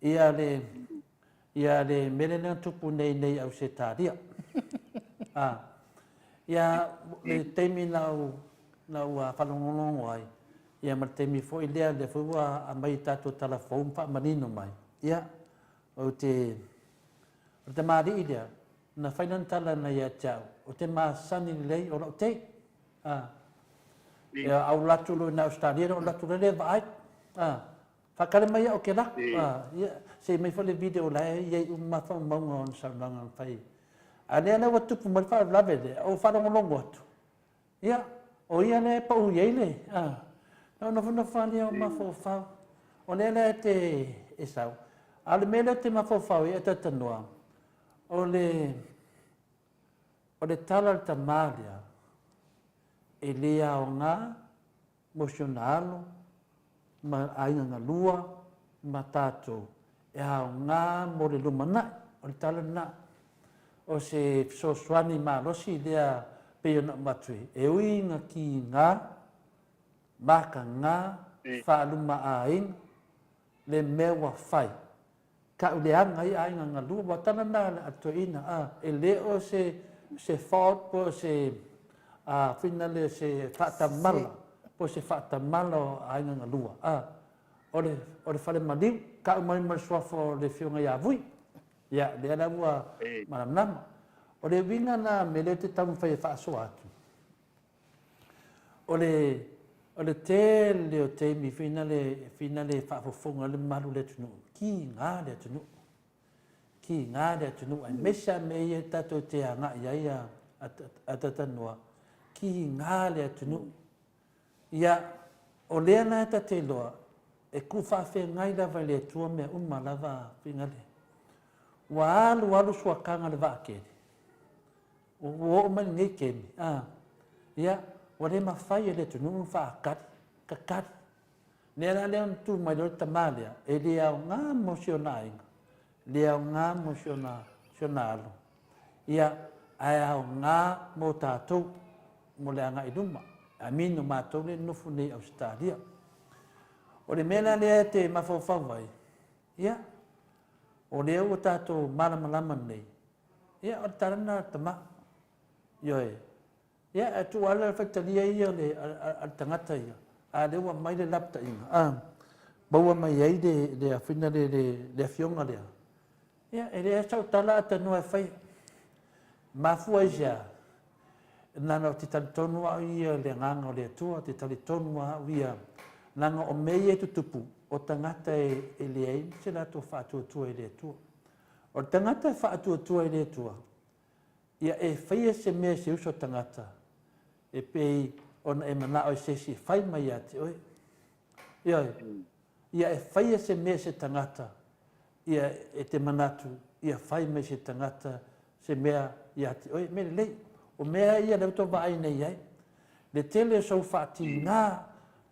ia le mele lega tupu nei au se talia ia le taimi lau faalogologo ai ia ma le taimi foʻi lea le foi ua amai tatou talafou ma faamanino mai ia o te malii lea na failana tala na ia te au o te masani lelei o laʻu tei ia au latu lo na Australia o latu lele vaai faakale mai o ke la ia se mai fo le video la ia uma fa maunga on saulanga fai ale ana watu pu mal fa lave le o fa longo atu ia o ia le pa u ile no fa le ma fo fa o le te esau ale mele te ma fo fa ia te tanoa o le tala tamalia e lea o ngā mosionalo ma ainga ngā lua ma tātou e hao ngā mo le lumanai o le tala na o se sosuani ma losi lea peo na matui e ui ngā ki ngā maka ngā whaaluma aina le mewa whai ka uleanga i ainga ngā lua wa tala na le atoina e leo se fault po se fina le se whaatamala, po se whaatamala o ainga lua. O le whare maliu, ka umai mai suafo le whiunga ia vui. Ia, le ana ua manamnama. O le winga na me leo te tamu whai whaasoa atu. O le te leo te mi fina le whaafofonga le malu le tunu. Ki ngā le tunu. Ki ngā le tunu. Ai mesa me ia tato te anga ia atatanua. Ki ngā le tunu. Ia, o lea na ta te loa, e ku whawhi ngai lava le tua mea lava pinga le. Wa alu suakanga le waakere. O mani ngai kemi. Ia, wa le mawhai e le tunu whaakari, kakari. Nera leo tu mai lor tamalea, e le au ngā mosiona inga. Le au ngā mosiona alo. Ia, ai au ngā mo tātou, mo le anga i luma. A mino mātou le nufu nei Australia. O le mena lea te mawhawhau vai. Ia, o leo o tātou malamalama nei. Ia, o tarana tama. Ioe. Ia, e tu ala whaitalia ia le tangata ia. A lewa mai le lapta inga. Baua mai ei le awhina le fionga lea. Ia, e lea sau tala atanua e whai. Mafua ia. Nana o te talitonu au ia le nganga o le atua, te talitonu au ia nanga o mei e tutupu o tangata e le ei, se lato whaatuatua e le atua. O tangata e whaatuatua e le atua, ia e whaia se mea se uso tangata, e pei ona e mana o se si whai mai ate oi. Ia e whaia se mea se tangata, ia e te manatu, ia whai mai se tangata, se mea i ate oi, me lei. O mea ia leo tō waai nei ai. Le tele sau whaati ngā,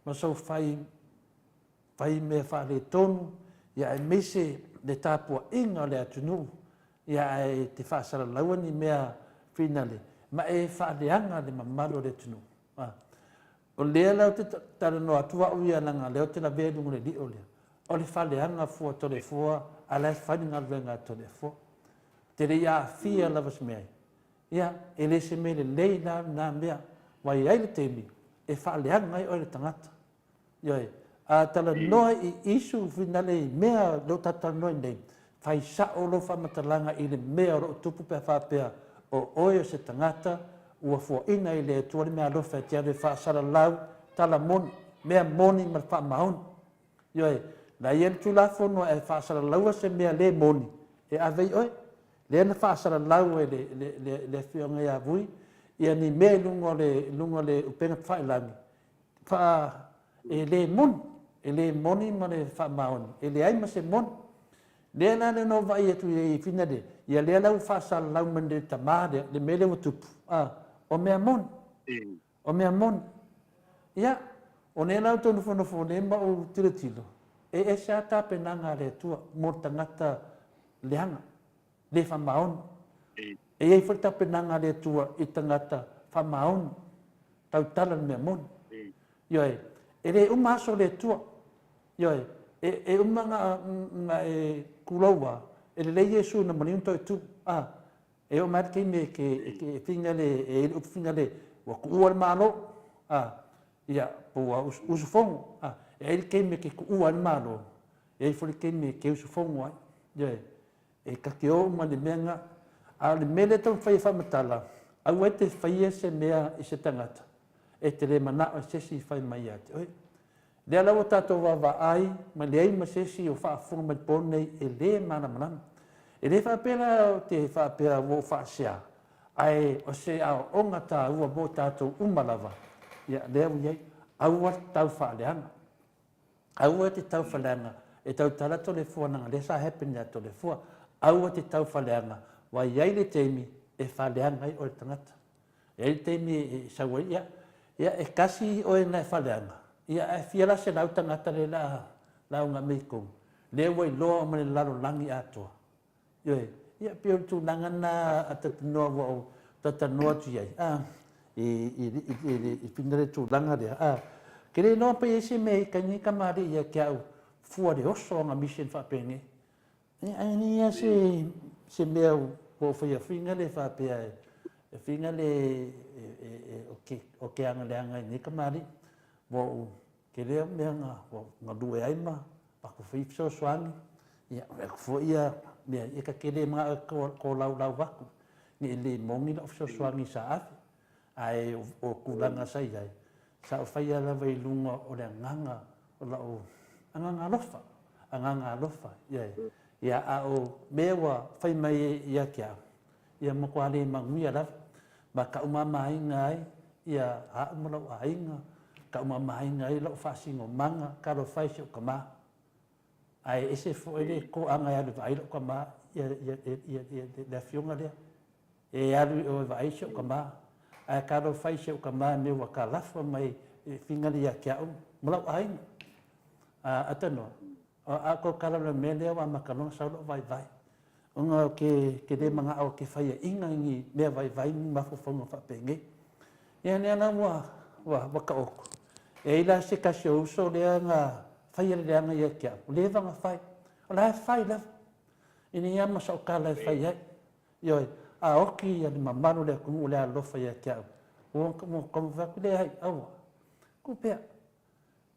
ma sau whai mea wha le tonu, ia e meise le tāpua inga le atunu, ia e te whaasara lauani mea whinale, ma e wha leanga le mamalo le tunu. O lea leo te tarano atua uia nanga, leo te la vea lungu le li o lea. O le wha leanga fua tole fua, ala e whaninga luenga tole fua. Te le ia fia lavas mea. Ia, e le se me le lei nā mea, wai ai le temi, e whaaleanga ngai o le tangata. Ioi, a tala noa i isu finale i mea lo tata noa nei, whai sa o lo whamatalanga i le mea o tupu pia whapea o oe o se tangata, ua fua ina i le tuari mea lofa e tia le whaasara lau, tala moni, mea moni ma wha maon. Ioi, na i tu la fono e whaasara laua se mea le moni, e avei oe, le na whaasara lau e le whionga ia vui, ia ni mea lungo le upenga whaelami. E le moni ma le wha maoni, e le ai ma se moni. Le na le no vai atu i whina de, ia le lau whaasara lau mande tamade, le mele o tupu. O mea moni. O mea moni. Ia, o ne lau tonu whanofo, ne ma o tilo. E sa tape nanga le tua, mo tangata leanga. Le whamaon. E ei whata penanga le tua i tangata whamaon. Tau talan mea mon. Ioi, e le umaso le tua. Ioi, e umanga e kuroua. E le Yesu na maniunto e tu. E o marke me ke fingale, e il upfingale, wa kuua malo. Ia, pua usufongo. E il ke me ke kuua malo. E il fori ke me ke usufongo ai. Ioi. E kake o ma le menga, a le mele tau whai whamatala, au e te whaia se mea i se tangata, e te le mana o sesi whai mai ate. Oi, le ala o tātou wawa ai, ma le ai ma sesi o whaafunga mai pōnei e le mana manana. E le whaapera o te whaapera o whaasea, ai o se ao onga tā ua bo tātou umalawa, ia le au iei, au a tau whaaleanga, au a te tau whaaleanga, e tau tala tole fua nanga, le sa hepeni a tole fua, aua te tau whaleanga, wa iai le teimi e whaleanga i o le tangata. Iai le teimi e saua ia e kasi o e nai whaleanga. Ia e whiala se lau tangata le la unga meikongu. Le wai loa o mane lalo langi atua. Ia pio tu nangana a tatanoa wau, tatanoa tu iai. I pinare tu langa rea. Kere noa pa ese mei kanyi kamari ia kia au fua de oso nga mission whapenge. Ia se mea o whaiawhinga le whapea e finga le o ke anga le anga ni kamari wo ke le me nga nga due ai ma pa ko fi so swani ia ko fo ia me e ka ke le ma ko lau va ni le mongi no so swani sa af ai o kulanga sai ai sa fai ala vai lunga o le nganga o la o anga lofa ia a o mewa fai mai ia kia ia mo kwa le mangia la ba ka uma mai ngai ia a mo lo ainga ka uma mai ngai lo fa singo manga ka lo fai se kama ai ese fo ele ko anga ya vai lo kama ia da fionga le e alu o vai se kama ai ka lo fai se kama me wa ka la fa mai finga ia kia mo lo ainga atano a ko kala le mele wa makalong sa lo vai unga ke de manga au ke fai inga ngi me vai ma fo fonga fa penge ia ne na wa ka ok e ila se ka show so le nga fai le nga ia kia le va nga fai la fai la ini ya ma so kala fai ai yo a oki ya ma manu le ku le lo fai ia kia o ko va ku le ai au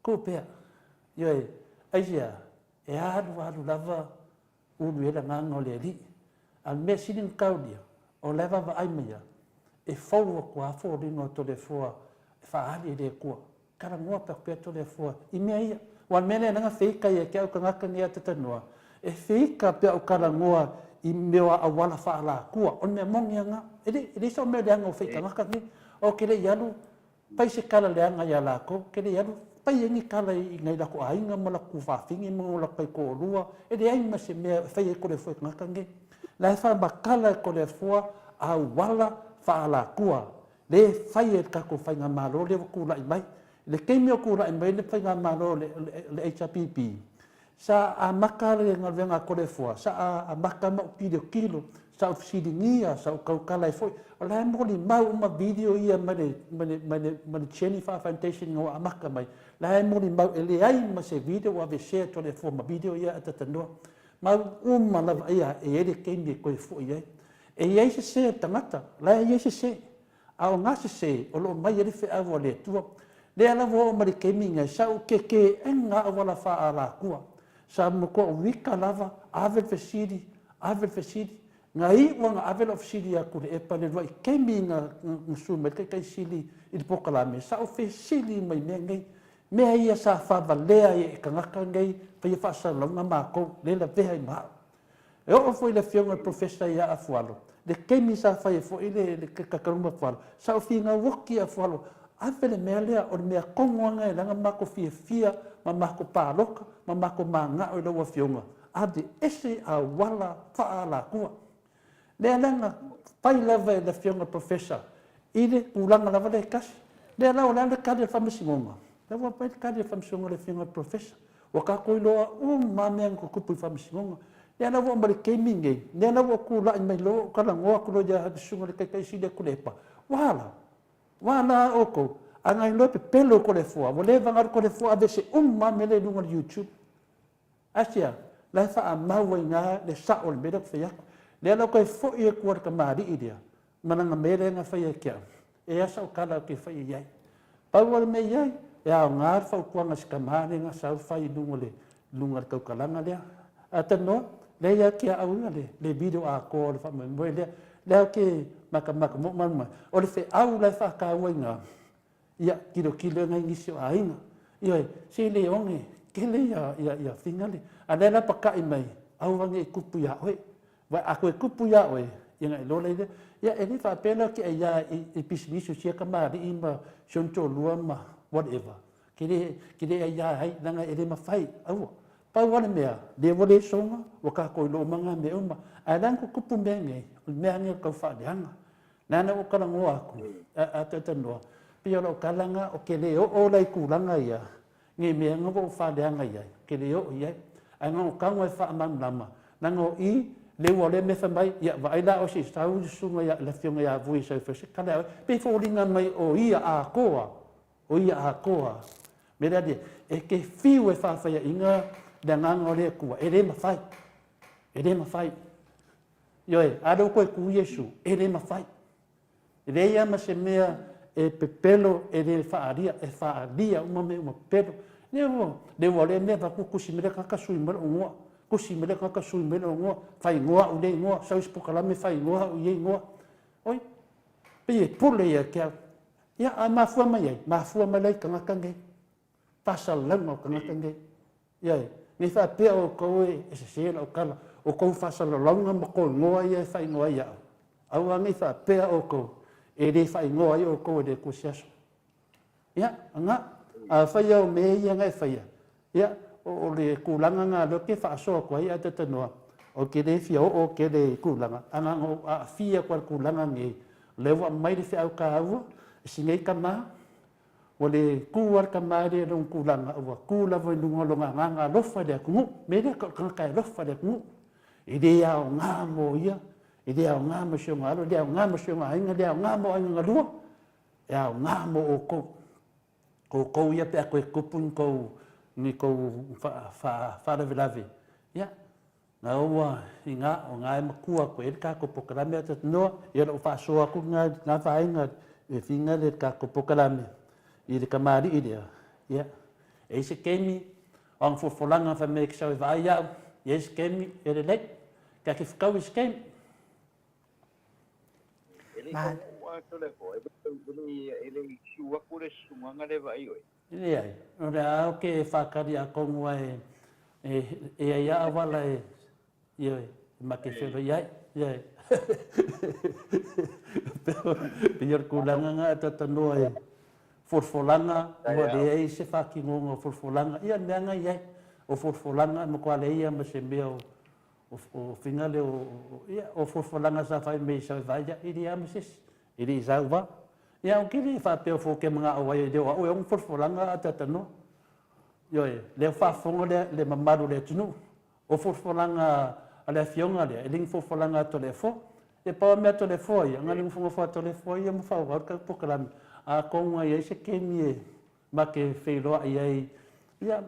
ku pe yo aia e alu lava ulu era nganga o le ali al me sinin kaudia o leva va ai mea e fau ko a fo ringo to le fo fa ali le ko kara ngoa pa pe to le fo I mea ia wan mene nga feika ia ke au ka ngaka ni ata noa e feika pe au kara ngoa I mewa awala fa ala ko on me mongi nga ele so me le nga feika ngaka ni o ke le yalu pai se kala le nga ya la ko ke le yalu pai ni kala I ngai la ko ainga mala ku fa fingi mo la kai ko rua e de ai ma se me fai ko le foi ngaka nge la fa ba kala ko le fo a wala fa ala kua le fai ka ko fai nga malo le ku la mai le ke me ku la mai le fai nga malo le HPP sa a makale nga venga ko le fo sa a makama kilo sa ofisidia sa ka kala foi la mo li mau uma video ia mane Jennifer Foundation ngo amaka mai la mo li mau ele ai ma se video wa ve share to le fo ma video ia atano ma uma la ia e ele ke me ko fo ia e ia se tamata la ia se au nga se o lo mai ele fe avo le tu le ala vo ma ke minga sa o ke enga wala fa ala kua sa mo ko wika lava ave fesidi ngai wanga avel of sili aku e pane vai kemi nga sume kai sili I pokala me sa o fe sili mai me ia sa fa valea e kangaka ngai fa fa sa longa ma ko le la veha ma e o foi le fionga professor ia afualo le kemi sa fa fo ile le kakaruma afualo sa o finga woki afualo avele melea o me kongonga e langa ma ko fia ma ko paloka ma ko manga o lo fionga ade ese a wala fa ala kua le langa pai lava le fionga professor ile ulanga lava le kas le la ola le kade famisinga le wa pai kade famisinga le fionga professor o ka ko lo ma me ko kupu famisinga le la wa mari keminge le la wa ku la mai lo kala ngo ko lo ja sunga le kai sile kulepa wala oko anga lo pe pelo ko le fo le vanga ko le fo avese ma me le lunga YouTube asia la fa amawa nga le sa o me dak fa le la ko fo e ko ka mari idia mananga mere nga fa kia e asa o kala ke fa ia pa wal me ia ya ngar fa ko nga skamane nga sa fa I lunga ka kalanga le atano le ia kia au le video a ko fa me le ke maka mo man o le fe au la fa ka wenga ia kilo nga ngisio ainga ia se le onge ke le ia finale ana la paka mai au wangi kupu ya oi wa aku kupu ya oi ia lo le ia e fa pena ke ia I business sia ka mari ima sonto lua ma whatever ke ia ai nanga e ma fai au pa wana mea le vole songa wa ka ko lo manga me uma alang ko kupu menge me anga ko fa danga nana o kala ngo aku atano pia lo kalanga o ke le o lai kulanga ia nge me anga vo fa danga ia ke le o ia anga o kangwa fa lama nango I le wole me fa mai ia vai la o si stau sunga ia la fionga ia vui sa fa se kala pe fo ringa mai o ia a koa me da de e ke fiu e fa ia inga danga ngole ku e le ma fai yo ado ko ku Yesu e le ma fai Le ia ma se mea e pepelo e le whaaria uma me uma pepelo. Le wale mea pa kukusi mele kaka sui mele o ngoa. Kusi mele kaka sui mele o ngoa. Whai ngoa u le ngoa. Sau ispokalame whai ngoa u ye ngoa. Oi. Pe e pule ia kia. Ia a mafua mai ai. Mafua mai lai kangakange. Pasal langa o kangakange. Ia e. Ngai wha pia o koe e se sela o kala. O kou whasal langa ma koe ngoa ia e whai ngoa ia au. Au a ngai wha pia o koe. E re whai ngoa ia o koe le kusiaso. Ia, anga. A whai au me ia ngai whai. Ia, o le kulanga ngā lo ke whaasoa kua ia te tanoa. O ke le fia o ke le kulanga. Anga o a fia kua kulanga nge. Lewa mai le fia au ka aua. Si ngai ka maa. O le kuar ka maa le rong kulanga aua. Kula voi lungolonga ngā lofa le kungu. Me le kai lofa le kungu. I le au ngā mo ia. I le au ngā mo sionga alo. Le au ngā mo sionga inga. Le au ngā mo ainga lua. E au ngā mo o kou. Ko kou ia pe a koe kupun kou. Ni kou whaaravilavi. Ia. Nā ua i ngā o ngā e makua koe. E kā ko pokarame ata noa. Ia o whaasoa ku ngā whainga. E whinga le kā ko pokarame. I le kamari i lea. Ia. E se kemi. O ang fufolanga wha me ki sau e vai au. E se kemi. E le lei. Ka ki whakau i se kemi. Man. Ele sua kore sumanga le vai oi. Ile ai. O le au ke whakari a kongua e ia awala e ioi. Ma ke whiro iai. Iai. Pior kulanga ngā tatanoa e forfolanga. Ua le ei se whakingonga o forfolanga. Ia neanga iai. O forfolanga ma kua le ia ma se mea o whingale o forfolanga sa whai mei sa vai ia. Iri ama sisi. Iri zau wa. Ia o kiri whapeo fōke mga awai e leo. O e ong forfolanga a tatanoa. Ioi. Leo whafonga le mamaru le tunu. O forfolanga a le fionga le. E ling forfolanga a to le fo. E pawa mea to le fo ia. Nga ling fonga to le fo ia ma whau. Ka pokarami. A konga ia se kemi e. Ma ke wheiroa iai. Ia.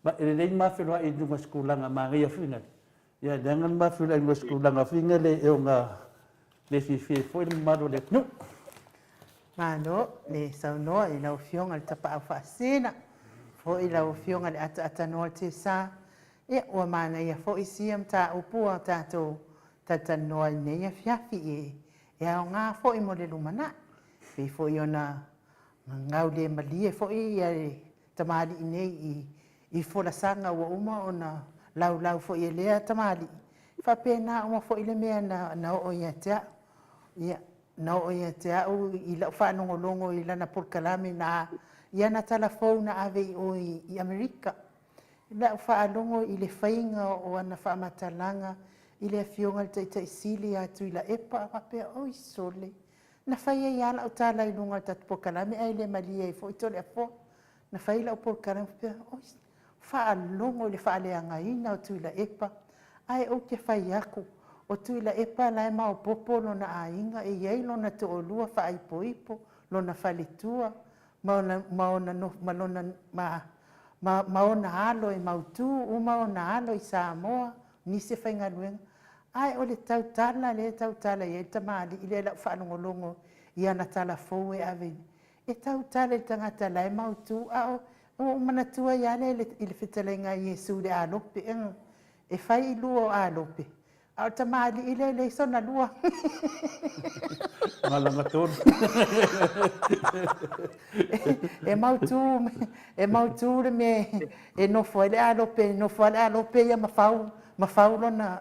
Ma e rei ma wheiroa i nunga skulanga ma ngia whingale. Ia dangan ma wheiroa i nunga skulanga whingale e o ngā. Le whiwhi fo i mamaru le tunu. Mano, le saunoa i lau fionga le tapa au whaasena. Fo i lau fionga le ata noa te sa. E ua mana ia fo i siam ta upua tātou tatanoa i neia fiafi e. E au ngā fo i mo le lumana. Pei fo i ona ngau le malie fo i tamali i nei i fola sanga ua uma ona lau fo i lea tamali. Whapena uma fo i le mea na o ia tea. Ia. Na o ia te au i lau whanongolongo i lana porkalame na ia na talafou na ave i Amerika. I lau whaalongo i le whainga o ana whaamatalanga i le fionga le taitai sili atu i la epa wapea oi sole. Na whaia i ala o tala i lunga tatu porkalame ai le malia i fo i tole a fo. Na whaila o porkalame wapea oi whaalongo i le whaaleanga ina o tu i la epa. Ai o ke whai aku. O tui la epa lai mao popo lona ainga e iei lona te o lua wha ipo lona whalitua maona alo e mautu u maona alo i Samoa ni se whainga luenga. Ai o le tautala i e tamali i le lau whanongolongo i ana tala fou e aveni. E tautala i tangata lai mautu o manatua i ale i le whitalenga i Jesu le alope e whai i lua o alope. Au tamali i le sona lua. Malanga tōru. E mautu le me e nofo ele alope ia mafau lona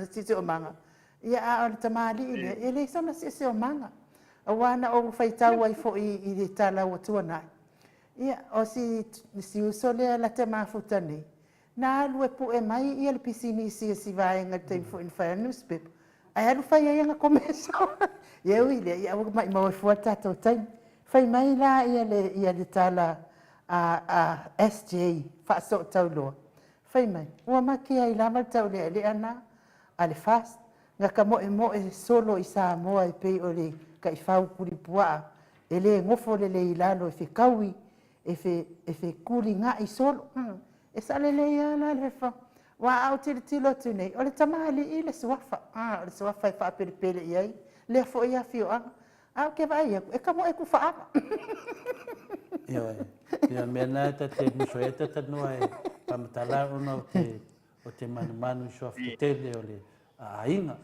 sisi o manga. Ia au tamali i le sona sisi o manga. Awana o whaitau ai fo i le tala o tuanai. Ia o si usole la te mafuta nei. Na alu e pu e mai i al pisini si vaenga te fo in fair newspaper. Ai alu fai ai nga komesa. Yeu ile ia mai mo fo tato tai. Fai mai la ia le tala a SJ fa so taulo. Fai mai. Ua maki ai la mal tau le ana ale fast nga ka mo e solo i Samoa e pe o le ka i fau kuri pua. Ele ngofo le ilalo e fe kaui e fe kuri nga i solo. E sale le ia la le fa. Wa au tilo tu nei. O le tamali i le suafa. O le suafa i wha pele iai. Le fo ia fio anga. Au ke vai e ka mo e ku fa. Ia mena te musoeta te noa e pamatala ona o te manu so afutele o le ainga.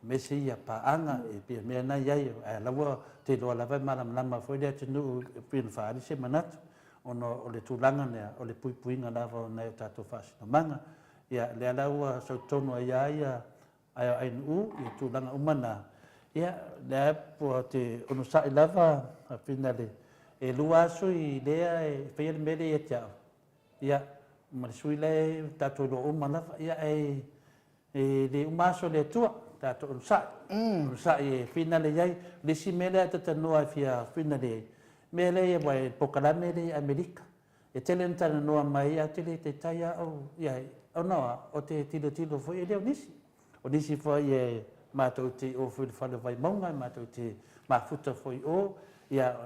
Me se ia paanga e pia mena iai e lawa te loa lava malama foi le te nu pin faali se manatu. Ono o le tūlanga nea, o le puipuinga lava o nei o tātou whāsinamanga. Ia le alaua sau tono ia ai nu i tūlanga umana. Ia le apu te ono sa lava a pina le e lua aso i lea e whaia le mele e te au. Ia marisui le tātou lo uma lava. Ia le umaso le atua tātou ono sa. Ono sa e pina le iai. Le si mele a tatanua fia pina le iai. Mele e wai pokalame le Amerika. E tele ntana noa mai a tele te taia au iai. O noa, o te tilo foi e leo nisi. O nisi foi e mātou te o fui whale vai maunga, mātou te mafuta foi o. Ia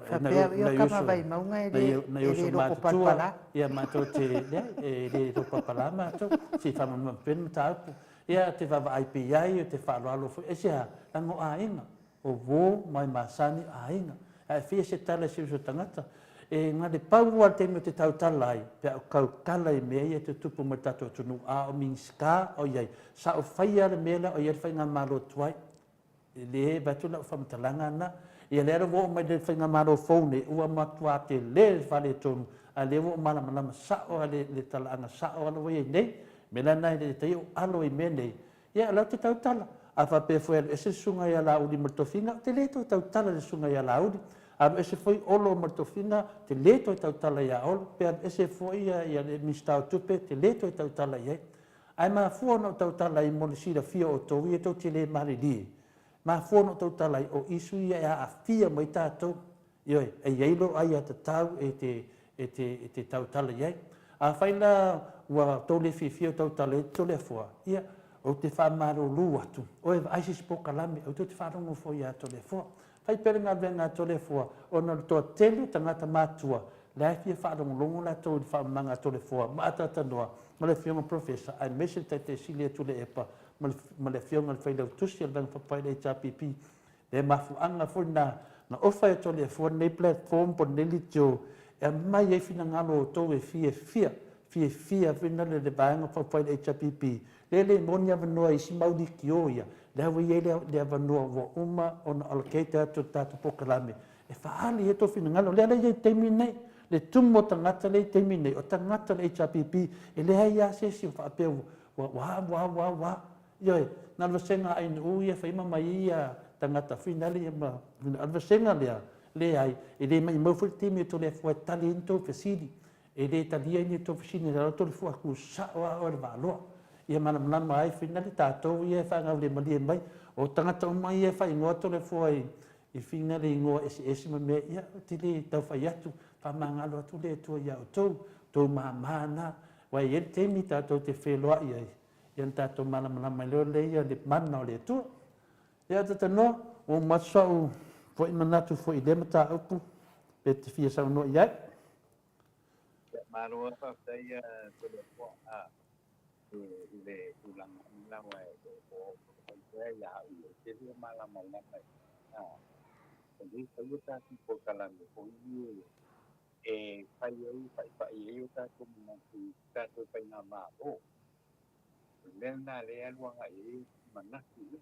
Ia kama vai maunga e le roko palpala. Ia mātou te le roko palpala mātou. Si whamama penu tāupu. Ia te wawa IPI o te whaaloalo foi. E sea, lango a inga. O wō mai masani a inga. E fia se tala se uso tangata. E ngā le pau al te me te tau tala ai. Pea o kau kala i mea ia te tupu mo tato tunu a o minska o iai. Sa o whaia le mea o iai whai ngā malo tuai. E le batu na o whamatalanga ana. Ia le ara wo mai le whai ngā malo fōne. Ua matua te le whale tonu. A le wo malama sa o le talaanga sa o alo wai nei. Mela nai le te o alo i mea nei. Ia alo te tau tala. A whape fwere ese sunga ia la uri martofinga. Te le tau tala le sunga ia la uri. Aro ese foi olo martofinga, te leto e tautala ia olo. Pea ese foi ia le mistau tupe, te leto e tautala ia. Ai maa fua no tautala i mole sira fia o tau ia tau te le mariri. Maa fua no tautala i o isu ia a fia mo i tātou. Ioi, e ieilo ai a tatau e te tautala ia. A whaina ua tole fia tautala e tole fua. Ia, o te whamaro lu atu. O e aisis pokalame, o te wharongo fo ia tole fua. Pai pere ngā venga tole fua, o na toa tele tangata mātua, lai fia whaarongolongo la tau i whaamanga tole fua, maata tanoa, ma le whionga professor, ai mese te silia tule epa, ma le whionga le whailau tusi al vang whapai le HRPP, le mafuanga fo na ofa e tole fua, nei platform po neli tio, e mai e fina ngalo o tau e fia, fina le vanga whapai le HRPP, le moni avanoa i si maudi ki oia, le hawa i le avanoa wa uma o na allocator atu tatu pokalame. E whaali e tofina ngalo, le ala i teimi nei, le tumo tangata le teimi nei, o tangata le HRPP, e le hai a sesi o whaapeu, wa. Ioi, na alwasenga ai na uia, whaima mai ia tangata finale, alwasenga lea, le ai, e le mai mawhuri timi to le fua tali into fasili, e le talia ini to fasili, le roto le fua ku sawa o le valoa. Ia mana ai finale tātou ia whangau le malia mai. O tangata o mai ia whai ingoa tole fua i finale ingoa esi ma mea ia te le tau whai atu. Whamangalo atu le tua ia o tau maamana. Wai e temi tātou te wheloa ia. Ia tātou mana mai leo le ia le mana o le tua. Ia tata noa, o masau fwoi manatu fwoi le mata upu. Pe te fia sau noa iai. Maroa whawhai tole fua le ulang wa o ya te le mala mala jadi saya tak tipu kalam ko e pai eu ta ko menanti ta ko penama o lena le alwa ai manaki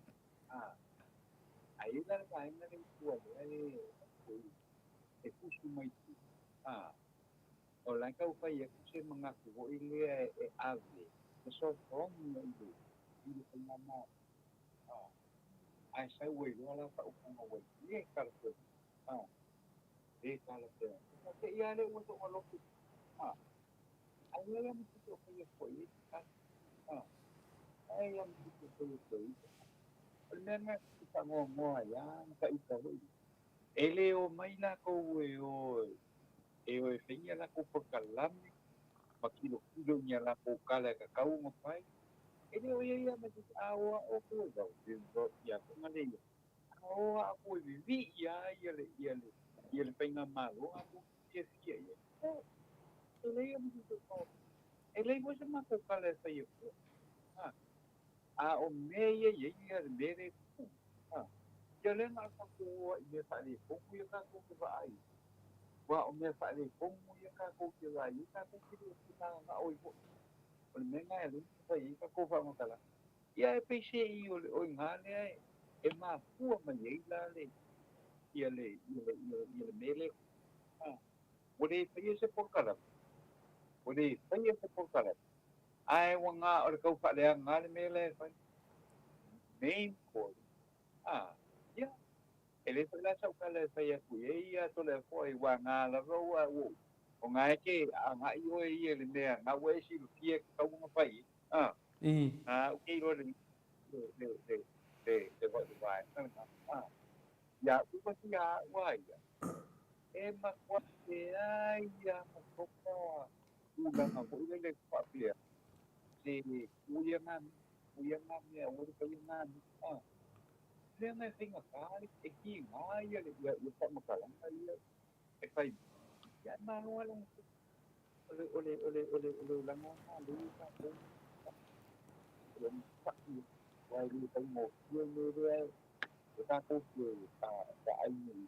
ai la ai na le ko e kusu mai o la ka upa ia se mangaku o ile e ave so from you you penama ai sai we la pa upanga we ye kalko e kalko ke ia le mo to lo ku ai le mo to ko ye ko ye ai am to ko ye ko nena ta mo ya ka ita we ele o mai la ko we o e fenya la ko por kalami makilo kilo nya la ko kala ka kau mo pai ele o ia me awa o ko do ya ko ngale o aku vivi ya ele penga malo aku dia sia ya ele ia me ko ele mo se ma ko kala sa yo o me ye mere ia le nga ka ko ia fa ni ko ia ka ko ke vai wa o me fa ni ko ia ka ko ke vai ka ko ke na nga o ko o me nga le fa i ka ko fa mo kala ia e pe se i o nga le e ma fu ma ye la le ia le mele o le fa se por kala o le fa se por kala ai wa nga o ko fa le nga le mele fa main ko ia ele foi lá só kala fa ia ku ia to le foi wa nga la ro wa o nga ke nga i o ia le me nga we si lu pie ka mo fa i o ke ro de vai ya u pa si ya wa ya e ma kwa e ai ya ma ko u la ma ko le fa pie se u ya me o ko ya na le me singa ka e ki nga ya le fa ma ka la e fa ya ma no la ole la nga le ka ko le fa wa le ta mo le ta ko ta ai ni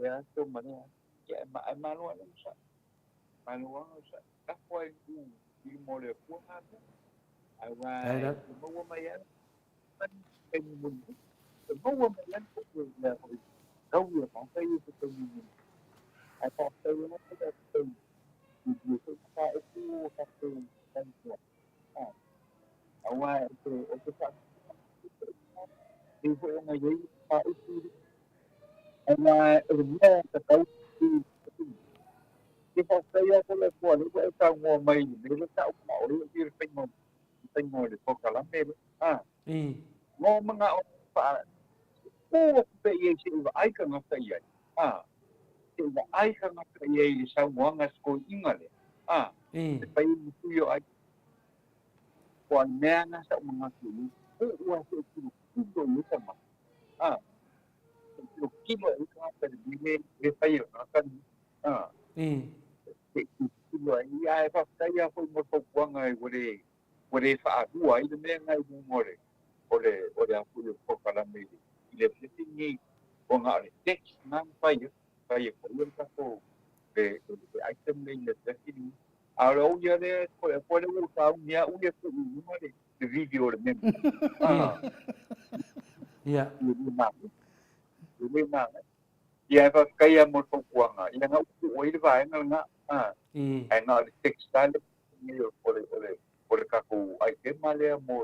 ya to mana ya ma no la sa ma no sa ta ko i mo le ko ha ai wa mo ma ya tan cái mình có quan hệ lắm của người là đâu vừa có cái từ mình ai có từ nó cái từ nhiều cái cái từ cái từ ở ngoài từ ở cái phần thì phải là gì có ở ngoài ở nhà cái câu cái phong tây có là của nó cái trong mùa mình để nó tạo mẫu đi cái tinh mồm để có cả lắm em ngon mà ngạo phải cô phải gì sự ai cần ngọc phải vậy sự ai cần ngọc phải gì sao muốn ngắt cô ingat phải yêu ai còn mẹ nó sao mà ngắt cô qua sự rồi như thế mà lúc khi mà nó phải đi về phải hiểu nó cần thì rồi ai phải cái phải một cuộc qua ngày vừa đi phải đuổi nó nghe ngay buồn ngồi oleh aku lupa kalau ini dia sini orang ada teks nampai perlu tahu de item ni le sini kalau dia le boleh usah dia tu rumah de video le mem ya memang dia kaya mo kuang yang aku oi le vai nga ai nga teks tale ni oleh kaku item male mo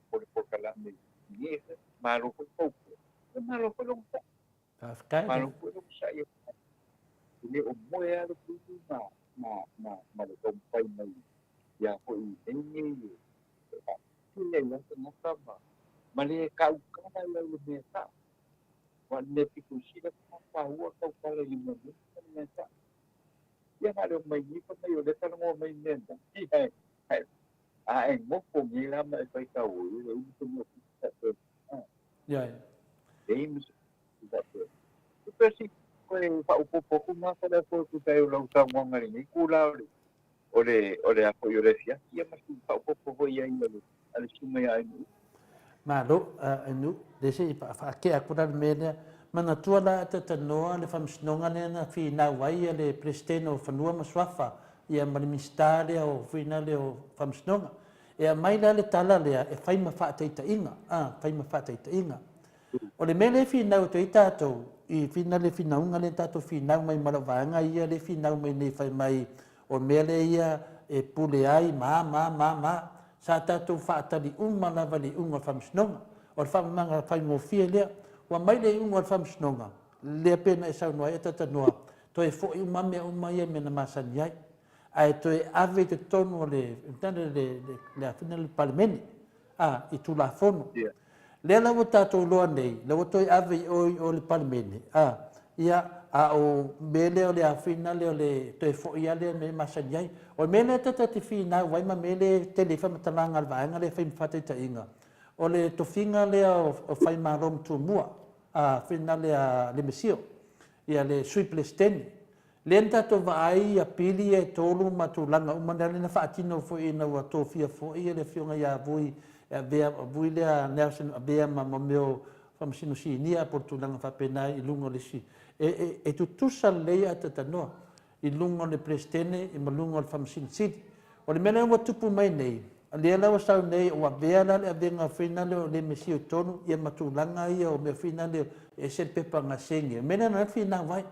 por kalam ni yes malo ko long sa malo ko long sa ini mo ya lo ma lo tom pai mai ya ko ini ni la na sama mali ka ka la lo me sa wa ne ti ku si la ka wa ka la ni me sa ya na lo mai ni ko mai yo de ta mo mai ne ti hai anh mất cùng gì lắm lại phải cầu rồi cũng một cái rồi đấy mình sẽ tôi xin quay vào cuộc cũng nó sẽ là tôi cái lâu sau mọi người nghĩ cú lao đi ore aku Eurasia ia masih vào cuộc với anh rồi anh xin mày anh mà lúc anh để xem phải cái aku đang mê mana tua la te noa le famsnonga na fi na wai le presteno fanua maswafa ia ministeri o fina le o famsnonga e mai la le tala le e fai ma fa taita inga fai ma fa taita inga o le mele fina o te tato i fina le fina unga le tato fina mai malavanga ia le fina mai ne fai mai o mele ia e pule ai ma sa tato fa tali umma la vali unga famsnonga o fa manga fai mo fie le wa mai le unga famsnonga le pena e sa noa e tata noa to e fo i umame umai me na masaniai ai to ave te tono le tane le afina le parlamento i tu la fono le la vota to lo nei le voto ave o le parlamento ia o mele o le afina le to fo ia le me masaniai o mele tata te fina vai ma mele telefona talanga al vaanga le fai fate ta inga o le to finga le o fai ma rom tu mua fina le mesio ia le suiplesteni lenta to vai a pili e tolu matulanga umandale na faatino fo ina wa tofia fo ia le fionga ia vui e bea vui le Nelson bea ma meu whamasino si nia por tulanga whapena I lunga le si. E tu tusa leia te tanoa I lunga le prestene I malunga le whamasino sidi. O le mena ua tupu mai nei. A lea lawa sau nei o a vea le a venga whina le o le mesi o tonu ia matulanga ia o mea whina le e se pepa ngā sengi. Mena na whina vai.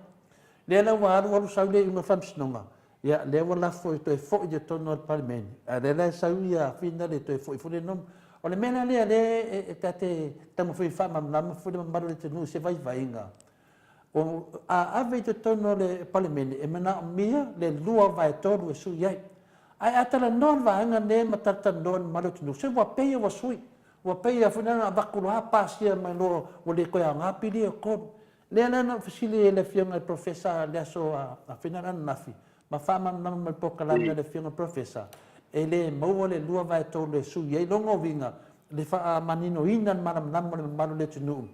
Lea lawa aru sau le unga whamsinonga. Ia lea wa lafo I toi fo I te tonu al parimeni. A lea la sau ia whina le toi fo I fure nomu. O le mena lea le e tate tamu whi whamamlama fure mamaru le tenu se vai vainga. O a ave I te tonu le parimeni e mana mia le lua vai toru e su iai. Ai atala non vaanga ne matata non malu tunu. Se wa peia wa sui. Wa peia funana bakulu ha pasia mai lo o le koia ngapi li o koru. Lea na fasili e le fionga profesa le aso a finana nafi. Ma fama nama poka lana le fionga profesa. E le maua le lua vai tau le sui. E longo vinga le faa manino inan manam nama le malu le tunu.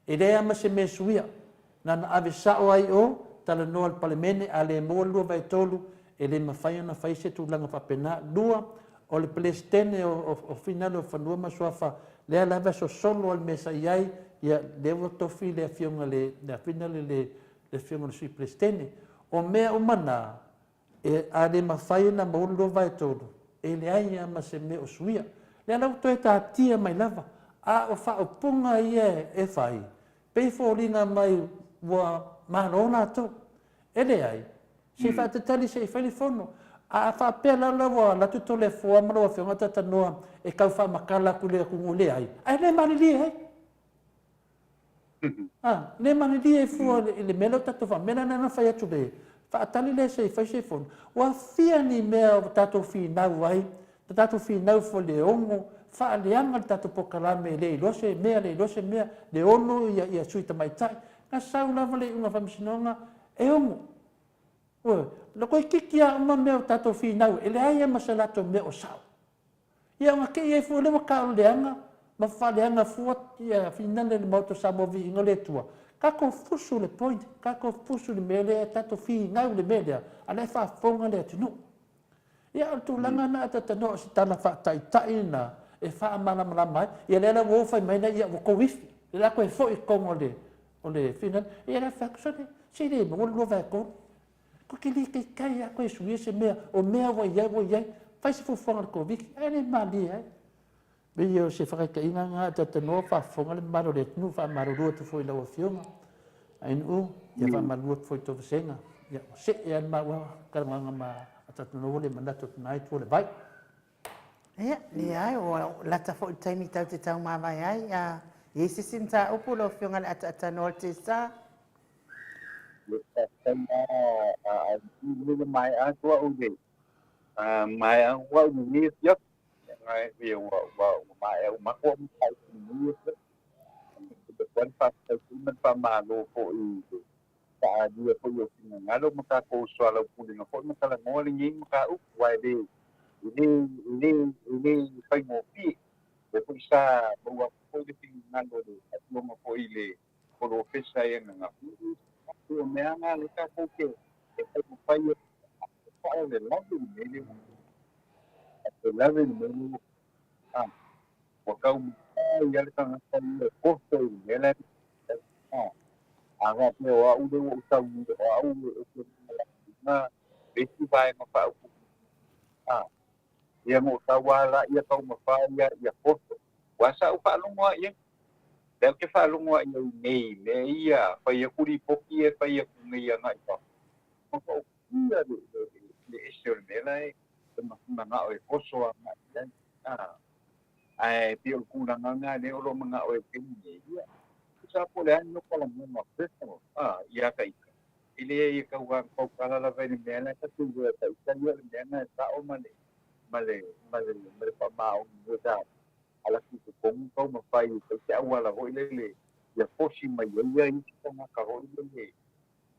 E le ama se me suia. Nana ave sao ai o tala noa al palemene a le maua lua vai tolu. E le mawhai ona whai se tūlanga whapena lua o le pelestene o finale o whanua masuafa lea lawa so solo al mesa iai ia lewa tofi lea fionga le finale le fionga le sui pelestene o mea o mana e a le mawhai na maulu vai tōru e le ai ama se me o suia lea lau toi tā tia mai lava a o wha o punga ia e whai peifo ringa mai wa marona tō e le ai se fa te tali se fa fono a fa pela la wa la tu le fo ma lo fe ngata ta no e ka fa makala ku le ku ngule ai le mani li ai le mani li e fo le melo ta to fa mena na fa ya tu le fa tali le se fa se fono wa fia ni me ta to fi na wai ta to fi na fo le ongo fa le anga ta to pokala me le lo se me le ono ya suita mai tai na sa una vale una fa msinonga e ongo lo koe kikia ma mea tato whinau, e le aia masalato mea o sao. Ia nga ke e fu le waka o leanga, ma wha leanga fuat, ia whinane le Maota Samoa Viiga le Atua. Kako fusu le point, kako fusu le mea le tato whinau le mea lea, a le wha whaunga le atinu. Ia o tu langa na atatano si tala wha tai na, e wha amana mai, ia le la wofai mai na ia wako wifi, le la koe fo I kongo o le whinane, ia le whakusone, si le mongolo lo vai kongo. Ko ke li ke kai a koe sui se mea, o mea wa iai, fai se fufonga le koviki, ai le mali ai. Me yo se whakaika inga ngā tata noa whafonga le maro le tunu, wha maro rua tu fwoi lawa fionga. Ai nu, ia wha maro rua tu fwoi tofa senga. Ia se e an maua, karanganga ma tata noa le mandato tunai tu le vai. Ia, le ai, o lata fo taimi tau te tau mawai ai, a isi sinta upu lo fionga le ata noa te sa. Mai Atua ude mai Atua ude nhất ngay vì mai mà có một cái như thế được quan sát tới mình phải mà lo phổi cả dia phổi ngalo maka ko swala puli nga phổi maka lang mo ling maka up why ini phải mo pi de puisa mo ko de ngalo de at mo ko ile ko ofisa yang nga o mea ngā le ka kouke e kai kupai o whao le lawe ni mele te lawe ni mele wa kau ia le tangata i le koto i mele a ngā te o au le o utau o au e te ngā besi vai ma whao ia mo tau wala ia tau ma whao ia koto wasa u whaalongoa ia Deu ke whaalongoa i au nei, le ia, whai a kuri poki e whai a kungai a ngai pa. Maka o kia le ese o le mela e, te makuna ngā o e koso a ngai. Ai, pia o kuna ngā le olo mga o e kemi e ia. Sa po le ani no kala muma presamo, ia ka ika. Ile e i ka ua kau kala la vai le mela, ka tu ua ka ika ia le mela e sa o male pa mao o da. Ala ki te kongu kau ma whai te awala hoi lele ia posi mai ia i te maka hoi lele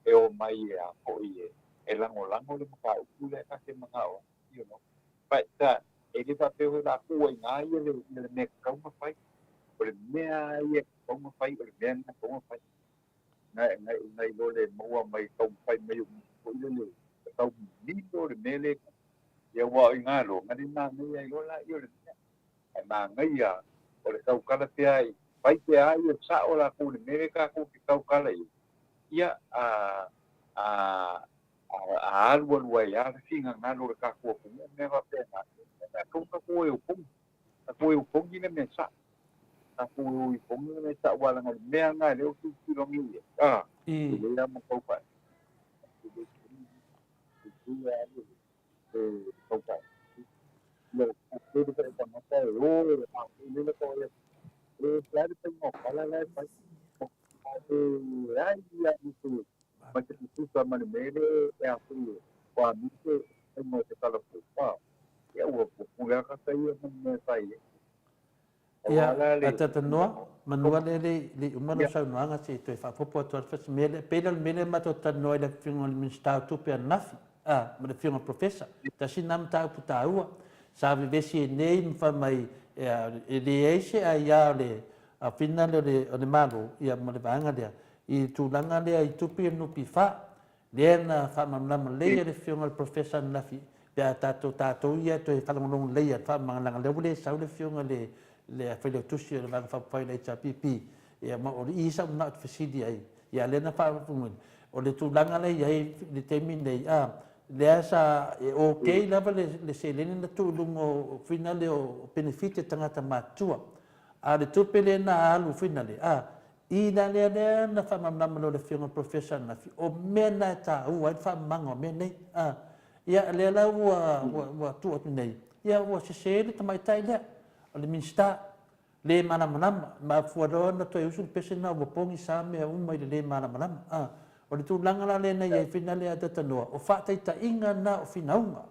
e o mai a hoi e lango le maka uku le ka te maka o you know but e ke whapeo la kua i ngā ia le mea kau ma whai o le mea ia kau ma whai o le mea na kau ma whai ngai lo le maua mai kau ma whai mai o hoi lele kau nito le mele ia wā i ngā lo ngari nā mea i lo la i o le mea ma ngai o le kau kala te ai pai te ai sa o la ku ne ka ku ki kau kala ia a alwa lua ia finga ngalo ka ku ku me va pena na ku ka ku eu ku ni me sa a ku ku ni me sa wala ngal me nga le ku ku lo ngi le la mo ko pa ku ya ko pa le ku de pa ma ta o le ko claro que no para la ai ya itu macam itu sama mere ya aku kwa mite no te kala pa ya wo pula ka sai me sai ia wala le atatonoa manua le umalo saunoaga se toe faapopo atu alefasi mele pena mele matotanoa i le fioga le minista tupe anafi ma le fioga profesa tasina mataupu tāua sa vevesi e nei ma faamai e leai se aia o le afina o le malo ia ma le vaaga lea i tulaga lea i tupi e nupi fā lea na faamamalama leia le fioga le profesa anafi pe a tatou ia toe falagologo leia faamagalaga lea ua le sau le fioga le whaile tusi o le vanga whapawhaile HRPP ia ma o le isa una at fasidi ai ia le na whapawhaile o le tūlanga nei ai le temi nei le asa o kei lava le selene na tūlungo whina le o benefite tangata mātua le tupe le na alu whina le i na lea na whamamnama le whiunga professor na o mena ta ua i whamanga o mena nei ia le la ua tu atu nei ia ua se le tamaitai lea o le minsta le manamanama ma fuaroa na toi usul pesena ua pongi sa mea uma i le manamanama o le tūlanga la le nei ai whina le atatanoa o whataitainga na o whinaunga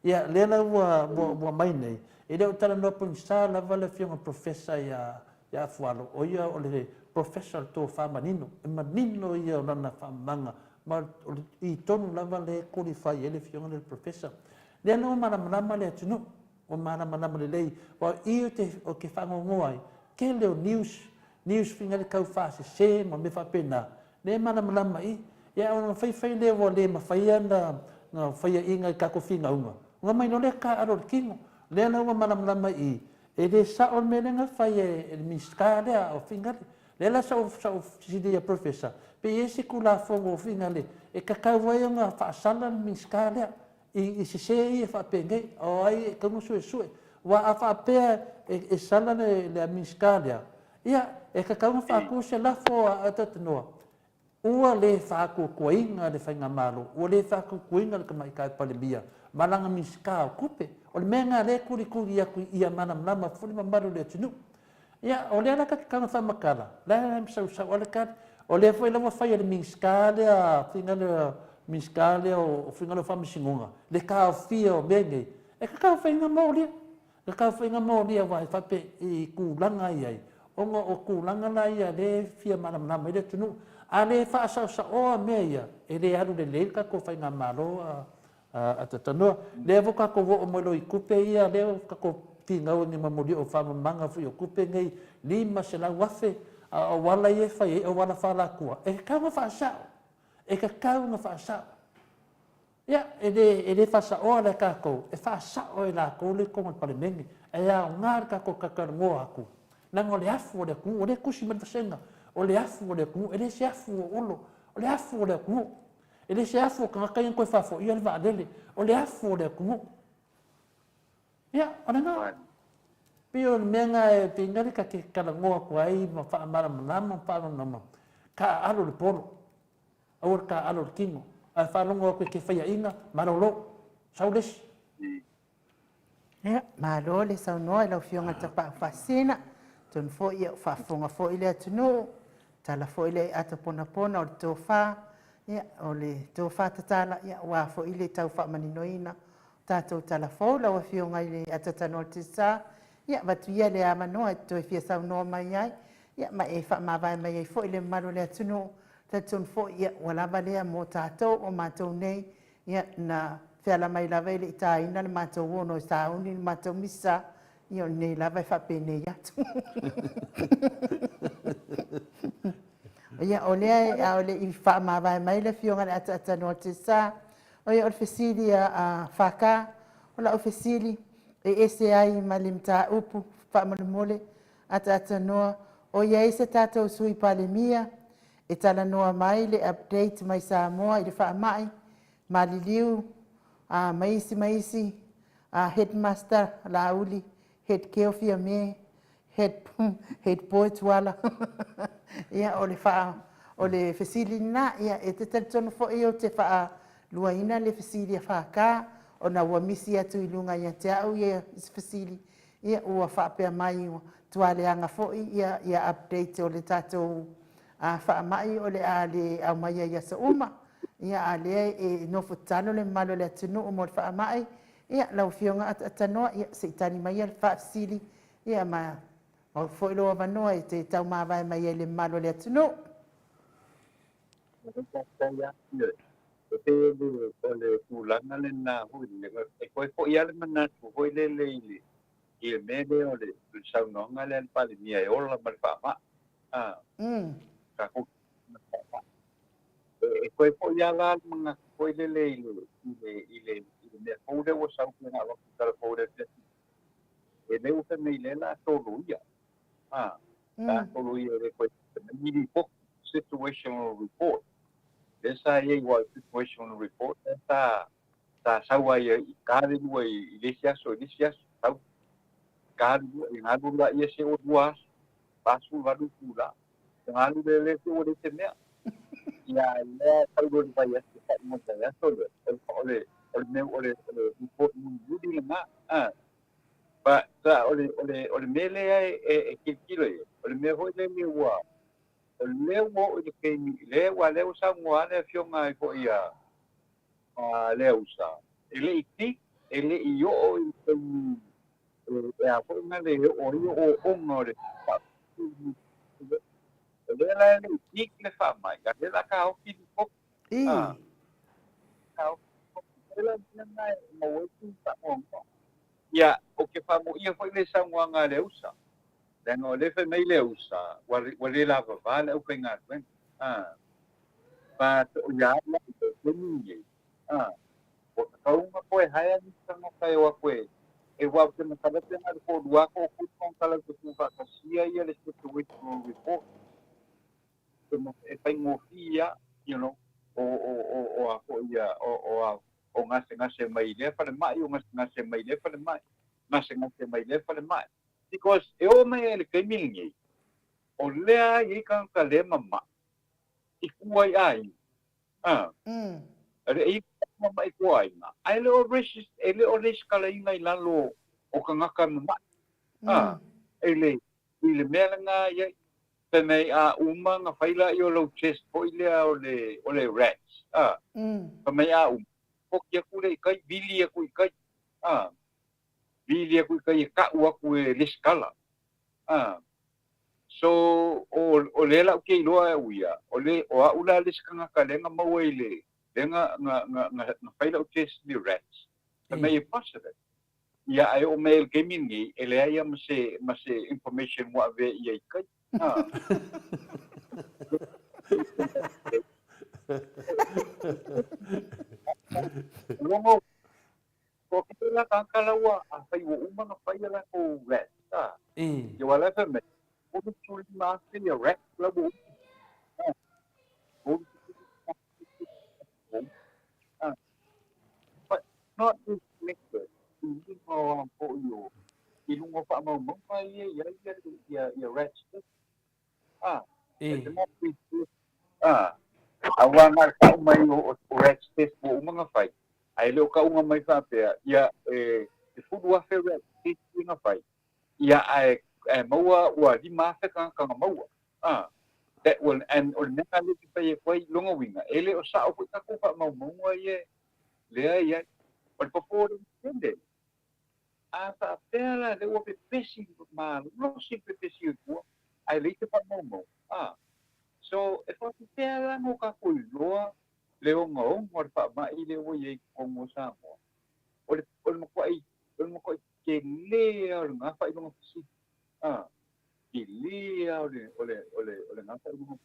ia le la ua mai nei e leo tala noa pongi sa lava le whiunga professor ia fualo o ia o le professor tō whamanino e manino ia o lana whamanga ma i tonu lava le qualify e le whiunga le professor le no manamanama le atunu o manamanama le lei wa i o ke whangongoa ai ke leo news whina le kau whase ma me whapena le manamanama i ia o na whaiwhai le wa le mawhaia na whaia inga i kako whinga unga nga mai no le ka aro le kingo le na ua manamanama i e le sao me le nga whaia e miska lea o whinga le la sao sidia professor pe ese kula fongo o whinga le e kakau wai o nga whaasala miska lea i se i whapengei o ai e kaunga sue wa a whapea e sala le miska lea ia e kakaunga whaku se lafo a tatanoa ua le whaku kuinga le whainga malo ua le whaku kuinga le kamaikai palemia malanga miska o kupe o le menga le kuri aku ia manamnama fuli mamaru le tinu ia o le ala kakakaunga whamakala la msau o le kari o le foi lawa whai le miska lea whinga le miska lea o whinga le whamisingunga le kao fia o menge e kakau whainga maulia kakau whainga maulia wai whape i kūlanga iai onga o kūlanga la ia le fia manamnama i le tinu a le whaasausa oa mea ia e le aru le leil kako whainga malo a tatanoa le avo kako wo o moilo i kupe ia le kako tingau ni mamuli o whamamanga fui o kupe ngei lima se lau wafe o wala i e whai o wala whala kua e kakau whaasau e kakau nga whaasau ia e le whaasau le kako e whaasau e la kou le konga palemengi e a o ngār kako kakarangoa aku nanga o le afu o le kumu o le kusi manfasenga o le afu o le kumu e le se afu o olo o le afu o le kumu e le se afu o kangakai koe whafo ia le vaadele o le afu o le kumu ia o le ngā pio le menga e pingari ka ke karangoa kua ai ma whaamara manama whaanonama ka alo le polo au ka alo le kingo a whaanongoa koe ke whaia inga marolo saulesi ia malo le saunoa i lau fionga tapa whasina tun fo ia whafonga fo ile atunu tala fo ile ata pona o le tofa ia o le tofa tatala ia wa fo ile tau wha maninoina tatou tala fo lau fionga ile ata tano tisa ia watu ia le amanoa toi fia saunoa mai ai ia ma e wha mawai mai ai fo ile maru le atunu tatun fo ia walava lea mo tatou o matou nei ia na whiala mai lava ile ita ina le matou wono sa uni le matou misa ia nei lava e whapene atu ia o lea o le i wha mawai mai le fionga le ata no te sa o ia o le fesili a whaka o la o fesili e ese ai ma limta upu wha mole ata noa o iai se tātou sui palemia e tala noa mai le update mai Samoa i le whaamai ma liliu maisi headmaster lauli head keofia me head boy tuala ia o le wha o le fesili na ia e te talitonu fo i o te wha luaina le fesili a whaka o na ua misi atu i lunga ia te au ia fesili ia ua whapea mai tualeanga fo ia update o le tātou whaamai o le a le au mai ia sa uma ia a lea e nofo talo le malo le atunu o mo le whaamai ia lau fionga atanoa ia se itani mai ia le whaafesili ia ma fo i loa vanoa i te tau mawai mai ia le malo le atunu. Ole kulanga le na hui e koe po ia le mana tu hoi le i mele o le sau nonga le pale mia e ola ma le whaama ka ko e koe po ia la mga koe le i le mea koude o sau kuna ala kutara koude e leu ka mei le la tolu ia la tolu ia le koe mini pok situational report esa ia igual situational report esa ta sawa ia i kare lua i lesiaso tau kare lua i ngadu la ia se o duas pasu vadu kula ngadu le se o te mea ia le tau do vai ese ta mo ta ya solo ole report mu di na ba ta ole mele e kilo ole me ho le wa le mo le ke le wa le usa mo ale fionga i ko ia le usa ele iti ele io e a po na le o ngore le la le iti le fa mai ka le la ka o ki ko ka o le na mo tu ta mo ya o ke fa mo ia foi le sa mo nga le usa dan o le fe mai le usa wa le la va le o penga ba o ya la le ni o kau ma koe haya ni tanga kai wa koe e wa te na kala te na ko dua ko ku kon kala te ku ka sia ia le situational report te mo e pai mo fia you know o a ko ia o ngase mai le pa mai o ngase mai le pa mai ngase mai le pa mai because e o mai le ke mingi o le ai kan ka le mama i kuai ai ai mai kuai na ai le o risk kala inga i lalo o ka ngaka ma ele mele nga ia penei a uma nga faila i o lo chest po ile o le rats penei a po kia kule i kai bili aku i kai bili aku i kai ka ua ku e riskala so o le la ke loa uia o a ula riskanga ka lenga mau ile lenga nga faila o chest ni rats penei positive ia ai o mail gaming ni ele ai mase information wa ve ia kai longo ko kita ka kalawa ai o uma na faia la ko rat yo wala fa me o tu ma se ni rat la bo but not this mixer you know for you ilungo pa mo mo pa ia rat the more we awang ka may o rat space mo mga fight ai lo ka unga mai fa pe ia food warfare rat space nga fight ia ai maua wa di ma fa ka maua that will and or na le ti pe kwai longa winga ele o sa o ka ko pa mo ye le ia por favor entende asa pela le o pe pesi ma lo si pe pesi ko ai le te pa mo so e fa te ala mo ka ko loa le o ngo mo fa ma i le o ye ko mo sa mo o mo ko ke le o nga fa i mo si ke le o nga fa i mo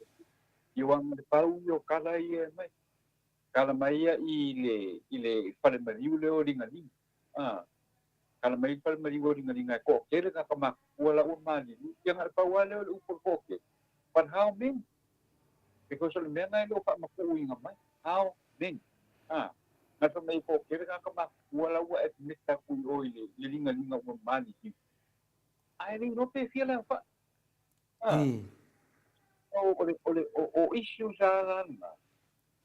i wang le pau yo kala i mai kala mai i le fa le mari le o ringa ni Kala mai pal mari wo ringa ko ke le ka ma wala un mali yang al pawale ul ko ke pan how min because le mena lo pa maku inga mai how min na sa mai ko ke ka ma wala wa et mita ku oile le ringa un mali ai ring no te fiela fa o issue sa na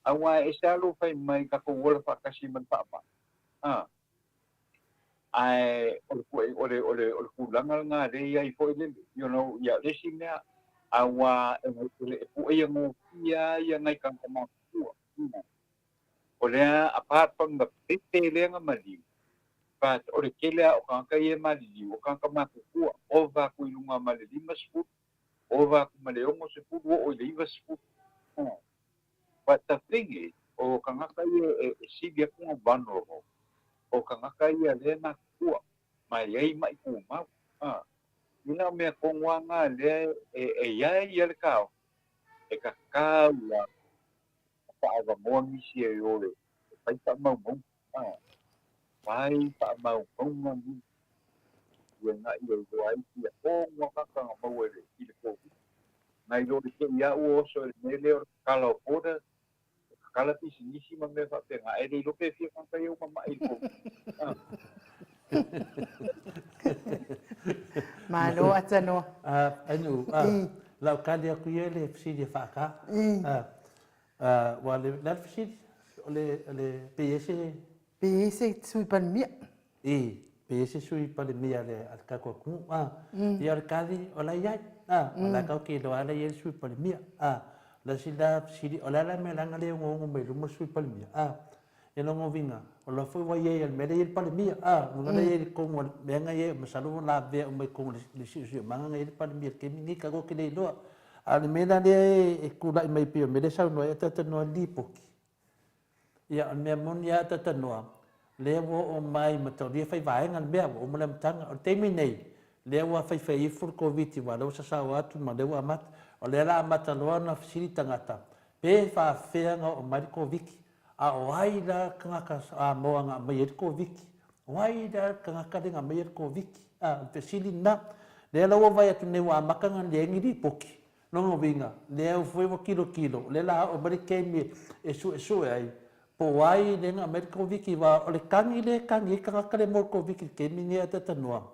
awa esalo fa mai ka ko wala fa kasi man pa ai ole kulangal nga de ai foi le you know ya de singa awa ole pu e ngo ya ngai kan ma ku ole apart from the pite le nga mali but ole kele o kan ka ye mali o kan ka ma ku over ku lunga mali mas fu over ku mali o se fu o le vas fu but the thing is o kan ka ye si bia ku bano o kan ka ye le na ku mai ai mai ku ma ina me kongwanga le ya le ka e ka ka la pa va mo mi si e o le pai pa ma mo pai pa ma mo ma mi ye na i o ai ki o mo ka mo le i le ko na i lo ke ya o so le le ka lo ora ka la ti si si ma me fa pe nga e lo pe fi ka yo ma i ko Malo atano. Anu, lau kali aku ia le fsidi faka. Wale la fsidi le PS sui pan mia. PS sui pan mia le al kako ku. Ia kali ola ia. Ola kau ke lo ala ia sui pan mia. La sida fsidi ola la me langa le ngo me lu mo sui pan mia. Ia no vinga. Ola foi wa ia me le pan mia. Ngana ia ko mo benga ia masalu la ve mo ko le si manga ia pan mia ke ni ka ko ke le lo. Ale mena le e kula mai pio me le sa no e tata no lipoki ia me mon ia tata no le wo o mai mato dia fai vai ngan be o mo le tanga o te minei le wa fai fur covid wa lo sa wa tu ma le wa mat o le la mata lo na fsiri tangata pe fa fenga o mai covid a o ai la kanga a mo nga mai covid wai da kanga ka nga mai covid pe sili na le la wa vai tu ne wa makanga le ngi poki no vinga le foi mo kilo le la o bari ke mi e su ai po wai le nga medical viki va o le kangi ka le mo ko viki ke mi ne ata no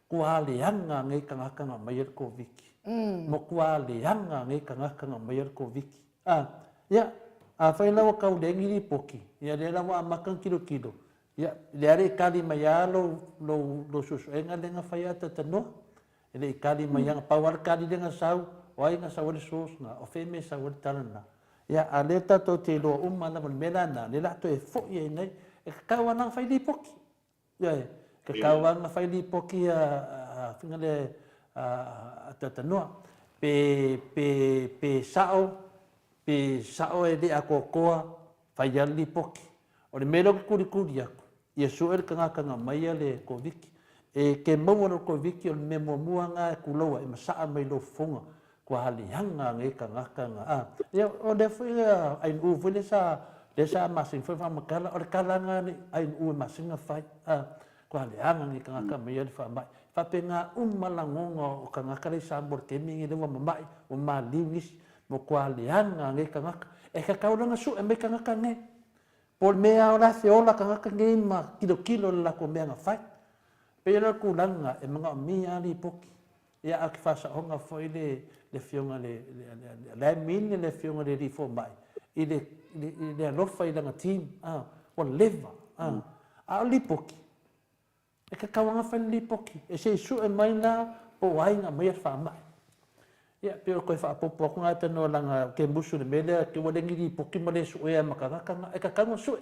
ku ale anga ngai ka mai ko viki mo ku ale anga ngai ka mai ko viki ya a fai la ka le ngi poki ya le la wa makan kilo ya le are kali mai lo su enga le nga fai ata no ele kali mai yang power kali le nga sau wai nga sa wale sos nga o feme sa wale talana ya aleta to te lo umana mal melana le la to e fo ye nei e ka wana fai li poki ya ka wana fai li poki fingale tata no pe sao e de akokoa fai li poki o le melo kuri ya ye so er kanga mai le koviki e ke mo no koviki o me mo muanga ku lo e masa mai lo fonga kwa hali hanga ngai kanga ya o de foi ai u foi desa masin foi fama kala o kala nga ai u masin fai kwa hali hanga ngai kanga mai fa mai fa penga malangongo o kanga kala sa bor ke mi le mai o ma liwis mo kwa hali hanga ngai kanga e ka kaulanga su e me kanga ngai por mea ora se ola kanga ngai ma kilo la ko mea fai pela kulanga e mga mi ali poki ia ak fasa honga foi le fionga le min le fionga le rifo mai le lofa i langa team o leva a lipoki e ka kawanga fa lipoki e se su e mai na po wai nga mai fa mai ia pero ko fa popo ko ngata no langa ke musu le mele ke wale ngi lipoki ma le su e makanga kanga e ka kanga su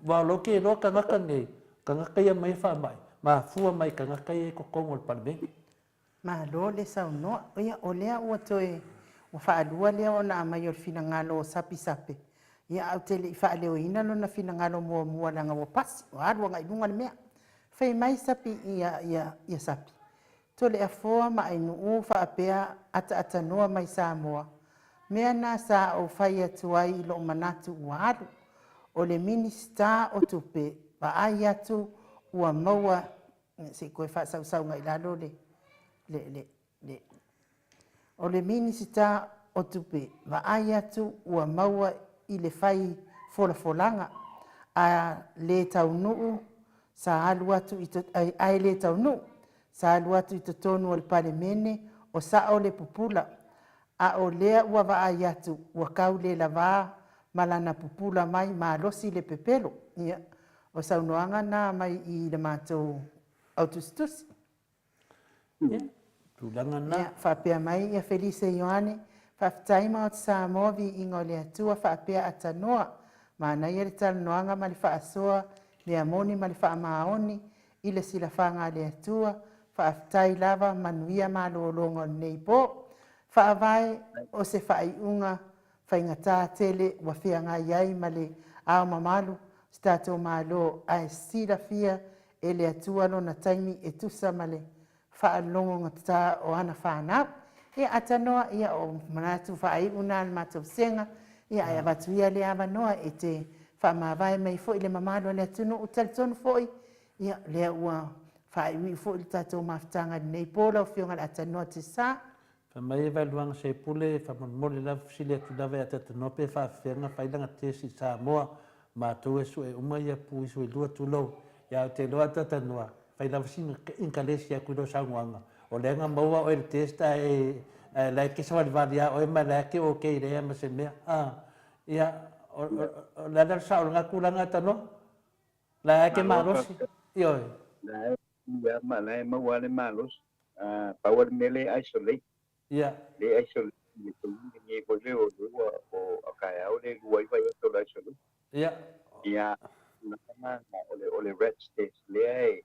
wa lo ke no kanga kanga ia mai fa mai ma fua mai kanga kai ko kongo le palme ma lo le sa no ia o le o toe o fa alua le ona mai o fina ngalo sapi ia au te le fa le o ina no na fina ngalo mo langa o pas o aru ngai lunga le mea fai mai sapi ia sapi to le afo ma ai no fa apea ata no mai Samoa mea na sa o fai atu ai lo manatu o aru o le minista o tupe pa ai atu ua maua se koe whaasausaunga I lalo le. O le minisita o tupe, wa ai atu ua maua I le whai folanga a le taunuu sa alu atu ai le taunuu sa alu atu I tonu o le pale mene o sa o le pupula a o lea ua wa ai atu ua kau le lava malana pupula mai ma losi le pepelo ia o saunoanga na mai I le mātou autustusi tulanga na ia whapea mai ia Felice Ioane whaftaima o te Samoa Viiga o le atua whapea atanoa ma na ia le talanoanga ma le whaasoa le amoni ma le whaamaoni I le silafanga le atua whaaftai lava manuia ma loolonga nei po whaavae o se whaiunga whaingata tele wa whianga iai ma le ao mamalu stato malo ai sila fia e le atua lo na taimi e tusa ma le whaalongo ngata o ana whanau ia atanoa ia o manatu whaiuna le matou senga ia ai avatuia le avanoa e te whaamawai mai fo I le mamalo le atunu o talitonu fo ia lea ua whaiui fo I le tatou mawhitanga nei pola o whionga le atanoa te sa Mai vai luanga se pule fa mole la fsile tu dave ata no pe fa fenga fa ilanga te si Samoa ma to eso e uma ia pu so lua tu lo ya te lo ata no fa ila fsina in kalesia ku do sangwanga o lenga maua o el testa e la ke sa valia o ma la ke o ke ire ma se me ia la la sa o nga kulanga ta no la ke maros yo la ya ma la maua le malos power mele isolate ia le isolate ni ko ni ko le o akaya o le luai vai to la isolate ia ia na ole red states le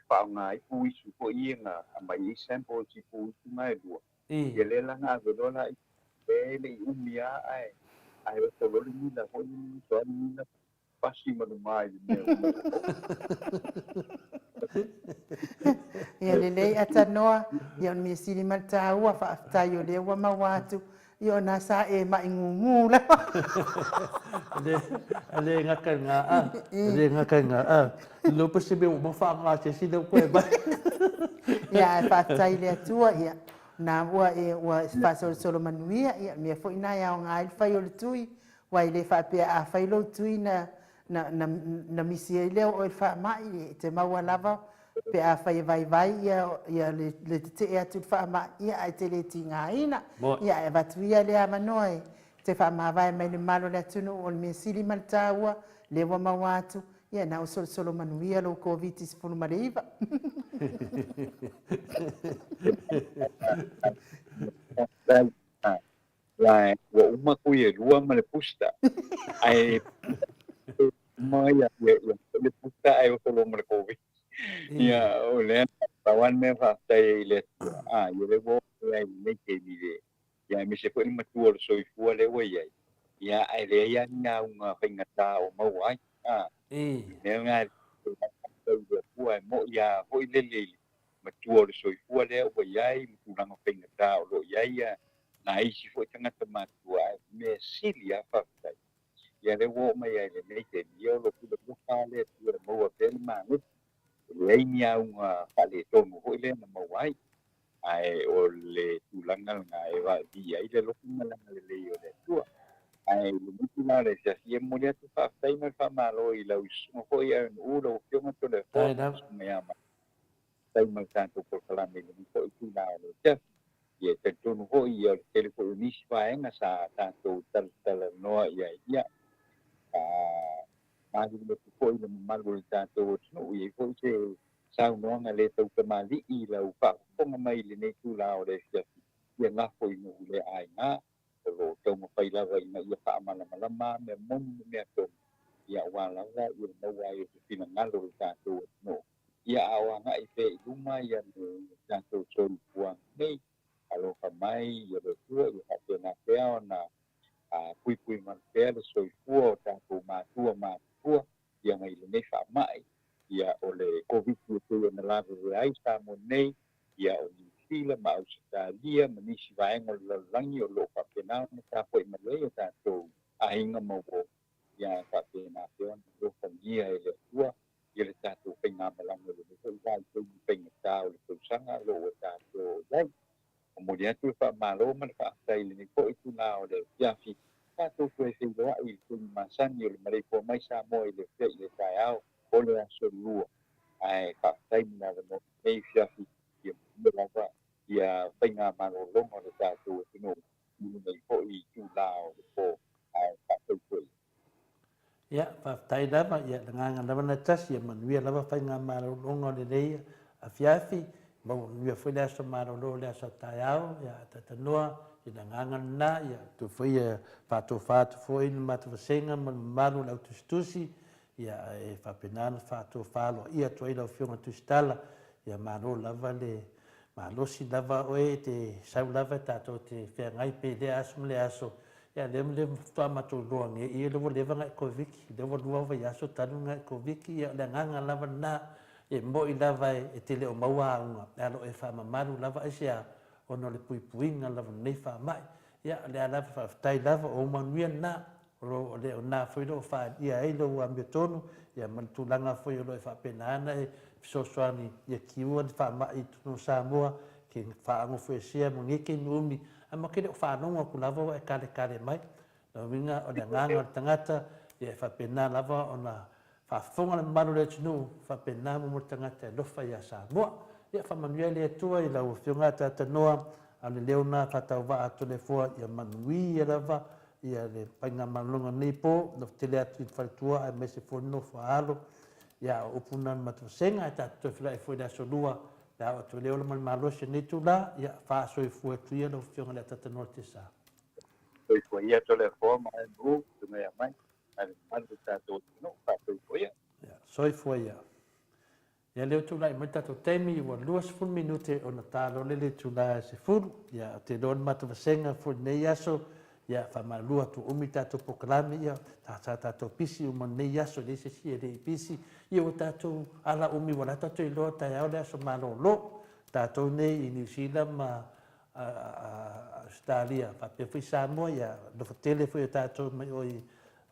fa nga I pu su ko inga mai sample si pu mai do ia le la nga do la le umia ai to lo ni la ko ni so ni na pasi ma mai me ia lelei atanoa ia on miesili ma le tāua whaaftai o lea ua mawatu ia o nā sa e maingungu la ale ngaka nga lo pese be mo fa nga se si do ko ba ia e whaaftai le atua ia nā ua whaasolo manuia ia mea fo ina ia o ngā ilwhai o le tui wai le whaapea a whailo tui na misi e leo o le whaamai te maua lava pe a whai vai ia le te e atu whaamai ia ai te le tinga ina ia e vatuia le amanoe te whaamawai mai le malo le atunu o le mea sili ma le tāua le wa mawatu ia na o solo manuia lo COVID-19 ma le iwa la wa uma ku ye rua ma le pusta ai mai ya le pusta ai o lo ma le covid ya o le tawan me fa tai le ye le bo ai ne ke ni le ya me se ko ni matu o so I fu le wa ya ai le ya nga unga pinga ta o ma wa ne nga fu ai mo ya ho le matu o so I fu le wa ya I tu nga pinga ta o lo ya na isi fo tanga te matua me silia fa ya le wo mai ai le nei te io lo ku le ka le tu mo wa pe ma no le nia un fa le to mo ho le mo wai ai o le tu langa nga e va di ai le lo ku la le io le tu ai le mutu na le sia si mo le tu fa ma ma lo I lo mo ho ia u lo que mo to le fo me ama sai ma tanto por la me ni ko tu na lo ye te tonu ho I o te ko ni swa nga sa tanto tal no ia ma di le ko I ma lo tanto no ye ko se sa no nga le to ka ma di I la u pa ko ma mai le ne tu la o le ya nga ko I no le ai nga lo to mo pa la vai na ia pa ma ma me mo me to ia wa la ia no wa ia ti na nga lo tanto no ia awa nga I pe luma ia no tanto so puang nei alo ka mai ia le tua ia te na pea na pui man pea le soi fua o tātou mātua ia ngai le nei whaamai ia o le COVID-19 na lawe re ai sa mo nei ia o New Zealand ma Australia ma nisi vaenga o langi o lo whapenao na tāpoi malei o tātou a hinga mau ia whapenao pea na lo whangia e le tua ia le tātou penga malango le ko ka ko penga tau le sanga lo ta to dai kemudian tu fa malo man fa sai le ko itu na o le ya fi ka to ko se lo ai tu masan yo le mare ko mai sa mo le fe le tai au o le so lu ai fa sai na no e ya fi yo le fa ya penga malo lo mo le ta to no ni ko i tu la o ko ai fa to ko ya fa tai lava ya nganga lava na tas ya man wia lava fa nga maro longo le dei a fiafi mo wia foi la so maro lo le so taiao ya tatanoa ya nganga na ya tu foi fa tu foi in mat senga man maro la tustusi ya e fa penana fa tu falo ia tu ila fiona tu stala ya maro lava le malo si lava oe te sau lava tato te fea ngai pe le aso le aso ya le to amato lo nge i le le vanga ko viki le lo va ya so tanu ngai ko viki ya le nganga lava na e mo i lava e te le o maua nga alo e fa mamaru lava isia ono le puipuinga lava nei fa mai ya le lava fa tai lava o manuia na ro le na foi lo fa ia e lo ambetonu ya man tu langa foi lo fa penana e so soani ya kiu fa mai tu Samoa ke fa ngo foi sia mo ngeke numi ama ke fa no ku lava e kale mai no winga o le nganga tangata ya fa penana lava ona fa fonga le malu le tunu fa penana mo tangata lo fa ya Samoa ya fa manuele Atua i la ufionga ta noa ale leona fa ta va atu le fo ya manui ya lava ia le painga malonga nei po no tele atu fa tua a mese fo no fa alo ya upuna matu senga ta to fila fo da so lua da o to le o malo se nei tu la ya fa so fu tu ia no fionga le ta no te sa ko ia to le fo ma bu tu me mai ale mal ta to no fa ko ia ya so fu ia ya le tu la mata to temi wa luas fu minute o na ta lo le tu la se fu ya te don matu senga fu nei aso ya fa malua tu umita tu proklami ya ta to pisi o mon nei aso le se si le pisi io ta tu ala umi wala ta tu lo ta ya le so malo lo ta to nei in New Zealand ma Australia fa pe fi Samoa ya do tele fu ta to mai o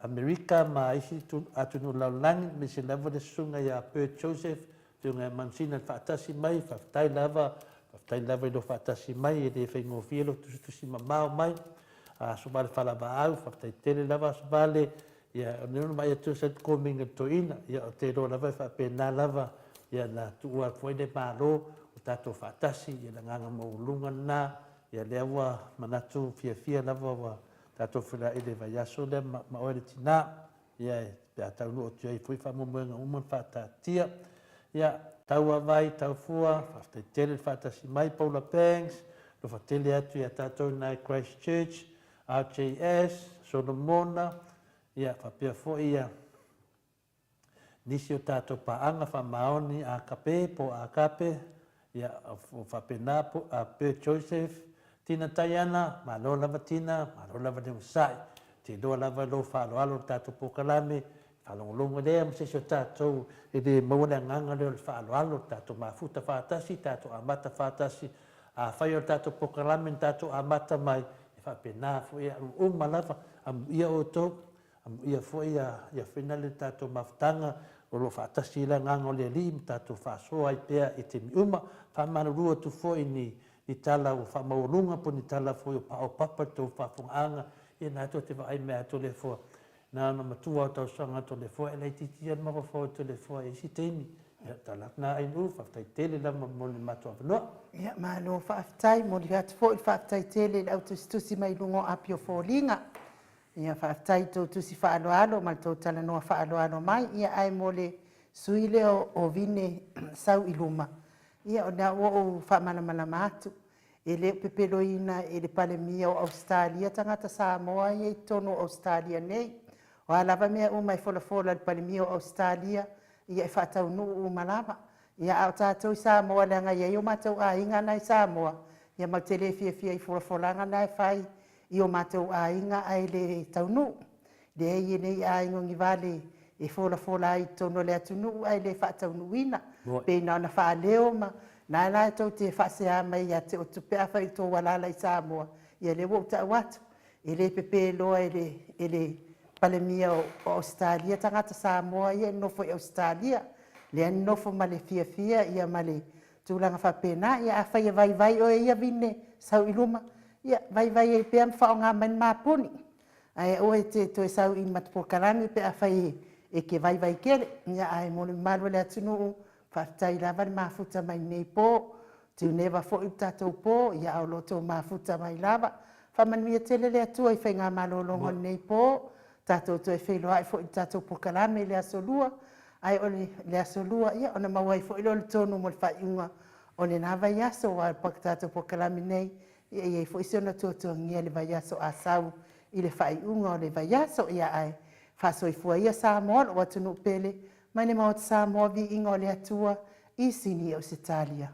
America ma isi tu atu no la lang mi se lava de sunga ya per Joseph tu nga mansina fa tasi mai fa tai lava do fa tasi mai e de fe ngo fielo tu si mamao mai a so vale fala ba fa tai tele lava so vale ya no mai tu set coming to in ya te do lava fa pena lava ya na tu wa foi de palo ta to fa tasi ya nganga mo lunga na ya lewa manatu fia lava wa ta to fila ide va ya so de ma o de tina ya ta no o tui foi fa mo mo fa ta tia ya tau vai tau fua fa tai tele fa tasi mai Paula Pangs do fa tele atu ya ta to na Christchurch RJS, Solomona, ia whapea fo ia. Nisi o tātou paanga whamaoni a kape po a kape, ia whapena po a Per Joseph, tina taiana, malo lava tina, malo lava de usai, te doa lava lo whaaloalo tātou po kalame, whalongolongo lea msesi o tātou, e de mauna nganga leo whaaloalo, tātou mafuta whaatasi, tātou amata whaatasi, a whai o tātou po kalame, tātou amata mai, fa pena fo ia o malava am ia o to am ia fo ia finale tato maftanga o lo fa tasila nganga le lim tato fa so ai pe e te uma fa manu tu fo ni tala o fa maulunga po ni tala fo o papa to fa fonga e na to te vai me to le fo na na matua to sanga to le fo e le titi ma fo to le fo e si temi ya tala na ai no fa tai tele la mo le matua no ya ma no fa tai mo li hat fo fa tai tele au tu si mai lungo apio fo linga ya fa tai to tu si fa alo ma to tala no fa alo mai ya ai mo le suile o vine sau iluma ya o na o fa mana matu ele pepeloina ele palemia o Australia tangata Samoa e tono Australia nei o alava mea o mai fola le palemia o Australia ia e whaatau nuu o malama. Ia au tātou Samoa langa ia i o mātou a inga nai Samoa. Ia mau te le fia i wholanga nai whai i o mātou a inga ai le tau nuu. Le ei nei a ingo ngi vale e whola i tono le atu nuu ai le whaatau nuina. Pēna ona wha leo ma. Nā nā tau te whaasea mai ia te o tupea whai tō walala i Samoa. Ia le wau tau watu. E le pepe loa e le palemia o Australia tangata Samoa ia no foi Australia le anofo ma le fiafia ia ma le tulaga faapena ia afai vaivai o ia vine sau i luma ia vaivai ai pea mafaaogā mai mapuni ae ua te toe sau i matapokalagi pe afai e ke vaivai kele ia ae mo le malu le atunuu faafetai lava le mafuta mai nei pō tiuneva foʻi le tatou pō ia ao lo tou mafuta mai lava faamanuia tele le atua i faigā malōlogo lenei pō tatou toe feiloaʻi foʻi le tatou pokalame le asolua ae o le asolua ia ona maua ai foʻi lo le tonu mo le faaiʻuga o lenā vaiaso ua tatou pokalame nei ia iai foʻi se ona tuatuagia le vaiaso asau i le faaiʻuga o le vaiaso ia ae faasoifua ia Samoa loo atunuu pele mai le Maota Samoa viiga o le atua i sini o se talia